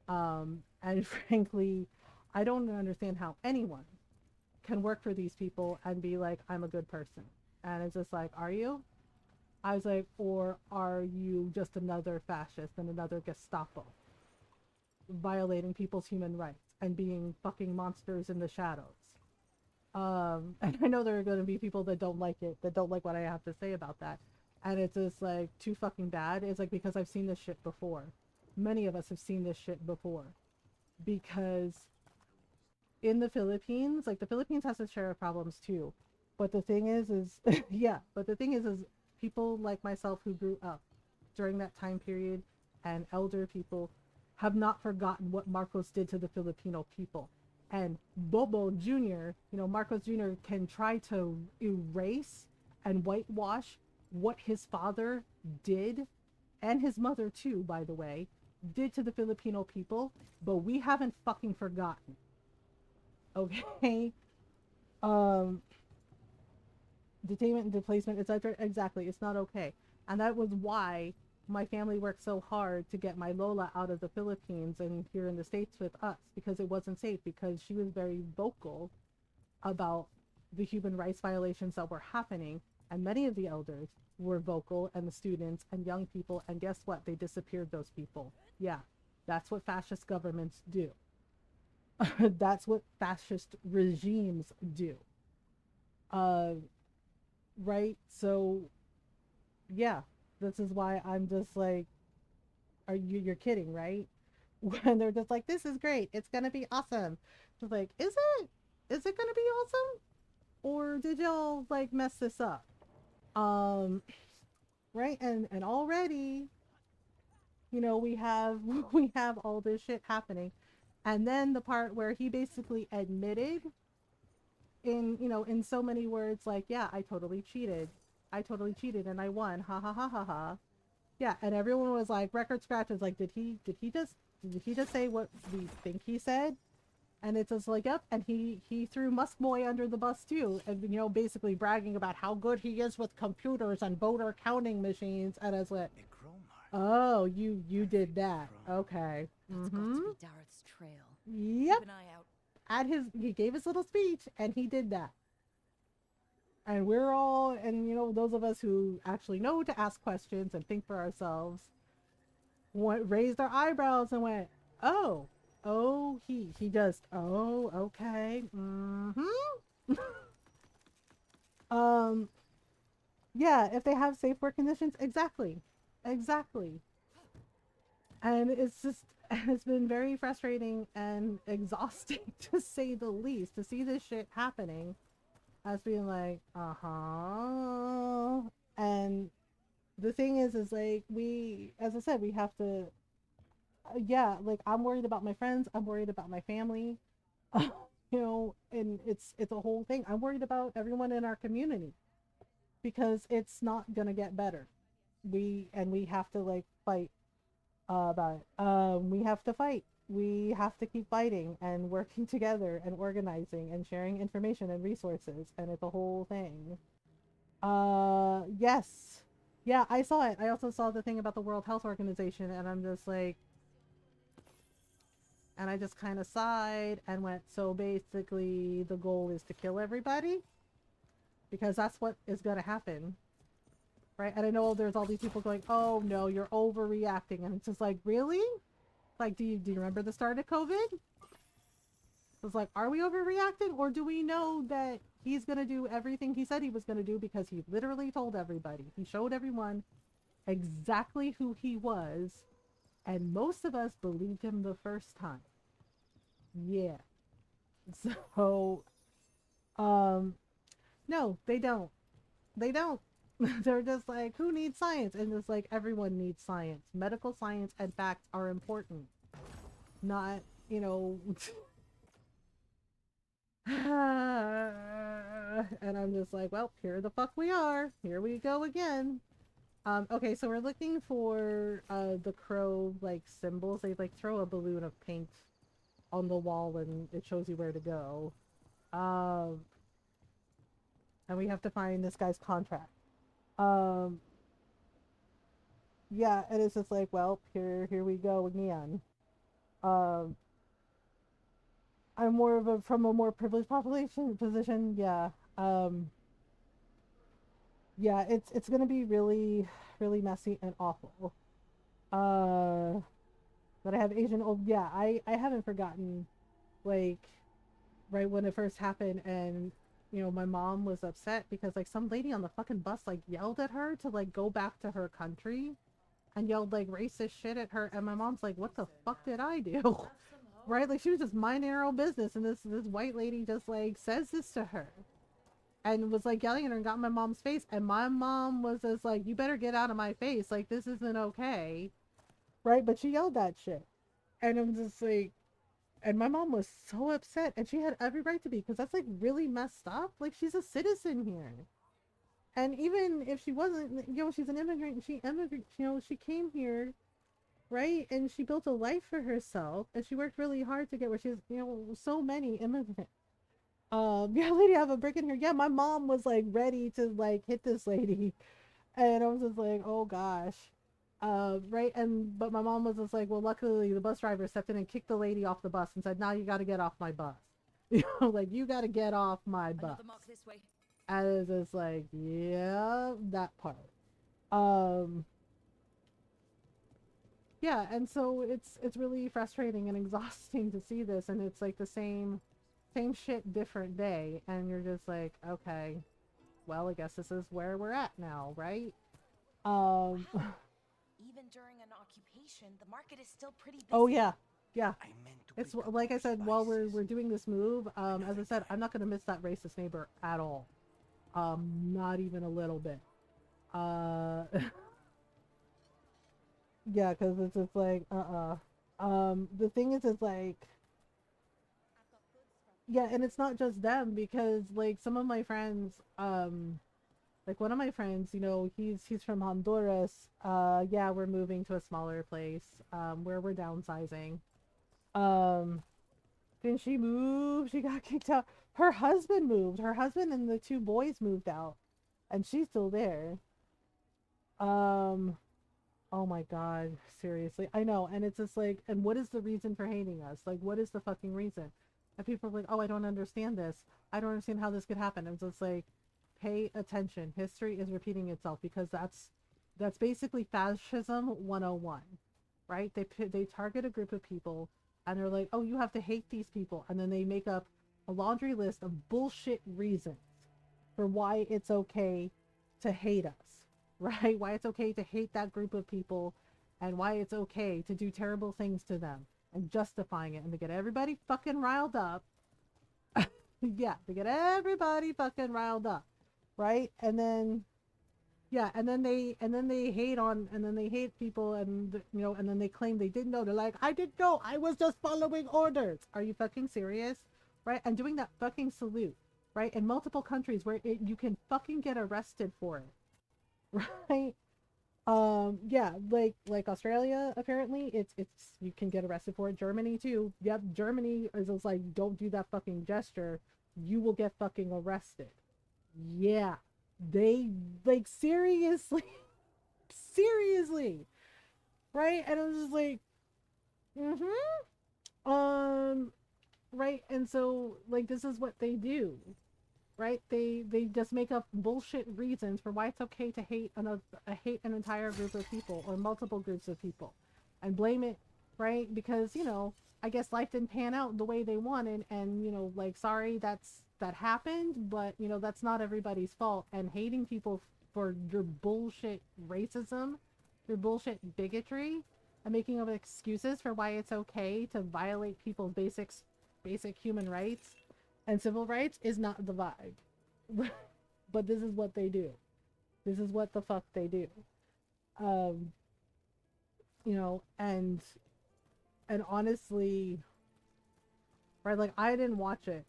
And frankly, I don't understand how anyone can work for these people and be like, I'm a good person. And it's just like, are you? I was like, or are you just another fascist and another Gestapo violating people's human rights and being fucking monsters in the shadows? And I know there are going to be people that don't like it, that don't like what I have to say about that. And it's just like too fucking bad. It's like, because I've seen this shit before. Many of us have seen this shit before. Because in the Philippines, like the Philippines has its share of problems too. But the thing is yeah, but the thing is people like myself who grew up during that time period and elder people have not forgotten what Marcos did to the Filipino people. And Bobo Jr., Marcos Jr. can try to erase and whitewash what his father did, and his mother too, by the way, did to the Filipino people, but we haven't fucking forgotten. Okay? Detainment and displacement, etc. Exactly, it's not okay. And that was why my family worked so hard to get my Lola out of the Philippines and here in the States with us, because it wasn't safe, because she was very vocal about the human rights violations that were happening, and many of the elders were vocal, and the students and young people, and guess what? They disappeared those people. Yeah, that's what fascist governments do. That's what fascist regimes do. Right? So, yeah, this is why I'm just like, you're kidding, right? When they're just like, this is great, it's gonna be awesome. It's like, is it gonna be awesome? Or did y'all like mess this up? Right? And already, we have we have all this shit happening. And then the part where he basically admitted in so many words, like, yeah, I totally cheated and I won, ha ha ha ha ha. Yeah, and everyone was like, record scratches, like, did he just say what we think he said? And it's just like, yep. And he threw Muskboy under the bus too, and basically bragging about how good he is with computers and voter counting machines. And I was like, oh, you did that, okay. That's got to be Dareth's trail. Yep. Keep an eye out. He gave his little speech and he did that. And we're all, and those of us who actually know to ask questions and think for ourselves, raised our eyebrows and went, oh, he just, oh, okay. Yeah, if they have safe work conditions, exactly. And it's been very frustrating and exhausting, to say the least, to see this shit happening, as being like, and the thing is like, as I said, we have to, yeah, like, I'm worried about my friends, I'm worried about my family, and it's a whole thing. I'm worried about everyone in our community, because it's not gonna get better. We have to like fight about it. We have to fight. We have to keep fighting and working together and organizing and sharing information and resources, and it's a whole thing. Yes. Yeah, I saw it. I also saw the thing about the World Health Organization, and I'm just like, and I just kind of sighed and went, so basically the goal is to kill everybody? Because that's what is going to happen. Right? And I know there's all these people going, oh no, you're overreacting. And it's just like, really? Like, do you remember the start of COVID? It's like, are we overreacting? Or do we know that he's going to do everything he said he was going to do because he literally told everybody. He showed everyone exactly who he was. And most of us believed him the first time. Yeah. So, no, they don't. They don't. They're just like, who needs science? And it's like, everyone needs science. Medical science and facts are important. Not, you know... and I'm just like, well, here the fuck we are. Here we go again. Okay, so we're looking for the crow like symbols. They like throw a balloon of paint on the wall and it shows you where to go. And we have to find this guy's contract. Yeah, and it's just like, well, here we go again. I'm more of a from a more privileged population position, yeah. Yeah, it's gonna be really, really messy and awful. But I have Asian. Oh yeah, I haven't forgotten, like, right when it first happened, and you know my mom was upset because like some lady on the fucking bus like yelled at her to like go back to her country, and yelled like racist shit at her, and my mom's like, what the fuck did I do? Right? Like she was just minding her own business, and this white lady just like says this to her. And was like yelling at her and got in my mom's face, and my mom was just like, you better get out of my face, like this isn't okay. Right? But she yelled that shit. And I'm just like, and my mom was so upset, and she had every right to be, because that's like really messed up. Like she's a citizen here. And even if she wasn't, you know, she's an immigrant, she you know, she came here, right? And she built a life for herself, and she worked really hard to get where she's, you know, so many immigrants. Yeah, lady, I have a brick in here. Yeah, my mom was like ready to like hit this lady, and I was just like, oh gosh, right. And but my mom was just like, well, luckily the bus driver stepped in and kicked the lady off the bus and said, now you got to get off my bus. You know, like you got to get off my bus. Mark this way. And it's just like, yeah, that part. Yeah, and so it's really frustrating and exhausting to see this, and it's like the same shit, different day, and you're just like, okay, well, I guess this is where we're at now, right? Wow. Even during an occupation, the market is still pretty busy. Oh yeah, yeah. It's like I said, while we're doing this move, as I said, I'm not gonna miss that racist neighbor at all. Not even a little bit. Yeah, because it's just like, the thing is, it's like, yeah, and it's not just them, because like some of my friends, like one of my friends, you know, he's from Honduras. Yeah, we're moving to a smaller place, where we're downsizing. Didn't she move? She got kicked out. Her husband moved. Her husband and the two boys moved out, and she's still there. Oh my god, seriously. I know, and it's just like, and what is the reason for hating us? Like, what is the fucking reason? And people are like, oh, I don't understand this. I don't understand how this could happen. And it's just like, pay attention. History is repeating itself, because that's basically fascism 101, right? They target a group of people, and they're like, oh, you have to hate these people. And then they make up a laundry list of bullshit reasons for why it's okay to hate us. Right? Why it's okay to hate that group of people, and why it's okay to do terrible things to them, and justifying it, and to get everybody fucking riled up. Yeah, to get everybody fucking riled up, right? And then, yeah, and then they hate people, and you know, and then they claim they didn't know. They're like, I didn't know, I was just following orders. Are you fucking serious? Right? And doing that fucking salute, right? In multiple countries where you can fucking get arrested for it. Right? Yeah, like Australia, apparently it's you can get arrested for it. Germany too. Yep, Germany is just like, don't do that fucking gesture, you will get fucking arrested. Yeah, they like seriously. Seriously. Right? And I'm just like, right? And so, like, this is what they do. Right? They just make up bullshit reasons for why it's okay to hate hate an entire group of people or multiple groups of people, and blame it, right? Because I guess life didn't pan out the way they wanted, and like, sorry, that happened, but that's not everybody's fault. And hating people for your bullshit racism, your bullshit bigotry, and making up excuses for why it's okay to violate people's basic human rights and civil rights is not the vibe. But this is what they do. This is what the fuck they do. And honestly, right, like, I didn't watch it.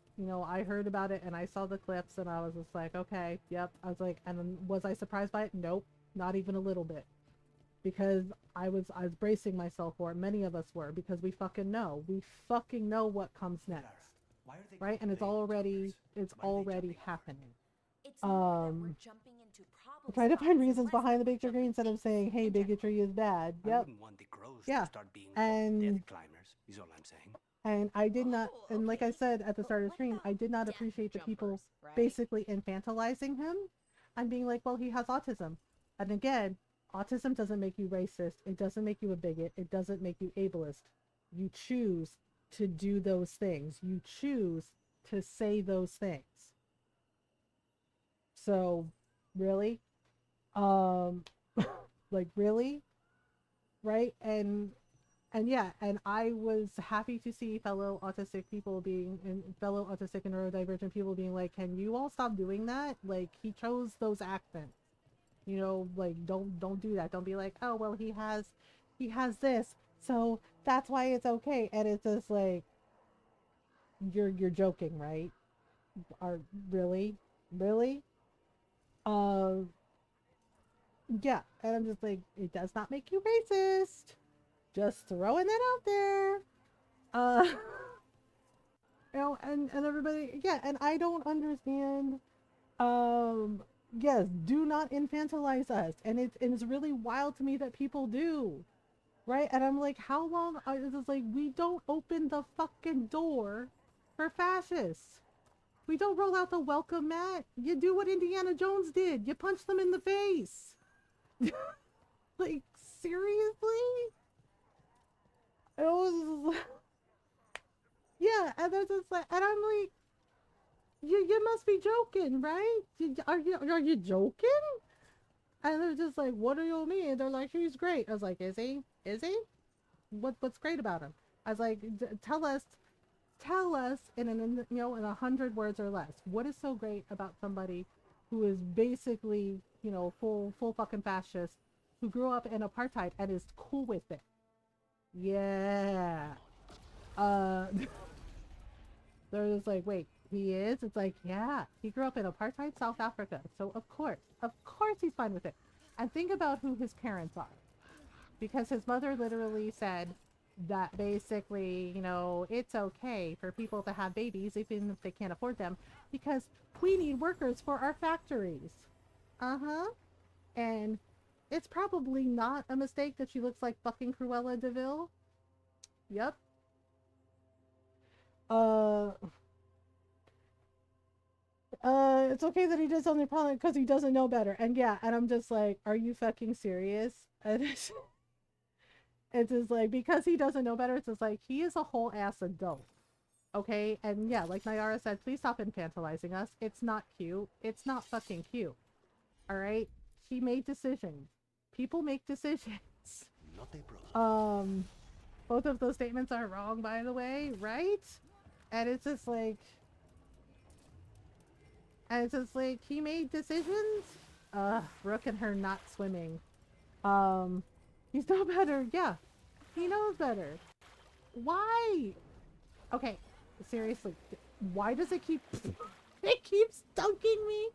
I heard about it and I saw the clips and I was just like, okay, yep. I was like, and was I surprised by it? Nope, not even a little bit. Because I was bracing myself for it. Many of us were, because we fucking know. We fucking know what comes next. Right? And it's already happening. I'm trying to find reasons behind the bigotry instead of saying, hey, bigotry is bad. Yep. I wouldn't want the crows to start being death climbers, is all I'm saying. And I did not, and like I said at the start of the stream, I did not appreciate the people basically infantilizing him and being like, well, he has autism. And again, autism doesn't make you racist. It doesn't make you a bigot. It doesn't make you ableist. You choose to do those things. You choose to say those things. So, really? Like, really? Right? And yeah, and I was happy to see fellow autistic and neurodivergent people being like, can you all stop doing that? Like, he chose those accents. Like, don't do that. Don't be like, oh, well, he has this, so that's why it's okay. And it's just like, you're joking, right? Are really? Yeah, and I'm just like, it does not make you racist. Just throwing that out there. And everybody, yeah, and I don't understand. Yes, do not infantilize us. And it's really wild to me that people do. Right? And I'm like, how long? It's like, we don't open the fucking door for fascists. We don't roll out the welcome mat. You do what Indiana Jones did. You punch them in the face. Like, seriously? It was yeah, and they're just like, and I'm like, you must be joking, right? Are you joking? And they're just like, what do you mean? They're like, he's great. I was like, is he? What's great about him? I was like, tell us in 100 words or less. What is so great about somebody who is basically, full fucking fascist, who grew up in apartheid and is cool with it? Yeah. They're just like, wait, he is? It's like, yeah, he grew up in apartheid South Africa, so of course he's fine with it. And think about who his parents are, because his mother literally said that basically, it's okay for people to have babies even if they can't afford them, because we need workers for our factories. And it's probably not a mistake that she looks like fucking Cruella de Vil. Yep. It's okay that he does something probably because he doesn't know better. And yeah, and I'm just like, are you fucking serious? And it's just like, because he doesn't know better, it's just like, he is a whole ass adult. Okay? And yeah, like Nyara said, please stop infantilizing us. It's not cute. It's not fucking cute. Alright? He made decisions. People make decisions. Both of those statements are wrong, by the way, right? And it's just like, he made decisions. Brooke and her not swimming. He's no better. Yeah, he knows better. Why? Okay, seriously, why does it keep dunking me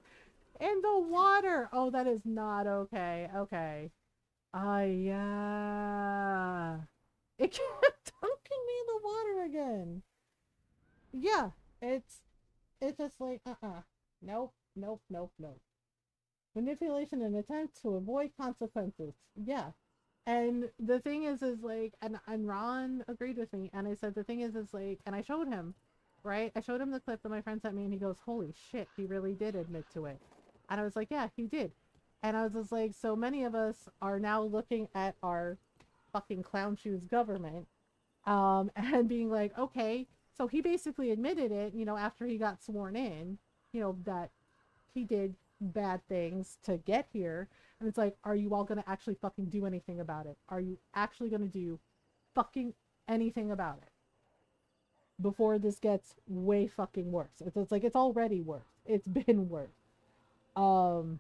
in the water? Oh, that is not okay. Okay. Yeah. It kept dunking me in the water again. Yeah, it's just like, Nope. Manipulation and attempt to avoid consequences. Yeah, And the thing is like, and Ron agreed with me, and I said the thing is like, and I showed him, right? I showed him the clip that my friend sent me, and he goes, "Holy shit, he really did admit to it." And I was like, "Yeah, he did." And I was just like, so many of us are now looking at our fucking clown shoes government, and being like, okay, so he basically admitted it, you know, after he got sworn in, you know, that he did bad things to get here. And it's like, are you all going to actually fucking do anything about it? Are you actually going to do fucking anything about it before this gets way fucking worse? It's like, it's already worse. It's been worse. Um,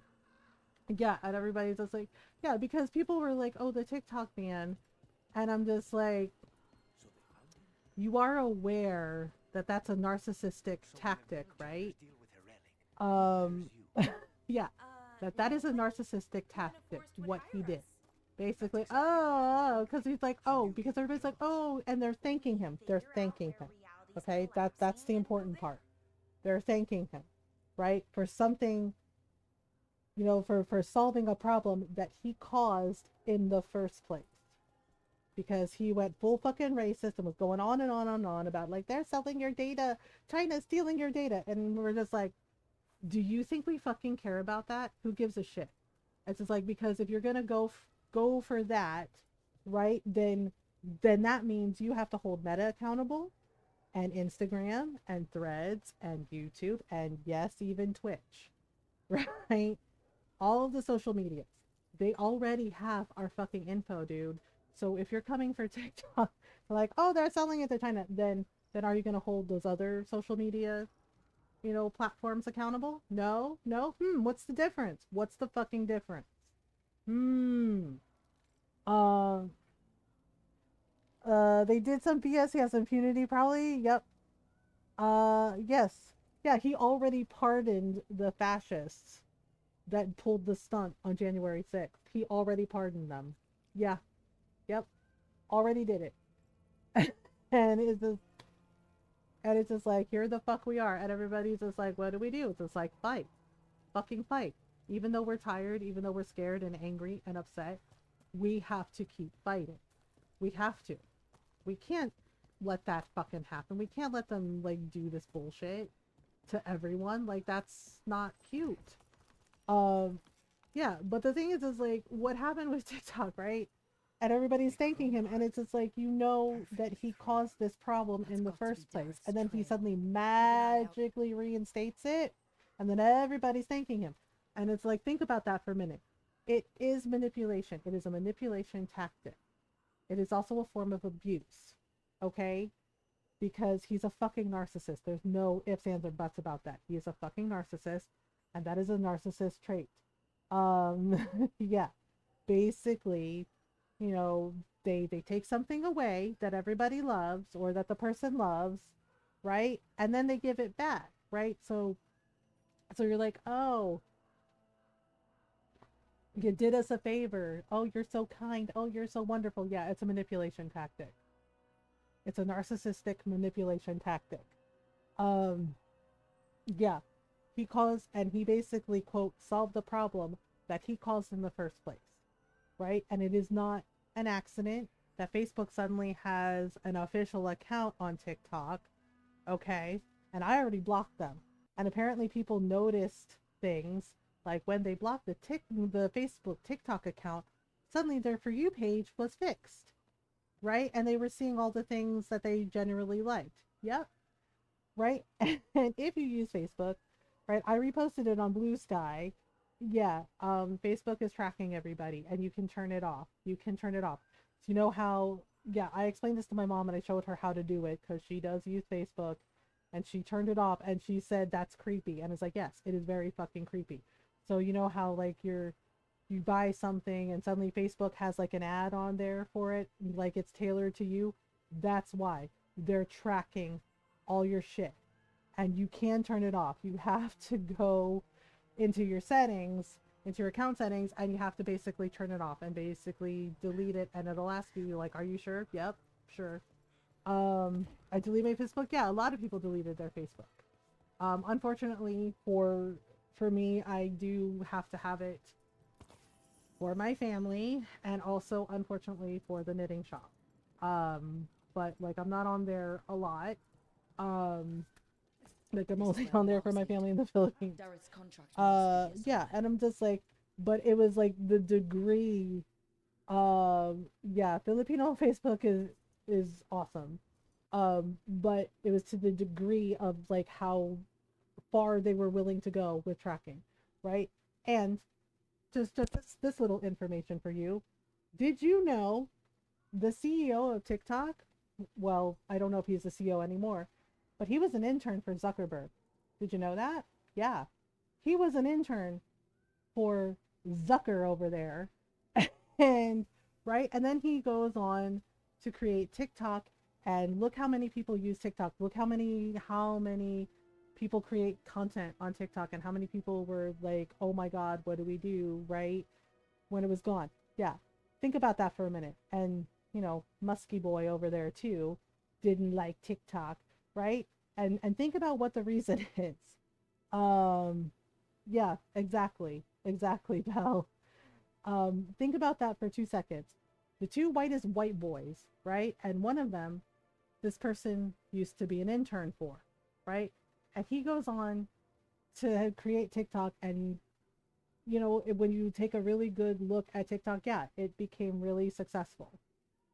yeah, and everybody's just like, yeah, because people were like, oh, the TikTok ban. And I'm just like, you are aware that that's a narcissistic tactic, right? Yeah, that is a narcissistic tactic, what he did. Basically, oh, because he's like, oh, because everybody's like, oh, and they're thanking him. They're thanking him. Okay, that's the important part. They're thanking him, right? For something, you know, for solving a problem that he caused in the first place. Because he went full fucking racist and was going on and on and on about like, they're selling your data, China's stealing your data. And we're just like, do you think we fucking care about that? Who gives a shit? It's just like, because if you're gonna go for that, right, then that means you have to hold Meta accountable, and Instagram and Threads and YouTube, and yes, even Twitch, right? All of the social medias, they already have our fucking info, dude. So if you're coming for TikTok, like, oh, they're selling it to China, then are you gonna hold those other social media, you know, platforms accountable? No. What's the difference? What's the fucking difference? They did some BS. He has impunity, probably. Yep. Yes. Yeah, he already pardoned the fascists that pulled the stunt on January 6th. He already pardoned them. Yeah. Yep. Already did it. and it's just like, here the fuck we are. And everybody's just like, what do we do? It's just like, fight. Fucking fight. Even though we're tired, even though we're scared and angry and upset, we have to keep fighting. We have to. We can't let that fucking happen. We can't let them like do this bullshit to everyone. Like, that's not cute. Yeah, but the thing is like, what happened with TikTok, right? And everybody's thanking him, and it's just like, you know, that he caused this problem in the first place, and then he suddenly magically reinstates it, and then everybody's thanking him. And it's like, think about that for a minute. It is manipulation. It is a manipulation tactic. It is also a form of abuse, okay? Because he's a fucking narcissist. There's no ifs, ands, or buts about that. He is a fucking narcissist, and that is a narcissist trait. Yeah, basically, you know, they take something away that everybody loves or that the person loves, right? And then they give it back, right? So you're like, oh, you did us a favor. Oh, you're so kind. Oh, you're so wonderful. Yeah, it's a manipulation tactic. It's a narcissistic manipulation tactic. Yeah, he basically, quote, solved the problem that he caused in the first place, right? And it is not an accident that Facebook suddenly has an official account on TikTok, okay? And I already blocked them. And apparently people noticed things like when they blocked the Facebook TikTok account, suddenly their For You page was fixed, right? And they were seeing all the things that they generally liked. Yep. Right? And if you use Facebook, right, I reposted it on Blue Sky. Yeah, Facebook is tracking everybody, and you can turn it off. You can turn it off. So you know how, yeah, I explained this to my mom, and I showed her how to do it, because she does use Facebook, and she turned it off, and she said that's creepy. And it's like, yes, it is very fucking creepy. So you know how, like, you buy something, and suddenly Facebook has, like, an ad on there for it, like it's tailored to you? That's why. They're tracking all your shit. And you can turn it off. You have to go into your settings, into your account settings, and you have to basically turn it off and basically delete it, and it'll ask you, like, are you sure? Yep, sure. I delete my Facebook. Yeah, a lot of people deleted their Facebook. Unfortunately for me, I do have to have it for my family, and also unfortunately for the knitting shop. But like I'm not on there a lot. Um, like I'm only on there for my family in the Philippines. Yeah, and I'm just like, but it was like the degree. Yeah, Filipino Facebook is awesome. But it was to the degree of like how far they were willing to go with tracking, right? And just this little information for you. Did you know the CEO of TikTok? Well, I don't know if he's the CEO anymore, but he was an intern for Zuckerberg. Did you know that? Yeah. He was an intern for Zucker over there. And right, and then he goes on to create TikTok, and look how many people use TikTok. Look how many people create content on TikTok, and how many people were like, "Oh my god, what do we do?" right? When it was gone. Yeah. Think about that for a minute. And, Musky Boy over there too didn't like TikTok, right? And think about what the reason is. Um yeah, exactly. Exactly, Belle. Think about that for 2 seconds. The two whitest white boys, right? And one of them, this person used to be an intern for, right? And he goes on to create TikTok, and when you take a really good look at TikTok, yeah, it became really successful,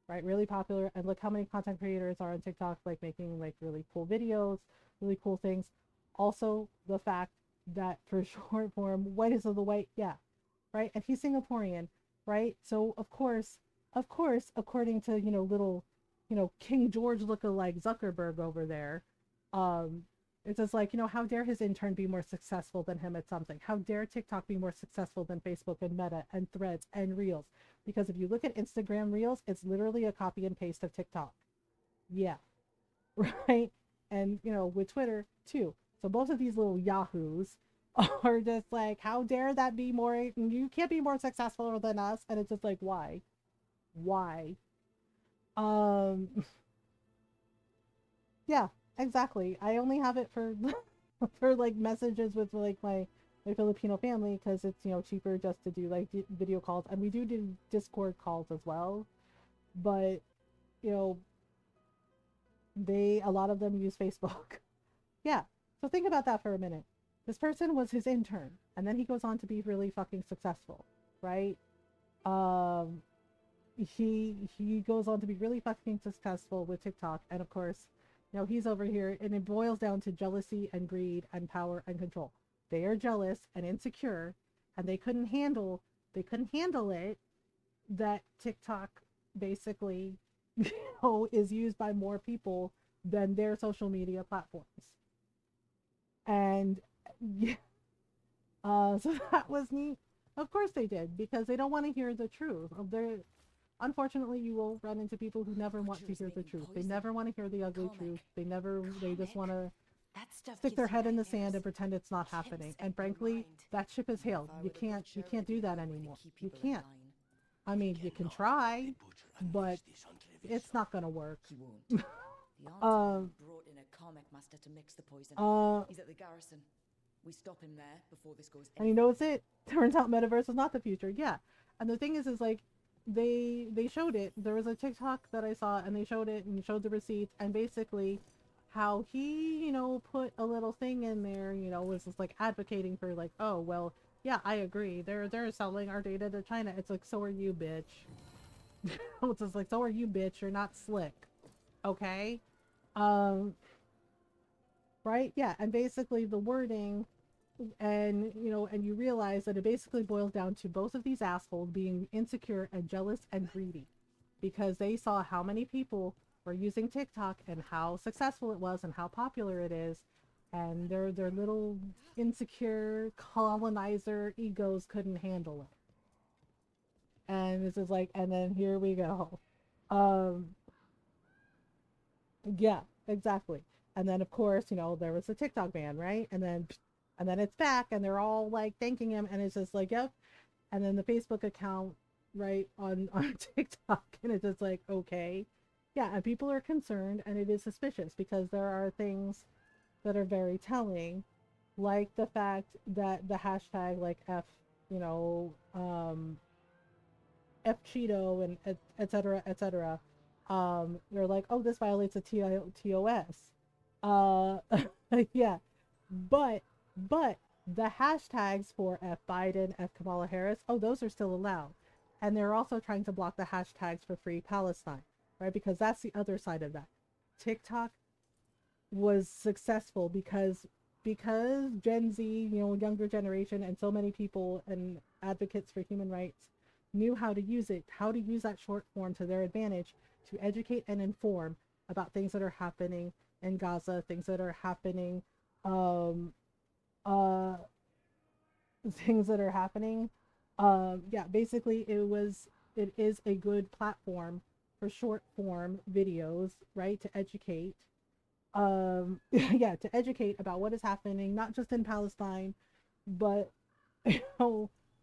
right? Really popular. And look how many content creators are on TikTok, like making like really cool videos, really cool things. Also, the fact that for short form, whitest of the white, yeah, right? And he's Singaporean, right? So of course, according to little, King George lookalike Zuckerberg over there, um, it's just like, how dare his intern be more successful than him at something? How dare TikTok be more successful than Facebook and Meta and Threads and Reels? Because if you look at Instagram Reels, it's literally a copy and paste of TikTok. Yeah, right? And, with Twitter too. So both of these little yahoos are just like, how dare that be more, you can't be more successful than us. And it's just like, why? Um, yeah, exactly. I only have it for for like messages with like my Filipino family, because it's cheaper just to do like video calls, and we do Discord calls as well. But you know a lot of them use Facebook. Yeah. So think about that for a minute. This person was his intern, and then he goes on to be really fucking successful, right? Um, he goes on to be really fucking successful with TikTok, and of course, he's over here, and it boils down to jealousy and greed and power and control. They are jealous and insecure, and they couldn't handle it that TikTok basically, is used by more people than their social media platforms. And yeah, so that was neat. Of course they did, because they don't want to hear the truth. Unfortunately, you will run into people who never want to hear the truth. They never want to hear the ugly truth. They just want to stick their head in the sand and pretend it's not happening. And frankly, that ship has sailed. You can't do that anymore. You can't. I mean, you can try, but it's not gonna work. Brought in a comic master to mix the poison. He's at the garrison. We stop him there before this goes. And he knows it. Turns out metaverse is not the future. Yeah. And the thing is like, they showed it. There was a TikTok that I saw, and they showed it and showed the receipts, and basically how he, put a little thing in there, was just like advocating for like, oh well, yeah, I agree. They're selling our data to China. It's like, so are you, bitch. It's just like, so are you, bitch. You're not slick. Okay? Right? Yeah, and basically the wording, and you realize that it basically boils down to both of these assholes being insecure and jealous and greedy, because they saw how many people were using TikTok and how successful it was and how popular it is, and their little insecure colonizer egos couldn't handle it. And this is like, and then here we go. Yeah, exactly. And then of course, there was the TikTok ban, right? And then it's back, and they're all like thanking him, and it's just like, yep. And then the Facebook account, right, on TikTok, and it's just like, okay. Yeah, and people are concerned, and it is suspicious, because there are things that are very telling, like the fact that the hashtag like F, F Cheeto and et cetera, et cetera. They're like, oh, this violates a TOS. Uh, yeah, but the hashtags for F Biden, F Kamala Harris, oh, those are still allowed, and they're also trying to block the hashtags for Free Palestine, right? Because that's the other side of that. TikTok was successful because Gen Z, younger generation, and so many people and advocates for human rights knew how to use it, how to use that short form to their advantage to educate and inform about things that are happening in Gaza, things that are happening, um, uh, things that are happening. Yeah, basically, it is a good platform for short form videos, right, to educate yeah, to educate about what is happening not just in Palestine but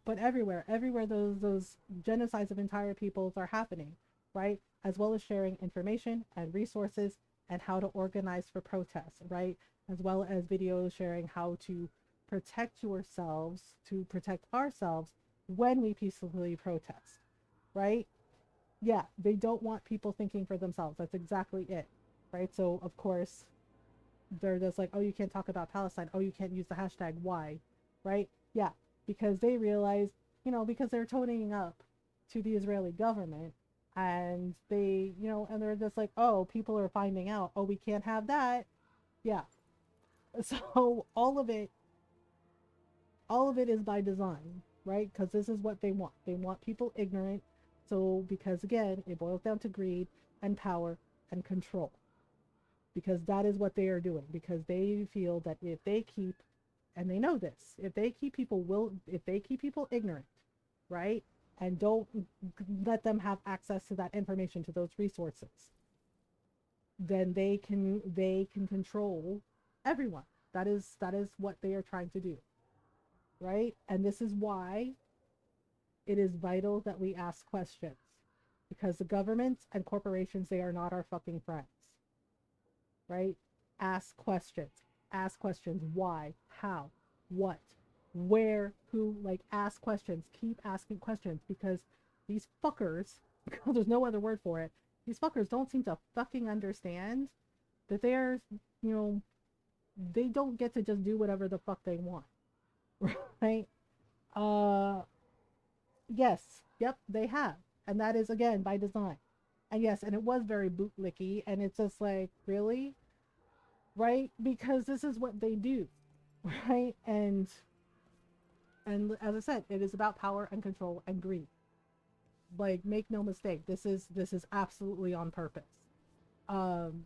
but everywhere those genocides of entire peoples are happening, right, as well as sharing information and resources and how to organize for protests, right, as well as videos sharing how to protect yourselves, to protect ourselves when we peacefully protest, right. Yeah, they don't want people thinking for themselves. That's exactly it, right. So of course they're just like, oh, you can't talk about Palestine. Oh, you can't use the hashtag. Why? Right? Yeah, because they realize, because they're toning up to the Israeli government, and and they're just like, oh, people are finding out. Oh, we can't have that. Yeah. So all of it is by design, right? Because this is what they want. They want people ignorant. So because again, it boils down to greed and power and control, because that is what they are doing, because they feel that if they keep, and they know this, if they keep people ignorant, right, and don't let them have access to that information, to those resources, then they can control everyone. That is what they are trying to do, right. And this is why it is vital that we ask questions, because the governments and corporations, they are not our fucking friends, right? Ask questions. Ask questions. Why? How? What? Where? Who? Like, ask questions. Keep asking questions, because these fuckers, because there's no other word for it, these fuckers don't seem to fucking understand that they're, you know, they don't get to just do whatever the fuck they want, right? Uh, yes. Yep, they have. And that is, again, by design. And yes, and it was very bootlicky, and it's just like, really? Right? Because this is what they do, right? And as I said, it is about power and control and greed. Like, make no mistake, this is absolutely on purpose. Um,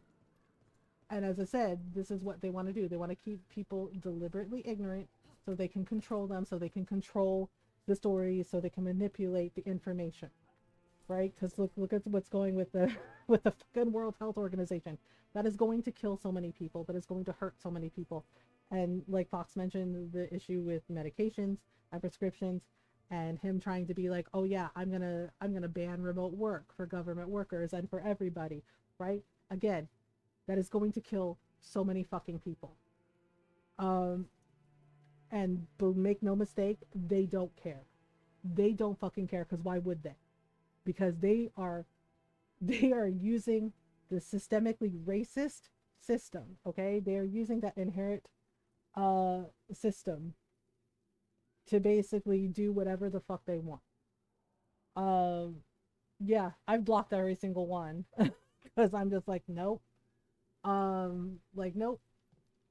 and as I said, this is what they want to do. They want to keep people deliberately ignorant so they can control them, so they can control the stories, so they can manipulate the information, right? Because look at what's going with the with the fucking World Health Organization. That is going to kill so many people. That is going to hurt so many people. And like Fox mentioned, the issue with medications and prescriptions, and him trying to be like, oh yeah, I'm gonna ban remote work for government workers and for everybody, right? Again, that is going to kill so many fucking people. Um, and make no mistake, they don't care. They don't fucking care, because why would they? Because they are using the systemically racist system, okay? They are using that inherent system to basically do whatever the fuck they want. Yeah, I've blocked every single one because I'm just like, nope. Like, nope.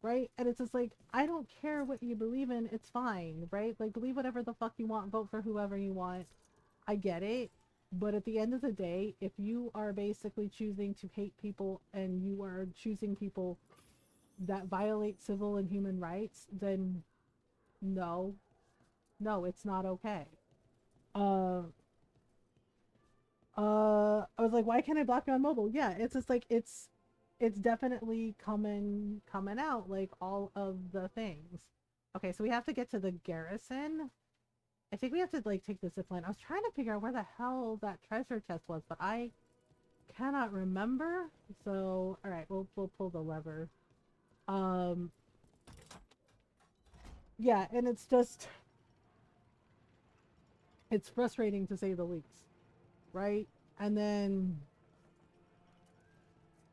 Right? And it's just like, I don't care what you believe in, it's fine, right? Like, believe whatever the fuck you want, vote for whoever you want. I get it. But at the end of the day, if you are basically choosing to hate people and you are choosing people that violate civil and human rights, then no, it's not okay. Uh, I was like, why can't I block you on mobile? Yeah, it's just like, it's definitely coming out, like, all of the things. Okay, so we have to get to the garrison. I think we have to, like, take the zip line. I was trying to figure out where the hell that treasure chest was, but I cannot remember. So, alright, we'll pull the lever. Yeah, and it's frustrating to say the least. right? And then,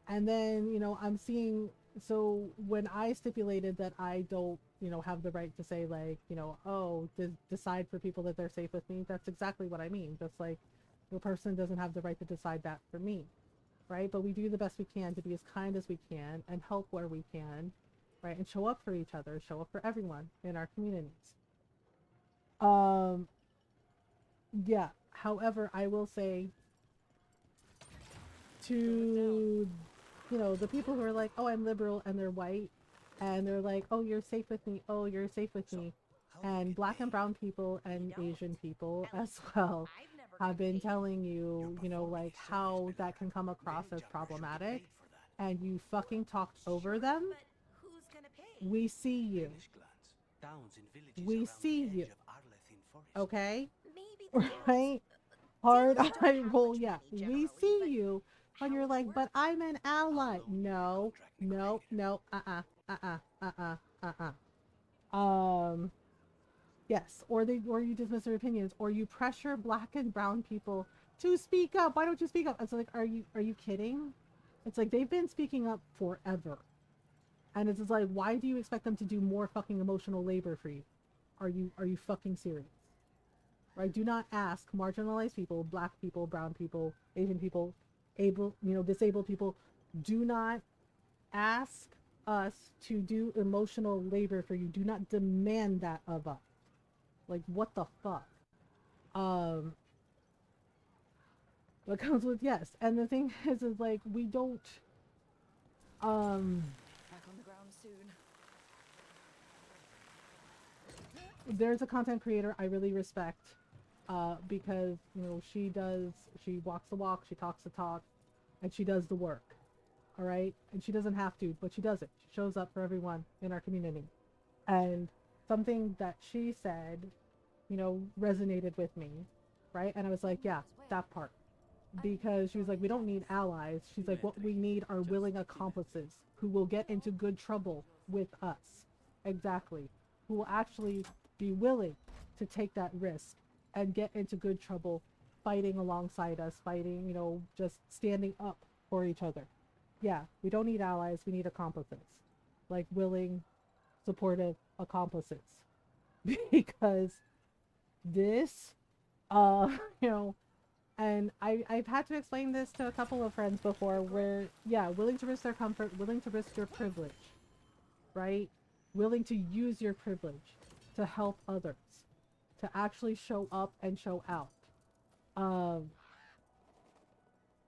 you know, I'm seeing, so when I stipulated that I don't, you know, have the right to say, like, you know, oh, decide for people that they're safe with me, that's exactly what I mean. Just like the person doesn't have the right to decide that for me, right? But we do the best we can to be as kind as we can and help where we can, right? And show up for each other, show up for everyone in our communities. Yeah. However, I will say to, you know, the people who are like, oh, I'm liberal, and they're white, and they're like, oh, you're safe with me, oh, you're safe with me, and black and brown people and Asian people as well have been telling you, you know, like how that can come across as problematic, and you fucking talked over them. We see you. We see you. Okay? Right? Hard eye roll, yeah. We see you. And you're like, but I'm an ally. No, no, no, yes. Or you dismiss their opinions, or you pressure black and brown people to speak up. Why don't you speak up? It's like, are you kidding? It's like they've been speaking up forever. And it's just like, why do you expect them to do more fucking emotional labor for you? Are you fucking serious? Right? Do not ask marginalized people, black people, brown people, Asian people, disabled people. Do not ask us to do emotional labor for you. Do not demand that of us. Like, what the fuck? What comes with yes. And the thing is like, we don't, Back on the ground soon. There's a content creator I really respect, because, you know, she walks the walk, she talks the talk, and she does the work. All right? And she doesn't have to, but she does it. She shows up for everyone in our community. And something that she said, you know, resonated with me, right? And I was like, yeah, that part. Because she was like, we don't need allies. She's like, what we need are willing accomplices who will get into good trouble with us. Exactly. Who will actually be willing to take that risk and get into good trouble fighting alongside us, fighting, you know, just standing up for each other. Yeah, we don't need allies, we need accomplices. Like willing, supportive accomplices. Because this, you know, and I've had to explain this to a couple of friends before where, yeah, willing to risk their comfort, willing to risk your privilege, right? Willing to use your privilege to help others, to actually show up and show out.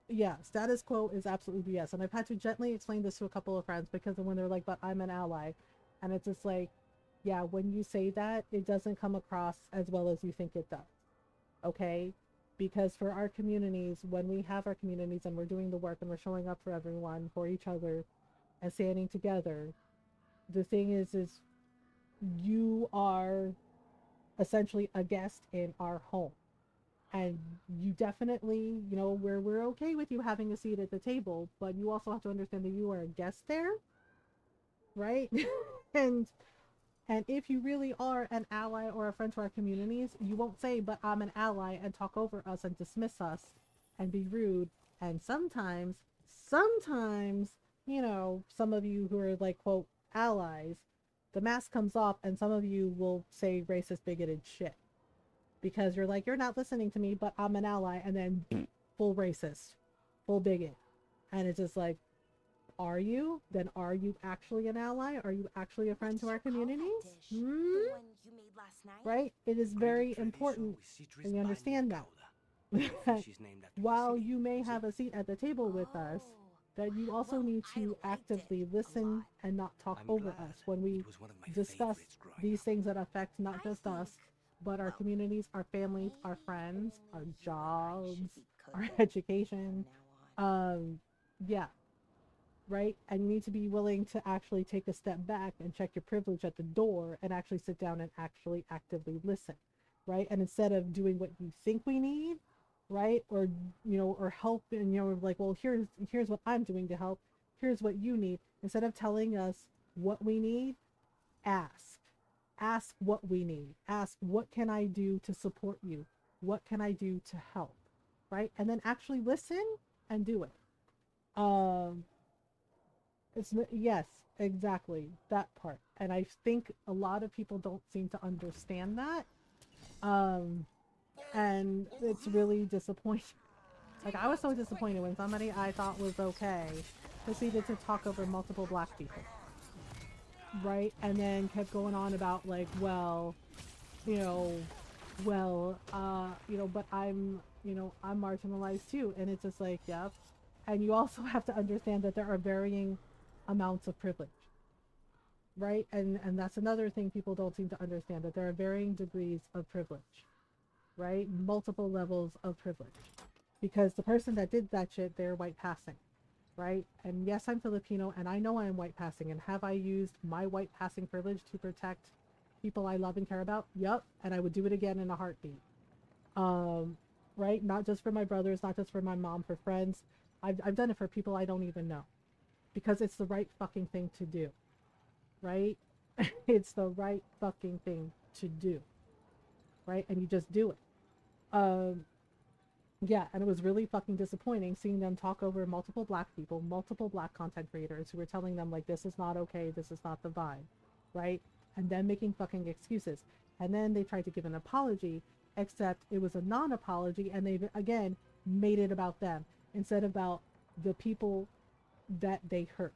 Yeah, status quo is absolutely BS. And I've had to gently explain this to a couple of friends because when they're like, but I'm an ally. And it's just like, yeah, when you say that, it doesn't come across as well as you think it does. Okay? Because for our communities, when we have our communities and we're doing the work and we're showing up for everyone, for each other, and standing together, the thing is you are essentially a guest in our home. And you definitely, you know, we're okay with you having a seat at the table, but you also have to understand that you are a guest there, right? and if you really are an ally or a friend to our communities, you won't say, but I'm an ally, and talk over us and dismiss us and be rude. And sometimes, you know, some of you who are like, quote, allies, the mask comes off and some of you will say racist, bigoted shit. Because you're like, you're not listening to me, but I'm an ally, and then full racist, full bigot. And it's just like, are you? Then are you actually an ally? Are you actually a friend to our communities? Right? It is very important that you understand that. While you may have a seat at the table with us, that you also need to actively listen and not talk over us when we discuss these things that affect not just us, but our communities, our families, our friends, our jobs, our education. Yeah. Right? And you need to be willing to actually take a step back and check your privilege at the door and actually sit down and actually actively listen. Right? And instead of doing what you think we need, right? Or, you know, or help, and, you know, like, well, here's what I'm doing to help. Here's what you need. Instead of telling us what we need, ask what we need. Ask, what can I do to support you? What can I do to help? right? And then actually listen and do it. Um, yes, exactly that part. And I think a lot of people don't seem to understand that. And it's really disappointing. Like, I was so disappointed when somebody I thought was okay proceeded to talk over multiple black people, right? And then kept going on about, like, well, you know, but I'm marginalized too. And it's just like, yep. And you also have to understand that there are varying amounts of privilege, right? And that's another thing people don't seem to understand, that there are varying degrees of privilege, right? Multiple levels of privilege. Because the person that did that shit, they're white passing, right? And yes, I'm Filipino, and I know I'm white passing. And have I used my white passing privilege to protect people I love and care about? Yup. And I would do it again in a heartbeat. Right? Not just for my brothers, not just for my mom, for friends. I've done it for people I don't even know. Because it's the right fucking thing to do. Right? It's the right fucking thing to do. Right? And you just do it. Yeah, and it was really fucking disappointing seeing them talk over multiple black people, multiple black content creators who were telling them, like, this is not okay, this is not the vibe, right? And then making fucking excuses. And then they tried to give an apology, except it was a non-apology, and they, again, made it about them instead of about the people that they hurt.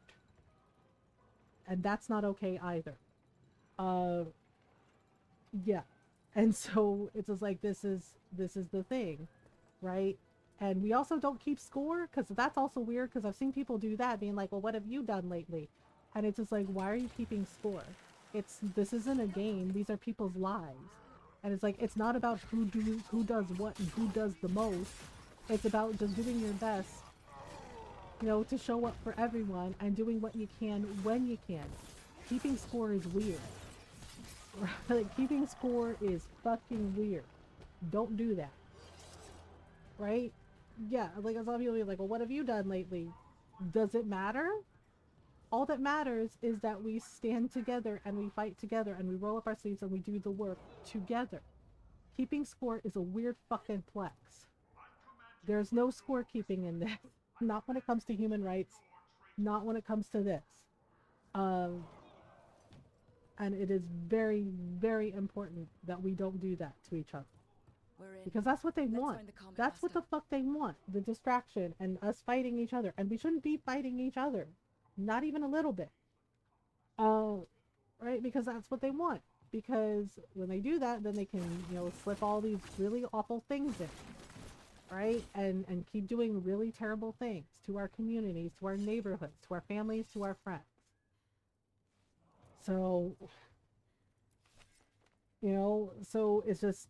And that's not okay either. Yeah. And so it's just like, this is the thing. Right? And we also don't keep score, because that's also weird, because I've seen people do that, being like, well, what have you done lately? And it's just like, why are you keeping score? This isn't a game, these are people's lives. And it's like, it's not about who does what and who does the most. It's about just doing your best, to show up for everyone and doing what you can when you can. Keeping score is weird. Like, keeping score is fucking weird. Don't do that. Right? Yeah, like, a lot of people be like, well, what have you done lately? Does it matter? All that matters is that we stand together and we fight together and we roll up our sleeves and we do the work together. Keeping score is a weird fucking flex. There's no scorekeeping in this. Not when it comes to human rights. Not when it comes to this. And it is very, very important that we don't do that to each other. Because that's what they want. That's what the fuck they want. The distraction and us fighting each other. And we shouldn't be fighting each other. Not even a little bit. Right? Because that's what they want. Because when they do that, then they can, slip all these really awful things in. Right? And keep doing really terrible things to our communities, to our neighborhoods, to our families, to our friends. So, so it's just,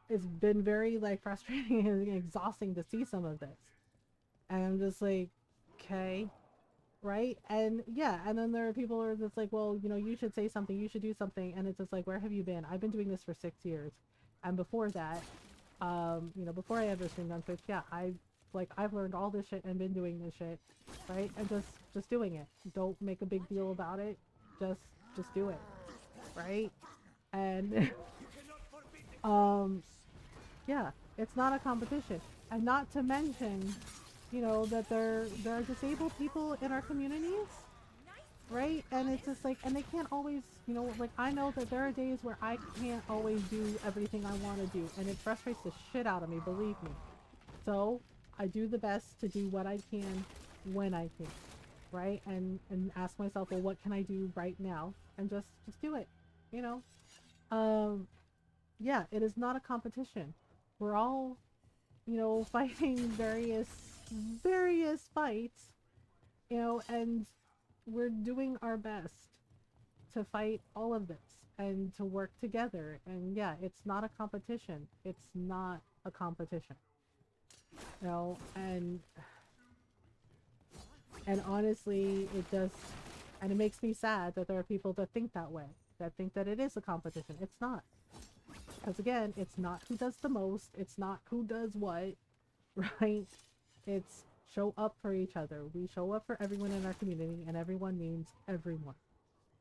it's been very, like, frustrating and exhausting to see some of this. And I'm just like, okay, right? And yeah, and then there are people who are just like, well, you should say something, you should do something. And it's just like, where have you been? I've been doing this for 6 years. And before that, before I ever streamed on Twitch, yeah, I've learned all this shit and been doing this shit, right? And just doing it. Don't make a big deal about it. Just do it, right? And yeah, it's not a competition. And not to mention, that there are disabled people in our communities, right? And it's just like, and they can't always, like, I know that there are days where I can't always do everything I want to do, and it frustrates the shit out of me, believe me. So I do the best to do what I can when I can, right? And ask myself, well, what can I do right now? And just do it, yeah, it is not a competition. We're all, fighting various fights, and we're doing our best to fight all of this and to work together. And yeah, it's not a competition. It's not a competition. And honestly, it makes me sad that there are people that think that way, that think that it is a competition. It's not. Because again, it's not who does the most, it's not who does what, right? It's show up for each other. We show up for everyone in our community, and everyone means everyone.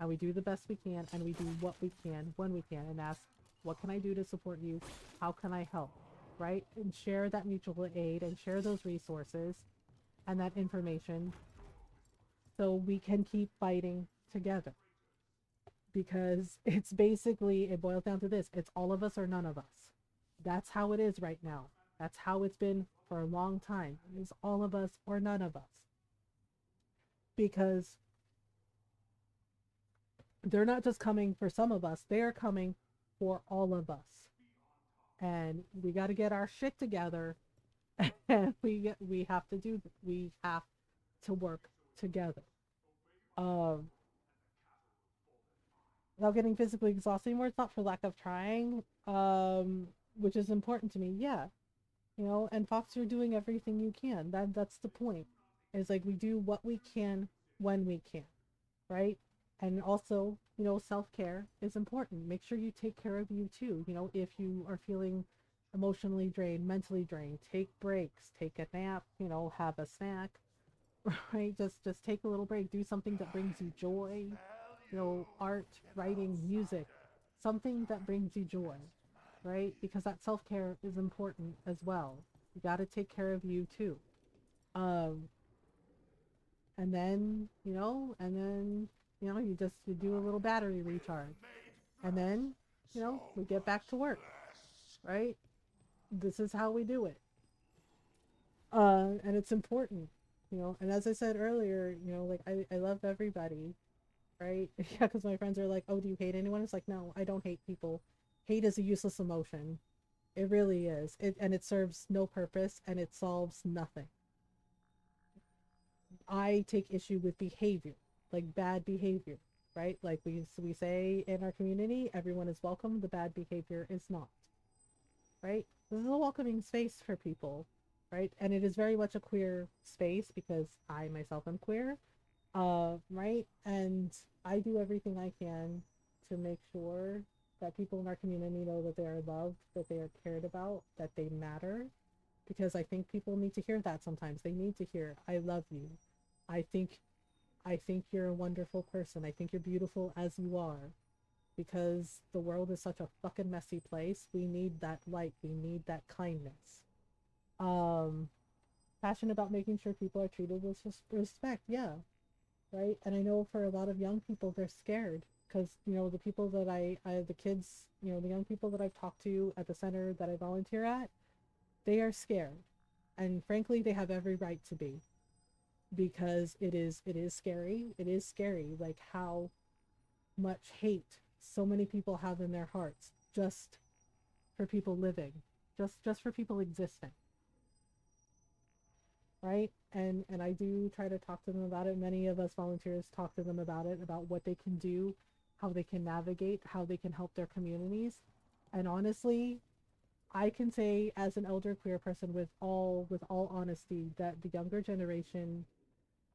And we do the best we can, and we do what we can when we can, and ask, what can I do to support you? How can I help? right? And share that mutual aid and share those resources and that information so we can keep fighting together. Because it's basically, it boils down to this: it's all of us or none of us. That's how it is right now. That's how it's been for a long time. It's all of us or none of us. Because they're not just coming for some of us, they are coming for all of us. And we got to get our shit together, and we have to work together. Without getting physically exhausted anymore, it's not for lack of trying, which is important to me. Yeah, and Fox, you're doing everything you can. That's the point. Is like we do what we can when we can, right? And also, self-care is important. Make sure you take care of you too. If you are feeling emotionally drained, mentally drained, take breaks, take a nap, have a snack, right? Just take a little break. Do something that brings you joy, art, writing, music, something that brings you joy, right? Because that self-care is important as well. You got to take care of you too. And then, you do a little battery recharge. And then, we get back to work, right? This is how we do it. And it's important, and as I said earlier, like I love everybody, right? Yeah, because my friends are like, oh, do you hate anyone? It's like, no, I don't hate people. Hate is a useless emotion. It really is. And it serves no purpose, and it solves nothing. I take issue with behavior, like bad behavior, right? Like we say in our community, everyone is welcome. The bad behavior is not, right? This is a welcoming space for people, right? And it is very much a queer space because I myself am queer, right? And I do everything I can to make sure that people in our community know that they are loved, that they are cared about, that they matter, because I think people need to hear that sometimes. They need to hear, I love you. I think you're a wonderful person. I think you're beautiful as you are, because the world is such a fucking messy place. We need that light. We need that kindness. Passionate about making sure people are treated with respect. Yeah. Right. And I know for a lot of young people, they're scared because, the people that the kids, the young people that I've talked to at the center that I volunteer at, they are scared. And frankly, they have every right to be, because it is scary. It is scary, like how much hate so many people have in their hearts just for people living, just for people existing, right? And I do try to talk to them about it. Many of us volunteers talk to them about it, about what they can do, how they can navigate, how they can help their communities. And honestly, I can say as an elder queer person with all honesty that the younger generation,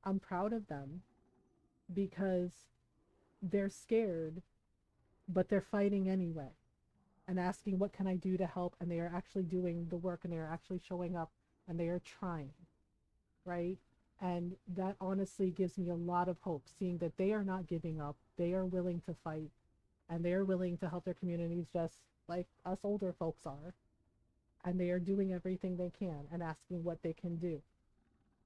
I'm proud of them, because they're scared, but they're fighting anyway and asking, what can I do to help? And they are actually doing the work, and they are actually showing up, and they are trying, right? And that honestly gives me a lot of hope, seeing that they are not giving up. They are willing to fight, and they are willing to help their communities just like us older folks are. And they are doing everything they can and asking what they can do.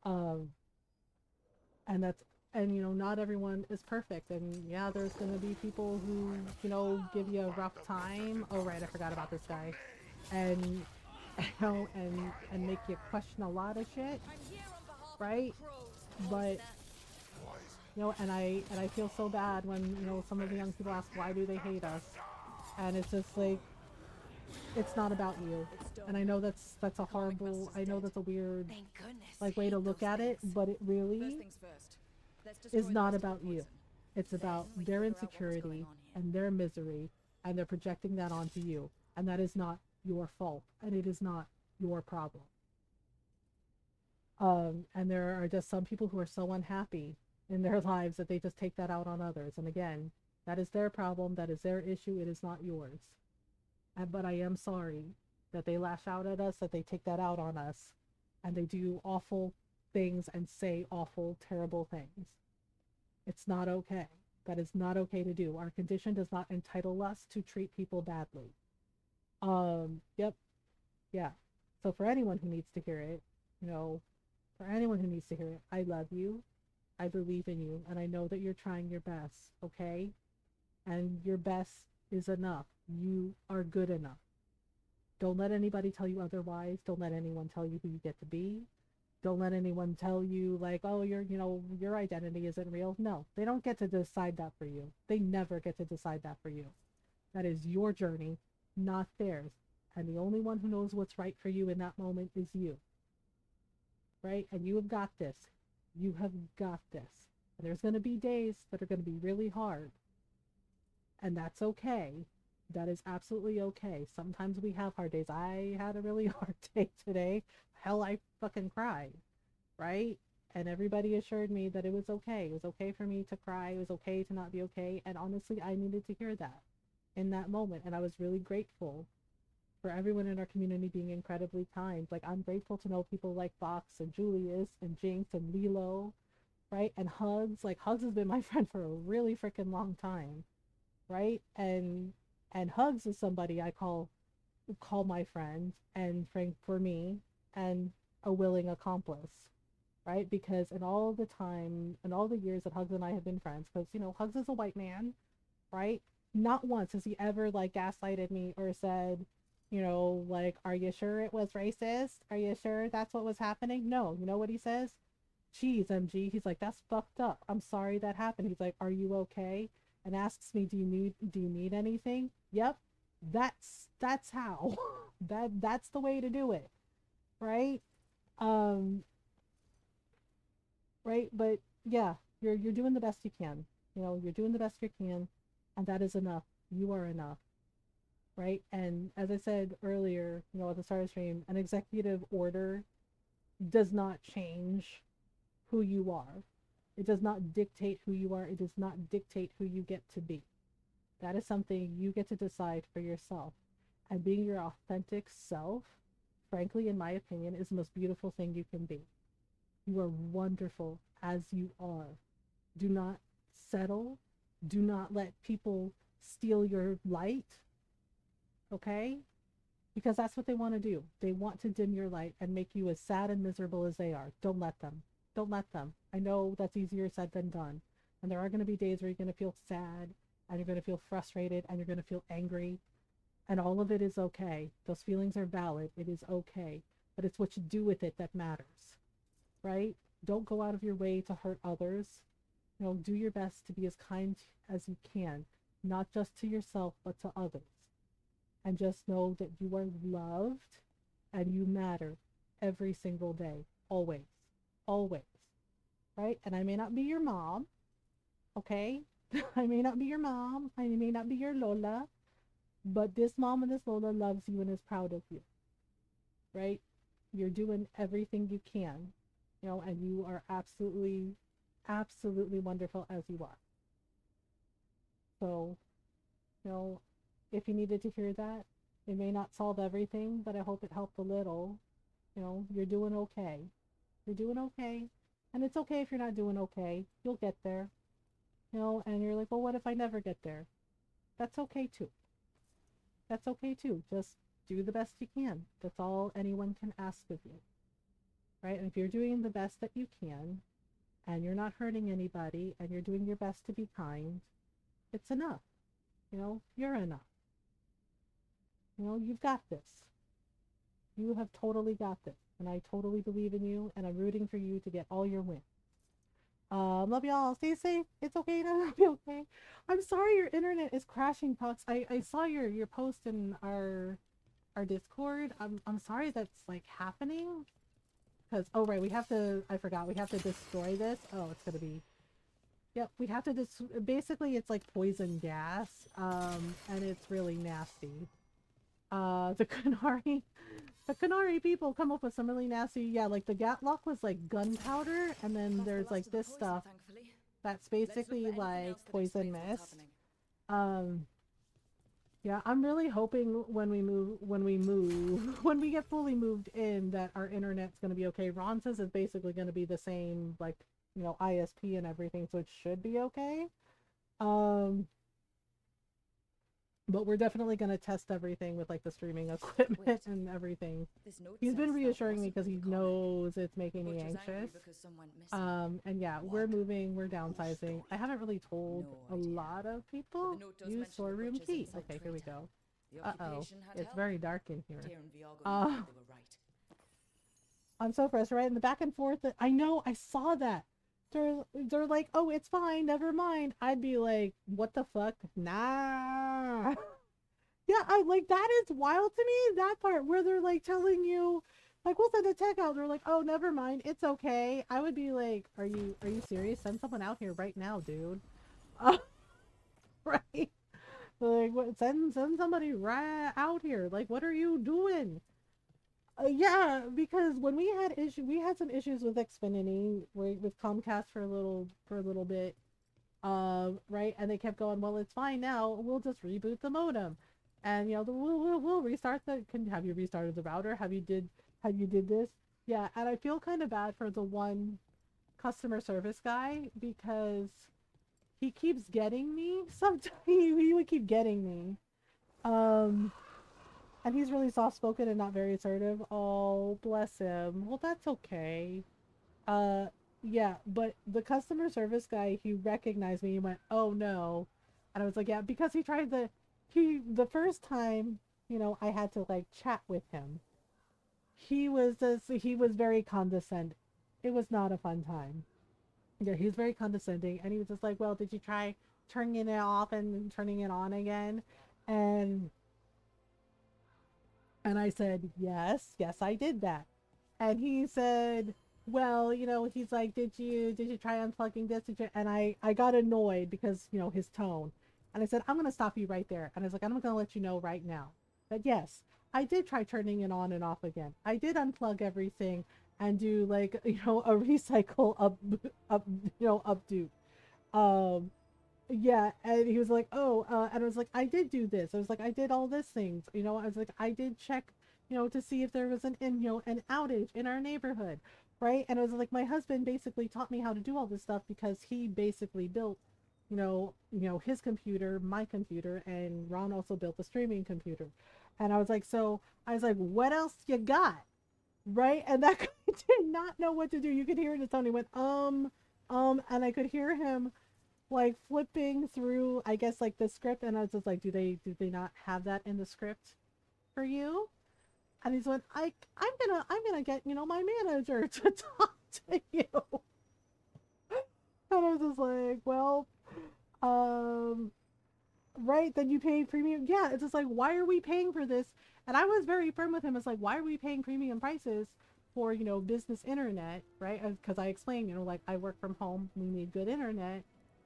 And that's, and not everyone is perfect, and yeah, there's going to be people who give you a rough time. Oh right, I forgot about this guy. And and make you question a lot of shit, right? But and I feel so bad when some of the young people ask, why do they hate us? And it's just like, it's not about you. And I know that's a horrible, I know that's a weird like way to look at it, but it really is not about you. It's about their insecurity and their misery, and they're projecting that onto you, and that is not your fault, and it is not your problem. And there are just some people who are so unhappy in their lives that they just take that out on others. And again, that is their problem, that is their issue, it is not yours. But I am sorry that they lash out at us, that they take that out on us, and they do awful things and say awful, terrible things. It's not okay. That is not okay to do. Our condition does not entitle us to treat people badly. Yep. Yeah. So for anyone who needs to hear it, you know, for anyone who needs to hear it, I love you. I believe in you, and I know that you're trying your best, okay? And your best is enough. You are good enough. Don't let anybody tell you otherwise. Don't let anyone tell you who you get to be. Don't let anyone tell you like, oh, your identity isn't real. No, they don't get to decide that for you. They never get to decide that for you. That is your journey, not theirs. And the only one who knows what's right for you in that moment is you. Right? And you have got this. You have got this. And there's going to be days that are going to be really hard. And that's okay. That is absolutely okay. Sometimes we have hard days. I had a really hard day today. Hell, I fucking cried. Right? And everybody assured me that it was okay. It was okay for me to cry. It was okay to not be okay. And honestly, I needed to hear that in that moment. And I was really grateful for everyone in our community being incredibly kind. Like, I'm grateful to know people like Fox and Julius and Jinx and Lilo, right? And Hugs. Like, Hugs has been my friend for a really freaking long time, right? And Hugs is somebody I call my friend, and Frank for me, and a willing accomplice, right? Because in all the time, in all the years that Hugs and I have been friends, because, you know, Hugs is a white man, right? Not once has he ever, like, gaslighted me or said, you know, like, are you sure it was racist? Are you sure that's what was happening? No. You know what he says? Jeez, MG. He's like, that's fucked up. I'm sorry that happened. He's like, are you okay? And asks me, do you need anything? Yep. That's how. That's the way to do it. Right? Right? But yeah, you're doing the best you can. You know, you're doing the best you can, and that is enough. You are enough. Right? And as I said earlier, you know, at the start of the stream, an executive order does not change who you are. It does not dictate who you are. It does not dictate who you get to be. That is something you get to decide for yourself. And being your authentic self, frankly, in my opinion, is the most beautiful thing you can be. You are wonderful as you are. Do not settle. Do not let people steal your light. Okay? Because that's what they want to do. They want to dim your light and make you as sad and miserable as they are. Don't let them. Don't let them. I know that's easier said than done. And there are going to be days where you're going to feel sad, and you're going to feel frustrated, and you're going to feel angry. And all of it is okay. Those feelings are valid. It is okay. But it's what you do with it that matters. Right? Don't go out of your way to hurt others. You know, do your best to be as kind as you can. Not just to yourself, but to others. And just know that you are loved and you matter every single day. Always. Always. Right? And I may not be your mom. Okay? I may not be your mom. I may not be your Lola. But this mom and this Lola loves you and is proud of you. Right? You're doing everything you can. You know, and you are absolutely, absolutely wonderful as you are. So, you know, if you needed to hear that, it may not solve everything, but I hope it helped a little. You know, you're doing okay. You're doing okay. And it's okay if you're not doing okay. You'll get there. You know, and you're like, well, what if I never get there? That's okay too. That's okay too. Just do the best you can. That's all anyone can ask of you. Right? And if you're doing the best that you can, and you're not hurting anybody, and you're doing your best to be kind, it's enough. You know, you're enough. You know, you've got this. You have totally got this. And I totally believe in you, and I'm rooting for you to get all your wins. Love y'all. Stay safe. It's okay to not be okay. I'm sorry your internet is crashing, Pucks. I saw your post in our Discord. I'm sorry that's like happening. Because, oh right, I forgot, we have to destroy this. Oh, it's gonna be, yep, we have to basically it's like poison gas, and it's really nasty. The Canary people come up with some really nasty, yeah, like the Gatlock was like gunpowder, and then there's like this stuff that's basically like poison mist. Yeah, I'm really hoping when we get fully moved in, that our internet's going to be okay. Ron says it's basically going to be the same, like, you know, ISP and everything, so it should be okay. But we're definitely going to test everything with like the streaming equipment and everything. He's been reassuring me because he knows it's making me anxious. And yeah, we're moving, we're downsizing. I haven't really told a lot of people. Use storeroom key. Okay, here we go. Uh-oh, it's very dark in here. I'm so frustrated. And the back and forth. I know, I saw that. They're like, oh, it's fine, never mind. I'd be like, what the fuck? Nah. Yeah, I like that is wild to me. That part where they're like telling you, like, we'll send a tech out. They're like, oh, never mind, it's okay. I would be like, are you serious? Send someone out here right now, dude. Right? Like, what? Send somebody right out here. Like, what are you doing? Yeah, because when we had some issues with Xfinity, with Comcast for a little bit, right, and they kept going, well, it's fine now. We'll just reboot the modem, and we'll restart the. Have you restarted the router? Have you did this? Yeah, and I feel kind of bad for the one customer service guy because he keeps getting me. Sometimes he would keep getting me. And he's really soft-spoken and not very assertive. Oh, bless him. Well, that's okay. Yeah, but the customer service guy, he recognized me. He went, oh, no. And I was like, yeah, because the first time, I had to, like, chat with him. He was very condescending. It was not a fun time. Yeah, he was very condescending. And he was just like, well, did you try turning it off and turning it on again? And I said, yes, I did that. And he said, well, he's like, did you try unplugging this? And I got annoyed because, his tone. And I said, I'm going to stop you right there. And I was like, I'm going to let you know right now that yes, I did try turning it on and off again. I did unplug everything and do like, a recycle updo. Yeah, and he was like, oh, and I was like, I did do this. I was like, I did all these things. I was like, I did check, to see if there was an outage in our neighborhood, right? And I was like, my husband basically taught me how to do all this stuff because he basically built, his computer, my computer, and Ron also built the streaming computer. And I was like, what else you got? Right? And that guy did not know what to do. You could hear it in his tone. He went, and I could hear him like flipping through, I guess, like the script, and I was just like, do they not have that in the script for you? And he's like, I'm gonna get my manager to talk to you. And I was just like, well, right, then you paid premium. Yeah, it's just like, why are we paying for this? And I was very firm with him. It's like, why are we paying premium prices for business internet, right? Because I explained, like, I work from home, we need good internet.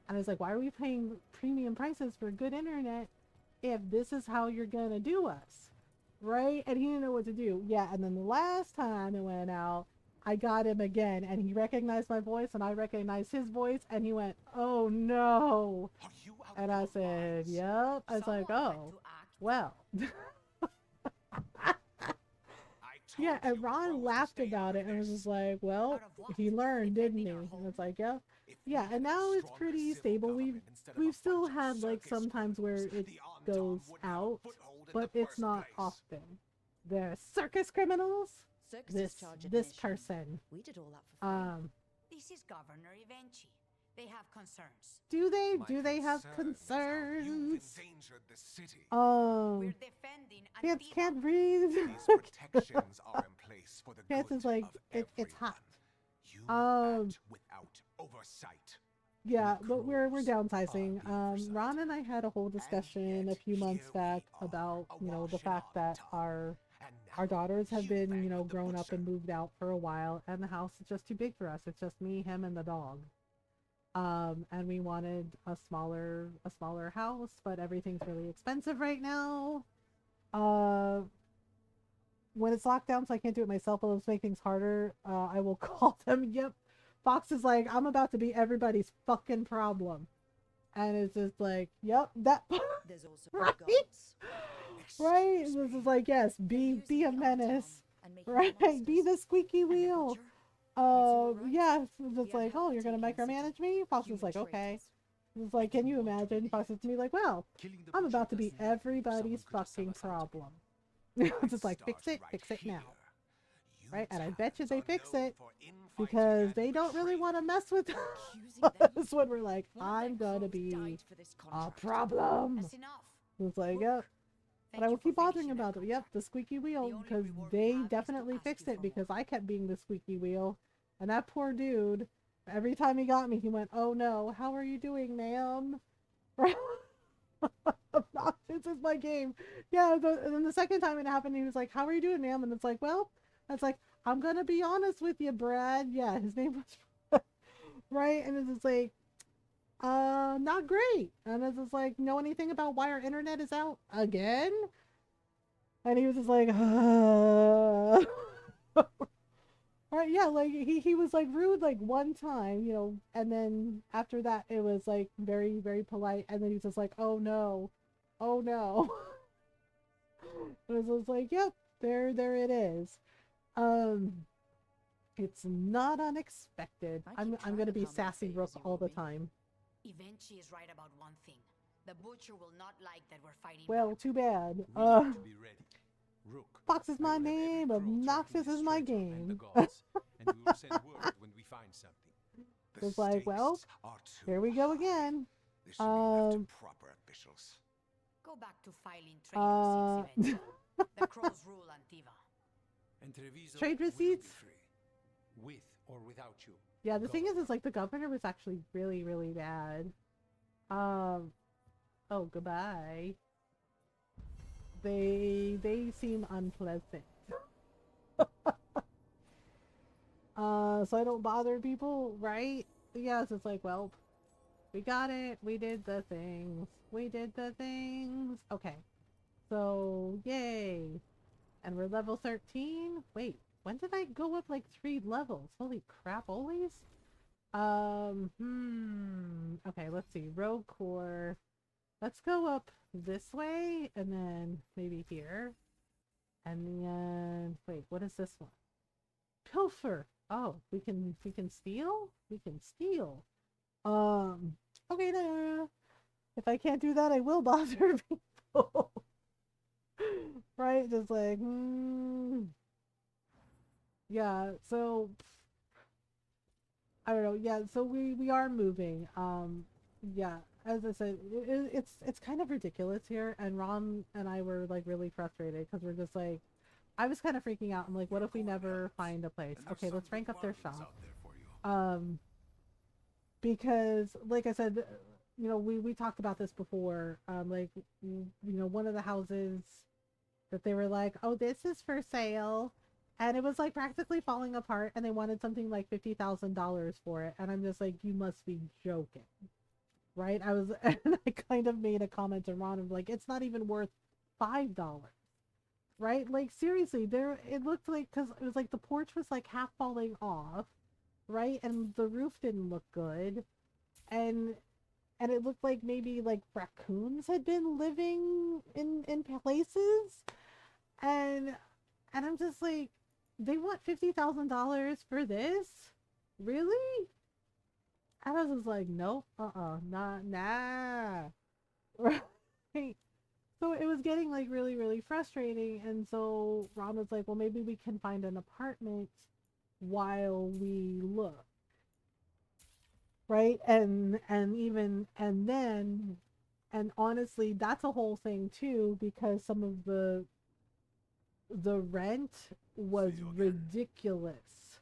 And I was like, why are we paying premium prices for good internet if this is how you're going to do us? Right? And he didn't know what to do. Yeah, and then the last time it went out, I got him again, and he recognized my voice, and I recognized his voice, and he went, oh, no. And I said, yep. I was like, oh, well. Yeah, and Ron laughed about it, and was just like, well, he learned, didn't he? And it's like, yep. Yeah, and now it's pretty stable. We've still had like sometimes where it goes out, but it's not often. The circus criminals. This person. We did all that for free. This is Governor Evenchi. They have concerns. Do they have concerns? You've endangered the city. We're defending can't breathe. These protections are in place for the good is like of it's hot. You act without oversight. Yeah, but we're downsizing. Ron and I had a whole discussion a few months back about the fact that our daughters have been grown up and moved out for a while, and the house is just too big for us. It's just me, him, and the dog. And we wanted a smaller house, but everything's really expensive right now. When it's locked down, so I can't do it myself, it'll just make things harder. I will call them. Yep. Fox is like, I'm about to be everybody's fucking problem. And it's just like, yep, that There's also right? Right? This is like, yes, be a menace. Right? Be the squeaky wheel. Yeah, it's like, oh, you're gonna micromanage me? Fox is like, okay. It's like, can you imagine? Fox says to me like, well, I'm about to be everybody's fucking problem. It's just like, fix it now. Right? And I bet you they fix it because they don't really want to mess with us when we're like, I'm gonna be a problem. It's like, yep. But I will keep bothering about it. Yep, the squeaky wheel, because they definitely fixed it because I kept being the squeaky wheel. And that poor dude, every time he got me, he went, oh no, how are you doing, ma'am? Obnoxious is my game. Yeah, and then the second time it happened, he was like, how are you doing, ma'am? And it's like, well, that's like, I'm gonna be honest with you, Brad. Yeah, his name was right, and it's just like, not great. And it's just like, know anything about why our internet is out again? And he was just like, Right, yeah, like he was like rude like one time, you know, and then after that it was like very, very polite, and then he was just like, oh no. Oh no. And it was like, yep, there it is. It's not unexpected. I'm gonna be sassy Rook all the time. Eventually is right about one thing. The butcher will not like that we're fighting. Well, too bad. We need to be ready. Rook, Fox is my name, Obnoxious is my game. And we will send word when we find something. It's like, well, here we go again. Proper officials. Go back to filing trade receipts eventually. The crows rule on Tiva. And Treviso Trade receipts? With or without you. Yeah, the thing is like the governor was actually really, really bad. Oh, goodbye. They seem unpleasant. So I don't bother people, right? Yeah, so it's like, well, we got it. We did the things. We did the things. Okay. So, yay. And we're level 13? Wait, when did I go up like 3 levels? Holy crap, always? Okay, let's see. Rogue Core. Let's go up this way, and then maybe here. And then, wait, what is this one? Pilfer. Oh, we can steal? We can steal. Okay, no. If I can't do that, I will bother people. Right? Just like, yeah, so I don't know. Yeah, so we are moving. Yeah, as I said, it's kind of ridiculous here, and Ron and I were like really frustrated because we're just like, I was kind of freaking out. I'm like, what if we never find a place? Okay, let's rank up their shop. Because like I said, you know, we talked about this before. Like, you know, one of the houses that they were like, oh, this is for sale. And it was like practically falling apart, and they wanted something like $50,000 for it. And I'm just like, you must be joking. Right? And I kind of made a comment to Ron of like, it's not even worth $5. Right? Like, seriously, it looked like, because it was like the porch was like half falling off. Right? And the roof didn't look good. And it looked like maybe like raccoons had been living in places. And I'm just like, they want $50,000 for this? Really? And I was just like, nope, nah. Right? So it was getting like really, really frustrating. And so Ron was like, well, maybe we can find an apartment while we look. Right? And honestly, that's a whole thing too, because some of the rent was ridiculous.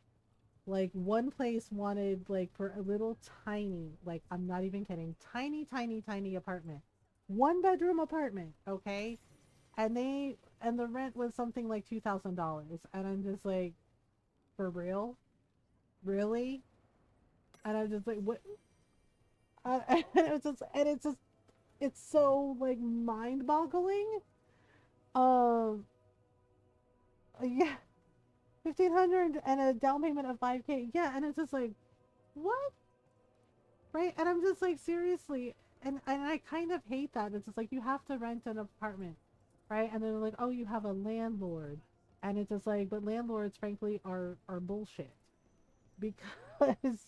Like, one place wanted, like, for a little tiny, like, I'm not even kidding, tiny apartment, 1-bedroom apartment, okay, and the rent was something like $2,000, and I'm just like, for real, really? And I'm just like, what? And it's so like mind-boggling. Yeah, 1,500 and a down payment of 5K. Yeah, and it's just like, what? Right? And I'm just like, seriously, and I kind of hate that. It's just like, you have to rent an apartment, right? And then they're like, oh, you have a landlord, and it's just like, but landlords, frankly, are bullshit, because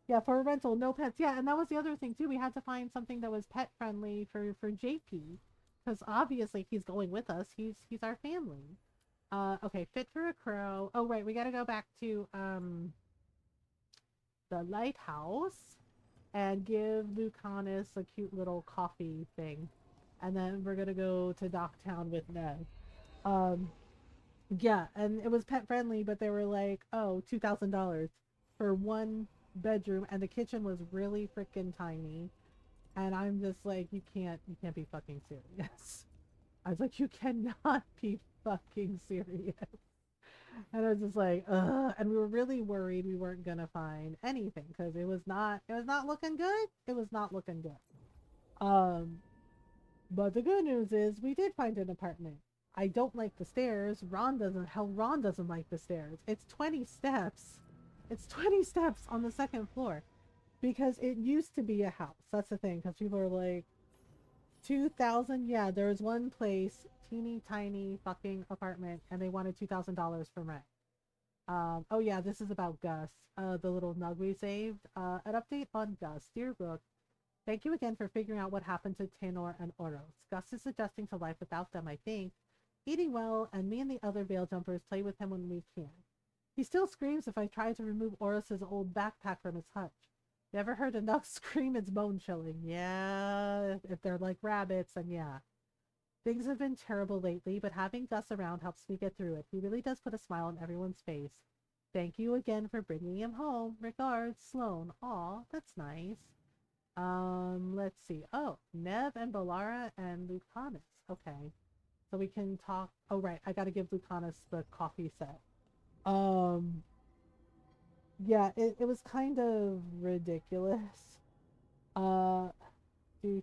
Yeah, for a rental, no pets. Yeah, and that was the other thing too. We had to find something that was pet friendly for JP, because obviously he's going with us. He's our family. Okay, fit for a crow. Oh right, we got to go back to the lighthouse and give Lucanus a cute little coffee thing, and then we're gonna go to Docktown with Ned. Um, yeah, and it was pet friendly, but they were like, oh, $2,000 for one bedroom, and the kitchen was really freaking tiny. And I'm just like, you can't be fucking serious. I was like, you cannot be fucking serious. And I was just like, ugh. And we were really worried we weren't gonna find anything because it was not looking good. It was not looking good. But the good news is we did find an apartment. I don't like the stairs. Ron doesn't like the stairs. It's 20 steps. It's 20 steps on the second floor because it used to be a house. That's the thing. Because people are like, 2,000. Yeah, there was one place, teeny tiny fucking apartment, and they wanted $2,000 for rent. Oh yeah, this is about Gus, the little nug we saved. An update on Gus. Dear Brooke, thank you again for figuring out what happened to Tenor and Oros. Gus is adjusting to life without them, I think. Eating well, and me and the other veil jumpers play with him when we can. He still screams if I try to remove Oros's old backpack from his hutch. Never heard enough scream, it's bone chilling. Yeah, if they're like rabbits, then yeah. Things have been terrible lately, but having Gus around helps me get through it. He really does put a smile on everyone's face. Thank you again for bringing him home. Regards, Sloan. Aw, that's nice. Let's see. Oh, Nev and Balara and Lucanus. Okay. So we can talk. Oh, right. I gotta give Lucanus the coffee set. Um, yeah, it was kind of ridiculous. Uh, do.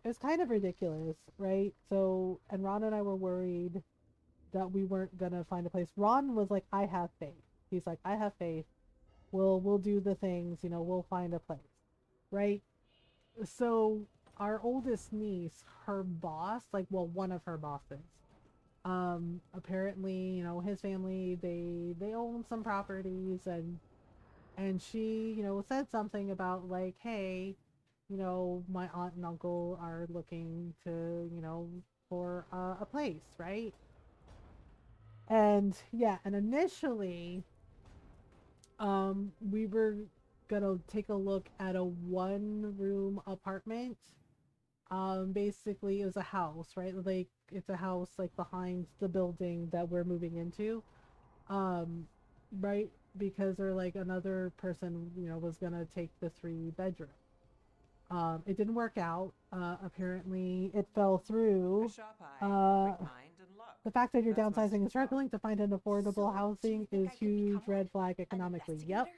It was kind of ridiculous, right? So, and Ron and I were worried that we weren't gonna find a place. Ron was like, I have faith. He's like, I have faith. We'll do the things, we'll find a place. Right? So our oldest niece, her boss, like, well, one of her bosses, apparently, his family, they own some properties, and she, said something about like, hey, my aunt and uncle are looking to, for a place, right? And yeah, and initially, we were gonna take a look at a one-room apartment. Basically, it was a house, right? Like, it's a house like behind the building that we're moving into. Um, right? Because they're like another person, was gonna take the 3 bedroom. It didn't work out. Apparently, it fell through. The fact that you're downsizing and struggling to find an affordable housing is huge red flag economically. Yep.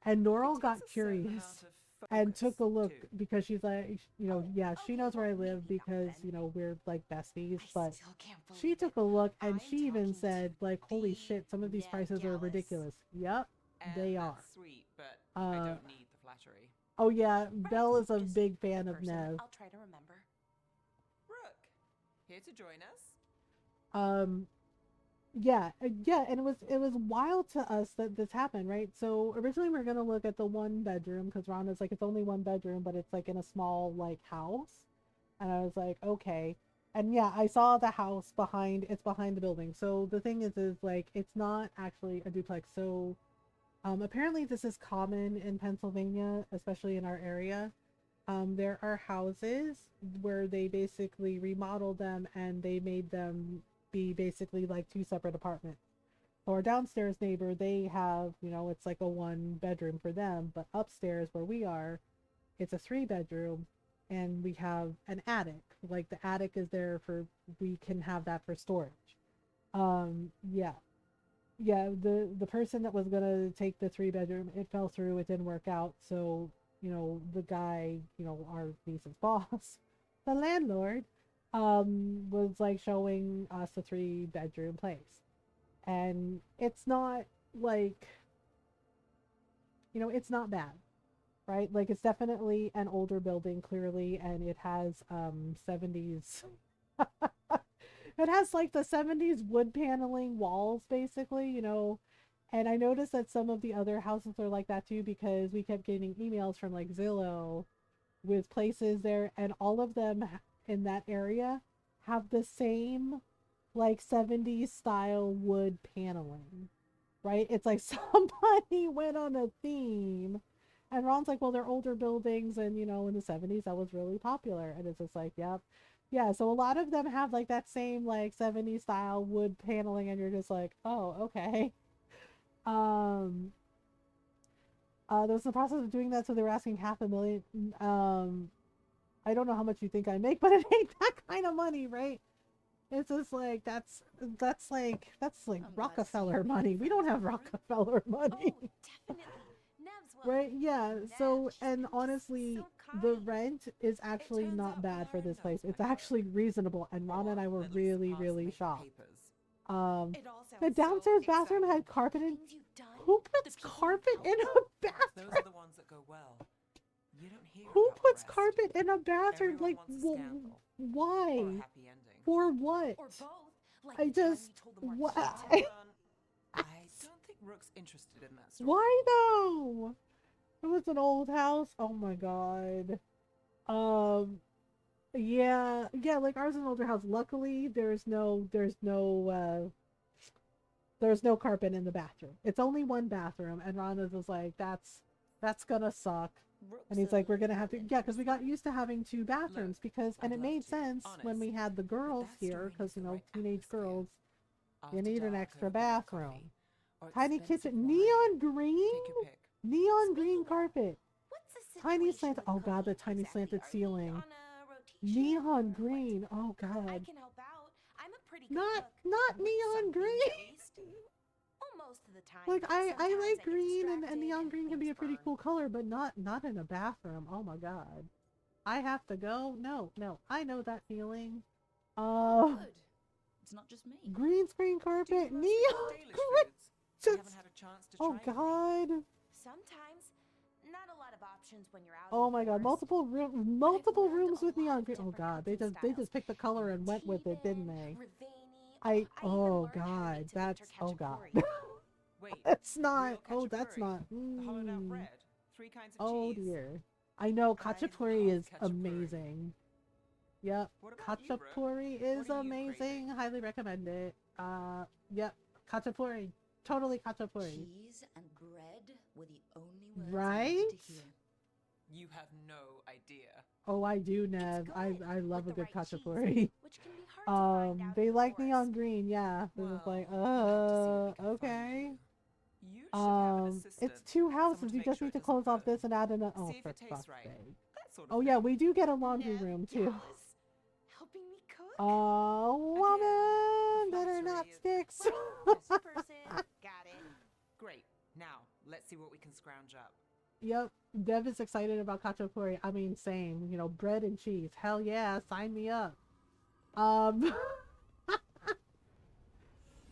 And Norel got curious and took a look because she's like, yeah, she knows where I live because, we're like besties. But she took a look and she even said, like, holy shit, some of these prices are ridiculous. Yep, they are. Sweet, but I don't need the flattery. Oh yeah, Belle is a big fan of Nev. I'll try to remember. Brooke, here to join us. Yeah, and it was wild to us that this happened, right? So originally we were gonna look at the 1 bedroom because Rhonda's like, it's only 1 bedroom, but it's like in a small like house, and I was like, okay, and yeah, I saw the house behind the building. So the thing is like, it's not actually a duplex. So apparently this is common in Pennsylvania, especially in our area. There are houses where they basically remodeled them and they made them be basically like 2 separate apartments. So our downstairs neighbor, they have, it's like a 1 bedroom for them, but upstairs where we are, it's a 3 bedroom, and we have an attic. Like, the attic is there for, we can have that for storage. Yeah. Yeah, the person that was gonna take the 3 bedroom, it fell through, it didn't work out. So, the guy, our niece's boss, the landlord, was like showing us a 3 bedroom place. And it's not like, it's not bad, right? Like, it's definitely an older building, clearly, and it has 70s it has like the 70s wood paneling walls, basically, And I noticed that some of the other houses are like that too, because we kept getting emails from like Zillow with places there, and all of them in that area have the same like 70s style wood paneling, right? It's like somebody went on a theme. And Ron's like, well, they're older buildings, and in the 70s that was really popular. And it's just like, yep. Yeah, so a lot of them have like that same like 70s style wood paneling, and you're just like, oh, okay. Um there was the process of doing that, so they were asking $500,000. I don't know how much you think I make, but it ain't that kind of money, right? It's just like that's like Rockefeller money. We don't have Rockefeller money. Oh, definitely. Nev's Right? Yeah. So, and honestly, the rent is actually not bad for this place. It's actually reasonable, and Ron and I were really, really shocked. The downstairs bathroom had carpet in. Who puts carpet in a bathroom? Those are the ones that go well. You don't hear Who about puts the rest. carpet in a bathroom? Everyone Like, wants a scandal. why? Or a happy ending. For what? Or both. Like I just Hold on. I don't think Rook's interested in that story. Why though? It was an old house. Oh my god. Yeah, like ours is an older house. Luckily, there's no carpet in the bathroom. It's only one bathroom, and Rana's was like, that's gonna suck. And he's like, we're gonna have to, because we got used to having two bathrooms, because, and it made sense when we had the girls here, because teenage girls, you need an extra bathroom. Tiny kitchen, neon green, neon green carpet, tiny slanted. Oh god, the tiny slanted ceiling. Neon green. Oh god. I can help out. I'm a pretty good not neon green. Most of the time. Like I like green, and neon green can be a pretty cool color, but not in a bathroom. Oh my god. I have to go? No. I know that feeling. Good. It's not just me. Green screen carpet, neon green. Oh god. Sometimes. Not a lot of options when you're out. Oh my god, multiple rooms with neon green. Oh god, they just picked the color and went with it, didn't they? Oh god, that's, oh god. That's not, oh that's not. Oh dear. I know, khachapuri is amazing. Yep, khachapuri is amazing. Highly recommend it. Yep, khachapuri. Totally khachapuri. Cheese and bread were the only words right? I needed to hear. You have no idea. Oh, I do, Nev. I love a good khachapuri. They like neon green, yeah. It was like, okay. It's two houses. You just need to close off this and add another. Oh, for fuck's sake. Oh yeah, we do get a laundry room too. Helping me cook? Oh, woman, better not sticks. Got it. Great. Now, let's see what we can scrounge up. Yep, Dev is excited about khachapuri. I mean, same. Bread and cheese. Hell yeah, sign me up.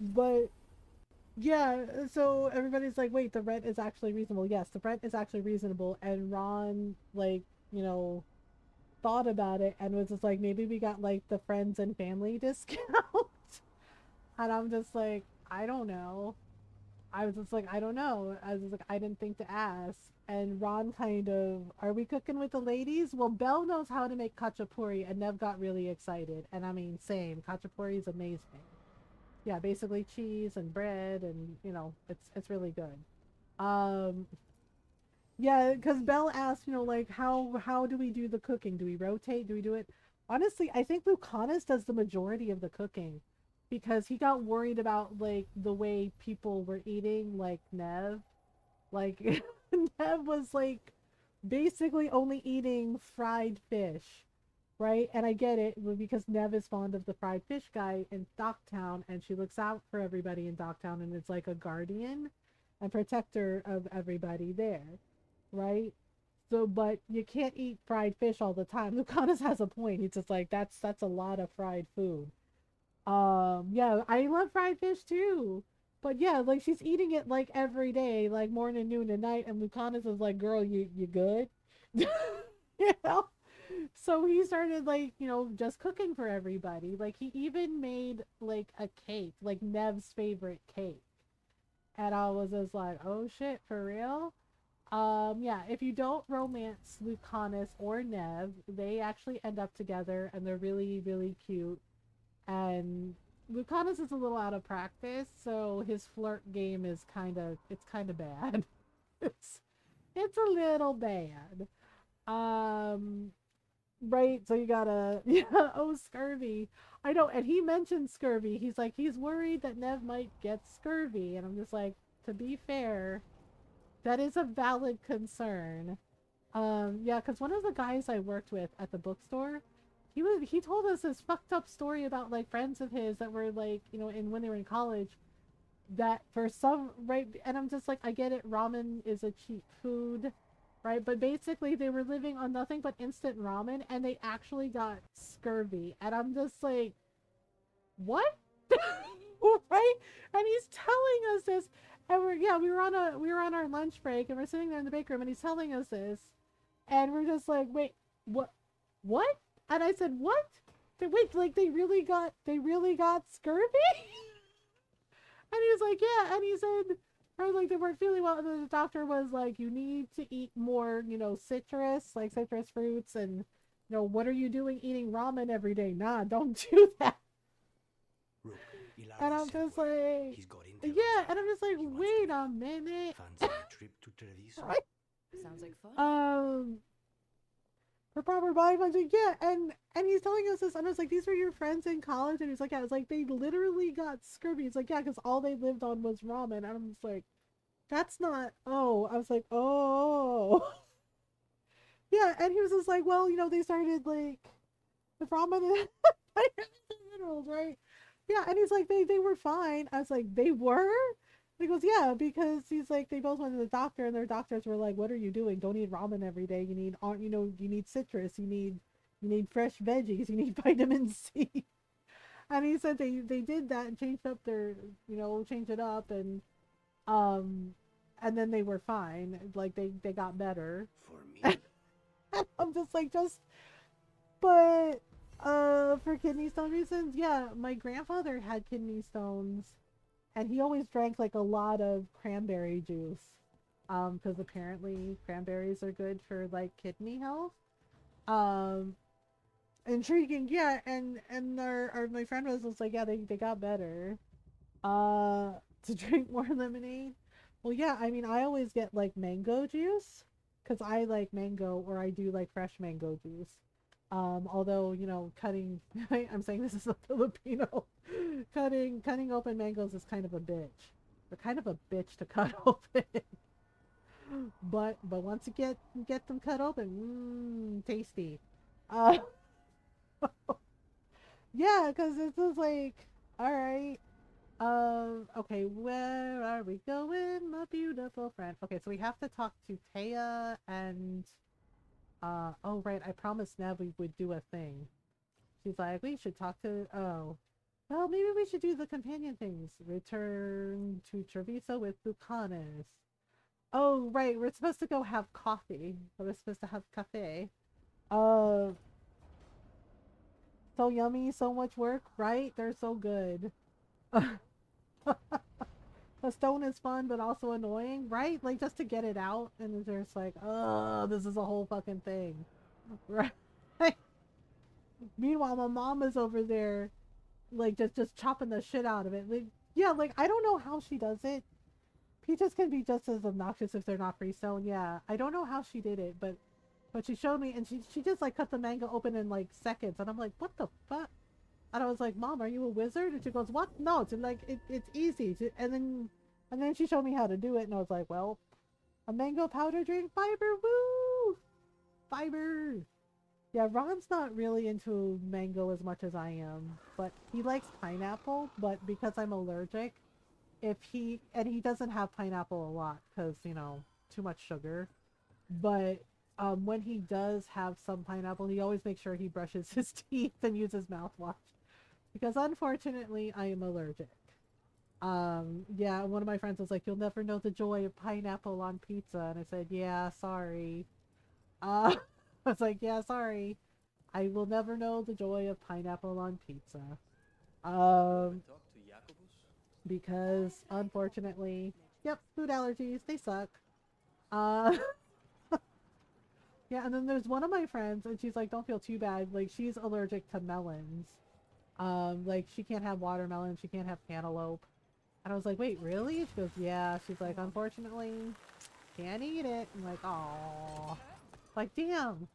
But yeah, so everybody's like, wait, the rent is actually reasonable. Yes, the rent is actually reasonable. And Ron, thought about it and was just like, maybe we got the friends and family discount. And I'm just like, I don't know. I was just like, I don't know. I was just like, I didn't think to ask. And Ron kind of, are we cooking with the ladies? Well, Belle knows how to make khachapuri, and Nev got really excited. And I mean, same. Khachapuri is amazing. Yeah, basically cheese and bread, and it's really good. Yeah, because Belle asked, how do we do the cooking? Do we rotate? Do we do it? Honestly, I think Lucanus does the majority of the cooking, because he got worried about the way people were eating, like Nev. Nev was basically only eating fried fish, right? And I get it, because Nev is fond of the fried fish guy in Docktown, and she looks out for everybody in Docktown, and is like a guardian and protector of everybody there, right? So, but you can't eat fried fish all the time. Lucanus has a point. He's just like, that's a lot of fried food. Yeah, I love fried fish too. But yeah, she's eating it every day, morning, noon, and night, and Lucanus is like, girl, you good? So he started just cooking for everybody. He even made a cake, Nev's favorite cake. And I was just like, oh shit, for real? Yeah, if you don't romance Lucanus or Nev, they actually end up together and they're really, really cute. And Lucanus is a little out of practice, so his flirt game is it's kind of bad. it's it's a little bad. Um, right, so you gotta yeah, oh scurvy. I know, and he mentioned scurvy. He's like he's worried that Nev might get scurvy, and I'm just like, to be fair, that is a valid concern. Yeah, because one of the guys I worked with at the bookstore, he told us this fucked up story about like friends of his that were like, you know, in when they were in college, that for some right, and I'm just like, I get it, ramen is a cheap food, right? But basically they were living on nothing but instant ramen and they actually got scurvy. And I'm just like, what? Right? And he's telling us this, and we were on our lunch break and we're sitting there in the break room and he's telling us this, and we're just like, wait, what? And I said, what? Wait, like they really got scurvy? And he was like, yeah. And he said, or like they weren't feeling well. And the doctor was like, you need to eat more, you know, citrus fruits. And, you know, what are you doing eating ramen every day? Nah, don't do that. And I'm just like, yeah. And I'm just like, wait a minute. Fancy a trip to Treviso? Right? Sounds like fun. For proper body function, yeah. And he's telling us this, and I was like, these were your friends in college? And he's like, yeah. I was like, they literally got scurvy. He's like, yeah, because all they lived on was ramen. And I'm just like, that's not, oh. I was like, oh. Yeah, and he was just like, well, you know, they started like with ramen and minerals, right? Yeah, and he's like, they were fine. I was like, they were? He goes, yeah, because he's like, they both went to the doctor, and their doctors were like, what are you doing? Don't eat ramen every day. You need, you need citrus. You need fresh veggies. You need vitamin C. And he said they did that and changed up their, changed it up, and then they were fine. Like they got better. For me. I'm just like, but for kidney stone reasons, yeah, my grandfather had kidney stones, and he always drank like a lot of cranberry juice, because apparently cranberries are good for like kidney health. Intriguing, yeah. And our my friend was like, yeah, they got better to drink more lemonade. Well, yeah, I mean, I always get like mango juice because I like mango, or I do like fresh mango juice. Although, cutting, I'm saying this is a Filipino, cutting open mangoes is kind of a bitch. They're kind of a bitch to cut open. but once you get them cut open, tasty. Yeah, because it's just like, all right. Okay, where are we going, my beautiful friend? Okay, so we have to talk to Taya and, oh, right, I promised Nev we would do a thing. She's like, we should talk to, oh, well, maybe we should do the companion things. Return to Treviso with Lucanus. Oh, right, we're supposed to go have coffee. We're supposed to have cafe. So yummy, so much work, right? They're so good. A stone is fun, but also annoying, right? Like, just to get it out, and they're just like, oh, this is a whole fucking thing. Right? Meanwhile, my mom is over there, like, just chopping the shit out of it. Like, yeah, like, I don't know how she does it. Peaches can be just as obnoxious if they're not freestone, yeah. I don't know how she did it, but she showed me, and she just, like, cut the mango open in, like, seconds, and I'm like, what the fuck? And I was like, Mom, are you a wizard? And she goes, what? No, it's like, it's easy. And then she showed me how to do it, and I was like, well, a mango powder drink, fiber, woo! Fiber! Yeah, Ron's not really into mango as much as I am, but he likes pineapple, but because I'm allergic, he doesn't have pineapple a lot, because, too much sugar, but when he does have some pineapple, he always makes sure he brushes his teeth and uses mouthwash. Because unfortunately, I am allergic. Yeah, one of my friends was like, you'll never know the joy of pineapple on pizza. And I said, yeah, sorry. I was like, yeah, sorry. I will never know the joy of pineapple on pizza. because unfortunately, yep, food allergies, they suck. Uh, yeah, and then there's one of my friends, and she's like, don't feel too bad. Like, she's allergic to melons. Like, she can't have watermelon, she can't have cantaloupe. And I was like, wait, really? She goes, yeah. She's like, unfortunately, can't eat it. I'm like, oh, like, damn.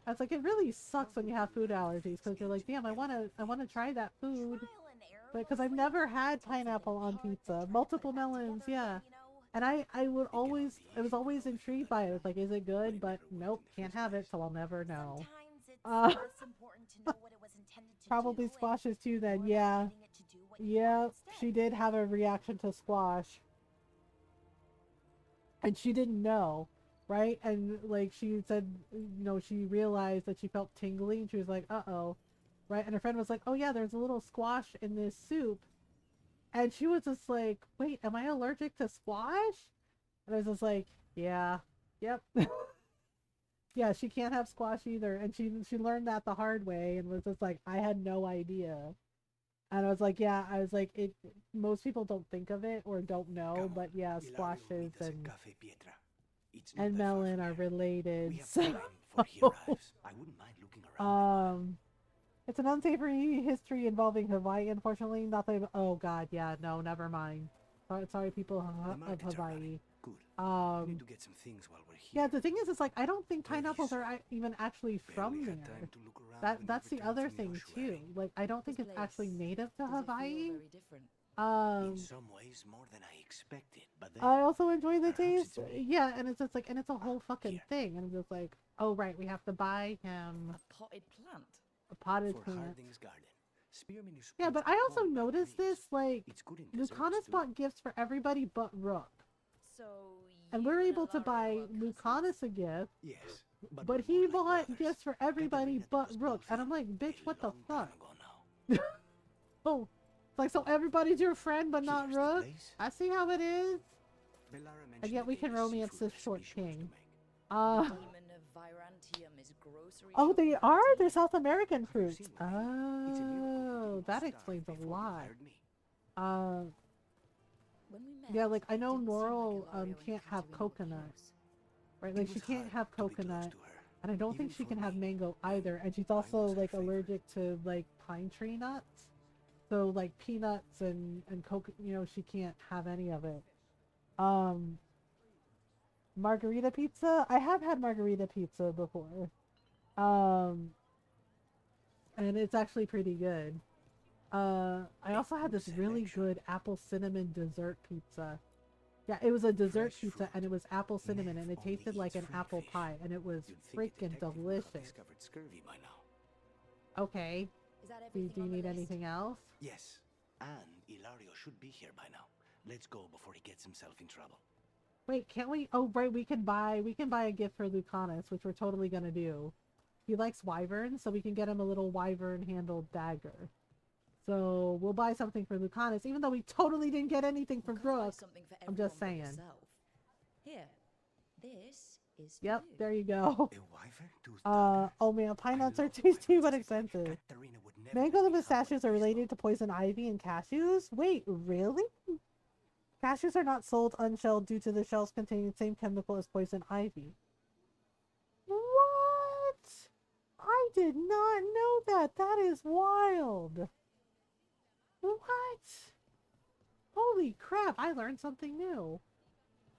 I was like, it really sucks when you have food allergies because you're like, damn, I wanna try that food, but because I've never had pineapple on pizza, multiple melons, yeah. And I was always intrigued by it. It's like, is it good? But nope, can't have it, so I'll never know. Probably squashes too then, yeah. Yep, she did have a reaction to squash. And she didn't know, right? And like she said, she realized that she felt tingly and she was like, uh-oh, right? And her friend was like, oh yeah, there's a little squash in this soup. And she was just like, wait, am I allergic to squash? And I was just like, yeah, yep. Yeah, she can't have squash either. And she learned that the hard way and was just like, I had no idea. And I was like, yeah, most people don't think of it or don't know, but yeah, squashes and melon are related. So, it's an unsavory history involving Hawaii, unfortunately. Nothing. Oh God, yeah, no, never mind. Sorry, people of Hawaii. We need to get some things while we're here. Yeah, the thing is, it's like I don't think pineapples are even actually from there. That's the other thing too. Like I don't think it's actually native to Hawaii. In some ways, more than I expected, but then I also enjoy the taste. Yeah, and it's just like, and it's a whole fucking thing. And I'm just like, oh right, we have to buy him a potted plant. A potted for plant. Harding's garden. Spearmint is Yeah, but I also noticed this. Like, Lucanus bought gifts for everybody but Rook. So and we're able to buy Lucanus a gift. Yes. But he bought gifts for everybody but Rook. And I'm like, bitch, what the fuck? Oh, it's like, so everybody's your friend but not Rook? I see how it is. And yet we can romance this short king. Oh, they are? They're South American fruits. Oh, that explains a lot. Yeah, like I know Norl can't have coconut, right? Like she can't have coconut, and I don't think she can have mango either. And she's also like allergic to like pine tree nuts, so like peanuts and coconut, she can't have any of it. Margarita pizza. I have had margarita pizza before, and it's actually pretty good. I also had this really good apple cinnamon dessert pizza. Yeah, it was a dessert pizza and it was apple cinnamon and it tasted like an apple pie and it was freaking delicious. Okay. Do you need anything else? Yes. And Ilario should be here by now. Let's go before he gets himself in trouble. Wait, can't we? Oh, right, we can buy a gift for Lucanus, which we're totally gonna do. He likes wyverns, so we can get him a little wyvern-handled dagger. So we'll buy something for Lucanus, even though we totally didn't get anything for Brooke. I'm just saying. Here, this is. Yep, there you go. Oh man, pine nuts are tasty but expensive. Mango and pistachios are related to poison ivy and cashews? Wait, really? Cashews are not sold unshelled due to the shells containing the same chemical as poison ivy. What? I did not know that. That is wild. What? Holy crap, I learned something new.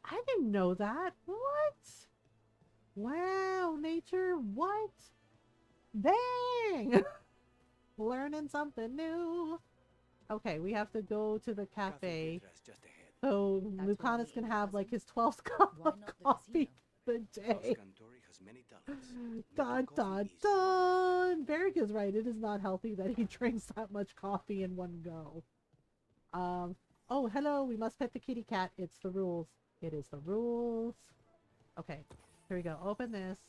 I didn't know that. What? Wow, nature, what? Dang! Learning something new. Okay, we have to go to the cafe. So Lucanus can have like his 12th cup of coffee the day. Dun dun dun! Varric is right. It is not healthy that he drinks that much coffee in one go. Oh, hello. We must pet the kitty cat. It's the rules. It is the rules. Okay, here we go. Open this.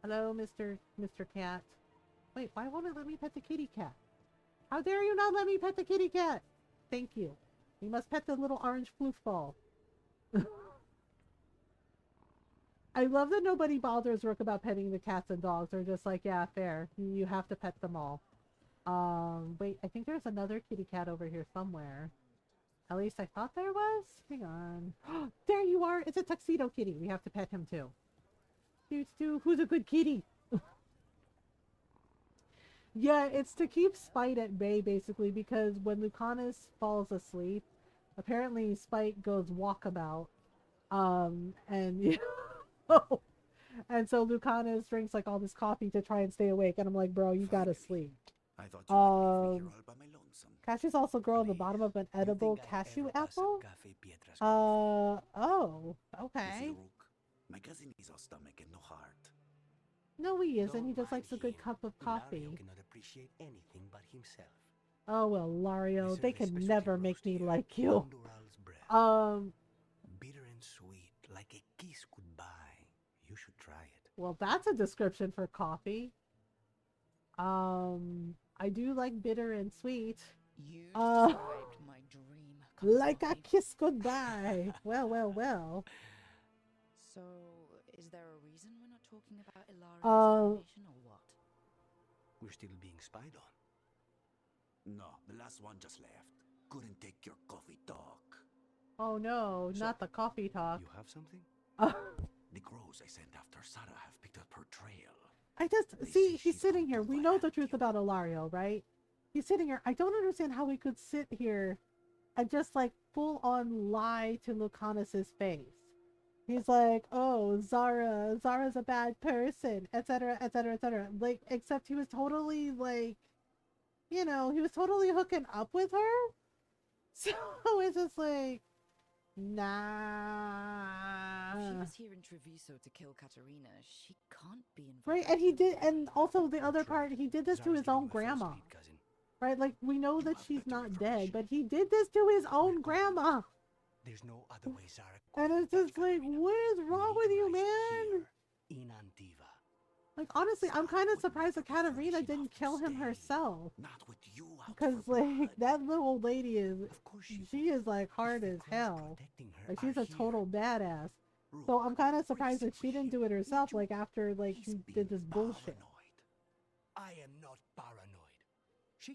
Hello, Mr. Cat. Wait, why won't it let me pet the kitty cat? How dare you not let me pet the kitty cat? Thank you. We must pet the little orange floofball. I love that nobody bothers Rook about petting the cats and dogs. They're just like, yeah, fair. You have to pet them all. Wait, I think there's another kitty cat over here somewhere. At least I thought there was. Hang on. There you are. It's a tuxedo kitty. We have to pet him too. Dude, who's a good kitty? Yeah, it's to keep Spite at bay, basically, because when Lucanus falls asleep, apparently Spite goes walkabout. And you know, and so Lucanus drinks like all this coffee to try and stay awake, and I'm like, bro, you gotta sleep. I thought you might leave me here all by my lonesome. Cashews also grow on the bottom of an edible cashew apple. Oh, okay. My cousin is a stomach and no heart. No, he isn't. He just likes a good cup of coffee. Ilario cannot appreciate anything but himself. Oh well, Lario, they can never make me like you. Hondural's breath. Bitter and sweet, like a kiss goodbye. You should try it. Well, that's a description for coffee. I do like bitter and sweet. You described my dream. Like a kiss goodbye. Well. So, is there a reason we're not talking about Ilario's information or what? We're still being spied on. No, the last one just left. Couldn't take your coffee talk. Oh no, So, not the coffee talk. You have something? The crows I sent after Sarah have picked up her trail. I just see he's sitting here. We know the truth about Ilario, right? He's sitting here. I don't understand how we could sit here and just like full on lie to Lucanus's face. He's like, oh, Zara's a bad person, etc., etc., etc. Like, except he was totally like, you know, he was totally hooking up with her. So it's just like, nah. If she was here in Treviso to kill Katerina, she can't be involved. Right, and he did, and also the other part, he did this to his own grandma. Right, like, we know that she's not dead, but he did this to his own grandma. There's no other way, Sarah. And it's just like, what is wrong with you, man? In Antiva. Like, honestly, I'm kind of surprised that Katerina didn't kill him herself. Not with you out Because, for like, blood. that little old lady is, she is, like, hard as hell. Like, she's a total badass. So I'm kind of surprised that she didn't do it herself, like, after, like, she did this bullshit. I am not paranoid.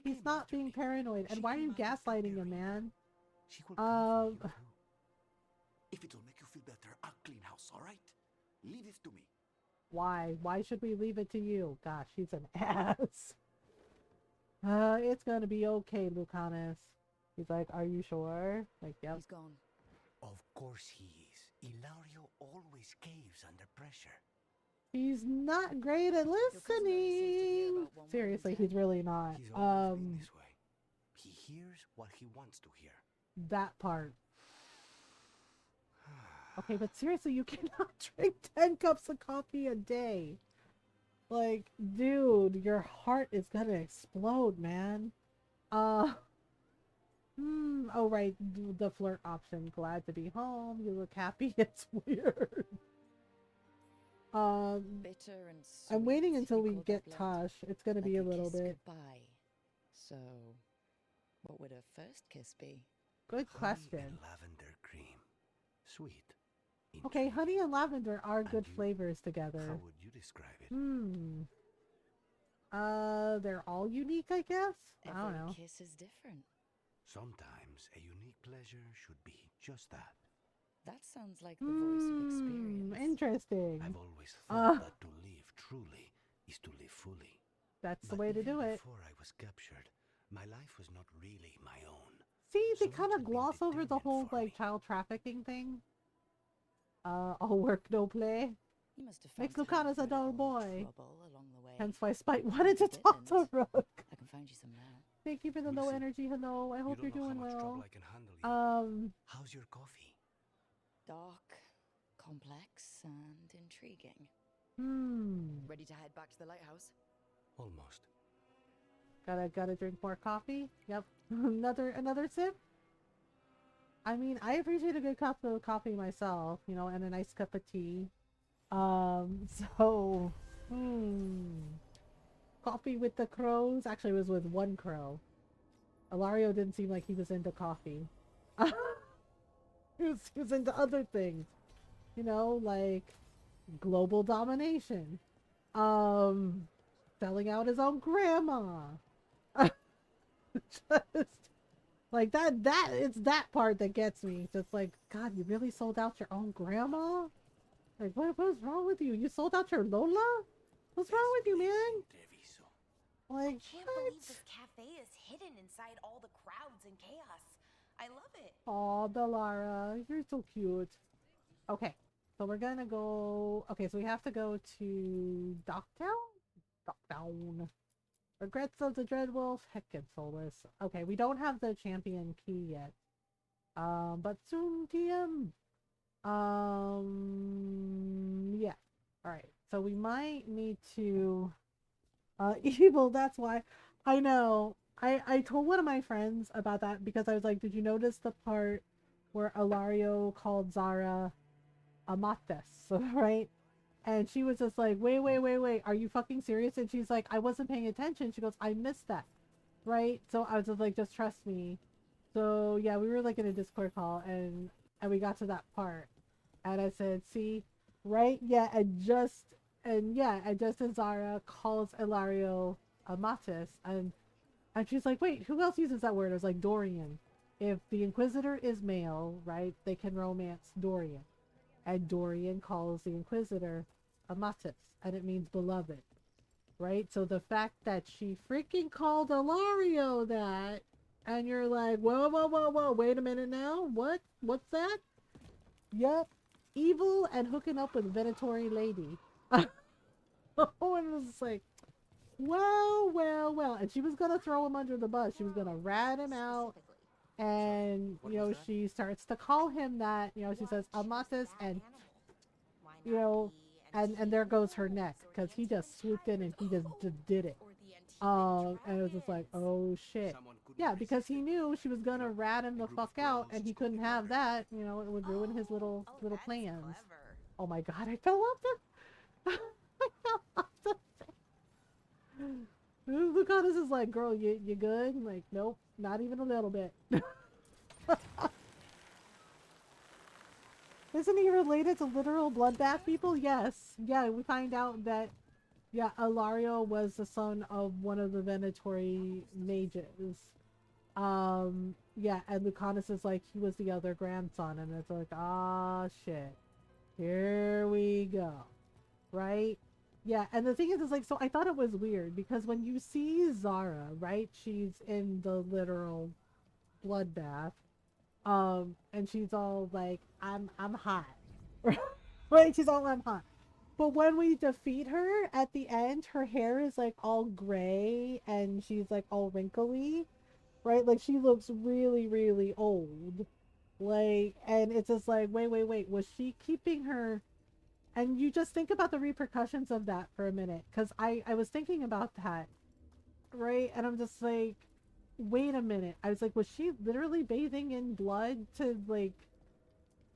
He's not being paranoid. And why are you gaslighting him, man? She will come for you. If it'll make you feel better, I'll clean house, alright? Leave this to me. Why? Why should we leave it to you? Gosh, she's an ass. It's gonna be okay, Lucanus. He's like, are you sure? Like, yep. He's gone. Of course he is. Ilario always caves under pressure. He's not great at listening. Seriously, he's really not. He's always been this way. He hears what he wants to hear. That part. Okay, but seriously, you cannot drink 10 cups of coffee a day. Like, dude, your heart is gonna explode, man. Oh, right, the flirt option. Glad to be home. You look happy. It's weird. Bitter and sweet. I'm waiting until we call get that blood. Tosh. It's gonna Like be a a little kiss bit. Goodbye. So, what would a first kiss be? Good Honey question. and lavender cream. Sweet. Okay, honey and lavender are good you? flavors together. How would you describe it? They're all unique, I guess. I don't know. Every kiss is different. Sometimes a unique pleasure should be just that. That sounds like the voice of experience. Interesting. I've always thought that to live truly is to live fully. That's the But way to even do it. Before I was captured, my life was not really my own. See, they So kind much of had been gloss over the determined whole, for like, me. child trafficking thing. All work, no play. You must have Makes found Lucanus a time for dull little boy. trouble along the way. Hence why Spite wanted to If you talk to didn't, Rook. I can find you some now. Thank you for the low energy. Hello. I hope You you're don't know doing how much trouble well. I can handle yet. How's your coffee? Dark, complex, and intriguing. Ready to head back to the lighthouse? Almost. Gotta drink more coffee. Yep. another sip. I mean, I appreciate a good cup of coffee myself, you know, and a nice cup of tea. So, coffee with the crows. Actually, it was with one crow. Ilario didn't seem like he was into coffee. He was into other things, you know, like global domination, selling out his own grandma. Just Like that it's that part that gets me. Just like, God, you really sold out your own grandma? Like what's wrong with you? You sold out your Lola? What's wrong with you, man? Like, I can't believe this cafe is hidden inside all the crowds and chaos. I love it. Aw, Delara, you're so cute. Okay, so we're gonna go. Okay, so we have to go to Docktown? Docktown. Regrets of the Dreadwolf, Heckin' Soulless. Okay, we don't have the champion key yet. But soon, TM. Yeah. Alright, so we might need to. Evil, that's why. I know. I told one of my friends about that because I was like, did you notice the part where Ilario called Zara Amates, right? And she was just like, wait, are you fucking serious? And she's like, I wasn't paying attention. She goes, I missed that, right? So I was just like, just trust me. So yeah, we were like in a Discord call and we got to that part. And I said, see, right? Yeah, and just as Zara calls Ilario Amatis, and she's like, wait, who else uses that word? I was like, Dorian. If the Inquisitor is male, right, they can romance Dorian. And Dorian calls the Inquisitor Amatis, and it means beloved, right? So the fact that she freaking called Ilario that, and you're like, whoa, wait a minute now, what's that? Yep, evil and hooking up with Venatori lady. Oh, and it was like, well, and she was gonna throw him under the bus. She was gonna rat him out, and she starts to call him that. She says Amatis, and and there goes her neck because he just swooped in and he just did it. And it was just like, oh shit. Yeah, because he knew she was gonna rat him the fuck out, and he couldn't have that. It would ruin his little plans. Oh my god, I fell off the. I fell off the. Lucanus is like, girl, you good? I'm like, nope, not even a little bit. Isn't he related to literal bloodbath people? Yes. Yeah, we find out that, yeah, Ilario was the son of one of the Venatori mages. Yeah, and Lucanus is like, he was the other grandson, and it's like, ah, shit. Here we go. Right? Yeah, and the thing is like, so I thought it was weird, because when you see Zara, right, she's in the literal bloodbath, and she's all like, I'm hot. Right? She's all, I'm hot. But when we defeat her at the end, her hair is like all gray and she's like all wrinkly, right? Like she looks really, really old. Like, and it's just like, wait, was she keeping her? And you just think about the repercussions of that for a minute, because I was thinking about that, right? And I'm just like, wait a minute. I was like, was she literally bathing in blood to like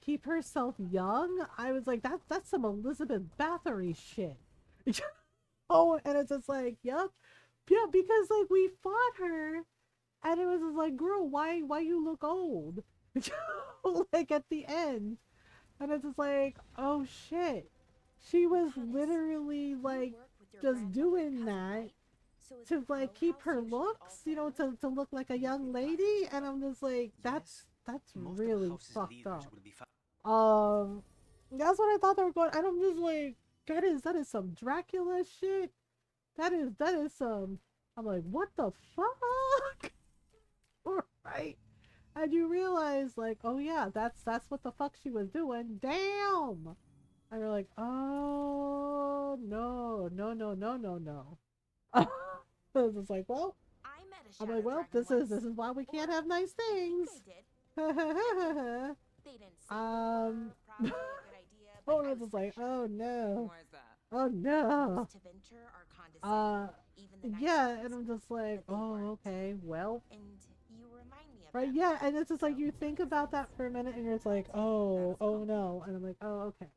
keep herself young? I was like, that's some Elizabeth Bathory shit. Oh, and it's just like, yep, yeah, because like we fought her, and it was just like, girl, why you look old? Like at the end, and it's just like, oh shit, she was literally like just doing that to like keep her looks, to look like a young lady, and I'm just like, that's really fucked up. That's what I thought they were going. And I'm just like, that is some Dracula shit. That is some. I'm like, what the fuck? Right? And you realize, like, oh yeah, that's what the fuck she was doing. Damn. And you're like, oh no. It's just like, well, I'm like, well, this is why we can't have nice things. Oh, it's just like, oh no. Oh no. Yeah, and I'm just like, oh, okay, well. Right, yeah, and it's just like, you think about that for a minute and you're just like, oh no. And I'm like, oh, okay.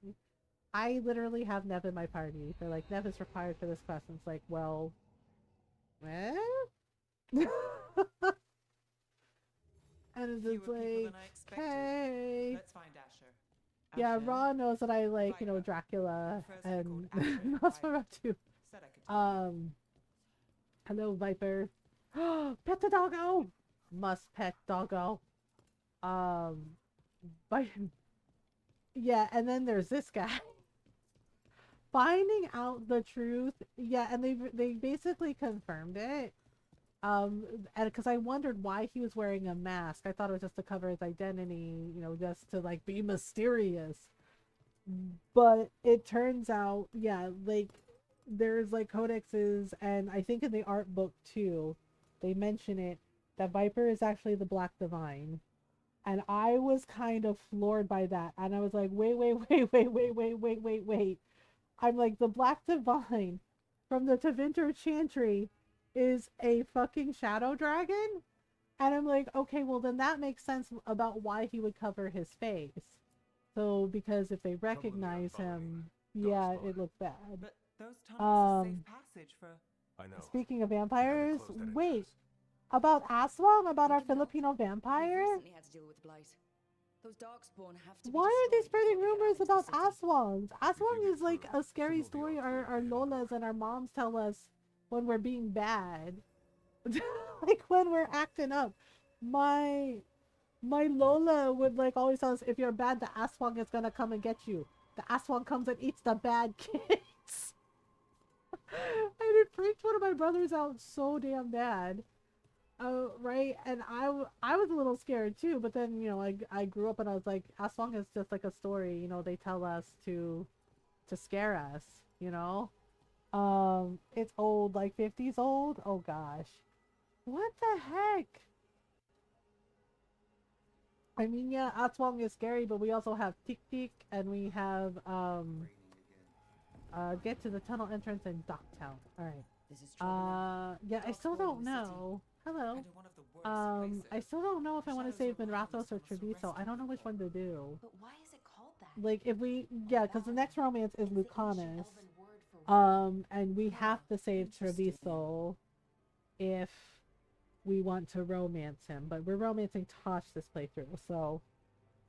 I literally have Nev in my party. They're like, Nev is required for this class. And it's like, well, and it's just like, hey. Let's find Asher. Yeah, Ra knows that I like, Dracula and Nosferatu. Hello, Viper. Pet the doggo! must pet doggo. But yeah, and then there's this guy finding out the truth. Yeah, and they basically confirmed it. And because I wondered why he was wearing a mask, I thought it was just to cover his identity, just to like be mysterious. But it turns out, yeah, like there's like codexes, and I think in the art book too, they mention it that Viper is actually the Black Divine. And I was kind of floored by that. And I was like, wait, wait, wait, wait, wait, wait, wait, wait, wait. I'm like, the Black Divine from the Tevinter Chantry is a fucking shadow dragon? And I'm like, okay, well then that makes sense about why he would cover his face. So because if they recognize him, yeah, it looked bad. But those tunnels are safe Um, passage for... I know. Speaking of vampires, wait, about Aswang, about our Filipino We vampire? recently had to deal with blight. Those darkspawn have to be Why are they destroyed spreading before they rumors get out about into the city. Aswang? Aswang is like a scary story our lolas and our moms tell us when we're being bad. Like when we're acting up. My Lola would like always tell us, if you're bad, the Aswang is gonna come and get you. The Aswang comes and eats the bad kids. And it freaked one of my brothers out so damn bad. Right, and I was a little scared too, but then I grew up and I was like, Aswang is just like a story, they tell us to scare us, it's old, like 50s old. Oh gosh, what the heck? I mean, yeah, Aswang is scary, but we also have Tik Tik, and we have get to the tunnel entrance in Docktown. All right. This is Yeah, I still don't know. Hello. I still don't know if I want to save Minrathos or Treviso. I don't know which one to do. But why is it called that? Like, if we, yeah, because the next romance is Lucanus. And we have to save Treviso if we want to romance him. But we're romancing Tosh this playthrough, so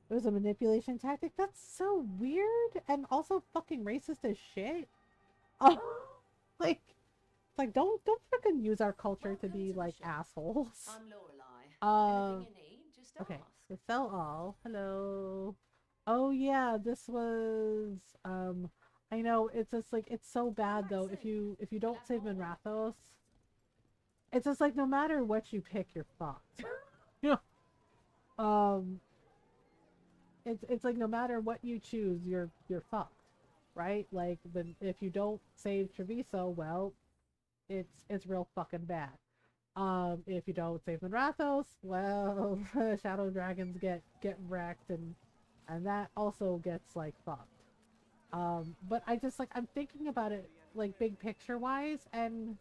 there's a manipulation tactic. That's so weird and also fucking racist as shit. Like, it's like don't freaking use our culture to be like assholes. I'm Lorelei. Anything you need, just Okay, ask. so sell all. Hello. Oh yeah, this was I know it's just like it's so bad though. If you don't save Minrathos, it's just like no matter what you pick, you're fucked. You know? It's like no matter what you choose, you're fucked. Right? Like if you don't save Treviso, well, it's real fucking bad. If you don't save Minrathos, well, Shadow Dragons get wrecked and that also gets like fucked. But I just like I'm thinking about it like big picture wise, and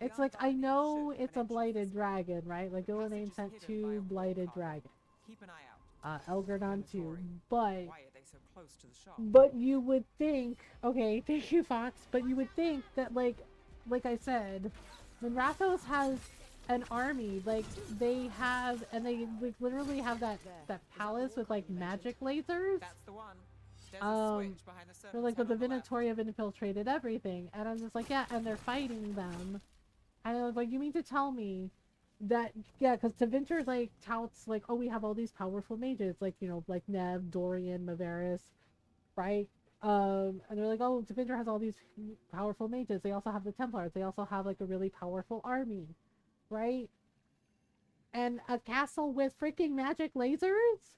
it's like I know it's a blighted dragon, right? Like Illanane sent 2 blighted dragons. Keep an eye out. Elgardon too, but Why are they so close to the shop? but you would think, okay, thank you, Fox, but you would think that like I said, Minrathos has an army, like they have, and they like literally have that palace with like magic lasers. That's the one. There's a switch behind the They're like, but the Venatori have infiltrated everything, and I'm just like, yeah, and they're fighting them, and I was like, you mean to tell me that, yeah, because Tevinter like touts like, oh, we have all these powerful mages, like like Nev, Dorian, Maveris, right? And they're like, oh, Tevinter has all these powerful mages. They also have the Templars. They also have like a really powerful army, right? And a castle with freaking magic lasers?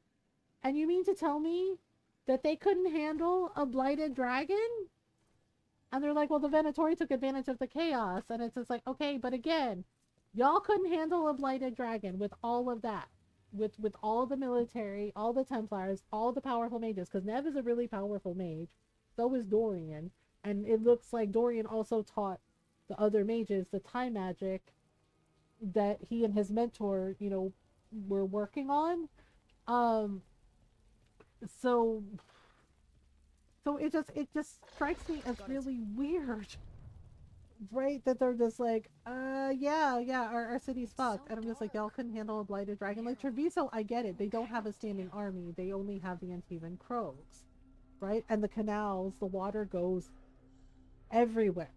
And you mean to tell me that they couldn't handle a blighted dragon? And they're like, well, the Venatori took advantage of the chaos. And it's just like, okay, but again, y'all couldn't handle a blighted dragon with all of that. With all the military, all the Templars, all the powerful mages. Because Nev is a really powerful mage. So is Dorian. And it looks like Dorian also taught the other mages the time magic that he and his mentor, were working on. So it just strikes me as really weird, right? That they're just like, yeah, our city's fucked, and I'm just like, y'all couldn't handle a blighted dragon. Like Treviso, I get it. They don't have a standing army. They only have the Antivan Crows, right? And the canals, the water goes everywhere,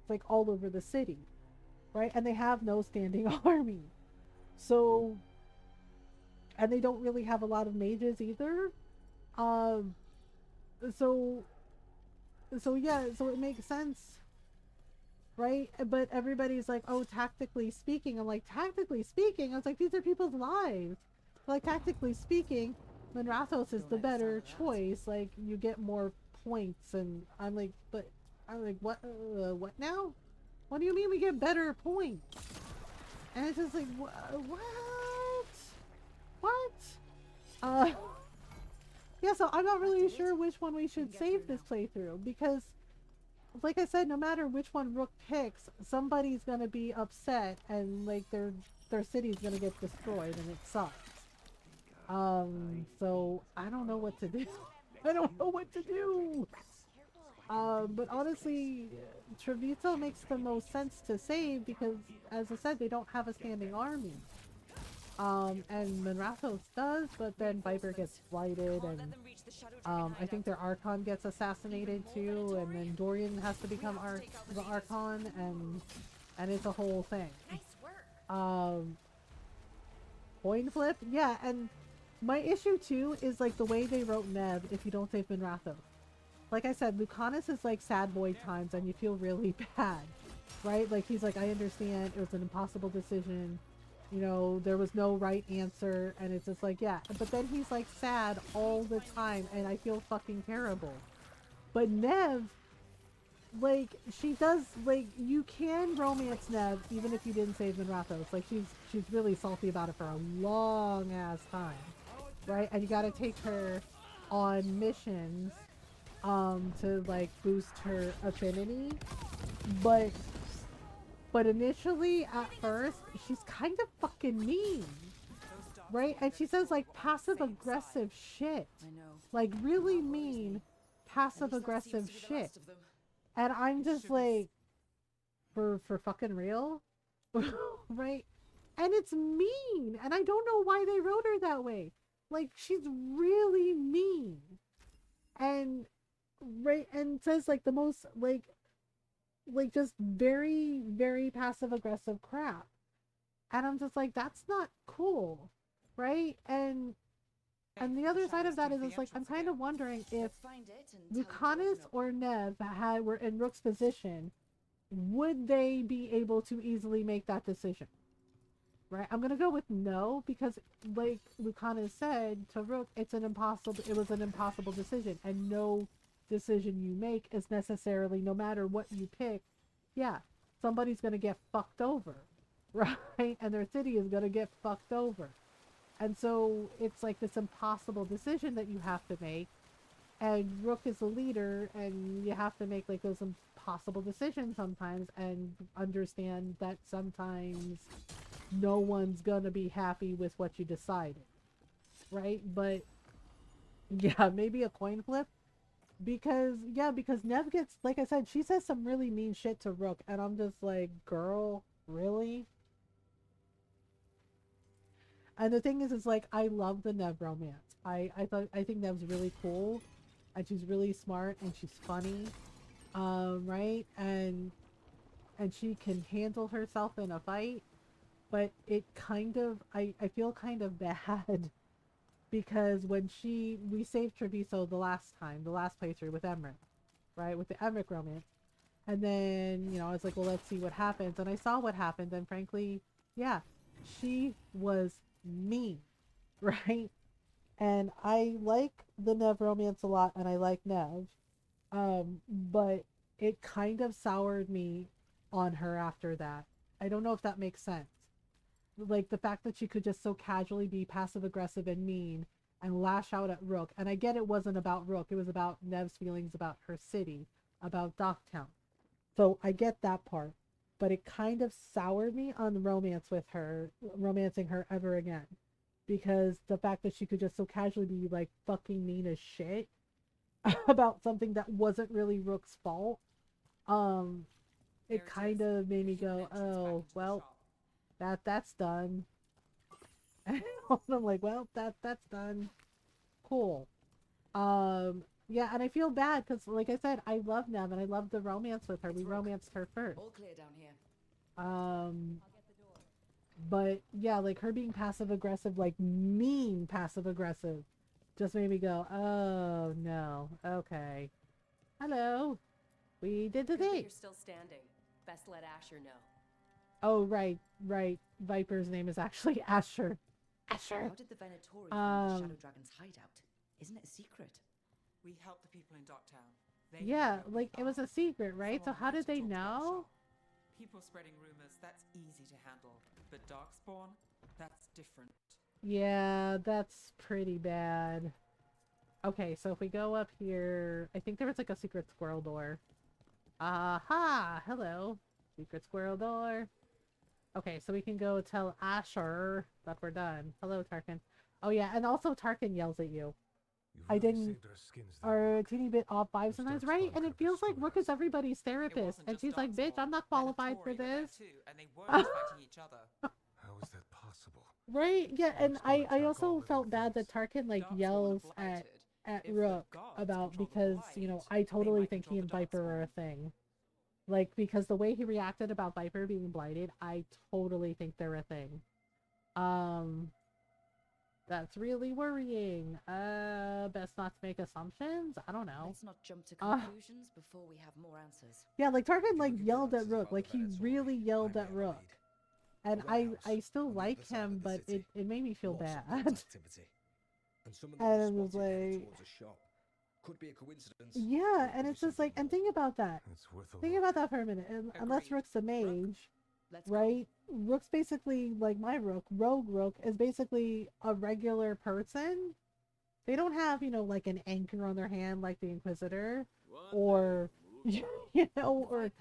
like all over the city, right? And they have no standing army. So, and they don't really have a lot of mages either. Um, so, so yeah, so it makes sense, right? But everybody's like, oh, tactically speaking. I'm like, tactically speaking? I was like, these are people's lives. Like, tactically speaking, Monrathos is the better choice. Like, you get more points. And I'm like, but, I'm like, what now? What do you mean we get better points? And it's just like, what? What? Uh, yeah, so I'm not really sure which one we should save this playthrough, because like I said, no matter which one Rook picks, somebody's gonna be upset and like their city's gonna get destroyed and it sucks. So I don't know what to do. I don't know what to do. But honestly, Treviso makes the most sense to save because, as I said, they don't have a standing army. And Monrathos does, but then Viper gets blighted, and I think their Archon gets assassinated too, and then Dorian has to become the Archon, and it's a whole thing. Coin flip? Yeah, and my issue too is like the way they wrote Nev if you don't save Monrathos. Like I said, Lucanus is like sad boy times and you feel really bad, right? Like he's like, I understand it was an impossible decision. You know, there was no right answer, and it's just like, yeah. But then he's like sad all the time, and I feel fucking terrible. But Nev, like, she does, like, you can romance Nev even if you didn't save Monrathos. Like, she's really salty about it for a long ass time, right? And you gotta take her on missions, to like boost her affinity, but initially, at first, she's kind of fucking mean, right? And she says like passive-aggressive shit, like really mean passive-aggressive shit. And I'm just like, for fucking real, right? And it's mean, and I don't know why they wrote her that way. Like she's really mean, and right, and says like the most like just very, very passive aggressive crap. And I'm just like, that's not cool, right? And the other side of that is it's like, I'm kind of wondering if Lucanus or Nev were in Rook's position, would they be able to easily make that decision? Right? I'm gonna go with no, because like Lucanus said to Rook, it was an impossible decision, and no decision you make is necessarily, no matter what you pick, yeah, somebody's gonna get fucked over, right? And their city is gonna get fucked over. And so it's like this impossible decision that you have to make, and Rook is a leader, and you have to make like those impossible decisions sometimes, and understand that sometimes no one's gonna be happy with what you decided, right? But yeah, maybe a coin flip. Because Nev gets, like I said, she says some really mean shit to Rook, and I'm just like, girl, really? And the thing is like, I love the Nev romance. I think Nev's really cool, and she's really smart, and she's funny, right? And she can handle herself in a fight, but it kind of, I feel kind of bad. Because when we saved Treviso the last playthrough with Emmerich, right? With the Emmerich romance. And then, I was like, well, let's see what happens. And I saw what happened. And frankly, yeah, she was mean, right? And I like the Nev romance a lot, and I like Nev. But it kind of soured me on her after that. I don't know if that makes sense. Like the fact that she could just so casually be passive aggressive and mean and lash out at Rook. And I get it wasn't about Rook, it was about Nev's feelings about her city, about Docktown. So I get that part. But it kind of soured me on romance with her, romancing her ever again. Because the fact that she could just so casually be like fucking mean as shit about something that wasn't really Rook's fault, it kind of made me go, oh, well, that's done. And I'm like, well, that's done. Cool. Yeah, and I feel bad because, like I said, I love Nev and I love the romance with her. We romanced her first. All clear down here. But yeah, like her being passive aggressive, like mean passive aggressive, just made me go, oh no, okay. Hello. We did the Good that thing. you're still standing. Best let Asher know. Oh, right. Viper's name is actually Asher. Asher. How did the Venatori find the Shadow Dragon's hideout? Isn't it a secret? We helped the people in Docktown. Yeah, like it was a secret, right? So how did they know? People spreading rumors, that's easy to handle. But Darkspawn, that's different. Yeah, that's pretty bad. Okay, so if we go up here, I think there was like a secret squirrel door. Aha! Hello. Secret squirrel door. Okay, so we can go tell Asher that we're done. Hello, Tarkin. Oh yeah, and also Tarkin yells at you. I didn't are a teeny bit off vibes sometimes, right? And it feels like Rook is everybody's therapist. And she's like, bitch, I'm not qualified for this. And they weren't fighting each other. How is that possible? Right? Yeah, and I also felt bad that Tarkin like yells at Rook about because, you know, I totally think he and Viper are a thing. Like, because the way he reacted about Viper being blighted, I totally think they're a thing. That's really worrying. Best not to make assumptions? I don't know. Let's not jump to conclusions before we have more answers. Yeah, like Tarkin like yelled at Rook. Like he really yelled at Rook. And I still like him, but it made me feel bad. And I was like, could be a coincidence. yeah, and it's just like, and think about that. Think about that for a minute. And unless Rook's a mage, right? Rook's basically like my Rook. Rogue Rook is basically a regular person. They don't have, you know, like an anchor on their hand like the Inquisitor, or you know, or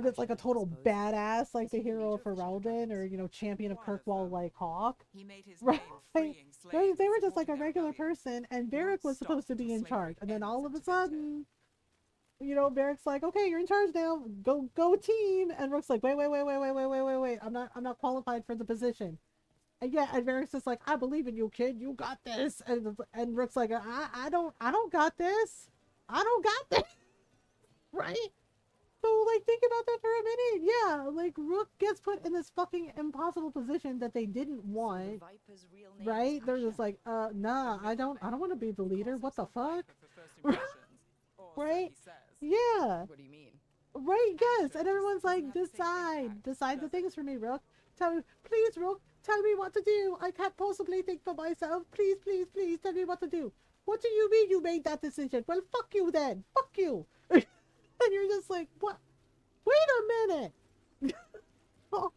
just like a total badass like the hero of Ferelden, or you know, champion of Kirkwall like Hawk. Right? They were just like a regular person, and Varric was supposed to be in charge, and then all of a sudden, you know, Varric's like, okay, you're in charge now, go team, and Rook's like, wait, I'm not qualified for the position. And yeah, and Varric's just like, I believe in you, kid, you got this, and Rook's like, I don't got this, right? So, like, think about that for a minute. Yeah, like, Rook gets put in this fucking impossible position that they didn't want, right? They're just like, nah, I don't want to be the leader. What the fuck? Right? Yeah. What do you mean? Right, yes. And everyone's like, decide the things for me, Rook. Tell me, please, Rook, tell me what to do. I can't possibly think for myself. Please, tell me what to do. What do you mean you made that decision? Well, fuck you then. Fuck you. And you're just like, what? Wait a minute. Oh,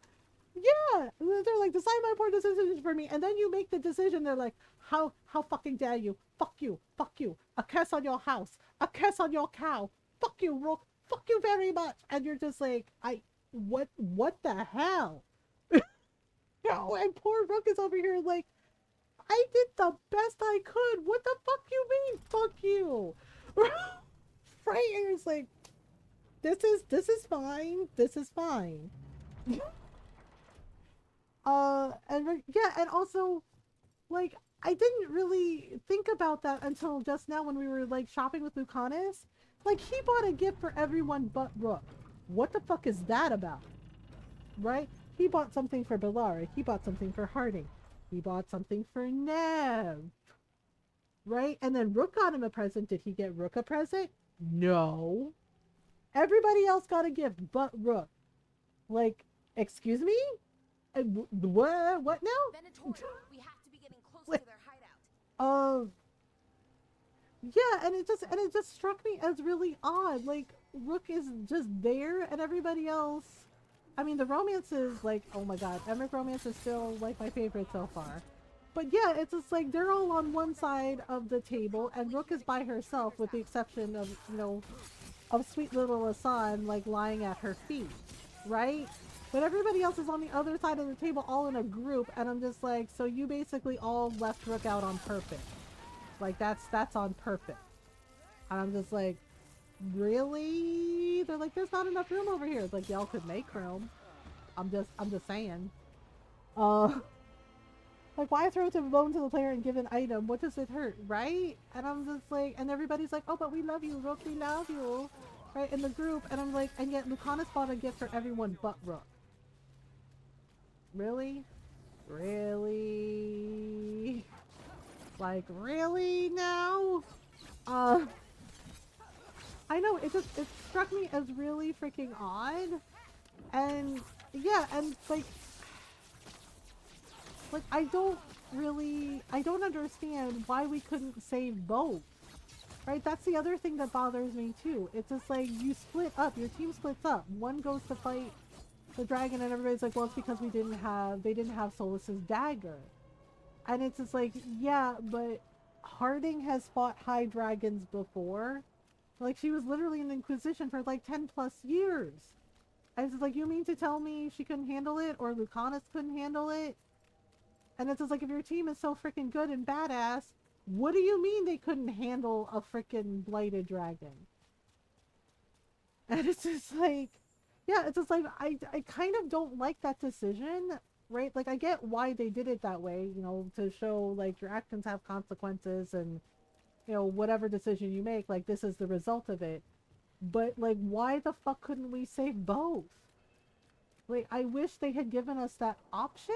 yeah. They're like, decide my important decisions for me. And then you make the decision. They're like, how fucking dare you? Fuck you. A curse on your house. A curse on your cow. Fuck you, Rook. Fuck you very much. And you're just like, what the hell? No, and poor Rook is over here like, I did the best I could. What the fuck you mean? Fuck you. Right? And it's like, this is fine. This is fine. And yeah, and also, like, I didn't really think about that until just now when we were like shopping with Lucanus. Like, he bought a gift for everyone but Rook. What the fuck is that about? Right? He bought something for Bellaria. He bought something for Harding. He bought something for Nev. Right? And then Rook got him a present. Did he get Rook a present? No. Everybody else got a gift but Rook. Like, excuse me? What now? Venatori, we have to be getting close to their hideout. Yeah, and it just struck me as really odd. Like, Rook is just there, and everybody else. I mean, the romance is like, oh my god, Emmerich romance is still like my favorite so far. But yeah, it's just like they're all on one side of the table, and Rook is by herself, with the exception of, you know, of sweet little Asan like lying at her feet, right? But everybody else is on the other side of the table, all in a group, and I'm just like, so you basically all left Rook out on purpose. Like, that's on purpose. And I'm just like, really? They're like, there's not enough room over here. It's like, y'all could make room. I'm just saying. Like, why throw a bone to the player and give an item? What does it hurt, right? And I'm just like, and everybody's like, oh, but we love you, Rook, we love you, right, in the group. And I'm like, and yet Lucanus bought a gift for everyone but Rook. really? Really? Like, really now? I know, it struck me as really freaking odd. And, yeah, and, like, I don't understand why we couldn't save both. Right? That's the other thing that bothers me, too. It's just like, you split up, your team splits up. One goes to fight the dragon, and everybody's like, well, it's because they didn't have Solus's dagger. And it's just like, yeah, but Harding has fought high dragons before. Like, she was literally in the Inquisition for like 10 plus years. And it's just like, you mean to tell me she couldn't handle it, or Lucanus couldn't handle it? And it's just like, if your team is so freaking good and badass, what do you mean they couldn't handle a freaking blighted dragon? And it's just like, yeah, it's just like, I kind of don't like that decision, right? Like, I get why they did it that way, you know, to show, like, your actions have consequences and, you know, whatever decision you make, like, this is the result of it. But, like, why the fuck couldn't we save both? Like, I wish they had given us that option,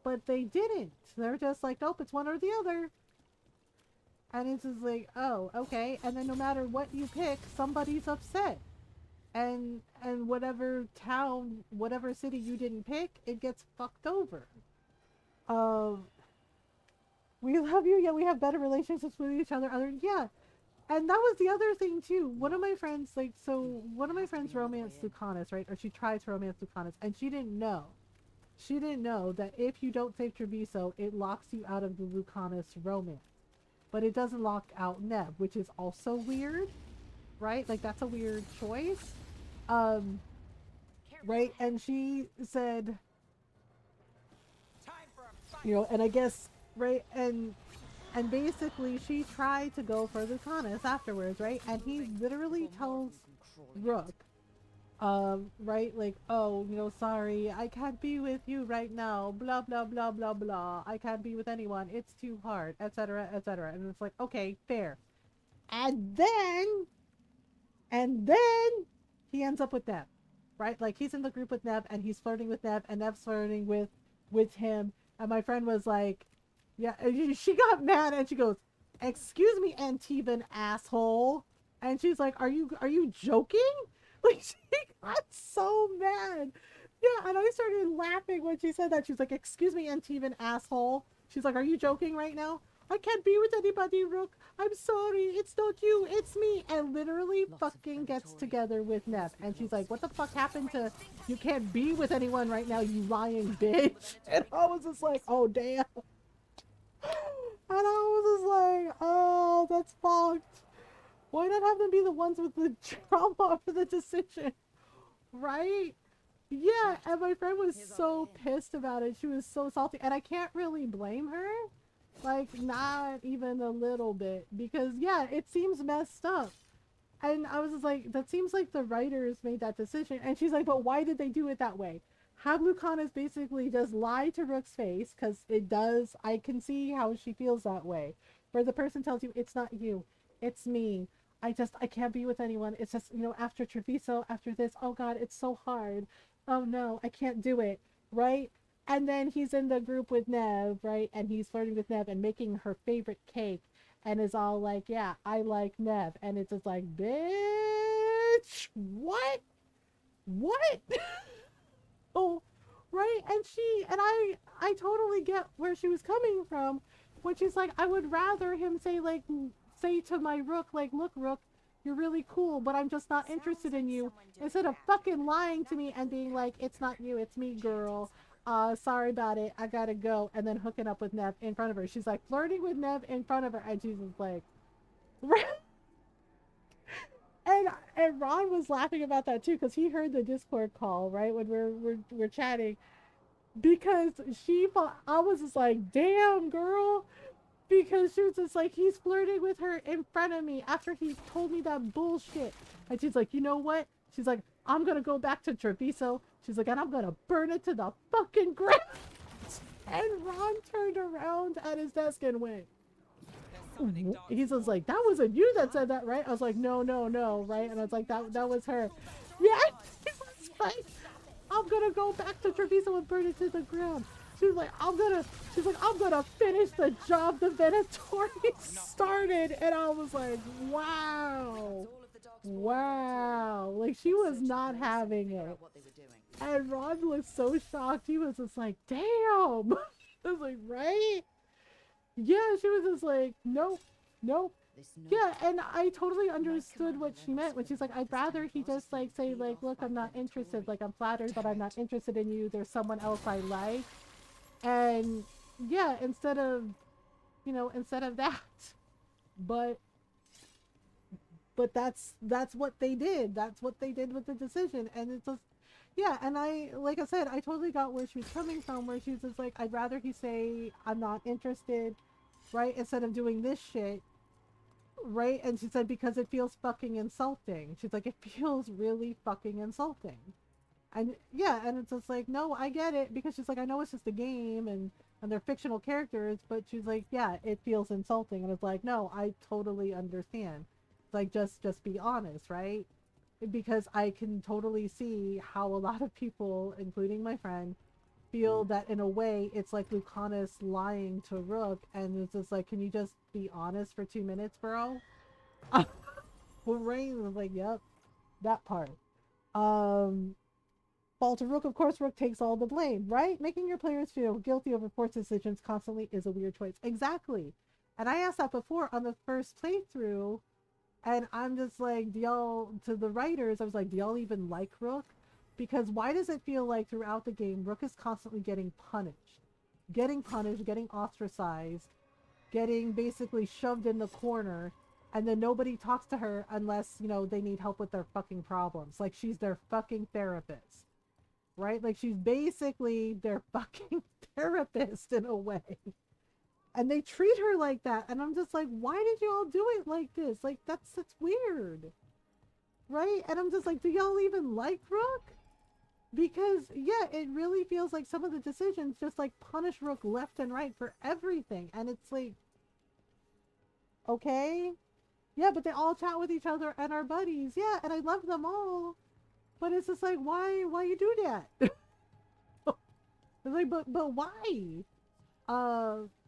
but they didn't. They're just like, nope, it's one or the other. And it's just like, oh, okay. And then no matter what you pick, somebody's upset. And whatever town, whatever city you didn't pick, it gets fucked over. We love you, yeah, we have better relationships with each other. Yeah. And that was the other thing too. One of my friends, one of my friends romanced Lucanus, right? Or she tried to romance Lucanus, and she didn't know. She didn't know that if you don't save Treviso, it locks you out of the Lucanus romance. But it doesn't lock out Neb, which is also weird, right? Like, that's a weird choice. Right? And she said, you know, and I guess, right? And basically she tried to go for Lucanus afterwards, right? And he literally tells Rook, right? Like, oh, you know, sorry, I can't be with you right now, blah, blah, blah, blah, blah. I can't be with anyone. It's too hard, etc., etc. And it's like, okay, fair. And then he ends up with Neb, right? Like, he's in the group with Neb, and he's flirting with Neb, and Neb's flirting with him. And my friend was like, yeah, she got mad, and she goes, excuse me, Antivan asshole. And she's like, are you joking? Like, she got so mad. Yeah, and I started laughing when she said that. She was like, excuse me, Antivan asshole. She's like, are you joking right now? I can't be with anybody, Rook. I'm sorry. It's not you. It's me. And literally fucking gets together with Neb. And she's like, what the fuck happened to you can't be with anyone right now, you lying bitch? And I was just like, oh, damn. And I was just like, oh, that's fucked. Why not have them be the ones with the trauma for the decision? Right? Yeah, and my friend was so pissed about it. She was so salty. And I can't really blame her. Like, not even a little bit. Because, yeah, it seems messed up. And I was just like, that seems like the writers made that decision. And she's like, but why did they do it that way? Have Lucanus basically just lie to Rook's face, because it does, I can see how she feels that way. Where the person tells you, it's not you, it's me. I can't be with anyone. It's just, you know, after Treviso, after this, oh God, it's so hard. Oh no, I can't do it, right? And then he's in the group with Neb, right? And he's flirting with Neb and making her favorite cake. And is all like, yeah, I like Neb. And it's just like, bitch, what? What? Oh, right? And I totally get where she was coming from. When she's like, I would rather him say to my Rook, like, look, Rook, you're really cool, but I'm just not interested in you. Instead of fucking lying to me and being like, it's not you, it's me, girl. Sorry about it, I gotta go. And then hooking up with Neb in front of her. She's like flirting with Neb in front of her, and she's just like, and Ron was laughing about that too, because he heard the Discord call, right, when we're chatting, because I was just like, damn, girl, because she was just like, he's flirting with her in front of me after he told me that bullshit. And she's like, you know what? She's like, I'm gonna go back to Treviso. She's like, and I'm gonna burn it to the fucking ground. And Ron turned around at his desk and went, he's just like, that wasn't you that said that, right? I was like, no, right? And I was like, that was her. Yeah. He was like, I'm gonna go back to Treviso and burn it to the ground. She's like, I'm gonna finish the job the Venatori started. And I was like, wow. Wow. Like, she was not having it. And Ron was so shocked. He was just like, damn. I was like, right? Yeah, she was just like, nope, nope. Yeah, and I totally understood what she meant when she's like, I'd rather he just like say like, look, I'm not interested. Like, I'm flattered, but I'm not interested in you. There's someone else I like. And yeah, instead of that. But that's what they did. That's what they did with the decision. And it's just, yeah, and like I said, I totally got where she was coming from, where she was just like, I'd rather he say, I'm not interested, right? Instead of doing this shit, right? And she said, because it feels fucking insulting. She's like, it feels really fucking insulting. And yeah, and it's just like, no, I get it, because she's like, I know it's just a game and they're fictional characters, but she's like, yeah, it feels insulting. And it's like, no, I totally understand. It's like, just be honest, right? Because I can totally see how a lot of people, including my friend, feel that in a way it's like Lucanus lying to Rook, and it's just like, can you just be honest for 2 minutes, bro? Well, Rain was like, yep, that part. Fault of Rook, of course, Rook takes all the blame, right? Making your players feel guilty over forced decisions constantly is a weird choice. Exactly. And I asked that before on the first playthrough, and I'm just like, to the writers, I was like, do y'all even like Rook? Because why does it feel like throughout the game, Rook is constantly getting punished, getting ostracized, getting basically shoved in the corner, and then nobody talks to her unless, they need help with their fucking problems. Like, she's their fucking therapist. Right? Like, she's basically their fucking therapist in a way. And they treat her like that. And I'm just like, why did y'all do it like this? Like, that's weird. Right? And I'm just like, do y'all even like Rook? Because, yeah, it really feels like some of the decisions just, like, punish Rook left and right for everything. And it's like, okay. Yeah, but they all chat with each other and are buddies. Yeah, and I love them all. But it's just like, why you do that? It's like, but why?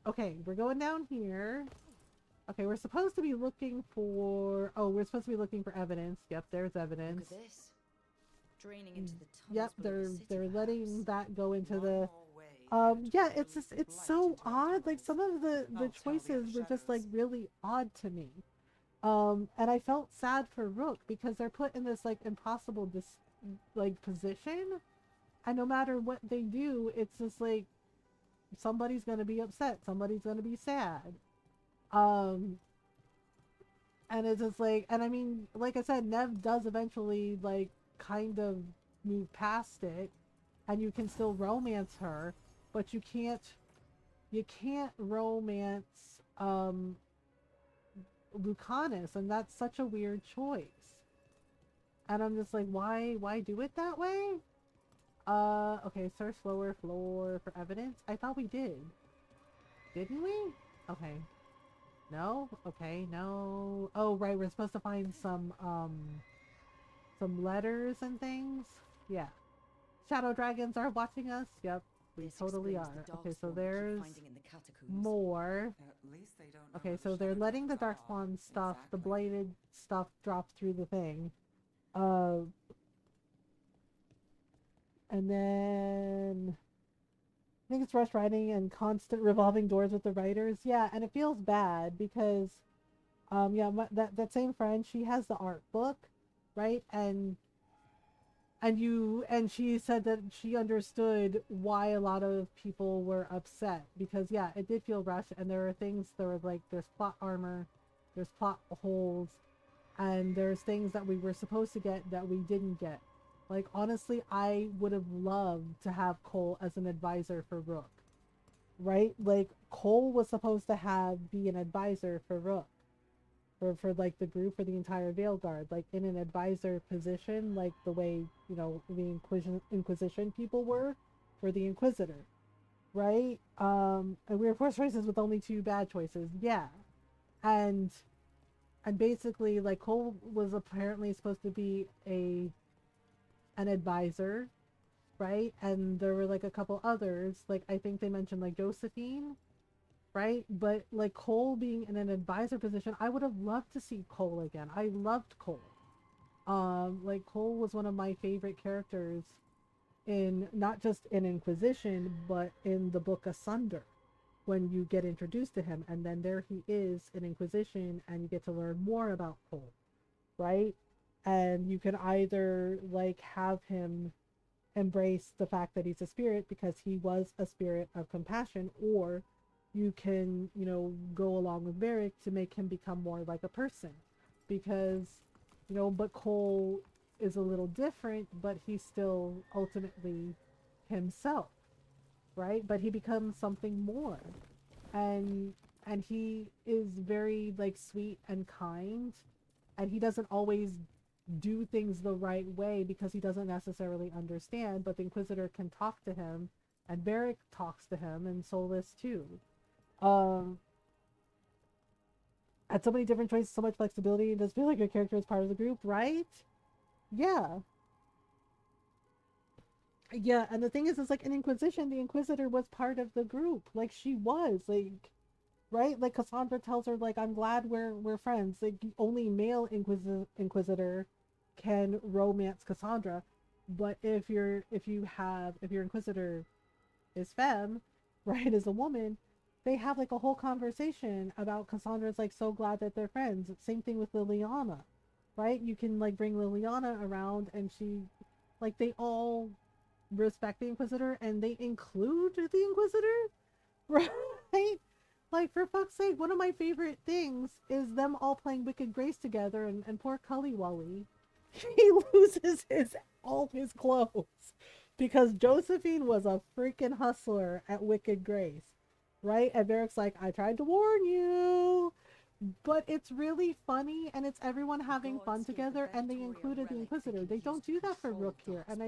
Okay, we're going down here. Okay, we're supposed to be looking for, evidence. Yep, there's evidence. Look at this. Draining into the Yep, tunnels they're below the letting city, that go into the yeah, it's so odd. Like, some of the choices were just like really odd to me. And I felt sad for Rook because they're put in this like impossible position, and no matter what they do, it's just like somebody's gonna be upset, somebody's gonna be sad. And it's just like, and I mean, like I said, Nev does eventually like kind of move past it, and you can still romance her, but you can't romance Lucanus, and that's such a weird choice. And I'm just like, why do it that way? Okay, search lower floor for evidence. I thought we did. Didn't we? Okay. No? Okay, no. Oh, right, we're supposed to find some letters and things. Yeah. Shadow dragons are watching us? Yep, we totally are. Okay, so there's more. Okay, so they're letting the darkspawn stuff, the blighted stuff, drop through the thing. And then I think it's rush writing and constant revolving doors with the writers. Yeah, and it feels bad because yeah, that same friend, she has the art book, right? And she said that she understood why a lot of people were upset, because yeah, it did feel rushed, and there's plot armor, there's plot holes, and there's things that we were supposed to get that we didn't get. Like, honestly, I would have loved to have Cole as an advisor for Rook, right? Like, Cole was supposed to be an advisor for Rook, for like the group, for the entire Veil Guard, like in an advisor position, like the way, the Inquisition people were for the Inquisitor, right? And we were forced choices with only 2 bad choices. Yeah. And basically, like, Cole was apparently supposed to be an advisor, right? And there were like a couple others, like I think they mentioned like Josephine, right? But like Cole being in an advisor position, I would have loved to see Cole again. I loved Cole. Like Cole was one of my favorite characters in not just in Inquisition, but in the book Asunder, when you get introduced to him, and then there he is in Inquisition, and you get to learn more about Cole, right? And you can either like have him embrace the fact that he's a spirit because he was a spirit of compassion, or you can, you know, go along with Varric to make him become more like a person, because, you know, but Cole is a little different, but he's still ultimately himself, right? But he becomes something more, and he is very like sweet and kind, and he doesn't always do things the right way because he doesn't necessarily understand, but the Inquisitor can talk to him, and Varric talks to him, and Solus too. Had so many different choices, so much flexibility, and does feel like your character is part of the group, right? Yeah. Yeah, and the thing is like in Inquisition, the Inquisitor was part of the group. Like she was, like, right? Like Cassandra tells her, like, I'm glad we're friends. Like only male Inquisitor can romance Cassandra. But if your Inquisitor is femme, right, is a woman, they have like a whole conversation about Cassandra's like so glad that they're friends. Same thing with Liliana, right? You can like bring Liliana around, and she, like, they all respect the Inquisitor, and they include the Inquisitor, right? Like, for fuck's sake, one of my favorite things is them all playing Wicked Grace together, and poor Cully Wally, he loses all his clothes because Josephine was a freaking hustler at Wicked Grace, right? And Varric's like, I tried to warn you. But it's really funny, and it's everyone having fun together, and they included the Inquisitor. They don't do that for Rook here, and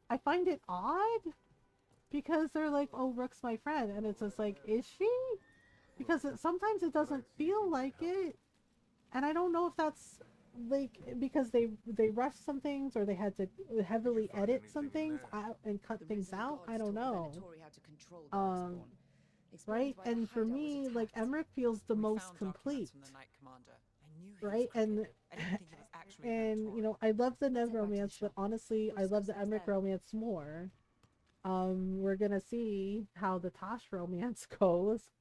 I find it odd because they're like, oh, Rook's my friend, and it's just like, is she? Because sometimes it doesn't feel like it, and I don't know if that's like because they rushed some things, or they had to heavily edit some things out and cut things out. I don't know. Right? And for me, like, Emmerich feels the most complete. Right? And you know, I love the Ned romance, but honestly, I love the Emmerich romance more. We're gonna see how the Tosh romance goes,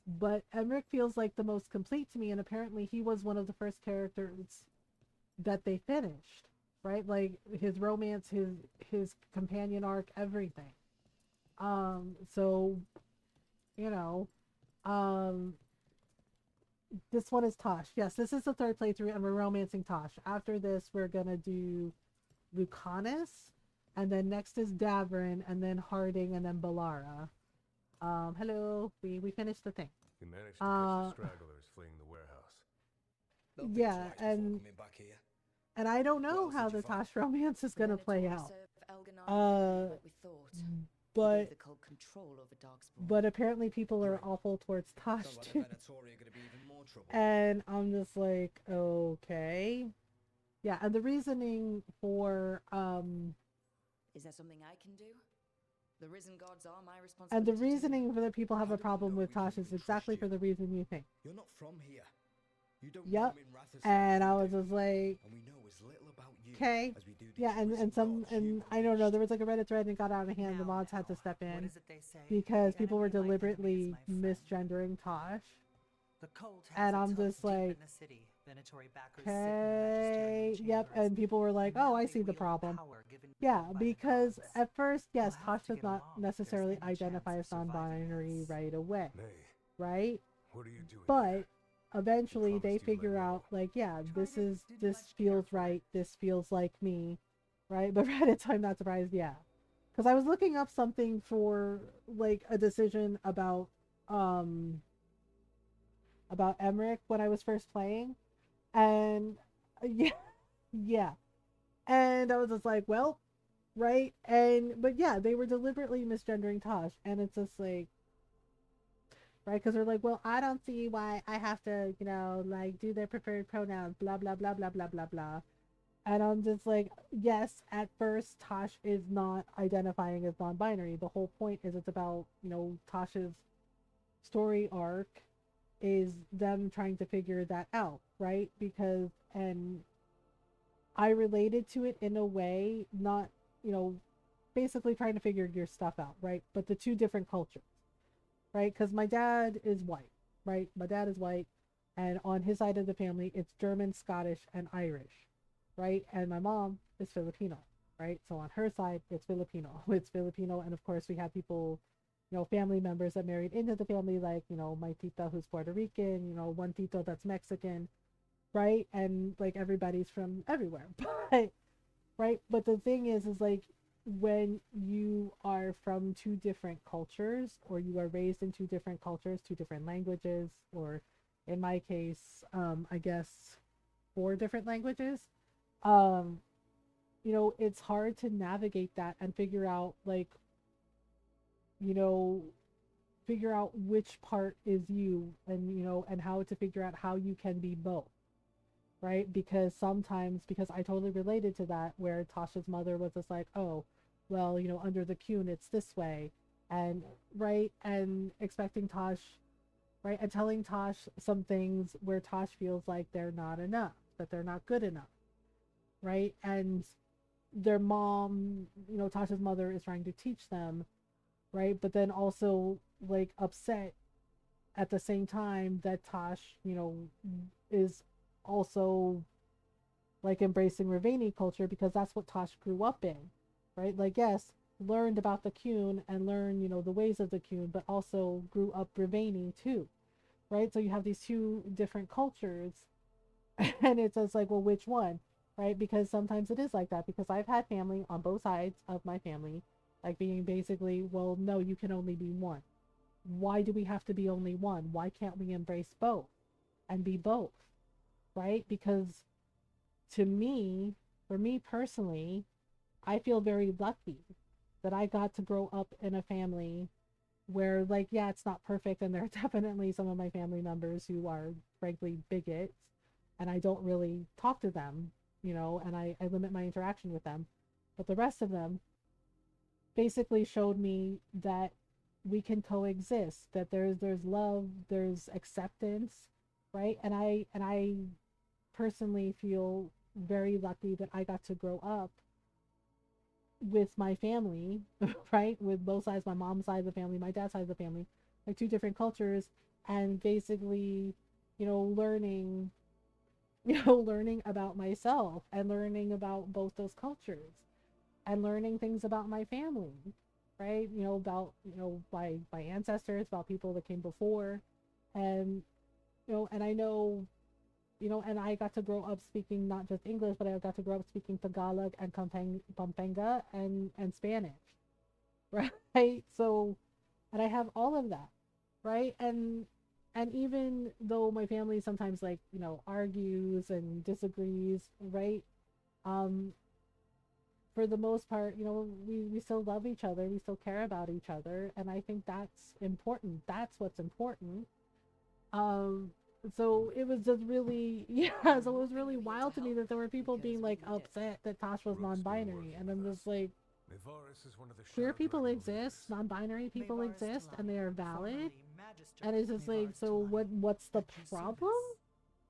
but Emmerich feels like the most complete to me, and apparently he was one of the first characters that they finished, right? Like his romance, his companion arc, everything. So, you know, this one is Tosh. Yes, this is the third playthrough, and we're romancing Tosh. After this, we're gonna do Lucanus, and then next is Davrin, and then Harding, and then Balara. Hello, we finished the thing. We managed to catch the stragglers fleeing the warehouse. Yeah, and I don't know how the Tosh romance is gonna play out. But apparently people are awful towards Tosh too. And I'm just like, okay. Yeah, and the reasoning for is there something I can do? The risen gods are my responsibility. And the reasoning for that people have a problem with Tosh is exactly for the reason you think. You're not from here. You don't yep. And I was just like, okay. Yeah, and I don't know, there was like a Reddit thread and it got out of hand. The mods had to step in because people were deliberately misgendering Tosh. And I'm just like, okay, yep. And people were like, oh, I see the problem. Yeah, because at first, yes, Tosh does not necessarily identify as non-binary right away, right? What are you doing? But eventually they figure out, like, yeah, this feels right, this feels like me, right? But Reddit, I'm not surprised, yeah. Because I was looking up something for, like, a decision about Emmerich when I was first playing, and yeah, and I was just like, well, right, but yeah, they were deliberately misgendering Tosh, and it's just like, right, because they're like, well, I don't see why I have to, you know, like, do their preferred pronouns, blah blah blah blah blah blah blah, And I'm just like, yes, at first Tosh is not identifying as non-binary. The whole point is it's about, Tosh's story arc is them trying to figure that out, right? Because, and I related to it in a way, not, basically trying to figure your stuff out, right? But the two different cultures, right? Because my dad is white, right? My dad is white, and on his side of the family, it's German, Scottish, and Irish, right? And my mom is Filipino, right? So on her side, it's Filipino. It's Filipino, and of course, we have people, family members that married into the family, like, my tita who's Puerto Rican, one tito that's Mexican, right? And like everybody's from everywhere, but right. But the thing is like when you are from two different cultures, or you are raised in two different cultures, two different languages, or in my case, I guess four different languages, um, it's hard to navigate that and figure out like, you know, figure out which part is you, and and how to figure out how you can be both, right? Because sometimes, because I totally related to that, where Tasha's mother was just like, oh, well, under the Qun it's this way, and right, and expecting Tosh, right, and telling Tosh some things where Tosh feels like they're not enough, that they're not good enough, right? And their mom, Tasha's mother is trying to teach them, right? But then also like upset at the same time that Tosh, is also like embracing Ravani culture, because that's what Tosh grew up in, right? Like, yes, learned about the Qun and learned, the ways of the Qun, but also grew up Ravani too, right? So you have these two different cultures, and it's just like, well, which one, right? Because sometimes it is like that, because I've had family on both sides of my family, like being basically, well, no, you can only be one. Why do we have to be only one? Why can't we embrace both and be both, right? Because to me, for me personally, I feel very lucky that I got to grow up in a family where, like, yeah, it's not perfect, and there are definitely some of my family members who are frankly bigots, and I don't really talk to them, and I limit my interaction with them. But the rest of them basically showed me that we can coexist, that there's love, there's acceptance, right? And I personally feel very lucky that I got to grow up with my family, right? With both sides, my mom's side of the family, my dad's side of the family, like two different cultures, and basically, learning, learning about myself and learning about both those cultures and learning things about my family, right? About, my ancestors, about people that came before, and, and I know, and I got to grow up speaking not just English, but I got to grow up speaking Tagalog and Pampanga and Spanish, right? So, and I have all of that, right? And even though my family sometimes like, argues and disagrees, right? Um, for the most part, we still love each other, we still care about each other, and I think that's important. That's what's important. Um, so it was just really, yeah, so it was really wild to me that there were people being like upset that Tosh was non-binary, and I'm just like, queer people exist, non-binary people exist, and they are valid, and it's just like, so what's the problem?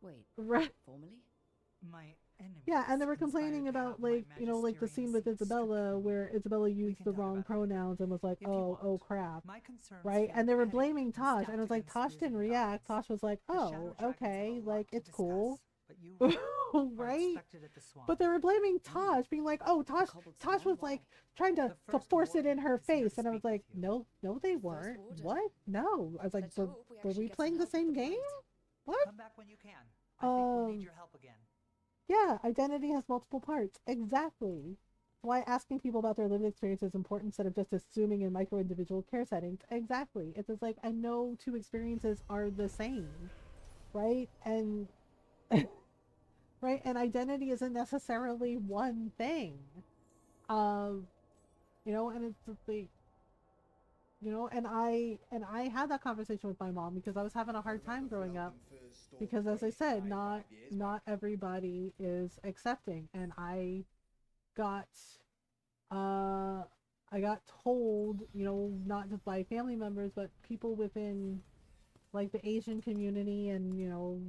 Wait, right? Formally? My enemies. Yeah, and they were complaining about like, like the scene with Isabella where Isabella used the wrong pronouns and was like, oh crap, right? And they were blaming Tosh, and I was like, Tosh didn't react. Tosh was like, oh, okay, like it's cool, right? But they were blaming Tosh, being like, oh, Tosh was like trying to force it in her face, and I was like, no, they weren't. What? No, I was like, were we playing the same game? What? Come back when you can. I think we'll need your help again. Yeah, identity has multiple parts. Exactly. Why asking people about their lived experience is important instead of just assuming in micro individual care settings. Exactly. It's just like, I know two experiences are the same, right? And right, and identity isn't necessarily one thing. Um, and it's just like, and I had that conversation with my mom because I was having a hard time growing up because as I said, not everybody is accepting, and got I got told, you know, not just by family members, but people within like the Asian community and, you know,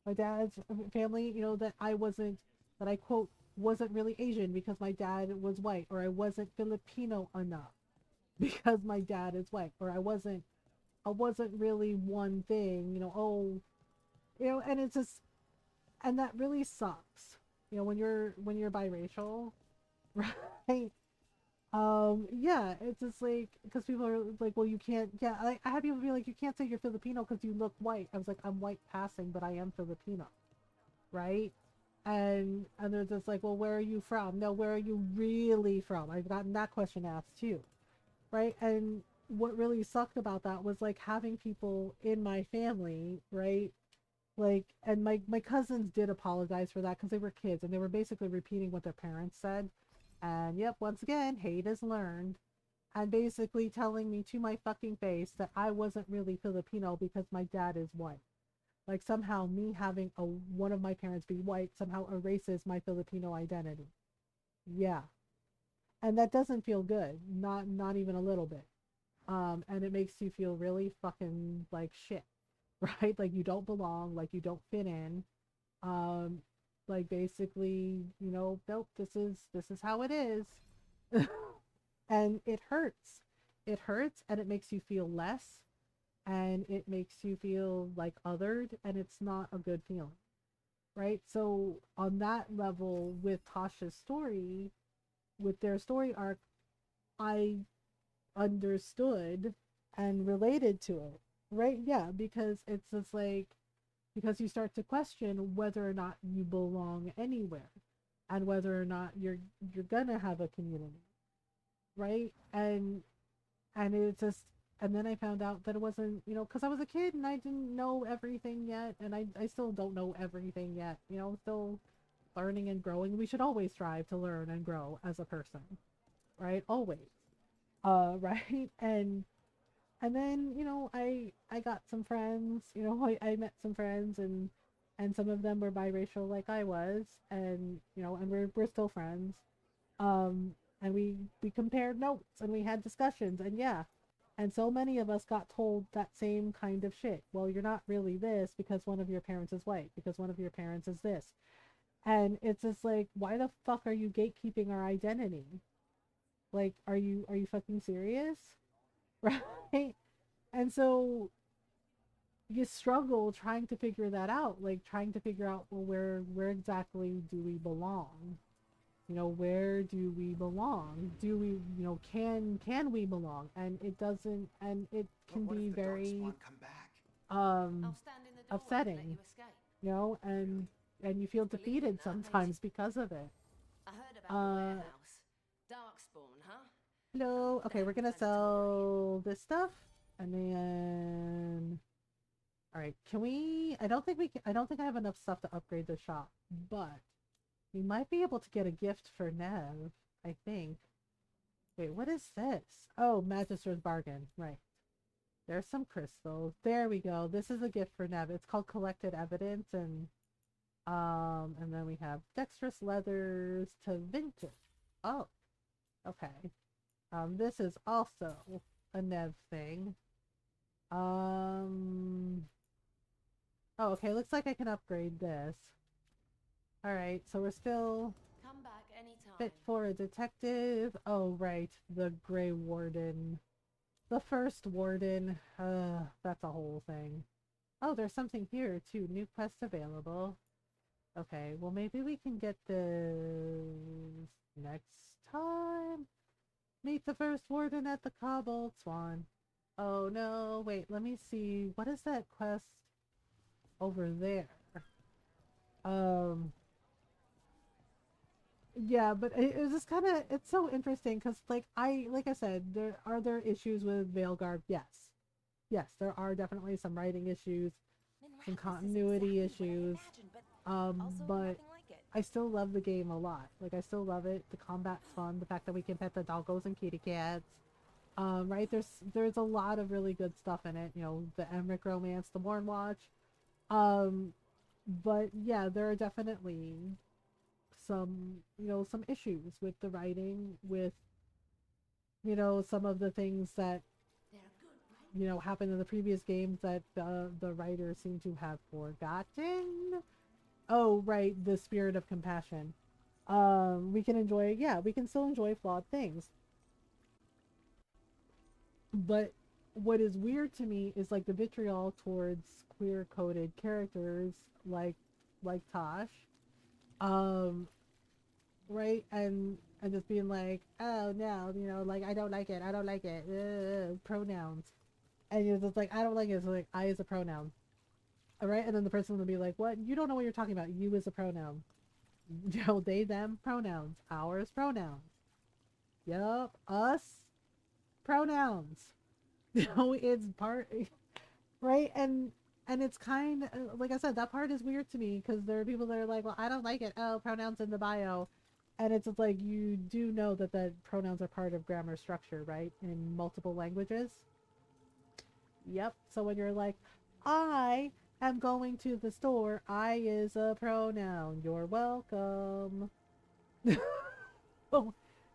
my dad's family, you know, that I quote, wasn't really Asian because my dad was white, or I wasn't Filipino enough because my dad is white, or I wasn't really one thing, you know, oh, you know, and it's just, and that really sucks, you know, when you're biracial, right? Yeah, it's just like, because people are like, well, you can't, yeah, I have people be like, you can't say you're Filipino because you look white. I was like, I'm white passing, but I am Filipino, right? And they're just like, well, where are you from? No, where are you really from? I've gotten that question asked too, right? And what really sucked about that was like having people in my family, right? Like, and my cousins did apologize for that because they were kids and they were basically repeating what their parents said. And yep, once again, hate is learned. And basically telling me to my fucking face that I wasn't really Filipino because my dad is white. Like somehow me having one of my parents be white somehow erases my Filipino identity. Yeah. And that doesn't feel good. Not even a little bit. And it makes you feel really fucking like shit. Right? Like you don't belong, like you don't fit in. Um, like basically, you know, nope, this is how it is. And it hurts. It hurts and it makes you feel less, and it makes you feel like othered, and it's not a good feeling. Right? So on that level with Tasha's story, with their story arc, I understood and related to it. Right? Yeah, because it's just like, because you start to question whether or not you belong anywhere and whether or not you're gonna have a community, right? And it's just, and then I found out that it wasn't, you know, because I was a kid and I didn't know everything yet, and I still don't know everything yet, you know, still learning and growing. We should always strive to learn and grow as a person, right? Always. Right? And then, you know, I got some friends, you know, I met some friends, and some of them were biracial like I was, and you know, and we're still friends. And we compared notes and we had discussions, and yeah, and so many of us got told that same kind of shit. Well, you're not really this because one of your parents is white, because one of your parents is this. And it's just like, why the fuck are you gatekeeping our identity? Like, are you fucking serious? Right? And so you struggle trying to figure that out, like trying to figure out, well, where exactly do we belong? You know, where do we belong? Do we, you know, can we belong? And it doesn't, and it can be very upsetting, you know, and you feel defeated sometimes because of it. I heard about the warehouse. Darkspawn, huh? Hello. Okay, we're gonna sell this stuff, and then, all right. Can we? I don't think we can. I don't think I have enough stuff to upgrade the shop, but we might be able to get a gift for Nev. I think. Wait, what is this? Oh, Magister's Bargain. Right. There's some crystals. There we go. This is a gift for Nev. It's called Collected Evidence, and then we have Dexterous Leathers to Vintage. Oh, okay. This is also a Nev thing. Oh, okay. Looks like I can upgrade this. All right, so we're still Come back anytime. fit for a detective. Oh, right, the Grey Warden, the first Warden. That's a whole thing. Oh, there's something here too. New quest available. Okay, well maybe we can get this next time. Meet the first Warden at the Cobbled Swan. Oh no, wait, let me see. What is that quest over there? Yeah, but it was just kind of, it's so interesting because like I said, there issues with Veilguard. Yes, there are definitely some writing issues, some continuity issues. But I still love the game a lot. Like I still love it. The combat's fun. The fact that we can pet the doggos and kitty cats. Right? There's a lot of really good stuff in it. You know, the Emmerich romance, the Morn Watch. But yeah, there are definitely some, some issues with the writing, with, some of the things that, happened in the previous games that the writers seem to have forgotten. Oh, right, the spirit of compassion. We can enjoy, yeah, we can still enjoy flawed things. But what is weird to me is like the vitriol towards queer coded characters like Tosh. Um, right? And just being like, oh no, like I don't like it, I don't like it. Pronouns. And you're just like, I don't like it. So like I is a pronoun. All right, and then the person will be like, what? You don't know what you're talking about. You is a pronoun. They, them, pronouns. Ours, pronouns. Yup, us, pronouns. It's part, right? And it's kind of, like I said, that part is weird to me because there are people that are like, well, I don't like it. Oh, pronouns in the bio. And it's just like, you do know that the pronouns are part of grammar structure, right? In multiple languages. Yep. So when you're like, I am going to the store, I is a pronoun. You're welcome. Oh,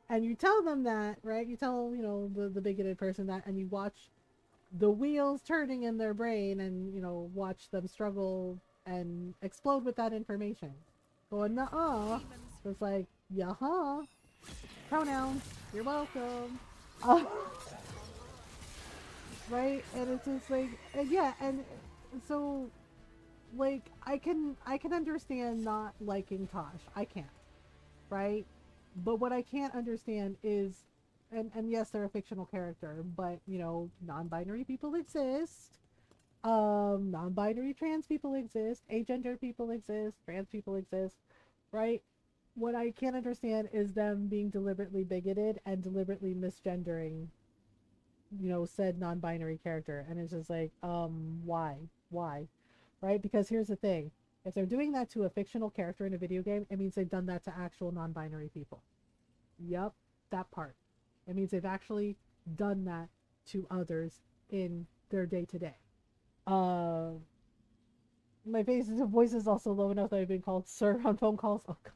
and you tell them that, right? You tell, the bigoted person that, and you watch the wheels turning in their brain and, watch them struggle and explode with that information. Going, nuh-uh. It's like, yeah-huh. Pronouns. You're welcome. Right? And it's just like, and yeah, and so, like, I can understand not liking Tosh. I can't. Right? But what I can't understand is, and yes, they're a fictional character, but, non-binary people exist. Non-binary trans people exist. Agender people exist. Trans people exist. Right? What I can't understand is them being deliberately bigoted and deliberately misgendering, said non-binary character. And it's just like, why? Right? Because here's the thing. If they're doing that to a fictional character in a video game, it means they've done that to actual non-binary people. Yep, that part. It means they've actually done that to others in their day-to-day. My voice is also low enough that I've been called sir on phone calls. Oh, God.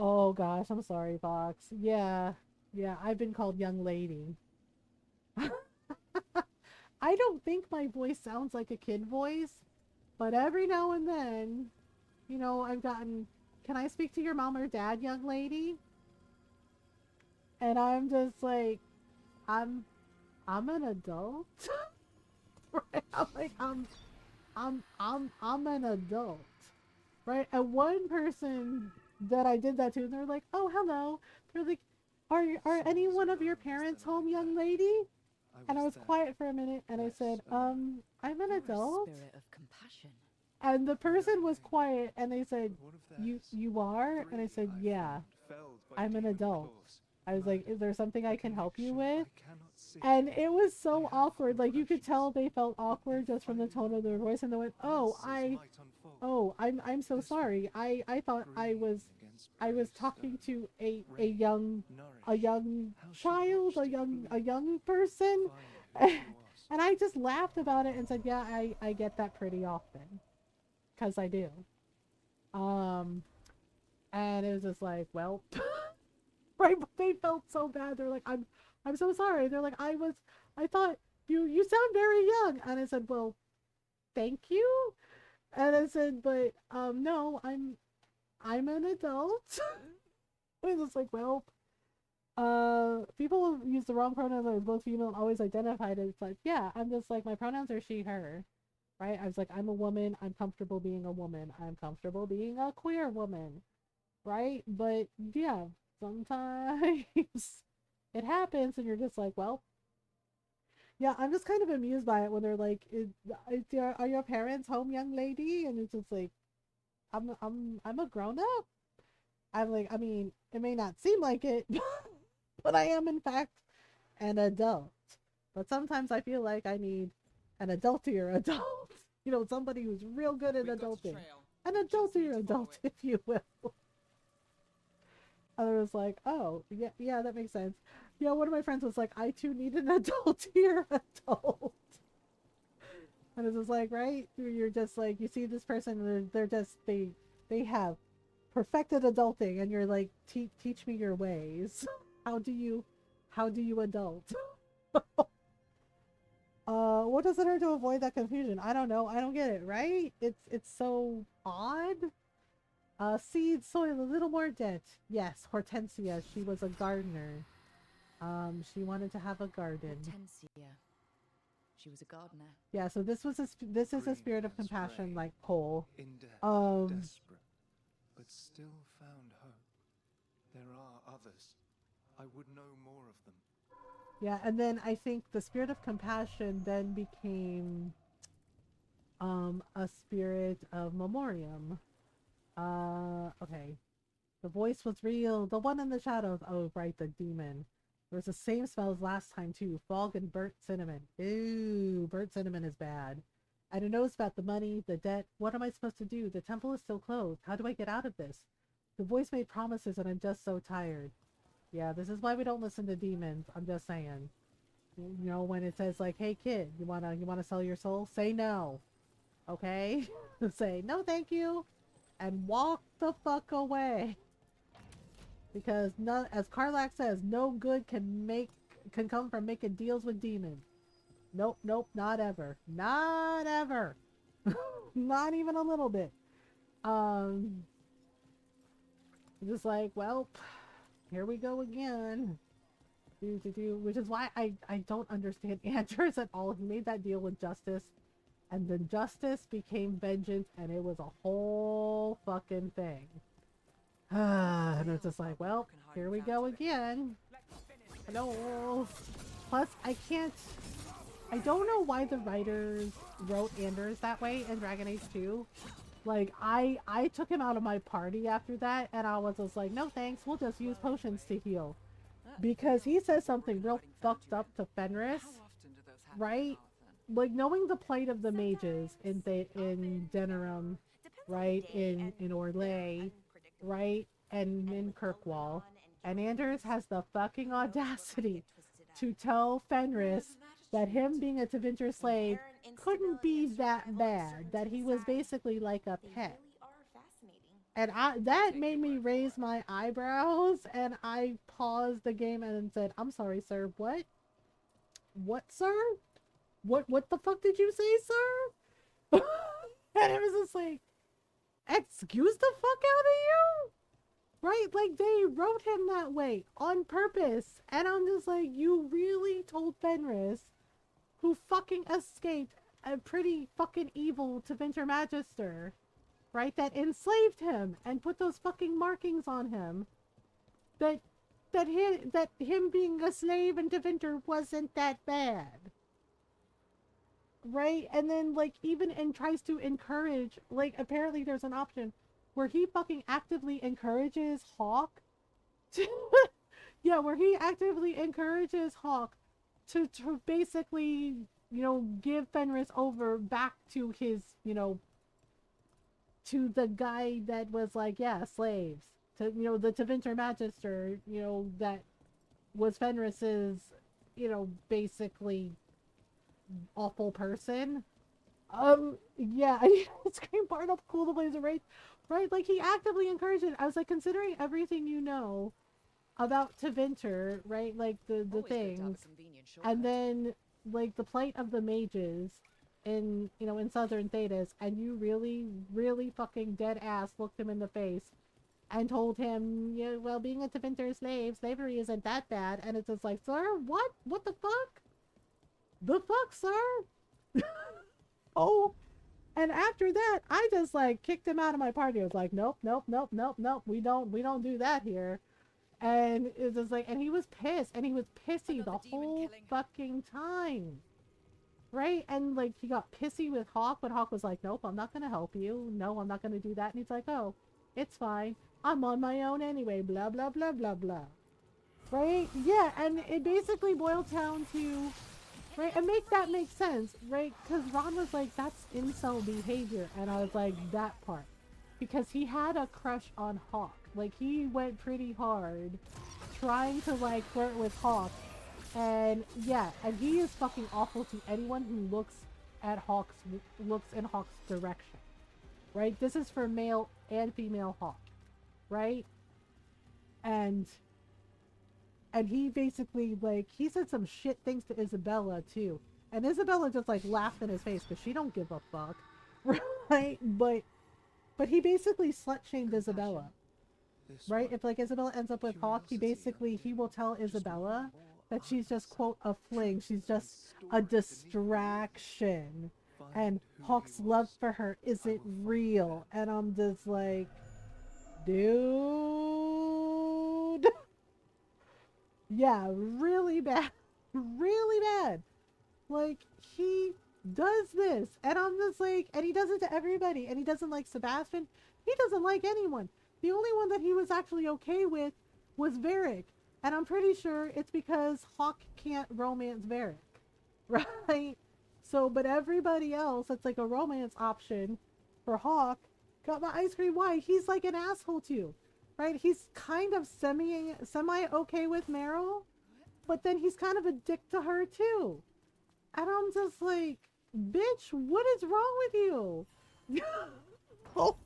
Oh gosh, I'm sorry, Fox. Yeah, I've been called young lady. I don't think my voice sounds like a kid voice, but every now and then, I've gotten, can I speak to your mom or dad, young lady? And I'm just like, I'm an adult. Right? I'm like, I'm an adult. Right? And one person that I did that to, they're like, oh, hello. They're like, are any one of your parents home, young lady? And I was quiet for a minute, and I said, I'm an adult. Spirit of compassion. And the person was quiet, and they said, you are? And I said, yeah, I'm an adult. I was like, is there something I can help you with? And it was so awkward. Like, you could tell they felt awkward just from the tone of their voice, and they went, I'm so sorry. I thought I was talking to a young child, a young person. And I just laughed about it and said, yeah, I get that pretty often. 'Cause I do. And it was just like, well, right, but they felt so bad. They're like, I'm so sorry. They're like, I thought you sound very young. And I said, well, thank you. And I said, but no, I'm an adult. It was like, well, people use the wrong pronouns. I was both female and always identified as such. Yeah, I'm just like, my pronouns are she, her. Right? I was like, I'm a woman. I'm comfortable being a woman. I'm comfortable being a queer woman. Right? But yeah, sometimes it happens and you're just like, well, yeah, I'm just kind of amused by it when they're like, are your parents home, young lady? And it's just like, I'm a grown up. I'm like, I mean, it may not seem like it, but I am in fact an adult. But sometimes I feel like I need an adultier adult. Somebody who's real good at adulting. An adultier adult, if you will. And I was like, oh, yeah, that makes sense. Yeah, one of my friends was like, I too need an adultier adult. And it's just like, right? You're just like, you see this person, and they're just, they have perfected adulting, and you're like, teach me your ways. How do you adult? What does it hurt to avoid that confusion? I don't know. I don't get it, right? It's so odd. Seed, soil, a little more debt. Yes, Hortensia. She was a gardener. She wanted to have a garden. Hortensia. She was a gardener. Yeah, so this is a spirit of compassion, like Cole. In debt, desperate, but still found hope. There are others. I would know more of them. Yeah, and then I think the spirit of compassion then became a spirit of memoriam. Okay. The voice was real. The one in the shadows. Oh, right, the demon. It was the same smell as last time, too. Fog and burnt cinnamon. Ooh, burnt cinnamon is bad. I don't know about the money, the debt. What am I supposed to do? The temple is still closed. How do I get out of this? The voice made promises and I'm just so tired. Yeah, this is why we don't listen to demons. I'm just saying. You know, when it says like, hey kid, you wanna sell your soul? Say no. Okay? Say, no thank you. And walk the fuck away. Because no, as Karlak says, no good can come from making deals with demons. Nope, not ever. Not ever. Not even a little bit. Just like, well, here we go again. Which is why I don't understand Anders at all. He made that deal with justice, and then justice became vengeance, and it was a whole fucking thing. And it's just like, well, here we go again. Hello. Plus, I don't know why the writers wrote Anders that way in Dragon Age 2. Like, I took him out of my party after that, and I was just like, no thanks, we'll just use potions to heal. Because he says something real fucked up to Fenris, right? Like, knowing the plight of the mages in Denerim, right? In Orlais, right? And in Kirkwall. And Anders has the fucking audacity to tell Fenris that him being a Tevinter slave couldn't be that bad, that he was basically like a pet. And that made me raise my eyebrows, and I paused the game and said, I'm sorry, sir, what? What, sir? What the fuck did you say, sir? And it was just like, excuse the fuck out of you? Right? Like, they wrote him that way on purpose. And I'm just like, you really told Fenris, who fucking escaped a pretty fucking evil Tevinter Magister, right, that enslaved him and put those fucking markings on him, that him being a slave in Tevinter wasn't that bad. Right? And then, like, and tries to encourage, like, apparently there's an option where he fucking actively encourages Hawk to, yeah, where he actively encourages Hawk to basically, you know, give Fenris over back to his, you know, to the guy that was like, yeah, slaves. To, you know, the Tevinter Magister, you know, that was Fenris's, you know, basically awful person. Yeah, it's scream part of cool the ways of race, right? Like, he actively encouraged it. I was like, considering everything you know about Tevinter, right? Like the things, and then like the plight of the mages in, you know, in Southern Thedas, and you really fucking dead ass looked him in the face and told him, yeah, well, being a Tevinter slave, slavery isn't that bad. And it's just like, sir, what the fuck? The fuck, sir? Oh, and after that, I just like kicked him out of my party. I was like, nope, we don't do that here. And it's just like, and he was pissed, and he was pissy the whole fucking time, right? And like, he got pissy with Hawk, but Hawk was like, nope, I'm not gonna help you. No, I'm not gonna do that. And he's like, oh, it's fine, I'm on my own anyway, blah blah blah blah blah, right? Yeah, and it basically boiled down to, right, and that make sense, right? Because Ron was like, that's incel behavior, and I was like, that part, because he had a crush on Hawk. Like, he went pretty hard trying to like flirt with Hawk, and yeah, and he is fucking awful to anyone who looks at Hawk's, looks in Hawk's direction, right? This is for male and female Hawk, right? And he basically, like, he said some shit things to Isabella too, and Isabella just like laughed in his face because she don't give a fuck, right? But he basically slut shamed Isabella, right? If like Isabella ends up with Hawk, he will tell Isabella that she's just, quote, a fling. She's just a distraction. And Hawk's love for her isn't real. And I'm just like, dude. Yeah, really bad. Really bad. Like, he does this. And I'm just like, and he does it to everybody. And he doesn't like Sebastian. He doesn't like anyone. The only one that he was actually okay with was Varric. And I'm pretty sure it's because Hawk can't romance Varric, right? So, but everybody else that's like a romance option for Hawk got my ice cream. Why? He's like an asshole too, right? He's kind of semi okay with Meryl, but then he's kind of a dick to her too. And I'm just like, bitch, what is wrong with you? Oh,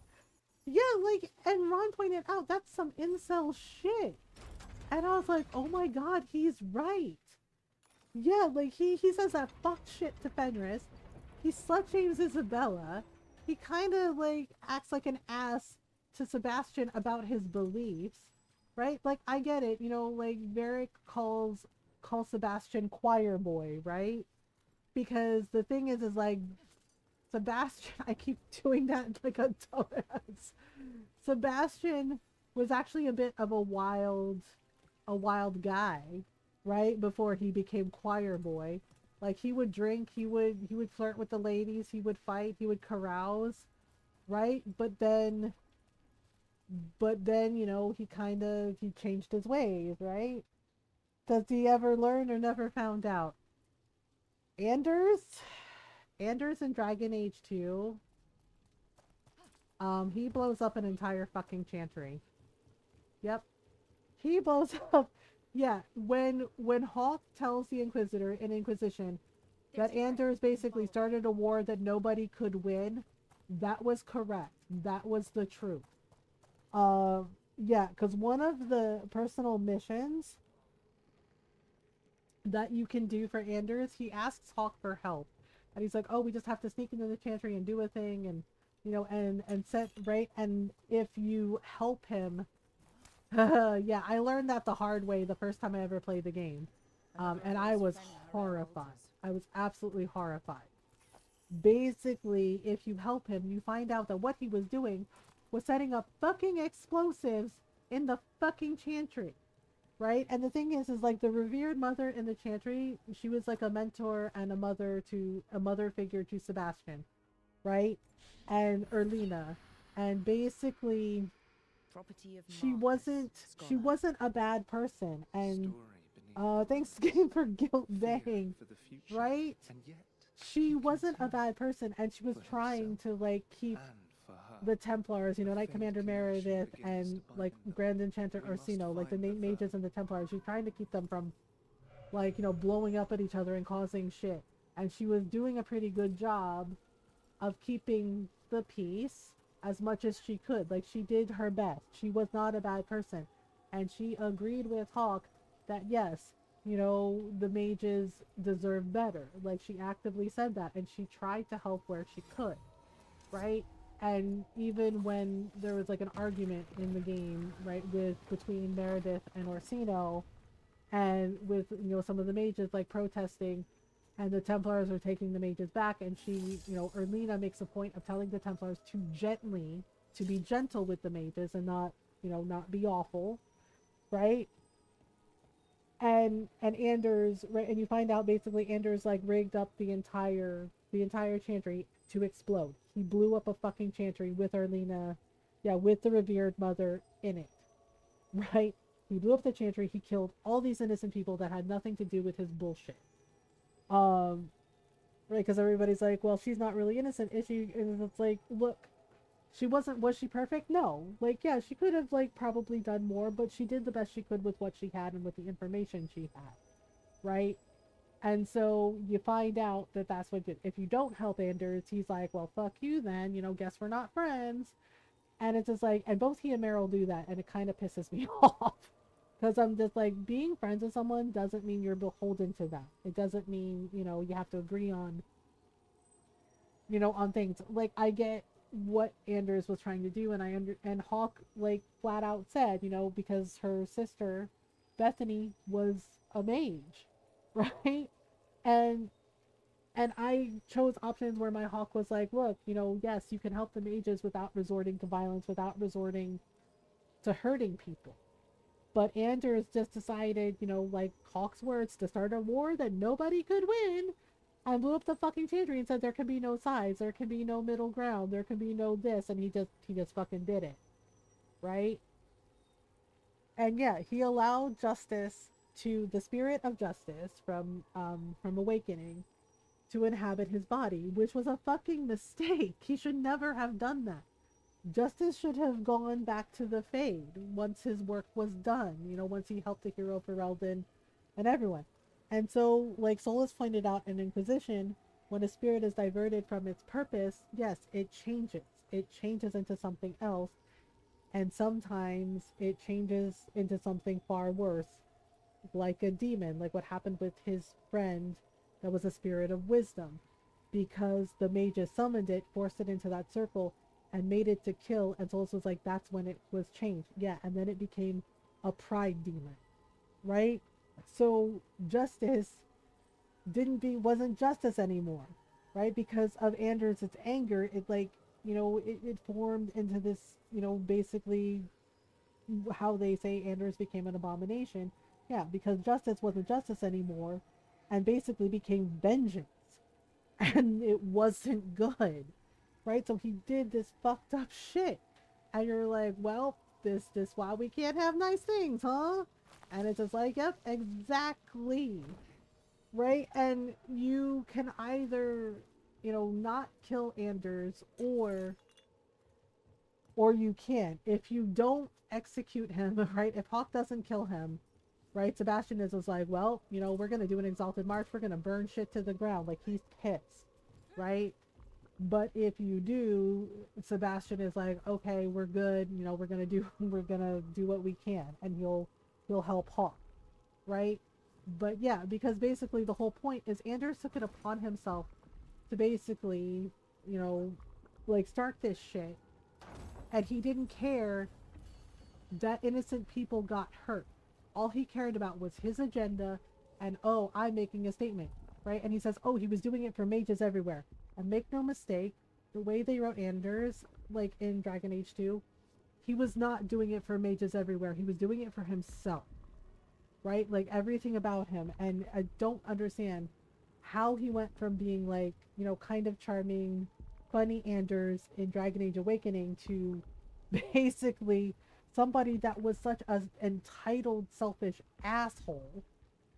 yeah, like, and Ron pointed out, that's some incel shit. And I was like, oh my god, he's right. Yeah, like, he says that fuck shit to Fenris. He slut shames Isabella. He kind of, like, acts like an ass to Sebastian about his beliefs. Right? Like, I get it. You know, like, Varric calls Sebastian choir boy, right? Because the thing is like, Sebastian, I keep doing that like a dumbass. Sebastian was actually a bit of a wild guy, right? Before he became choir boy. Like, he would drink, he would flirt with the ladies, he would fight, he would carouse, right? But then, you know, he changed his ways, right? Does he ever learn or never found out? Anders in Dragon Age 2, he blows up an entire fucking chantry. Yep. He blows up. Yeah, when Hawk tells the Inquisitor in Inquisition that Anders basically started a war that nobody could win, that was correct. That was the truth. Yeah, because one of the personal missions that you can do for Anders, he asks Hawk for help. And he's like, oh, we just have to sneak into the chantry and do a thing, and, you know, and set, right? And if you help him, yeah, I learned that the hard way the first time I ever played the game. And I was horrified. I was absolutely horrified. Basically, if you help him, you find out that what he was doing was setting up fucking explosives in the fucking chantry. Right? And the thing is like, the revered mother in the chantry, she was like a mentor and a mother figure to Sebastian, right? And Erlina. And basically, she wasn't a bad person. And thanks again for Guilt Bang, right? She wasn't a bad person, and she was trying to like keep the Templars, you know, like Commander Meredith and like Grand Enchanter Orsino, like the mages and the Templars. She's trying to keep them from, like, you know, blowing up at each other and causing shit. And she was doing a pretty good job of keeping the peace as much as she could. Like, she did her best. She was not a bad person. And she agreed with Hawk that yes, you know, the mages deserve better. Like, she actively said that, and she tried to help where she could, right? And even when there was like an argument in the game, right, between Meredith and Orsino, and with, you know, some of the mages like protesting, and the Templars are taking the mages back, and she, you know, Erlina makes a point of telling the Templars to be gentle with the mages and not, you know, not be awful, right? And Anders, right, and you find out basically Anders like rigged up the entire chantry to explode. He blew up a fucking chantry with Erlina, yeah, with the revered mother in it, right? He blew up the chantry. He killed all these innocent people that had nothing to do with his bullshit. Right, because everybody's like, well, she's not really innocent, is she? And it's like, look, was she perfect? No. Like, yeah, she could have, like, probably done more, but she did the best she could with what she had and with the information she had, right? And so you find out that that's what if you don't help Anders, he's like, well, fuck you then, guess we're not friends. And it's just like, and both he and Meryl do that, and it kind of pisses me off. Because I'm just like, being friends with someone doesn't mean you're beholden to them. It doesn't mean, you have to agree on, on things. Like, I get what Anders was trying to do, and Hawk, like, flat out said, because her sister, Bethany, was a mage, right? And I chose options where my Hawk was like, look, yes, you can help the mages without resorting to violence, without resorting to hurting people. But Anders just decided, like Hawk's words, to start a war that nobody could win, and blew up the fucking Tangerine and said there can be no sides, there can be no middle ground, there can be no this, and he just fucking did it. Right? And yeah, he allowed justice to the spirit of justice from Awakening to inhabit his body, which was a fucking mistake. He should never have done that. Justice should have gone back to the Fade once his work was done, once he helped the hero for Eldon and everyone. And so, like Solus pointed out in Inquisition, when a spirit is diverted from its purpose, yes, it changes. It changes into something else, and sometimes it changes into something far worse, like a demon, like what happened with his friend that was a spirit of wisdom. Because the mages summoned it, forced it into that circle, and made it to kill, and Solus was like, that's when it was changed. Yeah, and then it became a pride demon, right? So justice wasn't justice anymore, right? Because of Anders' anger, it it formed into this, basically how they say Anders became an abomination. Yeah, because justice wasn't justice anymore, and basically became vengeance, and it wasn't good. Right? So he did this fucked up shit. And you're like, well, this why we can't have nice things, huh? And it's just like, yep, exactly. Right? And you can either, not kill Anders or you can. If you don't execute him, right? If Hawk doesn't kill him, right? Sebastian is just like, well, we're gonna do an exalted march, we're gonna burn shit to the ground. Like, he's pissed, right? But if you do, Sebastian is like, okay, we're good. We're gonna do what we can, and he'll help Hawk, right? But yeah, because basically the whole point is Anders took it upon himself to basically, like start this shit, and he didn't care that innocent people got hurt. All he cared about was his agenda, and oh, I'm making a statement, right? And he says, oh, he was doing it for mages everywhere. And make no mistake, the way they wrote Anders, like in Dragon Age 2, he was not doing it for mages everywhere. He was doing it for himself, right? Like everything about him. And I don't understand how he went from being like, kind of charming, funny Anders in Dragon Age Awakening to basically somebody that was such an entitled, selfish asshole,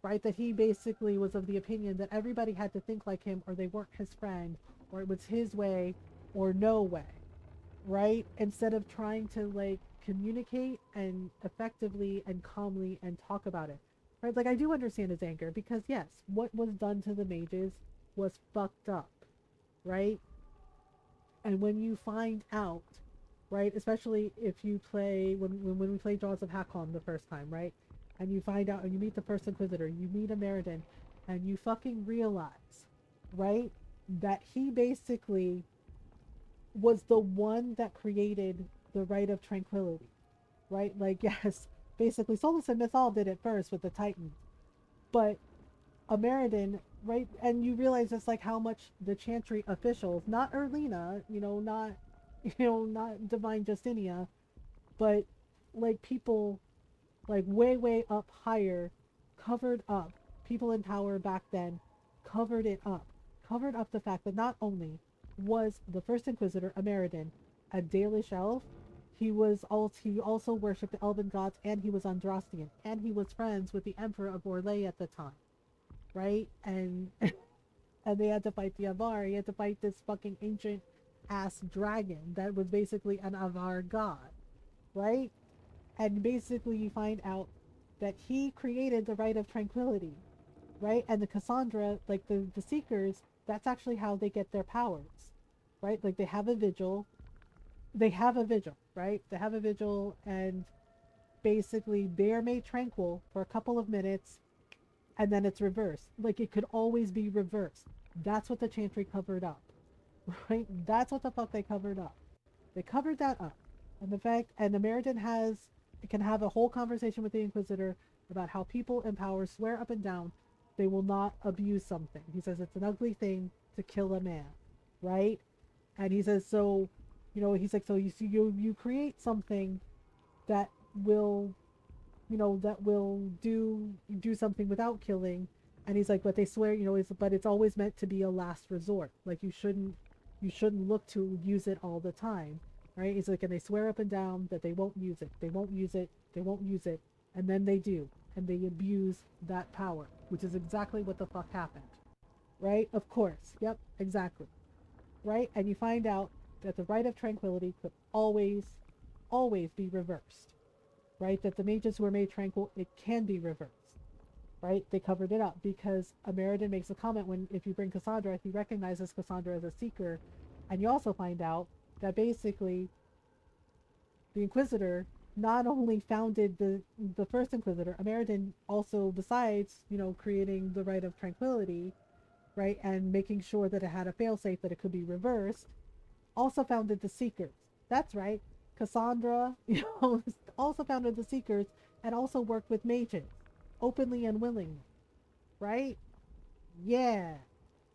right? That he basically was of the opinion that everybody had to think like him or they weren't his friend, or it was his way or no way, right? Instead of trying to like communicate and effectively and calmly and talk about it, right? Like I do understand his anger because yes, what was done to the mages was fucked up, right? And when you find out, right, especially if you play, when we played Jaws of Hakon the first time, right? And you find out and you meet the First Inquisitor, you meet a Meriden, and you fucking realize, right, that he basically was the one that created the Right of Tranquility, right? Like, yes, basically Solus and Mythal did it first with the Titans, but a Meriden, right, and you realize it's like how much the Chantry officials, not Erlina, not Divine Justinia, but like people like way up higher, covered up, people in power back then, covered up the fact that not only was the First Inquisitor, a Meriden, a Dalish elf, he also worshipped the elven gods, and he was Andrastian, and he was friends with the Emperor of Orlais at the time, right? And and they had to fight the Avar. He had to fight this fucking ancient ass dragon that was basically an Avar god, right? And basically you find out that he created the Right of Tranquility, right? And the Cassandra, like the Seekers, that's actually how they get their powers, right? Like they have a vigil, right? They have a vigil, and basically they're made tranquil for a couple of minutes, and then it's reversed. Like it could always be reversed. That's what the Chantry covered up, right? That's what the fuck they covered up. They covered that up. And the fact, and the Meriden can have a whole conversation with the Inquisitor about how people in power swear up and down they will not abuse something. He says it's an ugly thing to kill a man, right? And he says, so, he's like, so you create something that will, that will do something without killing. And he's like, but they swear, but it's always meant to be a last resort. Like you shouldn't look to use it all the time, right? He's like, and they swear up and down that they won't use it. They won't use it. They won't use it. And then they do. And they abuse that power, which is exactly what the fuck happened, right? Of course. Yep, exactly. Right? And you find out that the Rite of Tranquility could always be reversed, right? That the mages who are made tranquil, it can be reversed, right? They covered it up because Ameridan makes a comment if you bring Cassandra, he recognizes Cassandra as a seeker. And you also find out that basically the Inquisitor not only founded the first Inquisitor, Ameridan also, besides, creating the Rite of Tranquility, right, and making sure that it had a failsafe that it could be reversed, also founded the Seekers. That's right. Cassandra, also founded the Seekers and also worked with mages, openly and willingly, right? Yeah.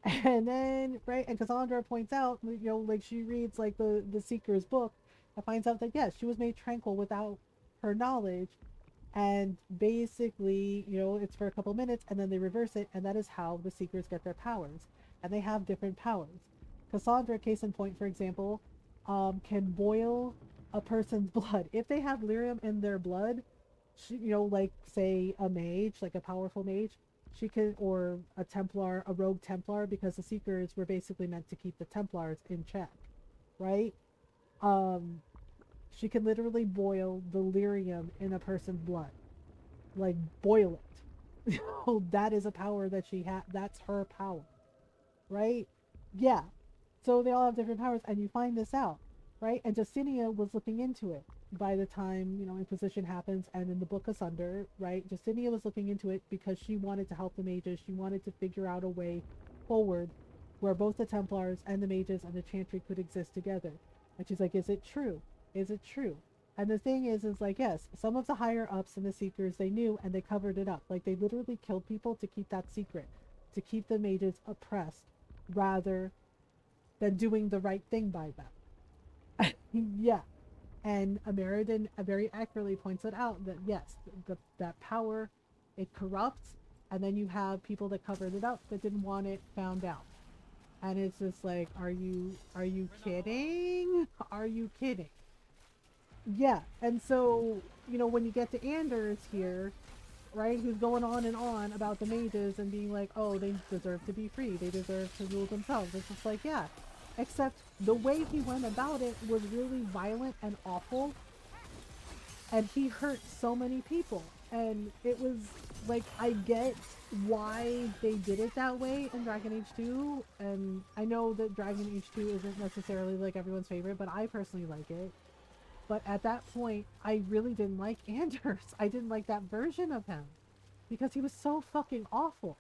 And then, right, and Cassandra points out, like she reads like the Seeker's book and finds out that yes, she was made tranquil without her knowledge, and basically, it's for a couple minutes and then they reverse it, and that is how the Seekers get their powers. And they have different powers. Cassandra, case in point, for example, can boil a person's blood. If they have lyrium in their blood, she, like say a mage, like a powerful mage, she could, or a Templar, a rogue Templar, because the Seekers were basically meant to keep the Templars in check, right? She can literally boil the lyrium in a person's blood, like boil it. That is a power that she had. That's her power, right? Yeah. So they all have different powers, and you find this out, right? And Justinia was looking into it by the time, Inquisition happens, and in the Book Asunder, right? Justinia was looking into it because she wanted to help the mages. She wanted to figure out a way forward where both the Templars and the mages and the Chantry could exist together. And she's like, is it true? Is it true? And the thing is like, yes, some of the higher ups and the Seekers, they knew, and they covered it up. Like, they literally killed people to keep that secret, to keep the mages oppressed, rather than doing the right thing by them. Yeah. And Ameridan very accurately points it out that yes, that power, it corrupts, and then you have people that covered it up that didn't want it found out. And it's just like, are you kidding? Are you kidding? Yeah. And so, when you get to Anders here, right, who's going on and on about the mages and being like, oh, they deserve to be free, they deserve to rule themselves. It's just like, yeah. Except the way he went about it was really violent and awful. And he hurt so many people. And it was like, I get why they did it that way in Dragon Age 2. And I know that Dragon Age 2 isn't necessarily like everyone's favorite, but I personally like it. But at that point, I really didn't like Anders. I didn't like that version of him because he was so fucking awful.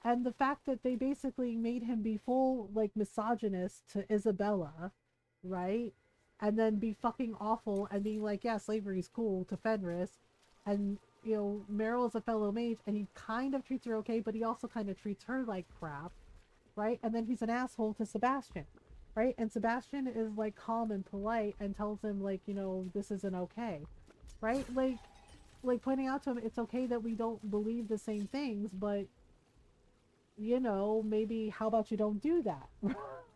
And the fact that they basically made him be full, like, misogynist to Isabella, right? And then be fucking awful and being like, yeah, slavery's cool to Fenris. And, Meryl's a fellow mage and he kind of treats her okay, but he also kind of treats her like crap, right? And then he's an asshole to Sebastian, right? And Sebastian is, like, calm and polite and tells him, like, this isn't okay, right? Like pointing out to him, it's okay that we don't believe the same things, but maybe how about you don't do that?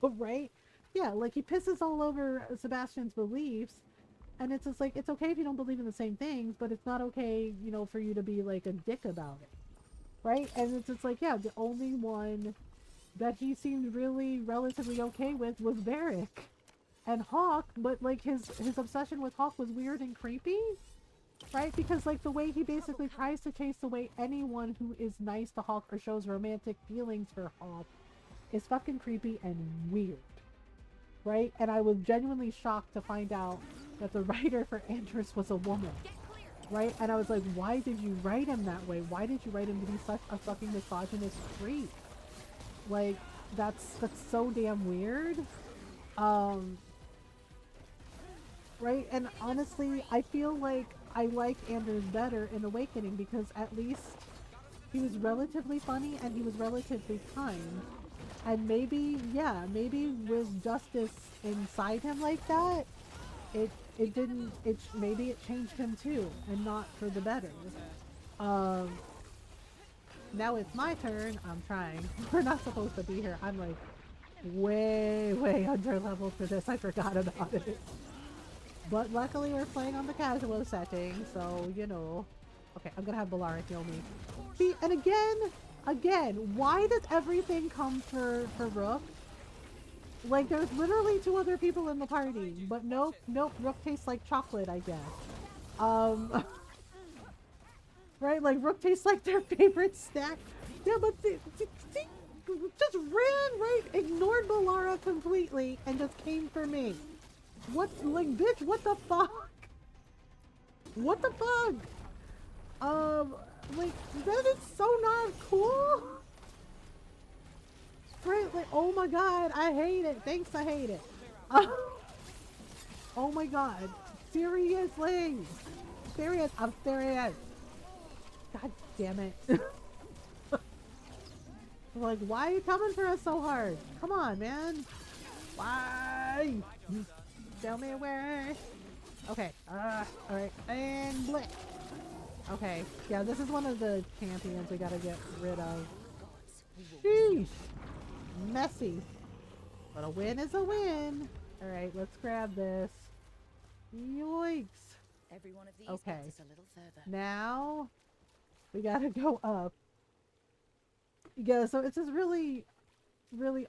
Right? Yeah, like he pisses all over Sebastian's beliefs, and it's just like, it's okay if you don't believe in the same things, but it's not okay, for you to be like a dick about it. Right? And it's just like, yeah, the only one that he seemed really relatively okay with was Varric. And Hawk, but like his obsession with Hawk was weird and creepy. right? Because like the way he basically tries to chase away anyone who is nice to Hawk or shows romantic feelings for Hawk is fucking creepy and weird, right? And I was genuinely shocked to find out that the writer for Andrus was a woman, right? And I was like, why did you write him that way? Why did you write him to be such a fucking misogynist creep? Like, that's so damn weird. Right? And honestly, I feel like I like Anders better in Awakening because at least he was relatively funny and he was relatively kind. And maybe, yeah, maybe with justice inside him like that, it didn't, maybe it changed him too, and not for the better. Now it's my turn. I'm trying. We're not supposed to be here. I'm like way under level for this. I forgot about it. But luckily we're playing on the casual setting, so you know. Okay, I'm gonna have Balara heal me. See, and again, why does everything come for Rook? Like, there's literally 2 other people in the party, but nope, Rook tastes like chocolate, I guess. Right, like Rook tastes like their favorite snack. Yeah, but they just ran, right? Ignored Balara completely and just came for me. What, like, bitch, what the fuck? What the fuck? Like, that is so not cool. Right, like, oh my god, I hate it. Thanks, I hate it. Oh my god. Seriously. I'm serious. God damn it. Like, why are you coming for us so hard? Come on, man. Why? Tell me where. Okay. Alright. And blitz. Okay. Yeah, this is one of the champions we gotta get rid of. Sheesh. Messy. But a win is a win. Alright, let's grab this. Yoinks. Every one of these okay. gets us a little further. Now we gotta go up. Yeah, so it's just really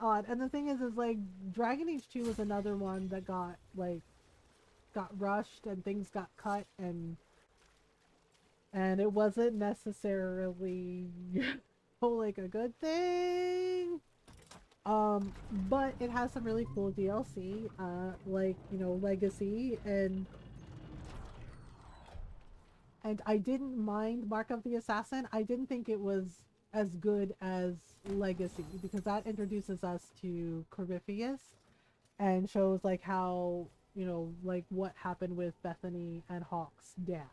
odd. And the thing is like Dragon Age 2 was another one that got rushed and things got cut and it wasn't necessarily like a good thing. But it has some really cool DLC, like, you know, Legacy and I didn't mind Mark of the Assassin. I didn't think it was as good as Legacy because that introduces us to Corypheus and shows like how, you know, like what happened with Bethany and Hawk's dad,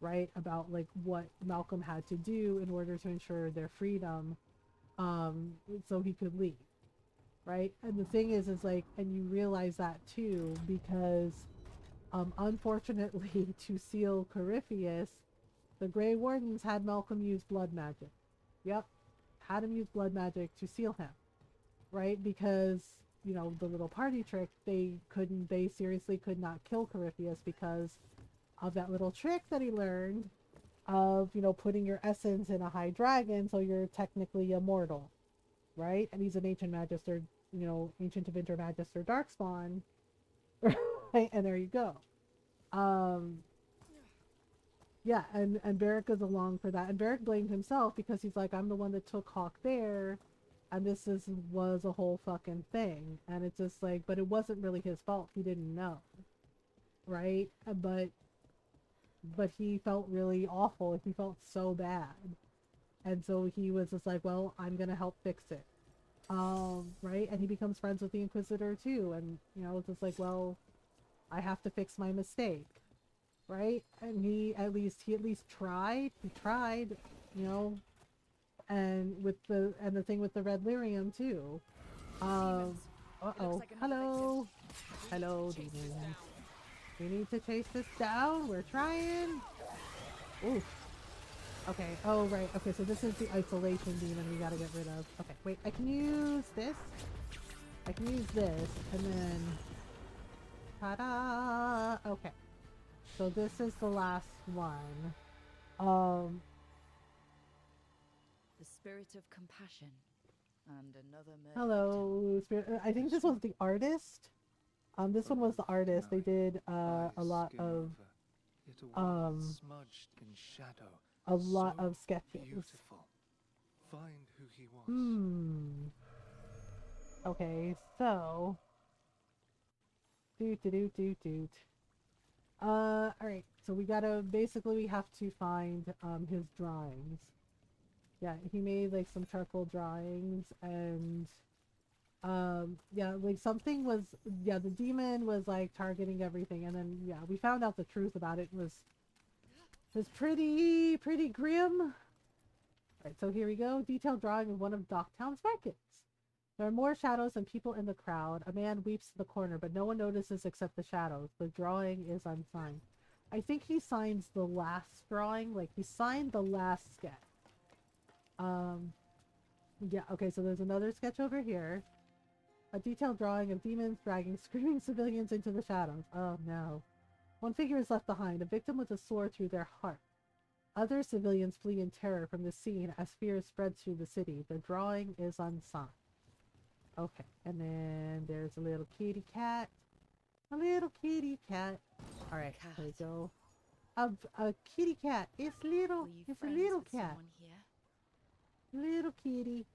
right? About like what Malcolm had to do in order to ensure their freedom, so he could leave, right? And the thing is like, and you realize that too because unfortunately to seal Corypheus, the Grey Wardens had Malcolm use blood magic. Yep, had him use blood magic to seal him, right? Because, you know, the little party trick, they seriously could not kill Corypheus because of that little trick that he learned of, you know, putting your essence in a high dragon so you're technically immortal, right? And he's an ancient magister, you know, ancient Avenger magister darkspawn, right? And there you go. Yeah, and Varric goes along for that, and Varric blamed himself because he's like, I'm the one that took Hawk there, and this was a whole fucking thing, and it's just like, but it wasn't really his fault. He didn't know, right? But he felt really awful. He felt so bad, and so he was just like, well, I'm gonna help fix it, right? And he becomes friends with the Inquisitor too, and you know, it's just like, well, I have to fix my mistake. Right? And he at least tried. He tried, you know, and the thing with the red lyrium too. Uh-oh. Hello. Hello, demons. We need to chase this down. We're trying. Oof. Okay. Oh, right. Okay, so this is the isolation demon we gotta get rid of. Okay, wait. I can use this. I can use this, and then... Ta-da! Okay. So this is the last one. The spirit of compassion and another murder. Hello, spirit. I think this was the artist. This one was the artist. They did a lot of Yet a world smudged in shadow. A lot so of sketches. Beautiful. Find who he was. Okay, so doot. Alright, so we gotta basically we have to find his drawings. Yeah, he made like some charcoal drawings and yeah, like something was, yeah, the demon was like targeting everything, and then yeah, we found out the truth about it. It was pretty grim. Alright, so here we go. Detailed drawing of one of Docktown's markets. There are more shadows and people in the crowd. A man weeps in the corner, but no one notices except the shadows. The drawing is unsigned. I think he signs the last drawing, like he signed the last sketch. Yeah, okay, so there's another sketch over here. A detailed drawing of demons dragging screaming civilians into the shadows. Oh no. One figure is left behind, a victim with a sword through their heart. Other civilians flee in terror from the scene as fear spreads through the city. The drawing is unsigned. Okay, and then there's a little kitty cat. A little kitty cat. Alright, there we go. A kitty cat. It's little. It's a little cat. Little kitty.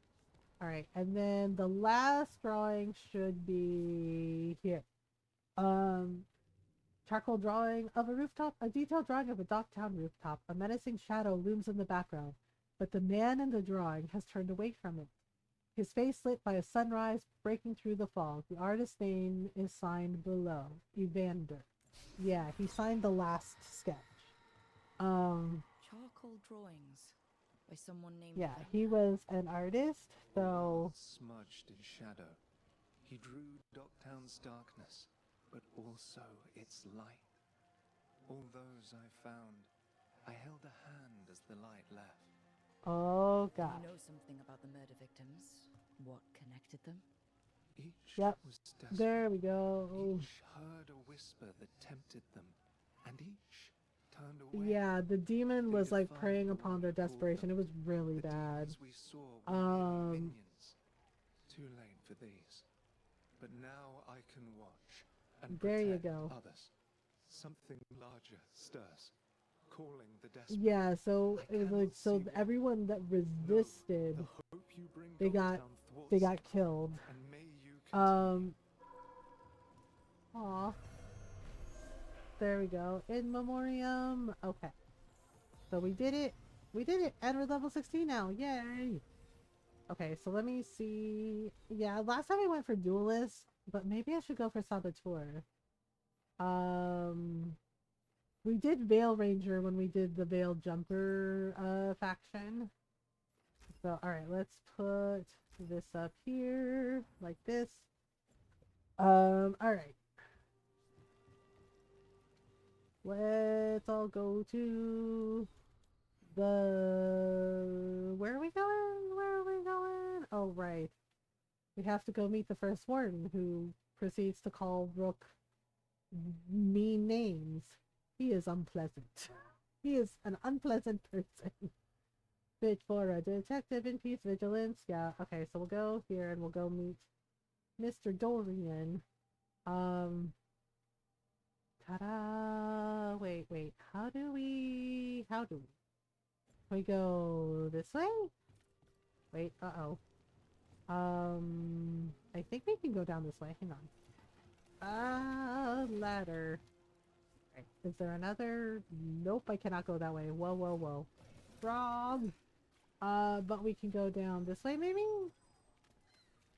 Alright, and then the last drawing should be here. Charcoal drawing of a rooftop. A detailed drawing of a Docktown rooftop. A menacing shadow looms in the background, but the man in the drawing has turned away from it. His face lit by a sunrise breaking through the fog. The artist's name is signed below. Evander. Yeah, he signed the last sketch. Charcoal drawings by someone named Yeah, Evander. he was an artist, so... Smudged in shadow, he drew Docktown's darkness, but also its light. All those I found, I held a hand as the light left. Oh, Do God. you know something about the murder victims? What connected them? Each Yep. was desperate. There we go. Each heard a whisper that tempted them, and each turned away. Yeah, the demon They was like defied preying the upon one their who called desperation. them. It was really The bad. demons we saw were merely minions. Too late for these. But now I can watch and There you protect go. others. Something larger stirs, calling the desperate. Yeah, so it was like, so see everyone that resisted, The hope you bring they got Dogtown thwarts they got killed. and may you continue. Aw. There we go. In memoriam. Okay. So we did it. We did it. And we're level 16 now. Yay. Okay, so let me see. Yeah, last time I went for duelist, but maybe I should go for saboteur. We did Veil Ranger when we did the Veil Jumper faction. So, alright, let's put this up here like this. Alright. Let's all go to the... Where are we going? Where are we going? Oh, right. We have to go meet the first warden, who proceeds to call Rook mean names. He is unpleasant. He is an unpleasant person. Fit for a detective in peace vigilance. Yeah, okay, so we'll go here and we'll go meet Mr. Dorian. Ta-da! Wait. How do we... We go this way? Wait, uh-oh. I think we can go down this way. Hang on. Ladder. Right. Is there another? Nope, I cannot go that way. Whoa. Wrong! But we can go down this way, maybe?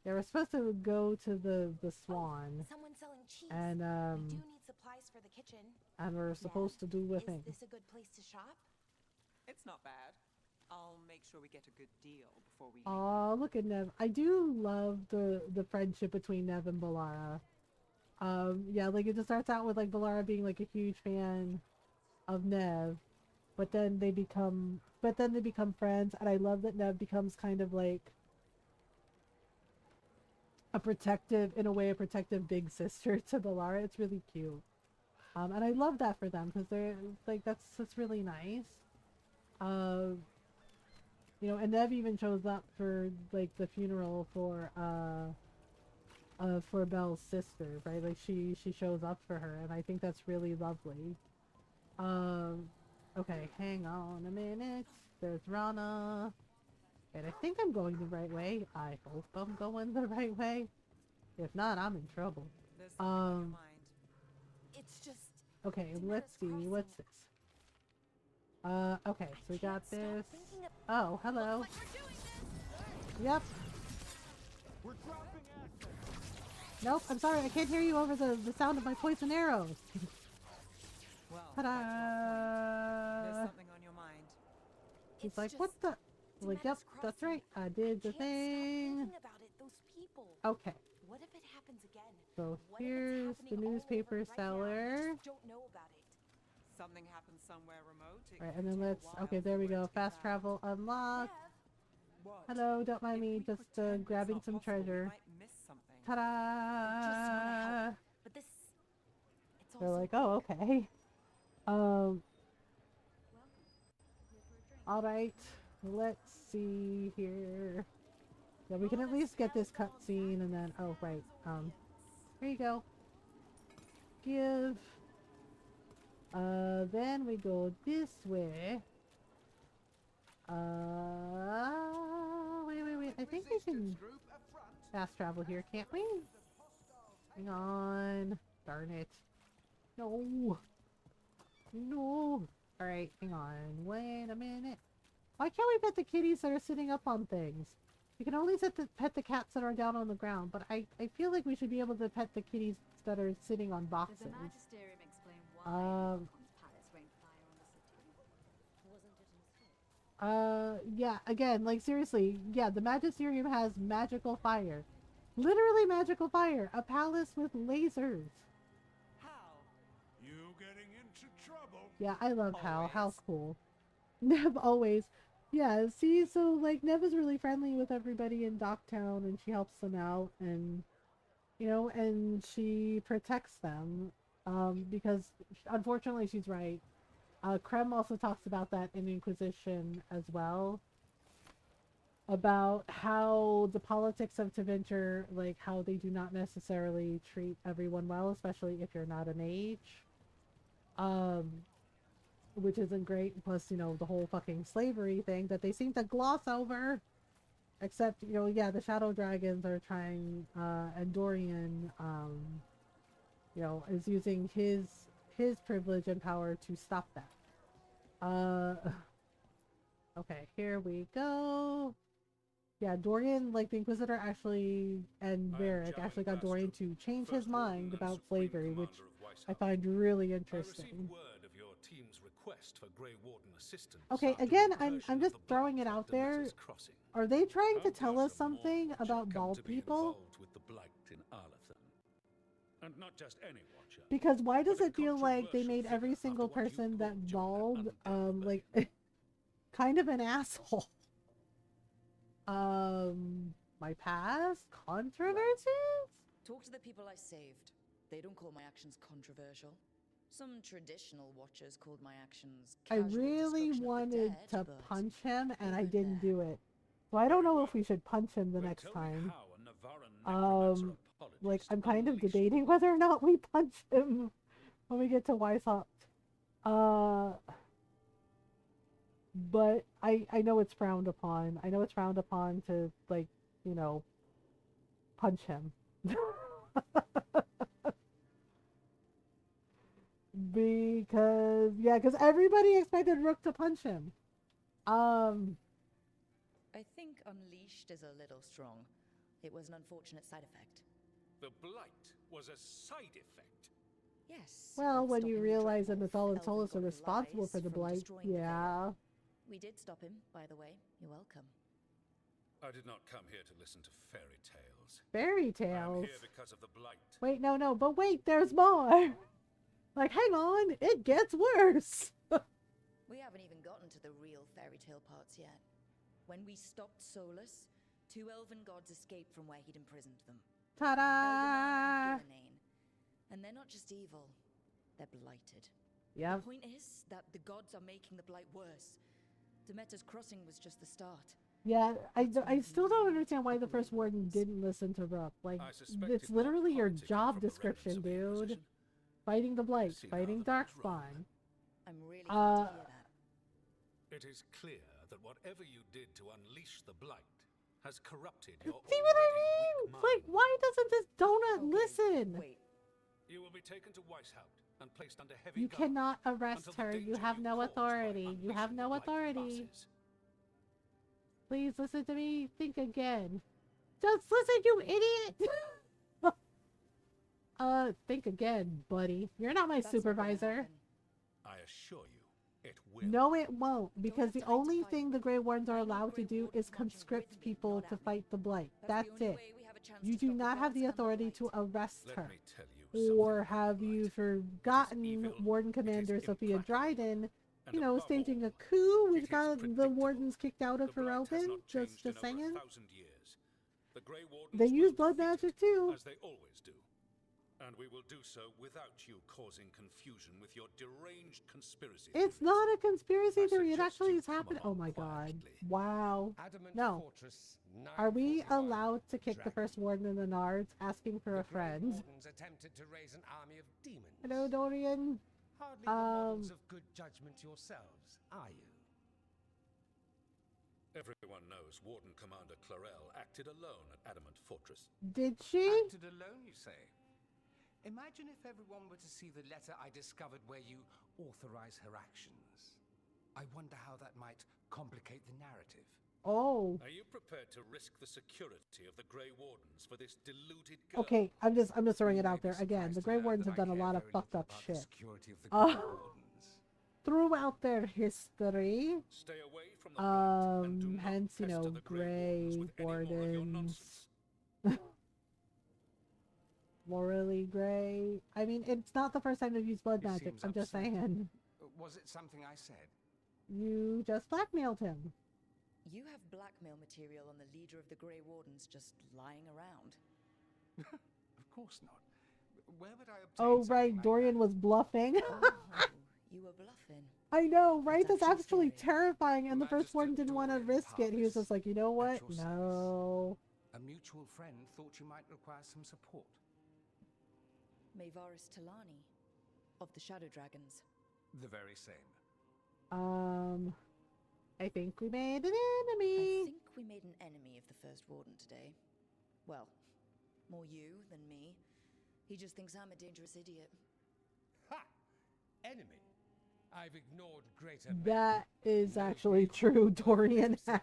Yeah, we're supposed to go to the swan. Someone selling cheese. And, We do need supplies for the kitchen. and we're supposed to do a Is thing. this a good place to shop? It's not bad. I'll make sure we get a good deal before we leave. Aw, look at Nev. I do love the friendship between Nev and Balara. Yeah, like it just starts out with like Balara being like a huge fan of Nev, but then they become friends, and I love that Nev becomes kind of like a protective big sister to Balara. It's really cute. And I love that for them because they're like that's really nice. You know, and Nev even shows up for like the funeral for Belle's sister, right? Like she shows up for her, and I think that's really lovely. Okay, hang on a minute. There's Rana. And I think I'm going the right way. I hope I'm going the right way. If not, I'm in trouble. It's just. Okay, let's see. What's this? Okay, so we got this. Oh, hello. Yep. Nope, I'm sorry, I can't hear you over the sound of my poison arrows. Well, Ta-da! there's something on your mind. He's like, what the? Like, yep, that's right. I did the thing. About it, those people. Okay. What if it happens again? So What if it's here's the happening all newspaper over right now and seller. we just don't know about it. Something happened somewhere remote. Right, and then let's. Okay, there we go. Fast travel unlocked. Hello, don't mind me. Just grabbing some treasure. Ta-da! But this. They're like, oh, okay. All right. Let's see here. Yeah, we can at least get this cutscene, and then oh right. Here you go. Give. Then we go this way. Wait. I think we can fast travel here, can't we? Hang on. Darn it. No. No. Alright, hang on. Wait a minute. Why can't we pet the kitties that are sitting up on things? We can only pet the cats that are down on the ground, but I feel like we should be able to pet the kitties that are sitting on boxes. Does the Magisterium explain why palace rained fire on the city? Wasn't it in Yeah, again, like seriously, yeah, the Magisterium has magical fire. Literally magical fire. A palace with lasers. Hal, you getting into trouble? Yeah, I love Hal. Hal's cool. Nev always. Yeah, see, so like Nev is really friendly with everybody in Docktown and she helps them out and you know, and she protects them. Because unfortunately she's right. Krem also talks about that in Inquisition as well. About how the politics of Tevinter, like how they do not necessarily treat everyone well, especially if you're not a mage. Which isn't great, plus, you know, the whole fucking slavery thing that they seem to gloss over. Except, you know, yeah, the Shadow Dragons are trying, and Dorian, you know, is using his privilege and power to stop that. Okay, here we go. Yeah, Dorian, like the Inquisitor actually, and Varric actually got Dorian to change his mind about slavery, which I find really interesting. Okay, again, I'm just throwing it out there. Are they trying to tell us something about bald people? And not just any watcher. Because why does it feel like they made every single person that bald, like, kind of an asshole? My past controversies? Talk to the people I saved. They don't call my actions controversial. Some traditional watchers called my actions I really wanted to punch him and I didn't do it. So I don't know if we should punch him the next time. Like, I'm kind of debating whether or not we punch him when we get to Weishaupt. But I know it's frowned upon. I know it's frowned upon to, like, you know, punch him. Because everybody expected Rook to punch him. I think unleashed is a little strong. It was an unfortunate side effect. The blight was a side effect. Yes. Well, when you realize that Nathal and Solus are responsible for the blight, yeah. We did stop him, by the way. You're welcome. I did not come here to listen to fairy tales. Fairy tales? I'm here because of the blight. Wait, no, but wait, there's more! Like, hang on, it gets worse! We haven't even gotten to the real fairy tale parts yet. When we stopped Solus, 2 elven gods escaped from where he'd imprisoned them. Ta-da! And they're not just evil, they're blighted. Yep. The point is that the gods are making the blight worse. Demeter's crossing was just the start. Yeah, I still don't understand why the first warden didn't listen to Rook. Like, it's literally your job description, dude. Fighting the blight, fighting Darkspawn. I'm really glad to hear that. It is clear that whatever you did to unleash the blight has corrupted your See what I already mean? weak It's mind. like, why doesn't this donut listen? Wait. You will be taken to Weishaupt and placed under heavy You guard cannot arrest until the her. You danger have you no caused by authority. You have unleashing no the blight authority. passes. Please listen to me. Think again. Just listen, you idiot! Think again, buddy. You're not my supervisor. I assure you, it will. No, it won't, because the only thing the Grey Wardens are allowed to do is conscript people to fight the Blight. That's it. You do not have the authority to arrest her. Or have you forgotten Warden Commander Sophia Dryden, you know, staging a coup which got the Wardens kicked out of her open? Just saying. They use blood magic too. As they always do. And we will do so without you causing confusion with your deranged conspiracy. It's not a conspiracy theory. It actually is happening. Oh my god. Wow. No. Are we allowed to kick the first warden in the nards asking for a friend? Attempted to raise an army of demons. Hello, Dorian. Hardly the models of good judgment yourselves, are you? Everyone knows Warden Commander Clarel acted alone at Adamant Fortress. Did she? Acted alone, you say? Imagine if everyone were to see the letter I discovered where you authorize her actions. I wonder how that might complicate the narrative. Oh. Are you prepared to risk the security of the Grey Wardens for this deluded girl? Okay, I'm just throwing it out there again. The Grey Wardens have done a lot of fucked up shit. Throughout their history. Stay away from the hence, you know, Grey Wardens. Morally gray. I mean, it's not the first time they've used blood magic. I'm just saying. Was it something I said? You just blackmailed him. You have blackmail material on the leader of the Grey Wardens just lying around. Of course not. Where would I obtain Oh, right. Dorian was bluffing. You were bluffing. I know, right? That's actually terrifying. And the first warden didn't want to risk it. He was just like, you know what? No. A mutual friend thought you might require some support. Maevaris Talani, of the Shadow Dragons. The very same. I think we made an enemy. I think we made an enemy of the First Warden today. Well, more you than me. He just thinks I'm a dangerous idiot. Ha! Enemy? I've ignored greater That is actually true, Dorian has.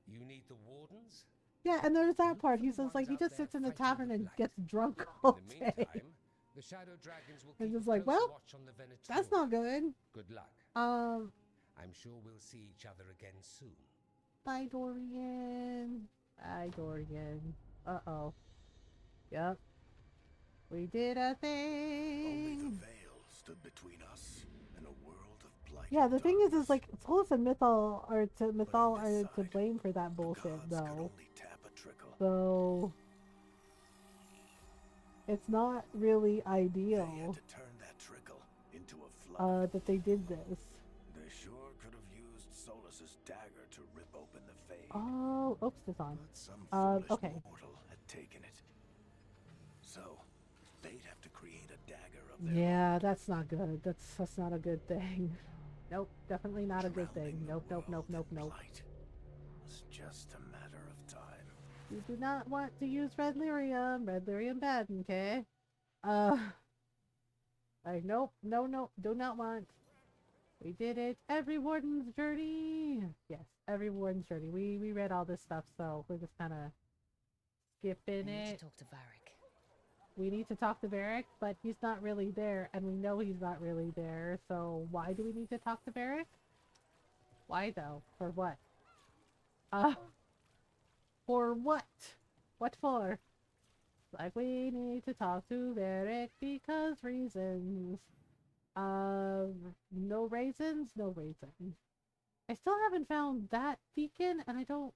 You need the Wardens? Yeah, and there's that part. He says, like, he just sits in the tavern and gets drunk all day. The Shadow Dragons will and keep just like, well, that's not good. Good luck. I'm sure we'll see each other again soon. Bye, Dorian. Bye, Dorian. Uh-oh. Yep. We did a thing. Only the veil stood between us and a world of blight. Yeah, the thing is like, Solus and Mythal are to blame for that bullshit, though. So it's not really ideal. They had to turn that trickle into a flood. That they did this. They sure could have used Solus's dagger to rip open the fade. Oh, oops, it's on. But some foolish okay. mortal had taken it. So they'd have to create a dagger of their Yeah, that's not good. That's not a good thing. Nope, definitely not a good thing. Nope. It's just a matter of time. You do not want to use red lyrium. Red lyrium bad, okay? Like, nope, no, do not want. We did it. Every warden's journey. Yes, every warden's journey. We read all this stuff, so we're just kind of skipping it. I need to talk to Varric. We need to talk to Varric, but he's not really there, and we know he's not really there, so why do we need to talk to Varric? Why, though? For what? For what? What for? Like, we need to talk to Varric because reasons. No raisins? No raisins. I still haven't found that beacon, and I don't...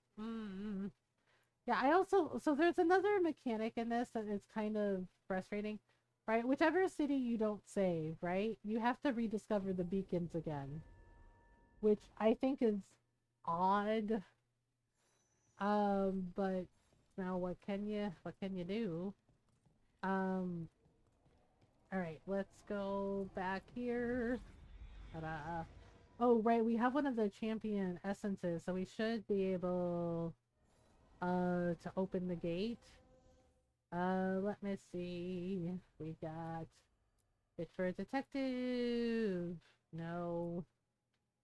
Yeah, I also... So there's another mechanic in this that is kind of frustrating, right? Whichever city you don't save, right? You have to rediscover the beacons again. Which I think is odd. But now what can you do? Alright, let's go back here. Ta-da. Oh, right, we have one of the champion essences, so we should be able to open the gate. Let me see. We got fit for a detective. No.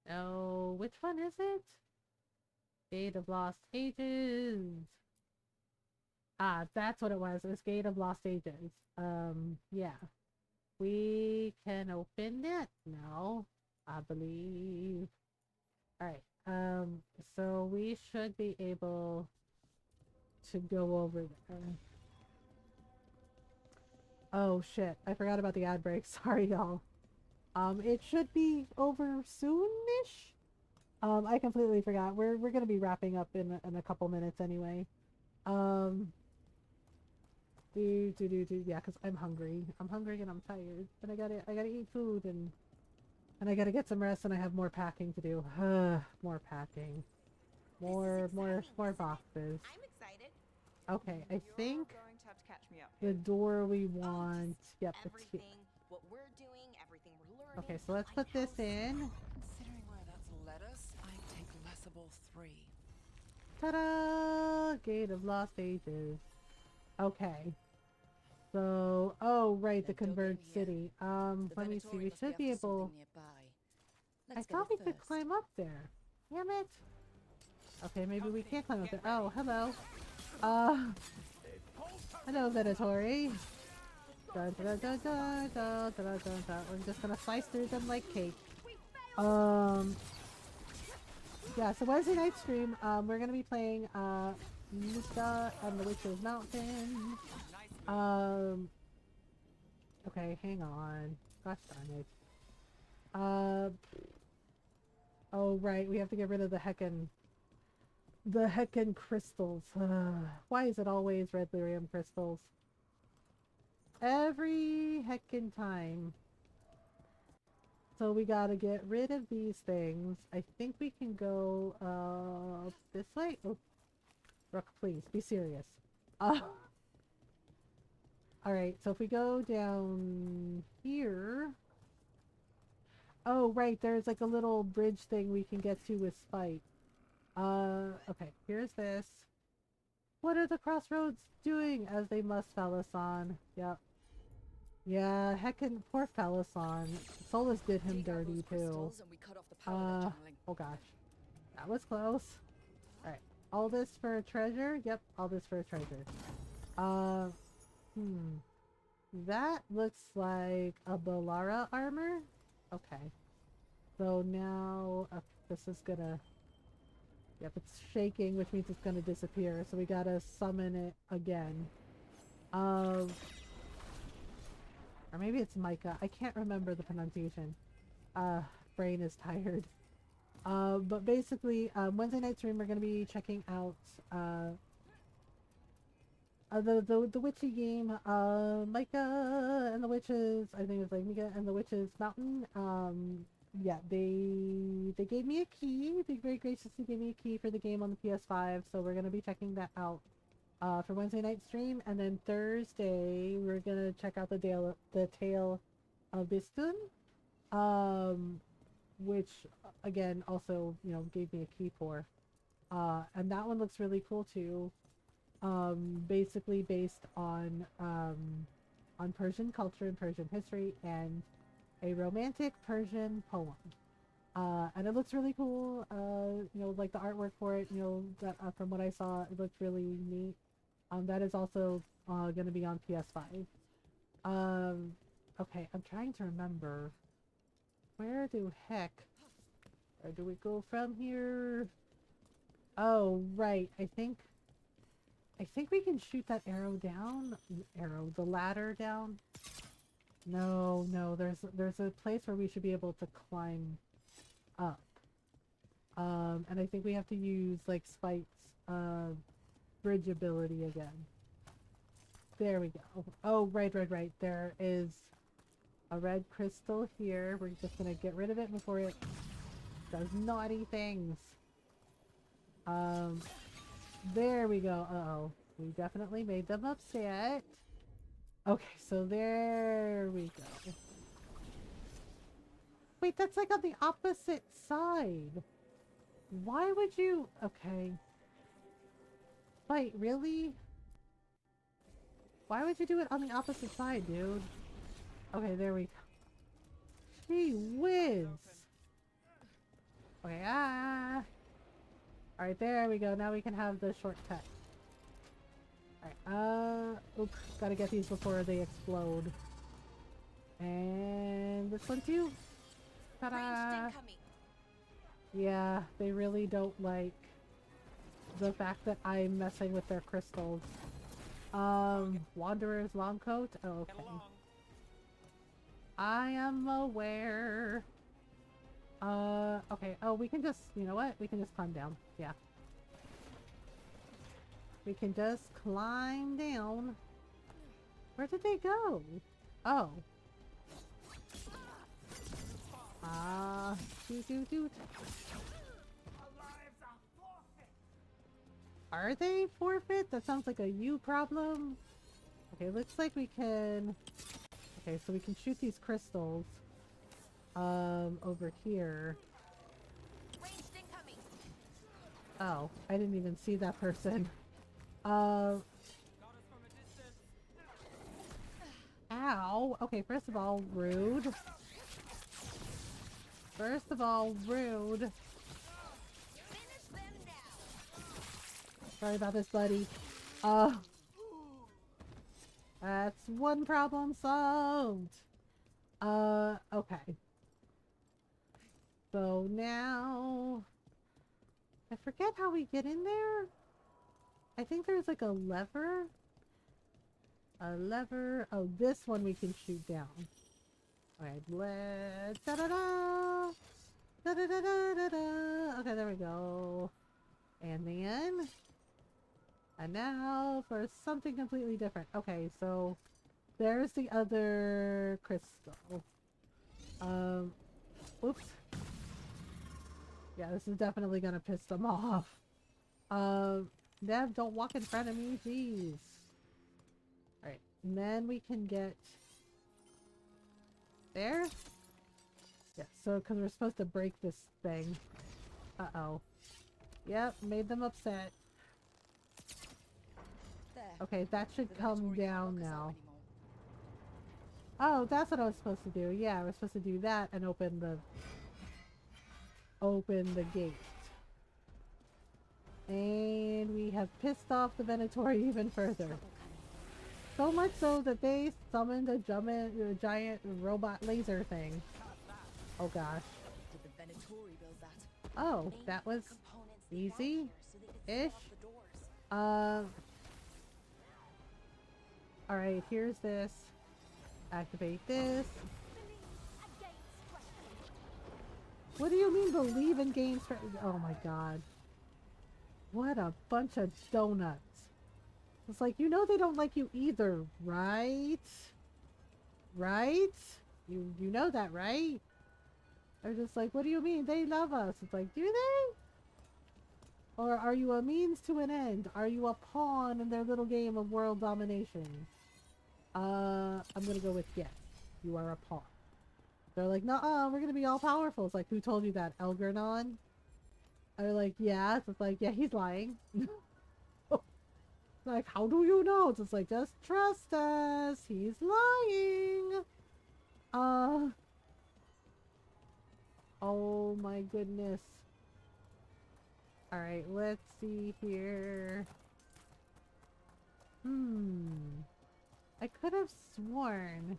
No. Which one is it? Gate of Lost Ages. Ah, that's what it was. It was Gate of Lost Ages. Yeah. We can open it now, I believe. Alright. So we should be able to go over there. Oh shit, I forgot about the ad break. Sorry, y'all. It should be over soon-ish? I completely forgot. We're gonna be wrapping up in a couple minutes anyway. Yeah, because I'm hungry. I'm hungry and I'm tired. And I gotta eat food and I gotta get some rest and I have more packing to do. More packing. More boxes. I'm excited. Okay, I think going to have to catch me up. the door we want. Yep, it's here. What we're doing, everything we're learning. Okay, so let's put this in. Considering where that's led us, I'd take Lessable 3. Ta-da! Gate of Lost Ages. Okay. So, oh right, the converged city. Let me see. We should be able. I thought we could climb up there. Damn it. Okay, maybe we can't climb up there. Oh, hello. Hello, Venatori. Dun, dun, dun, dun, dun, dun, dun, dun, dun. We're just gonna slice through them like cake. Yeah, so Wednesday night stream, we're gonna be playing Mika and the Witch's Mountain. Okay, hang on. Gosh darn it. Oh right, we have to get rid of the heckin' crystals. Why is it always red lyrium crystals? Every heckin' time. So we gotta get rid of these things. I think we can go this way. Oh, Rook, please be serious. Alright, so if we go down here. Oh right, there's like a little bridge thing we can get to with Spite. Okay, here's this. What are the crossroads doing? As they must, Falasan. Yep. Yeah, heckin' poor Falasan. Solus did him dirty too. Oh gosh. That was close. Alright. All this for a treasure? Yep, all this for a treasure. That looks like a Bolara armor? Okay. So now, this is gonna... Yep, it's shaking, which means it's gonna disappear, so we gotta summon it again. Or maybe it's Micah. I can't remember the pronunciation. Brain is tired. But basically, Wednesday night stream, we're gonna be checking out, the witchy game, Micah and the Witches, I think it was like Micah and the Witches Mountain. Yeah, they gave me a key. They very graciously gave me a key for the game on the PS5, so we're gonna be checking that out for Wednesday night stream, and then Thursday we're gonna check out the Tale of Bistun, which again also gave me a key for, and that one looks really cool too. Basically based on Persian culture and Persian history and a romantic Persian poem. And it looks really cool. Like the artwork for it, that from what I saw, it looked really neat. That is also going to be on PS5. Okay, I'm trying to remember. Where do we go from here? Oh, right. I think we can shoot that arrow down. The ladder down. No, there's a place where we should be able to climb up. And I think we have to use like Spite's bridge ability again. There we go. Oh, right. There is a red crystal here. We're just gonna get rid of it before it does naughty things. There we go. Uh-oh. We definitely made them upset. Okay, so there we go. Wait, that's like on the opposite side. Why would you... Okay. Wait, really? Why would you do it on the opposite side, dude? Okay, there we go. Gee whiz! Okay, Alright, there we go. Now we can have the shortcut. Alright, oops. Gotta get these before they explode. And this one too? Ta-da! Yeah, they really don't like the fact that I'm messing with their crystals. Wanderer's long coat? Oh, okay. I am aware. Okay. Oh, we can just, you know what? We can just climb down. Yeah. We can just climb down. Where did they go? Oh. Doot. Are they forfeit? That sounds like a you problem. Okay, looks like we can... Okay, so we can shoot these crystals. Over here. Oh, I didn't even see that person. Ow. Okay, first of all, rude. First of all, rude. Sorry about this, buddy. That's one problem solved. Okay. So now... I forget how we get in there. I think there's like a lever. A lever. Oh, this one we can shoot down. Alright, let's... Da-da-da! Da-da-da-da-da-da! Okay, there we go. And then... And now for something completely different. Okay, so... There's the other crystal. Oops. Yeah, this is definitely gonna piss them off. Dev, don't walk in front of me, jeez. Alright, and then we can get... There? Yeah, so, because we're supposed to break this thing. Uh-oh. Yep, made them upset. Okay, that should come down now. Oh, that's what I was supposed to do. Yeah, we're supposed to do that and open the gate. And we have pissed off the Venatori even further. So much so that they summoned a giant robot laser thing. Oh gosh. Oh, that was easy-ish. Alright, here's this. Activate this. What do you mean believe in games for— oh my god. What a bunch of donuts. It's like, you know they don't like you either, right? Right? You know that, right? They're just like, what do you mean? They love us. It's like, do they? Or are you a means to an end? Are you a pawn in their little game of world domination? I'm gonna go with yes. You are a pawn. They're like, no, we're gonna be all powerful. It's like, who told you that? Elgernon? They're like, yeah. It's like, yeah, he's lying. Like, how do you know? It's just like, just trust us. He's lying. Oh my goodness. Alright, let's see here. I could have sworn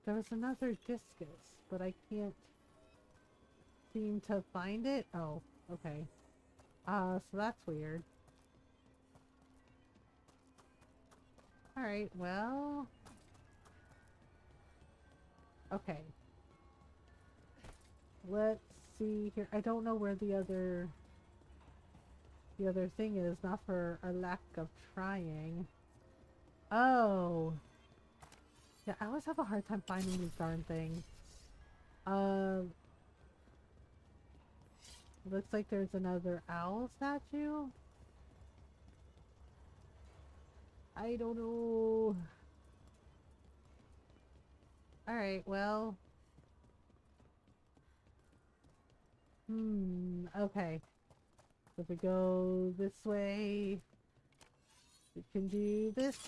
there was another discus, but I can't seem to find it. Oh, okay. So that's weird. Alright, well... Okay. Let's see here. I don't know where the other thing is, not for a lack of trying. Oh! Yeah, I always have a hard time finding these darn things. Looks like there's another owl statue. I don't know. Alright, well. Okay. So if we go this way, we can do this.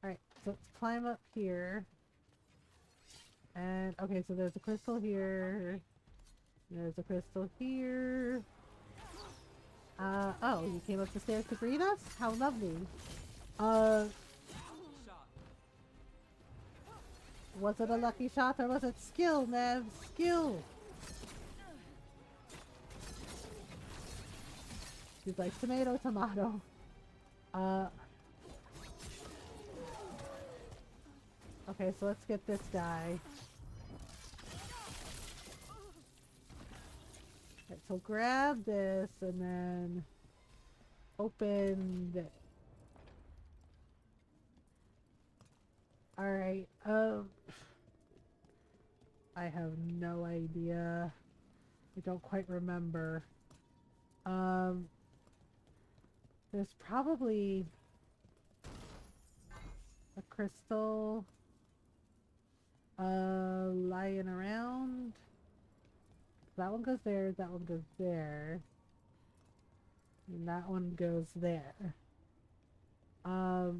Alright, so let's climb up here. And, okay, so there's a crystal here. There's a crystal here. Oh, you came up the stairs to greet us? How lovely. Was it a lucky shot or was it skill, Nev? Skill! She's like, tomato, tomato. Okay, so let's get this guy. Okay, so grab this and then open this. Alright, I have no idea. I don't quite remember. There's probably a crystal lying around. That one goes there, that one goes there. And that one goes there. I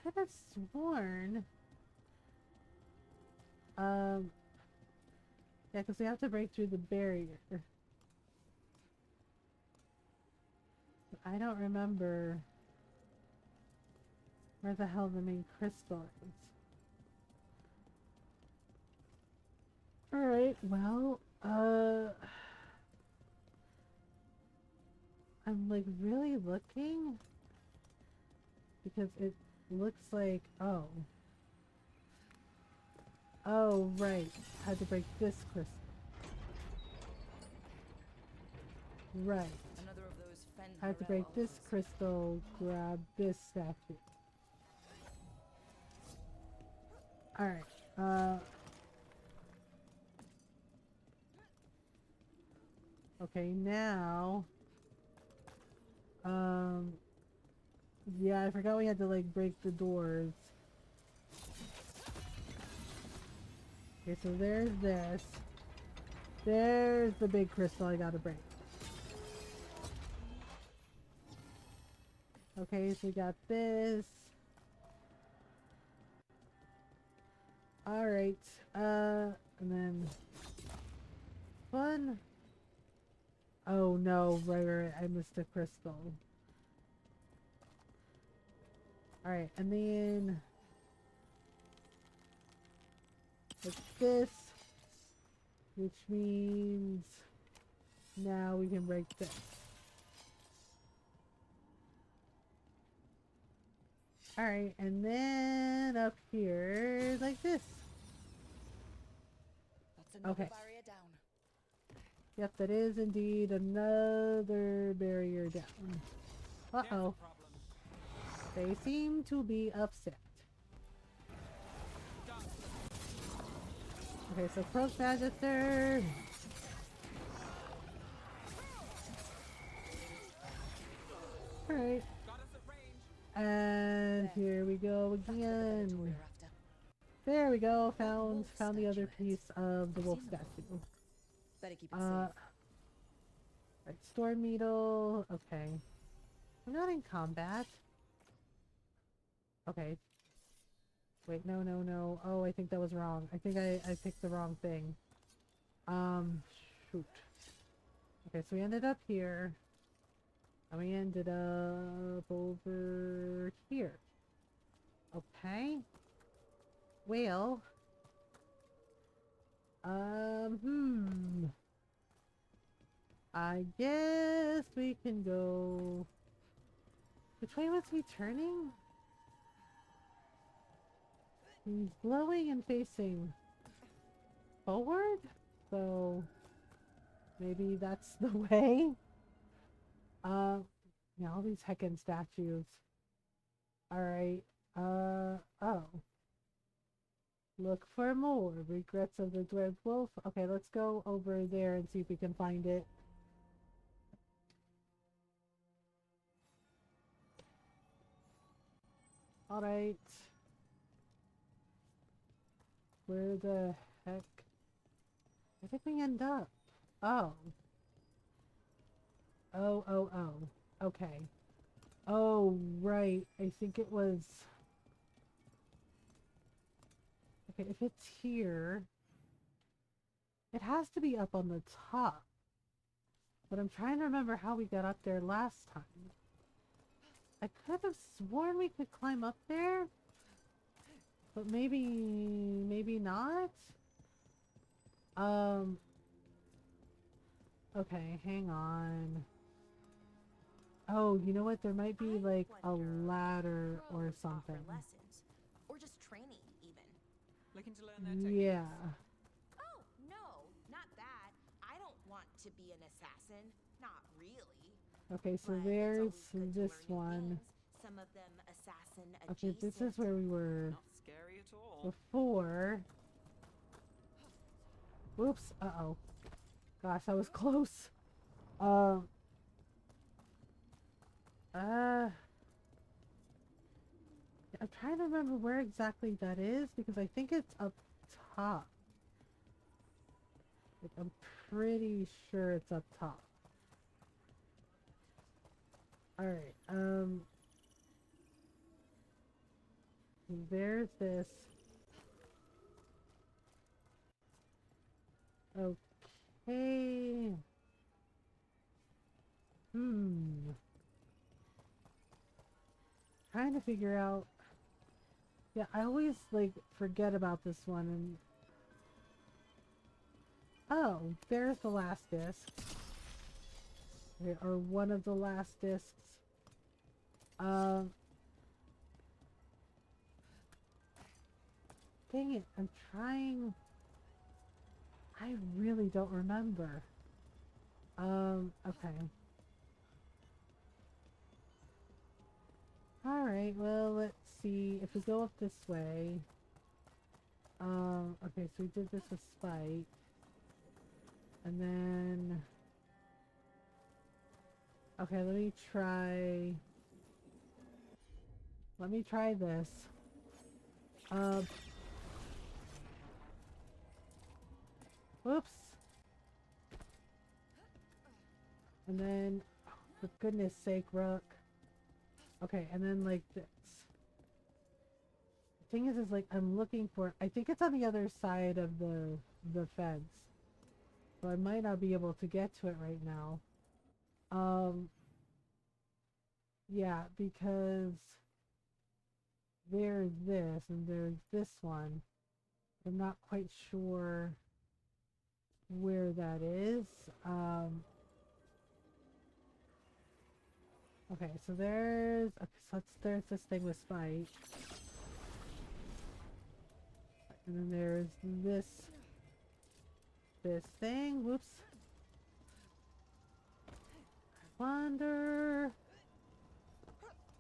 could have sworn. Yeah, because we have to break through the barrier. I don't remember where the hell the main crystal is. Alright, well, I'm like really looking because it looks like, oh, right, I had to break this crystal. Right. Another of those I have to break this crystal, grab this statue. Alright, okay, now, yeah, I forgot we had to, like, break the doors. Okay, so there's this. There's the big crystal I gotta break. Okay, so we got this. Alright, and then... Fun. Oh no, right, I missed a crystal. Alright, and then... Like this. Which means... Now we can break this. Alright, and then up here, like this. That's another Okay. barrier down. Yep, that is indeed another barrier down. Uh-oh. They seem to be upset. Okay, so Cloak Magister. Alright. And here we go again. There we go, found the other piece of the wolf statue. Better keep it safe. Right, Storm Needle, okay. I'm not in combat. Okay. Wait, no. Oh, I think that was wrong. I think I picked the wrong thing. Shoot. Okay, so we ended up here. And we ended up over here. Okay. Well. I guess we can go... Which way was he turning? He's glowing and facing forward? So... Maybe that's the way? Yeah, all these heckin' statues. Alright, oh. Look for more regrets of the dwarf wolf. Okay, let's go over there and see if we can find it. Alright. Where the heck? Where did we end up? Oh. Oh. Okay. Oh, right. I think it was... Okay, if it's here... It has to be up on the top. But I'm trying to remember how we got up there last time. I could have sworn we could climb up there. But maybe not? Okay, hang on. Oh, you know what? There might be like a ladder or something. Lessons, or just training, even. Looking to learn their techniques? Yeah. Oh, no, not that. I don't want to be an assassin. Not really. Okay, so But there's it's always good to this learn new one. things. Some of them assassin Okay, adjacent. this is where we were Not scary at all. before. Whoops, uh-oh. Gosh, that was close. I'm trying to remember where exactly that is because I think it's up top. Like, I'm pretty sure it's up top. Alright, there's this. Okay. Trying to figure out. Yeah, I always like forget about this one and oh, there's the last disc. Or one of the last discs. Dang it, I'm trying. I really don't remember. Okay. Alright, well, let's see. If we go up this way. Okay, so we did this with Spike. And then... Okay, let me try this. Whoops. And then, oh, for goodness sake, Rook. Okay, and then like this. The thing is like I'm looking for. I think it's on the other side of the fence, so I might not be able to get to it right now. Yeah, because there's this and there's this one. I'm not quite sure where that is. Okay, so there's there's this thing with Spike. And then there's this thing. Whoops. I wonder.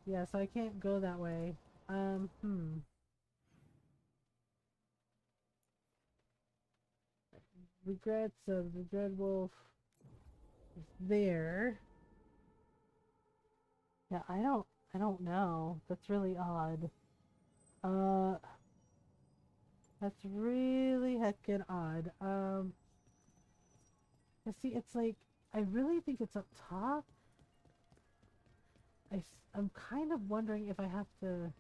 Yeah, so I can't go that way. Regrets of the Dread Wolf is there. Yeah, I don't know. That's really odd. That's really heckin' odd. You see, it's like, I really think it's up top. I'm kind of wondering if I have to...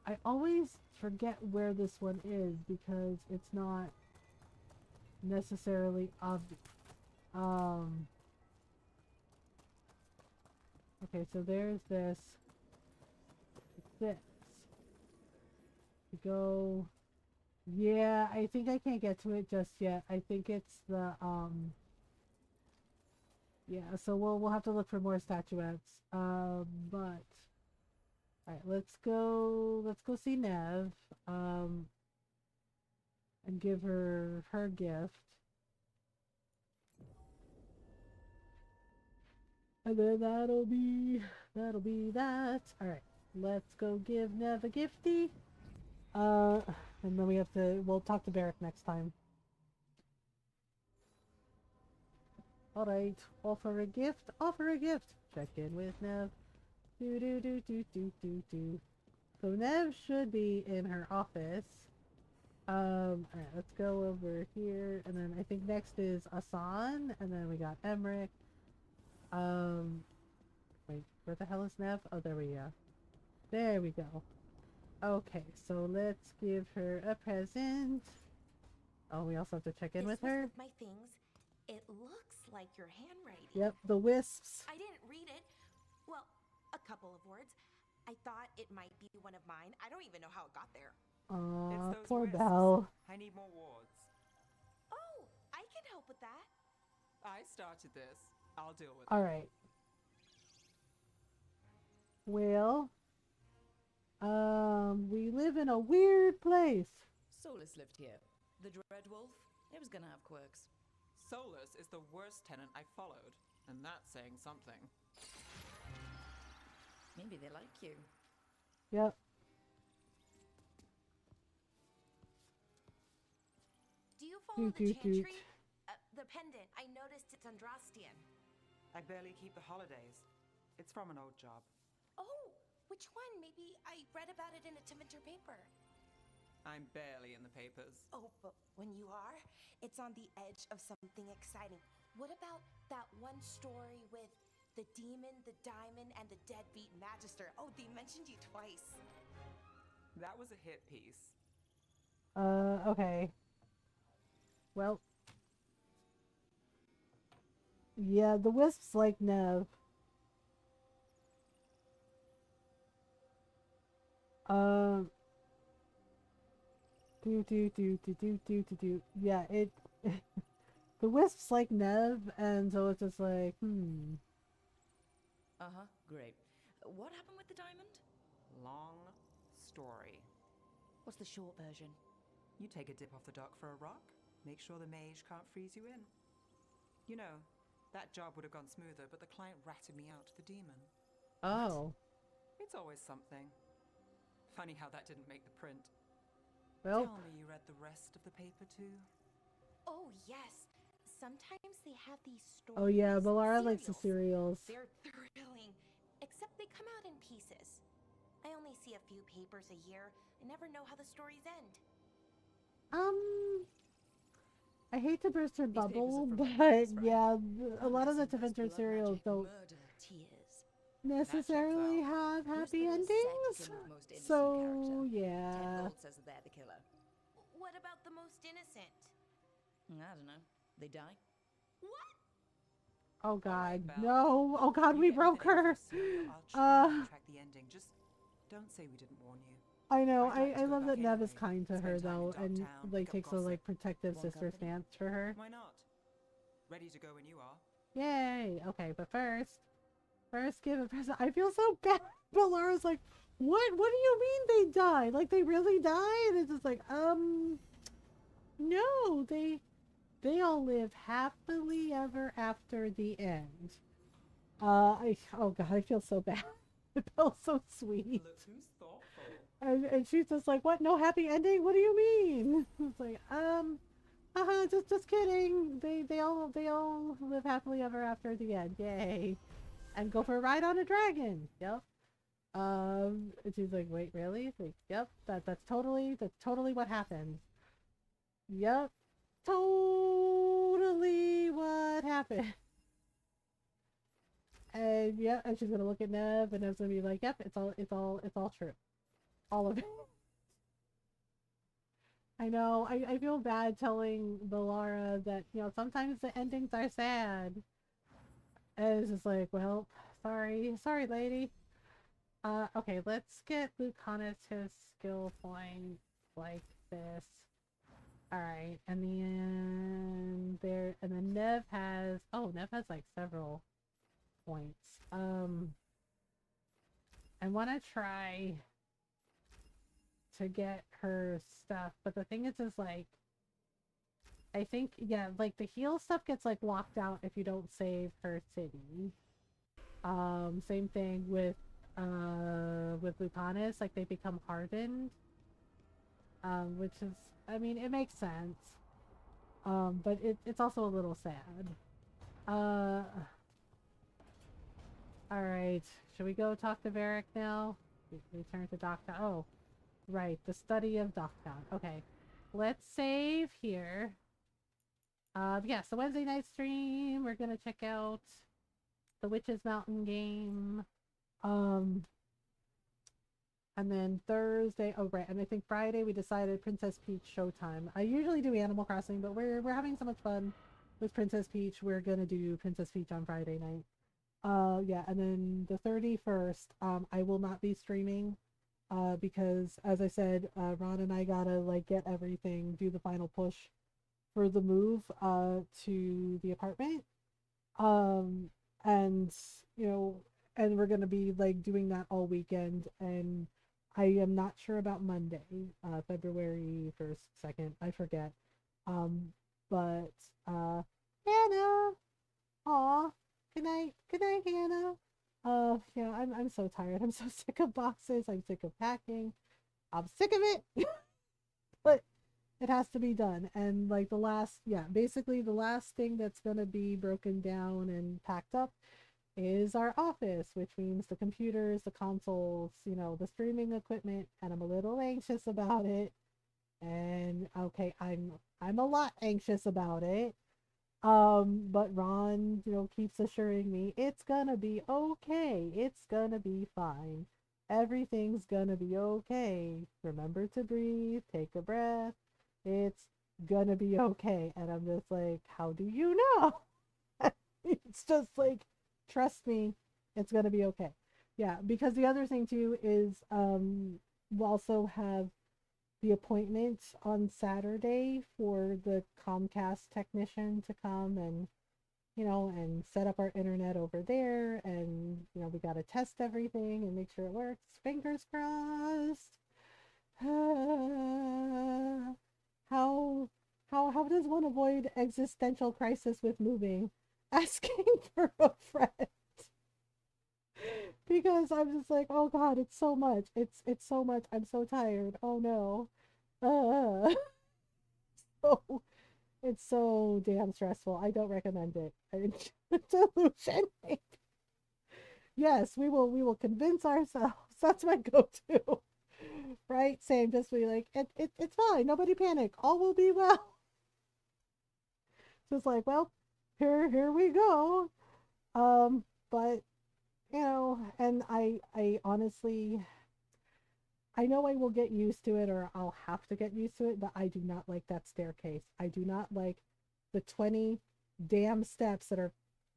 I always forget where this one is because it's not necessarily obvious. Okay, so there's this. This. Go. Yeah, I think I can't get to it just yet. I think it's the yeah, so we'll have to look for more statuettes. But alright, let's go see Nev. And give her her gift. And then that'll be that. Alright, let's go give Nev a gifty. And then we'll talk to Barrack next time. Alright, offer a gift. Check in with Nev. Do do do do do do do. So Nev should be in her office. Alright, let's go over here, and then I think next is Asan, and then we got Emmerich. Wait, where the hell is Nev? Oh, there we go. There we go. Okay, so let's give her a present. Oh, we also have to check in with her. With my things, it looks like your handwriting. Yep, the wisps. I didn't read it. Well, a couple of words. I thought it might be one of mine. I don't even know how it got there. Aw, It's those poor wisps. Belle. I need more wards. Oh, I can help with that. I started this. I'll deal with it. Alright. Well, we live in a weird place. Solus lived here. The Dread Wolf. It was gonna have quirks. Solus is the worst tenant I followed, and that's saying something. Maybe they like you. Yep. Do you follow the Doot, doot, chantry? The pendant. I noticed it's Andrastian. I barely keep the holidays. It's from an old job. Oh, which one? Maybe I read about it in a Tivinter paper. I'm barely in the papers. Oh, but when you are, it's on the edge of something exciting. What about that one story with the demon, the diamond, and the deadbeat magister? Oh, they mentioned you twice. That was a hit piece. Okay. Well. Yeah, the wisps like Nev. Do. Yeah, it. The wisps like Nev, and so it's just like, Uh-huh, great. What happened with the diamond? Long story. What's the short version? You take a dip off the dock for a rock, make sure the mage can't freeze you in. You know, that job would have gone smoother, but the client ratted me out to the demon. Oh. It's always something. Funny how that didn't make the print. Well. Tell me you read the rest of the paper too? Oh, yes. Sometimes they have these stories. Oh yeah, Balara likes the serials. They're thrilling, except they come out in pieces. I only see a few papers a year. I never know how the stories end. I hate to burst her bubble, but yeah, a lot of the Tivinter serials don't necessarily have happy endings. So yeah. 10 gold says that they're the killer. What about the most innocent? I don't know. They die? What? Oh god, no! Oh god, we broke her. Track the ending. Just don't say we didn't warn you. I know. I love that Nev is kind to her though, and like takes a like protective sister stance for her. Why not? Ready to go when you are. Yay! Okay, but first give a present. I feel so bad. Balara's like, what? What do you mean they die? Like they really die? And it's just like, no, they all live happily ever after the end. Oh god, I feel so bad. It felt so sweet. Look who's thoughtful. And she's just like, what? No happy ending? What do you mean? It's like, just kidding. They all live happily ever after the end. Yay. And go for a ride on a dragon. Yep. And she's like, wait, really? It's like, yep, that's totally what happened. Yep. Totally what happened. And yeah, and she's gonna look at Nev, and Nev's gonna be like, yep, it's all true. All of it. I know, I feel bad telling Balara that, you know, sometimes the endings are sad. And it's just like, well, sorry lady. Okay, let's get Lucanus his skill point like this. Alright, and then Nev has like several points. I wanna try to get her stuff, but the thing is like, I think, yeah, like the heal stuff gets like locked out if you don't save her city. Same thing with Lucanus, like they become hardened. Which is, I mean, it makes sense. But it's also a little sad. All right. Should we go talk to Varric now? Return to Docktown. Oh, right. The study of Docktown. Okay. Let's save here. Yes, the Wednesday night stream. We're gonna check out the Witches Mountain game. And then Thursday, oh right, and I think Friday we decided Princess Peach Showtime. I usually do Animal Crossing, but we're having so much fun with Princess Peach. We're gonna do Princess Peach on Friday night. Yeah, and then the 31st, I will not be streaming, because as I said, Ron and I gotta like get everything, do the final push for the move, to the apartment. And you know, and we're gonna be like doing that all weekend, and I am not sure about Monday, February 1st, 2nd, I forget. But Hannah, aw, good night, Hannah. Yeah, I'm so tired. I'm so sick of boxes. I'm sick of packing. I'm sick of it. But it has to be done. And like basically the last thing that's gonna be broken down and packed up is our office, which means the computers, the consoles, the streaming equipment, and I'm a little anxious about it. And okay, I'm a lot anxious about it. But Ron, keeps assuring me it's gonna be okay. It's gonna be fine. Everything's gonna be okay. Remember to breathe, take a breath. It's gonna be okay. And I'm just like, how do you know? It's just like, trust me, it's gonna be okay. Yeah, because the other thing too is we'll also have the appointment on Saturday for the Comcast technician to come and and set up our internet over there, and we got to test everything and make sure it works. Fingers crossed. How does one avoid existential crisis with moving? Asking for a friend. Because I'm just like, oh god, it's so much. It's so much. I'm so tired. Oh no. So it's so damn stressful. I don't recommend it. Delusion. Yes, we will convince ourselves. That's my go-to. Right? Same, just be like, it's fine. Nobody panic. All will be well. Just like, well, here we go. But and I honestly, I know I will get used to it, or I'll have to get used to it, but I do not like that staircase. I do not like the 20 damn steps that are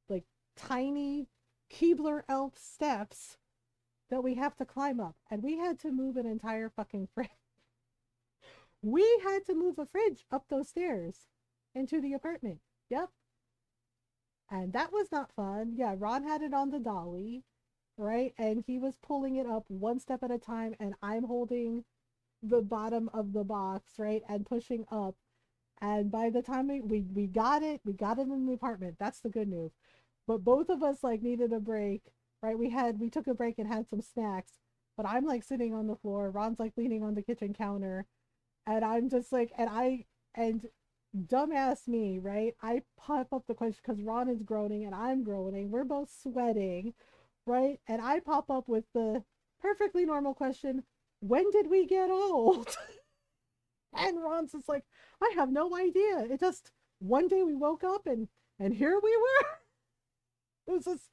like tiny Keebler elf steps that we have to climb up. And we had to move an entire fucking fridge. We had to move a fridge up those stairs into the apartment. Yep. And that was not fun. Yeah, Ron had it on the dolly, right? And he was pulling it up one step at a time, and I'm holding the bottom of the box, right? And pushing up. And by the time we got it in the apartment. That's the good news. But both of us like needed a break, right? We took a break and had some snacks, but I'm like sitting on the floor. Ron's like leaning on the kitchen counter, and I'm just like, and dumbass me, right? I pop up the question because Ron is groaning and I'm groaning. We're both sweating, right? And I pop up with the perfectly normal question, when did we get old? And Ron's just like, I have no idea. It just, one day we woke up and here we were. It was just,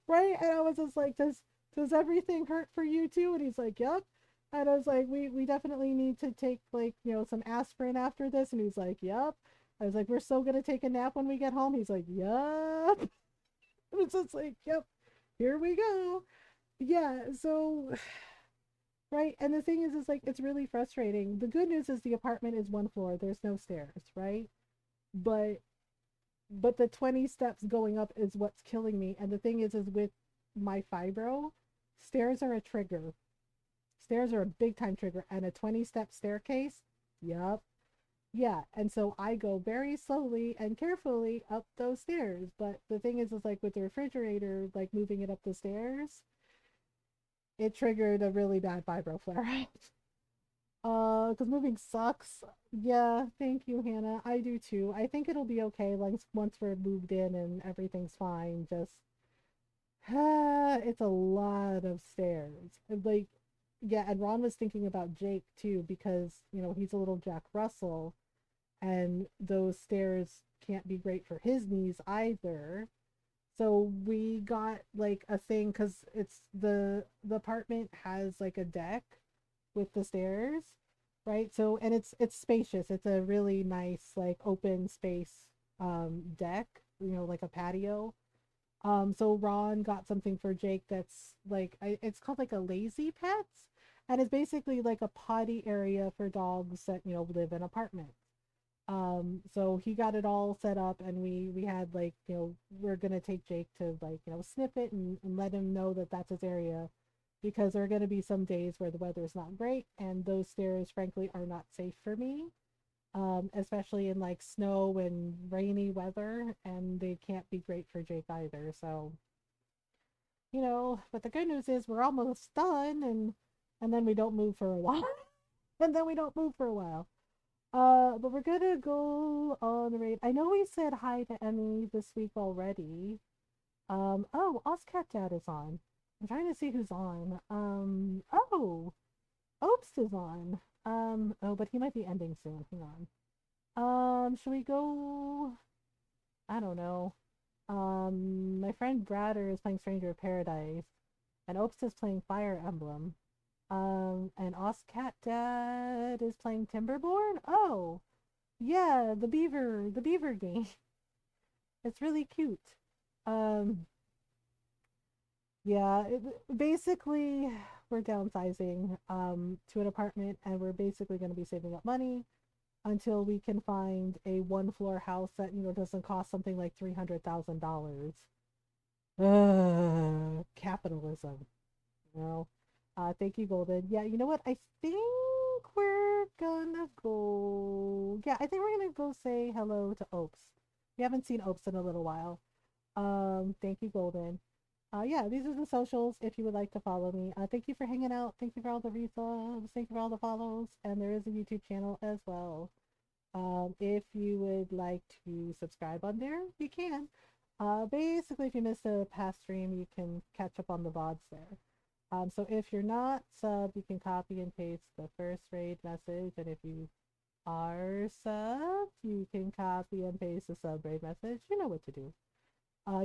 right? And I was just like, does everything hurt for you too? And he's like, yep. And I was like, we definitely need to take like, some aspirin after this. And he's like, yep. I was like, we're still going to take a nap when we get home. He's like, yep. It was just like, yep, here we go. Yeah. So, right. And the thing is like, it's really frustrating. The good news is the apartment is one floor. There's no stairs, right? But the 20 steps going up is what's killing me. And the thing is with my fibro, stairs are a trigger. Stairs are a big time trigger, and a 20-step staircase. Yup. Yeah, and so I go very slowly and carefully up those stairs. But the thing is like with the refrigerator, like moving it up the stairs, it triggered a really bad fibro flare out. Because moving sucks. Yeah, thank you, Hannah. I do too. I think it'll be okay once we're moved in and everything's fine. Just It's a lot of stairs. Like, yeah, and Ron was thinking about Jake too because, he's a little Jack Russell and those stairs can't be great for his knees either. So we got like a thing because it's the apartment has like a deck with the stairs, right? So and it's spacious. It's a really nice like open space deck, like a patio. So Ron got something for Jake that's like it's called like a lazy pets, and it's basically like a potty area for dogs that live in apartments. So he got it all set up, and we had like we're gonna take Jake to like snip it and let him know that that's his area, because there are gonna be some days where the weather is not great, and those stairs frankly are not safe for me, especially in like snow and rainy weather, and they can't be great for Jake either. So but the good news is we're almost done, and then we don't move for a while. And then we don't move for a while. But we're gonna go on the raid. I know we said hi to Emmy this week already. Oh, Oscat Dad is on. I'm trying to see who's on. Oh, Obst is on. Oh, but he might be ending soon. Hang on. Should we go? I don't know. My friend Bradder is playing Stranger of Paradise, and Obst is playing Fire Emblem. And Oscat Dad is playing Timberborn. Oh, yeah, the beaver game. It's really cute. Um, yeah, basically we're downsizing to an apartment, and we're basically going to be saving up money until we can find a one floor house that doesn't cost something like $300,000. Capitalism, you know. Thank you, Golden. Yeah, you know what? I think we're gonna go. Yeah, I think we're gonna go say hello to Opes. We haven't seen Opes in a little while. Thank you, Golden. Yeah, these are the socials if you would like to follow me. Thank you for hanging out. Thank you for all the resubs. Thank you for all the follows. And there is a YouTube channel as well. If you would like to subscribe on there, you can. Basically, if you missed a past stream, you can catch up on the VODs there. So if you're not sub, you can copy and paste the first raid message, and if you are sub, you can copy and paste the sub raid message. You know what to do.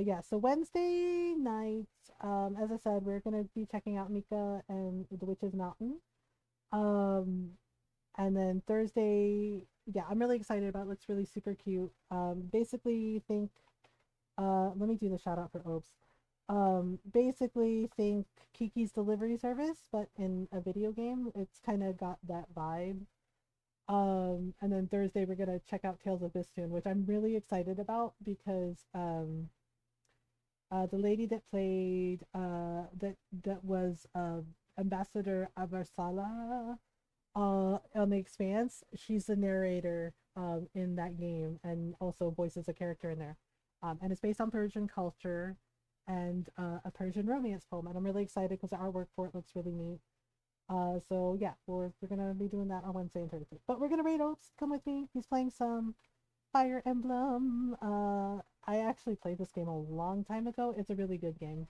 Yeah, so Wednesday nights, as I said, we're gonna be checking out Mika and the Witch's Mountain. And then Thursday, yeah, I'm really excited about it. Looks really super cute. Basically think, let me do the shout out for Opes. Basically think Kiki's Delivery Service, but in a video game. It's kind of got that vibe. And then Thursday we're gonna check out Tales of Bistoon, which I'm really excited about because the lady that played that was Ambassador Avarsala on The Expanse, she's the narrator in that game and also voices a character in there. And it's based on Persian culture and a Persian romance poem, and I'm really excited because the artwork for it looks really neat. So yeah, we're gonna be doing that on Wednesday and Thursday. But we're gonna raid Opes. Come with me. He's playing some Fire Emblem. I actually played this game a long time ago. It's a really good game.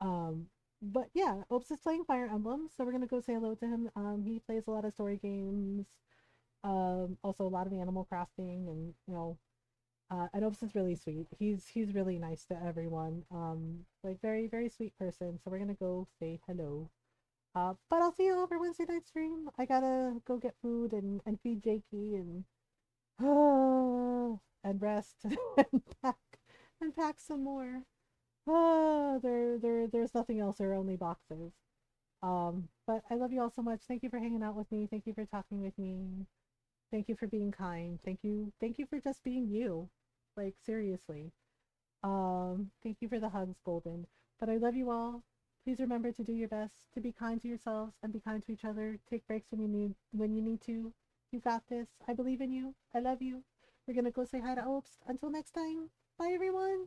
But yeah, Opes is playing Fire Emblem, so we're gonna go say hello to him. He plays a lot of story games. Also a lot of Animal Crossing, and and Opes is really sweet. He's really nice to everyone. Like very, very sweet person. So we're gonna go say hello. But I'll see you over Wednesday night stream. I gotta go get food and feed Jakey and and rest and pack some more. There's nothing else. There are only boxes. But I love you all so much. Thank you for hanging out with me. Thank you for talking with me. Thank you for being kind. Thank you for just being you. Like seriously. Thank you for the hugs, Golden. But I love you all. Please remember to do your best, to be kind to yourselves and be kind to each other. Take breaks when you need to. You got this. I believe in you. I love you. We're gonna go say hi to Opes. Until next time. Bye everyone.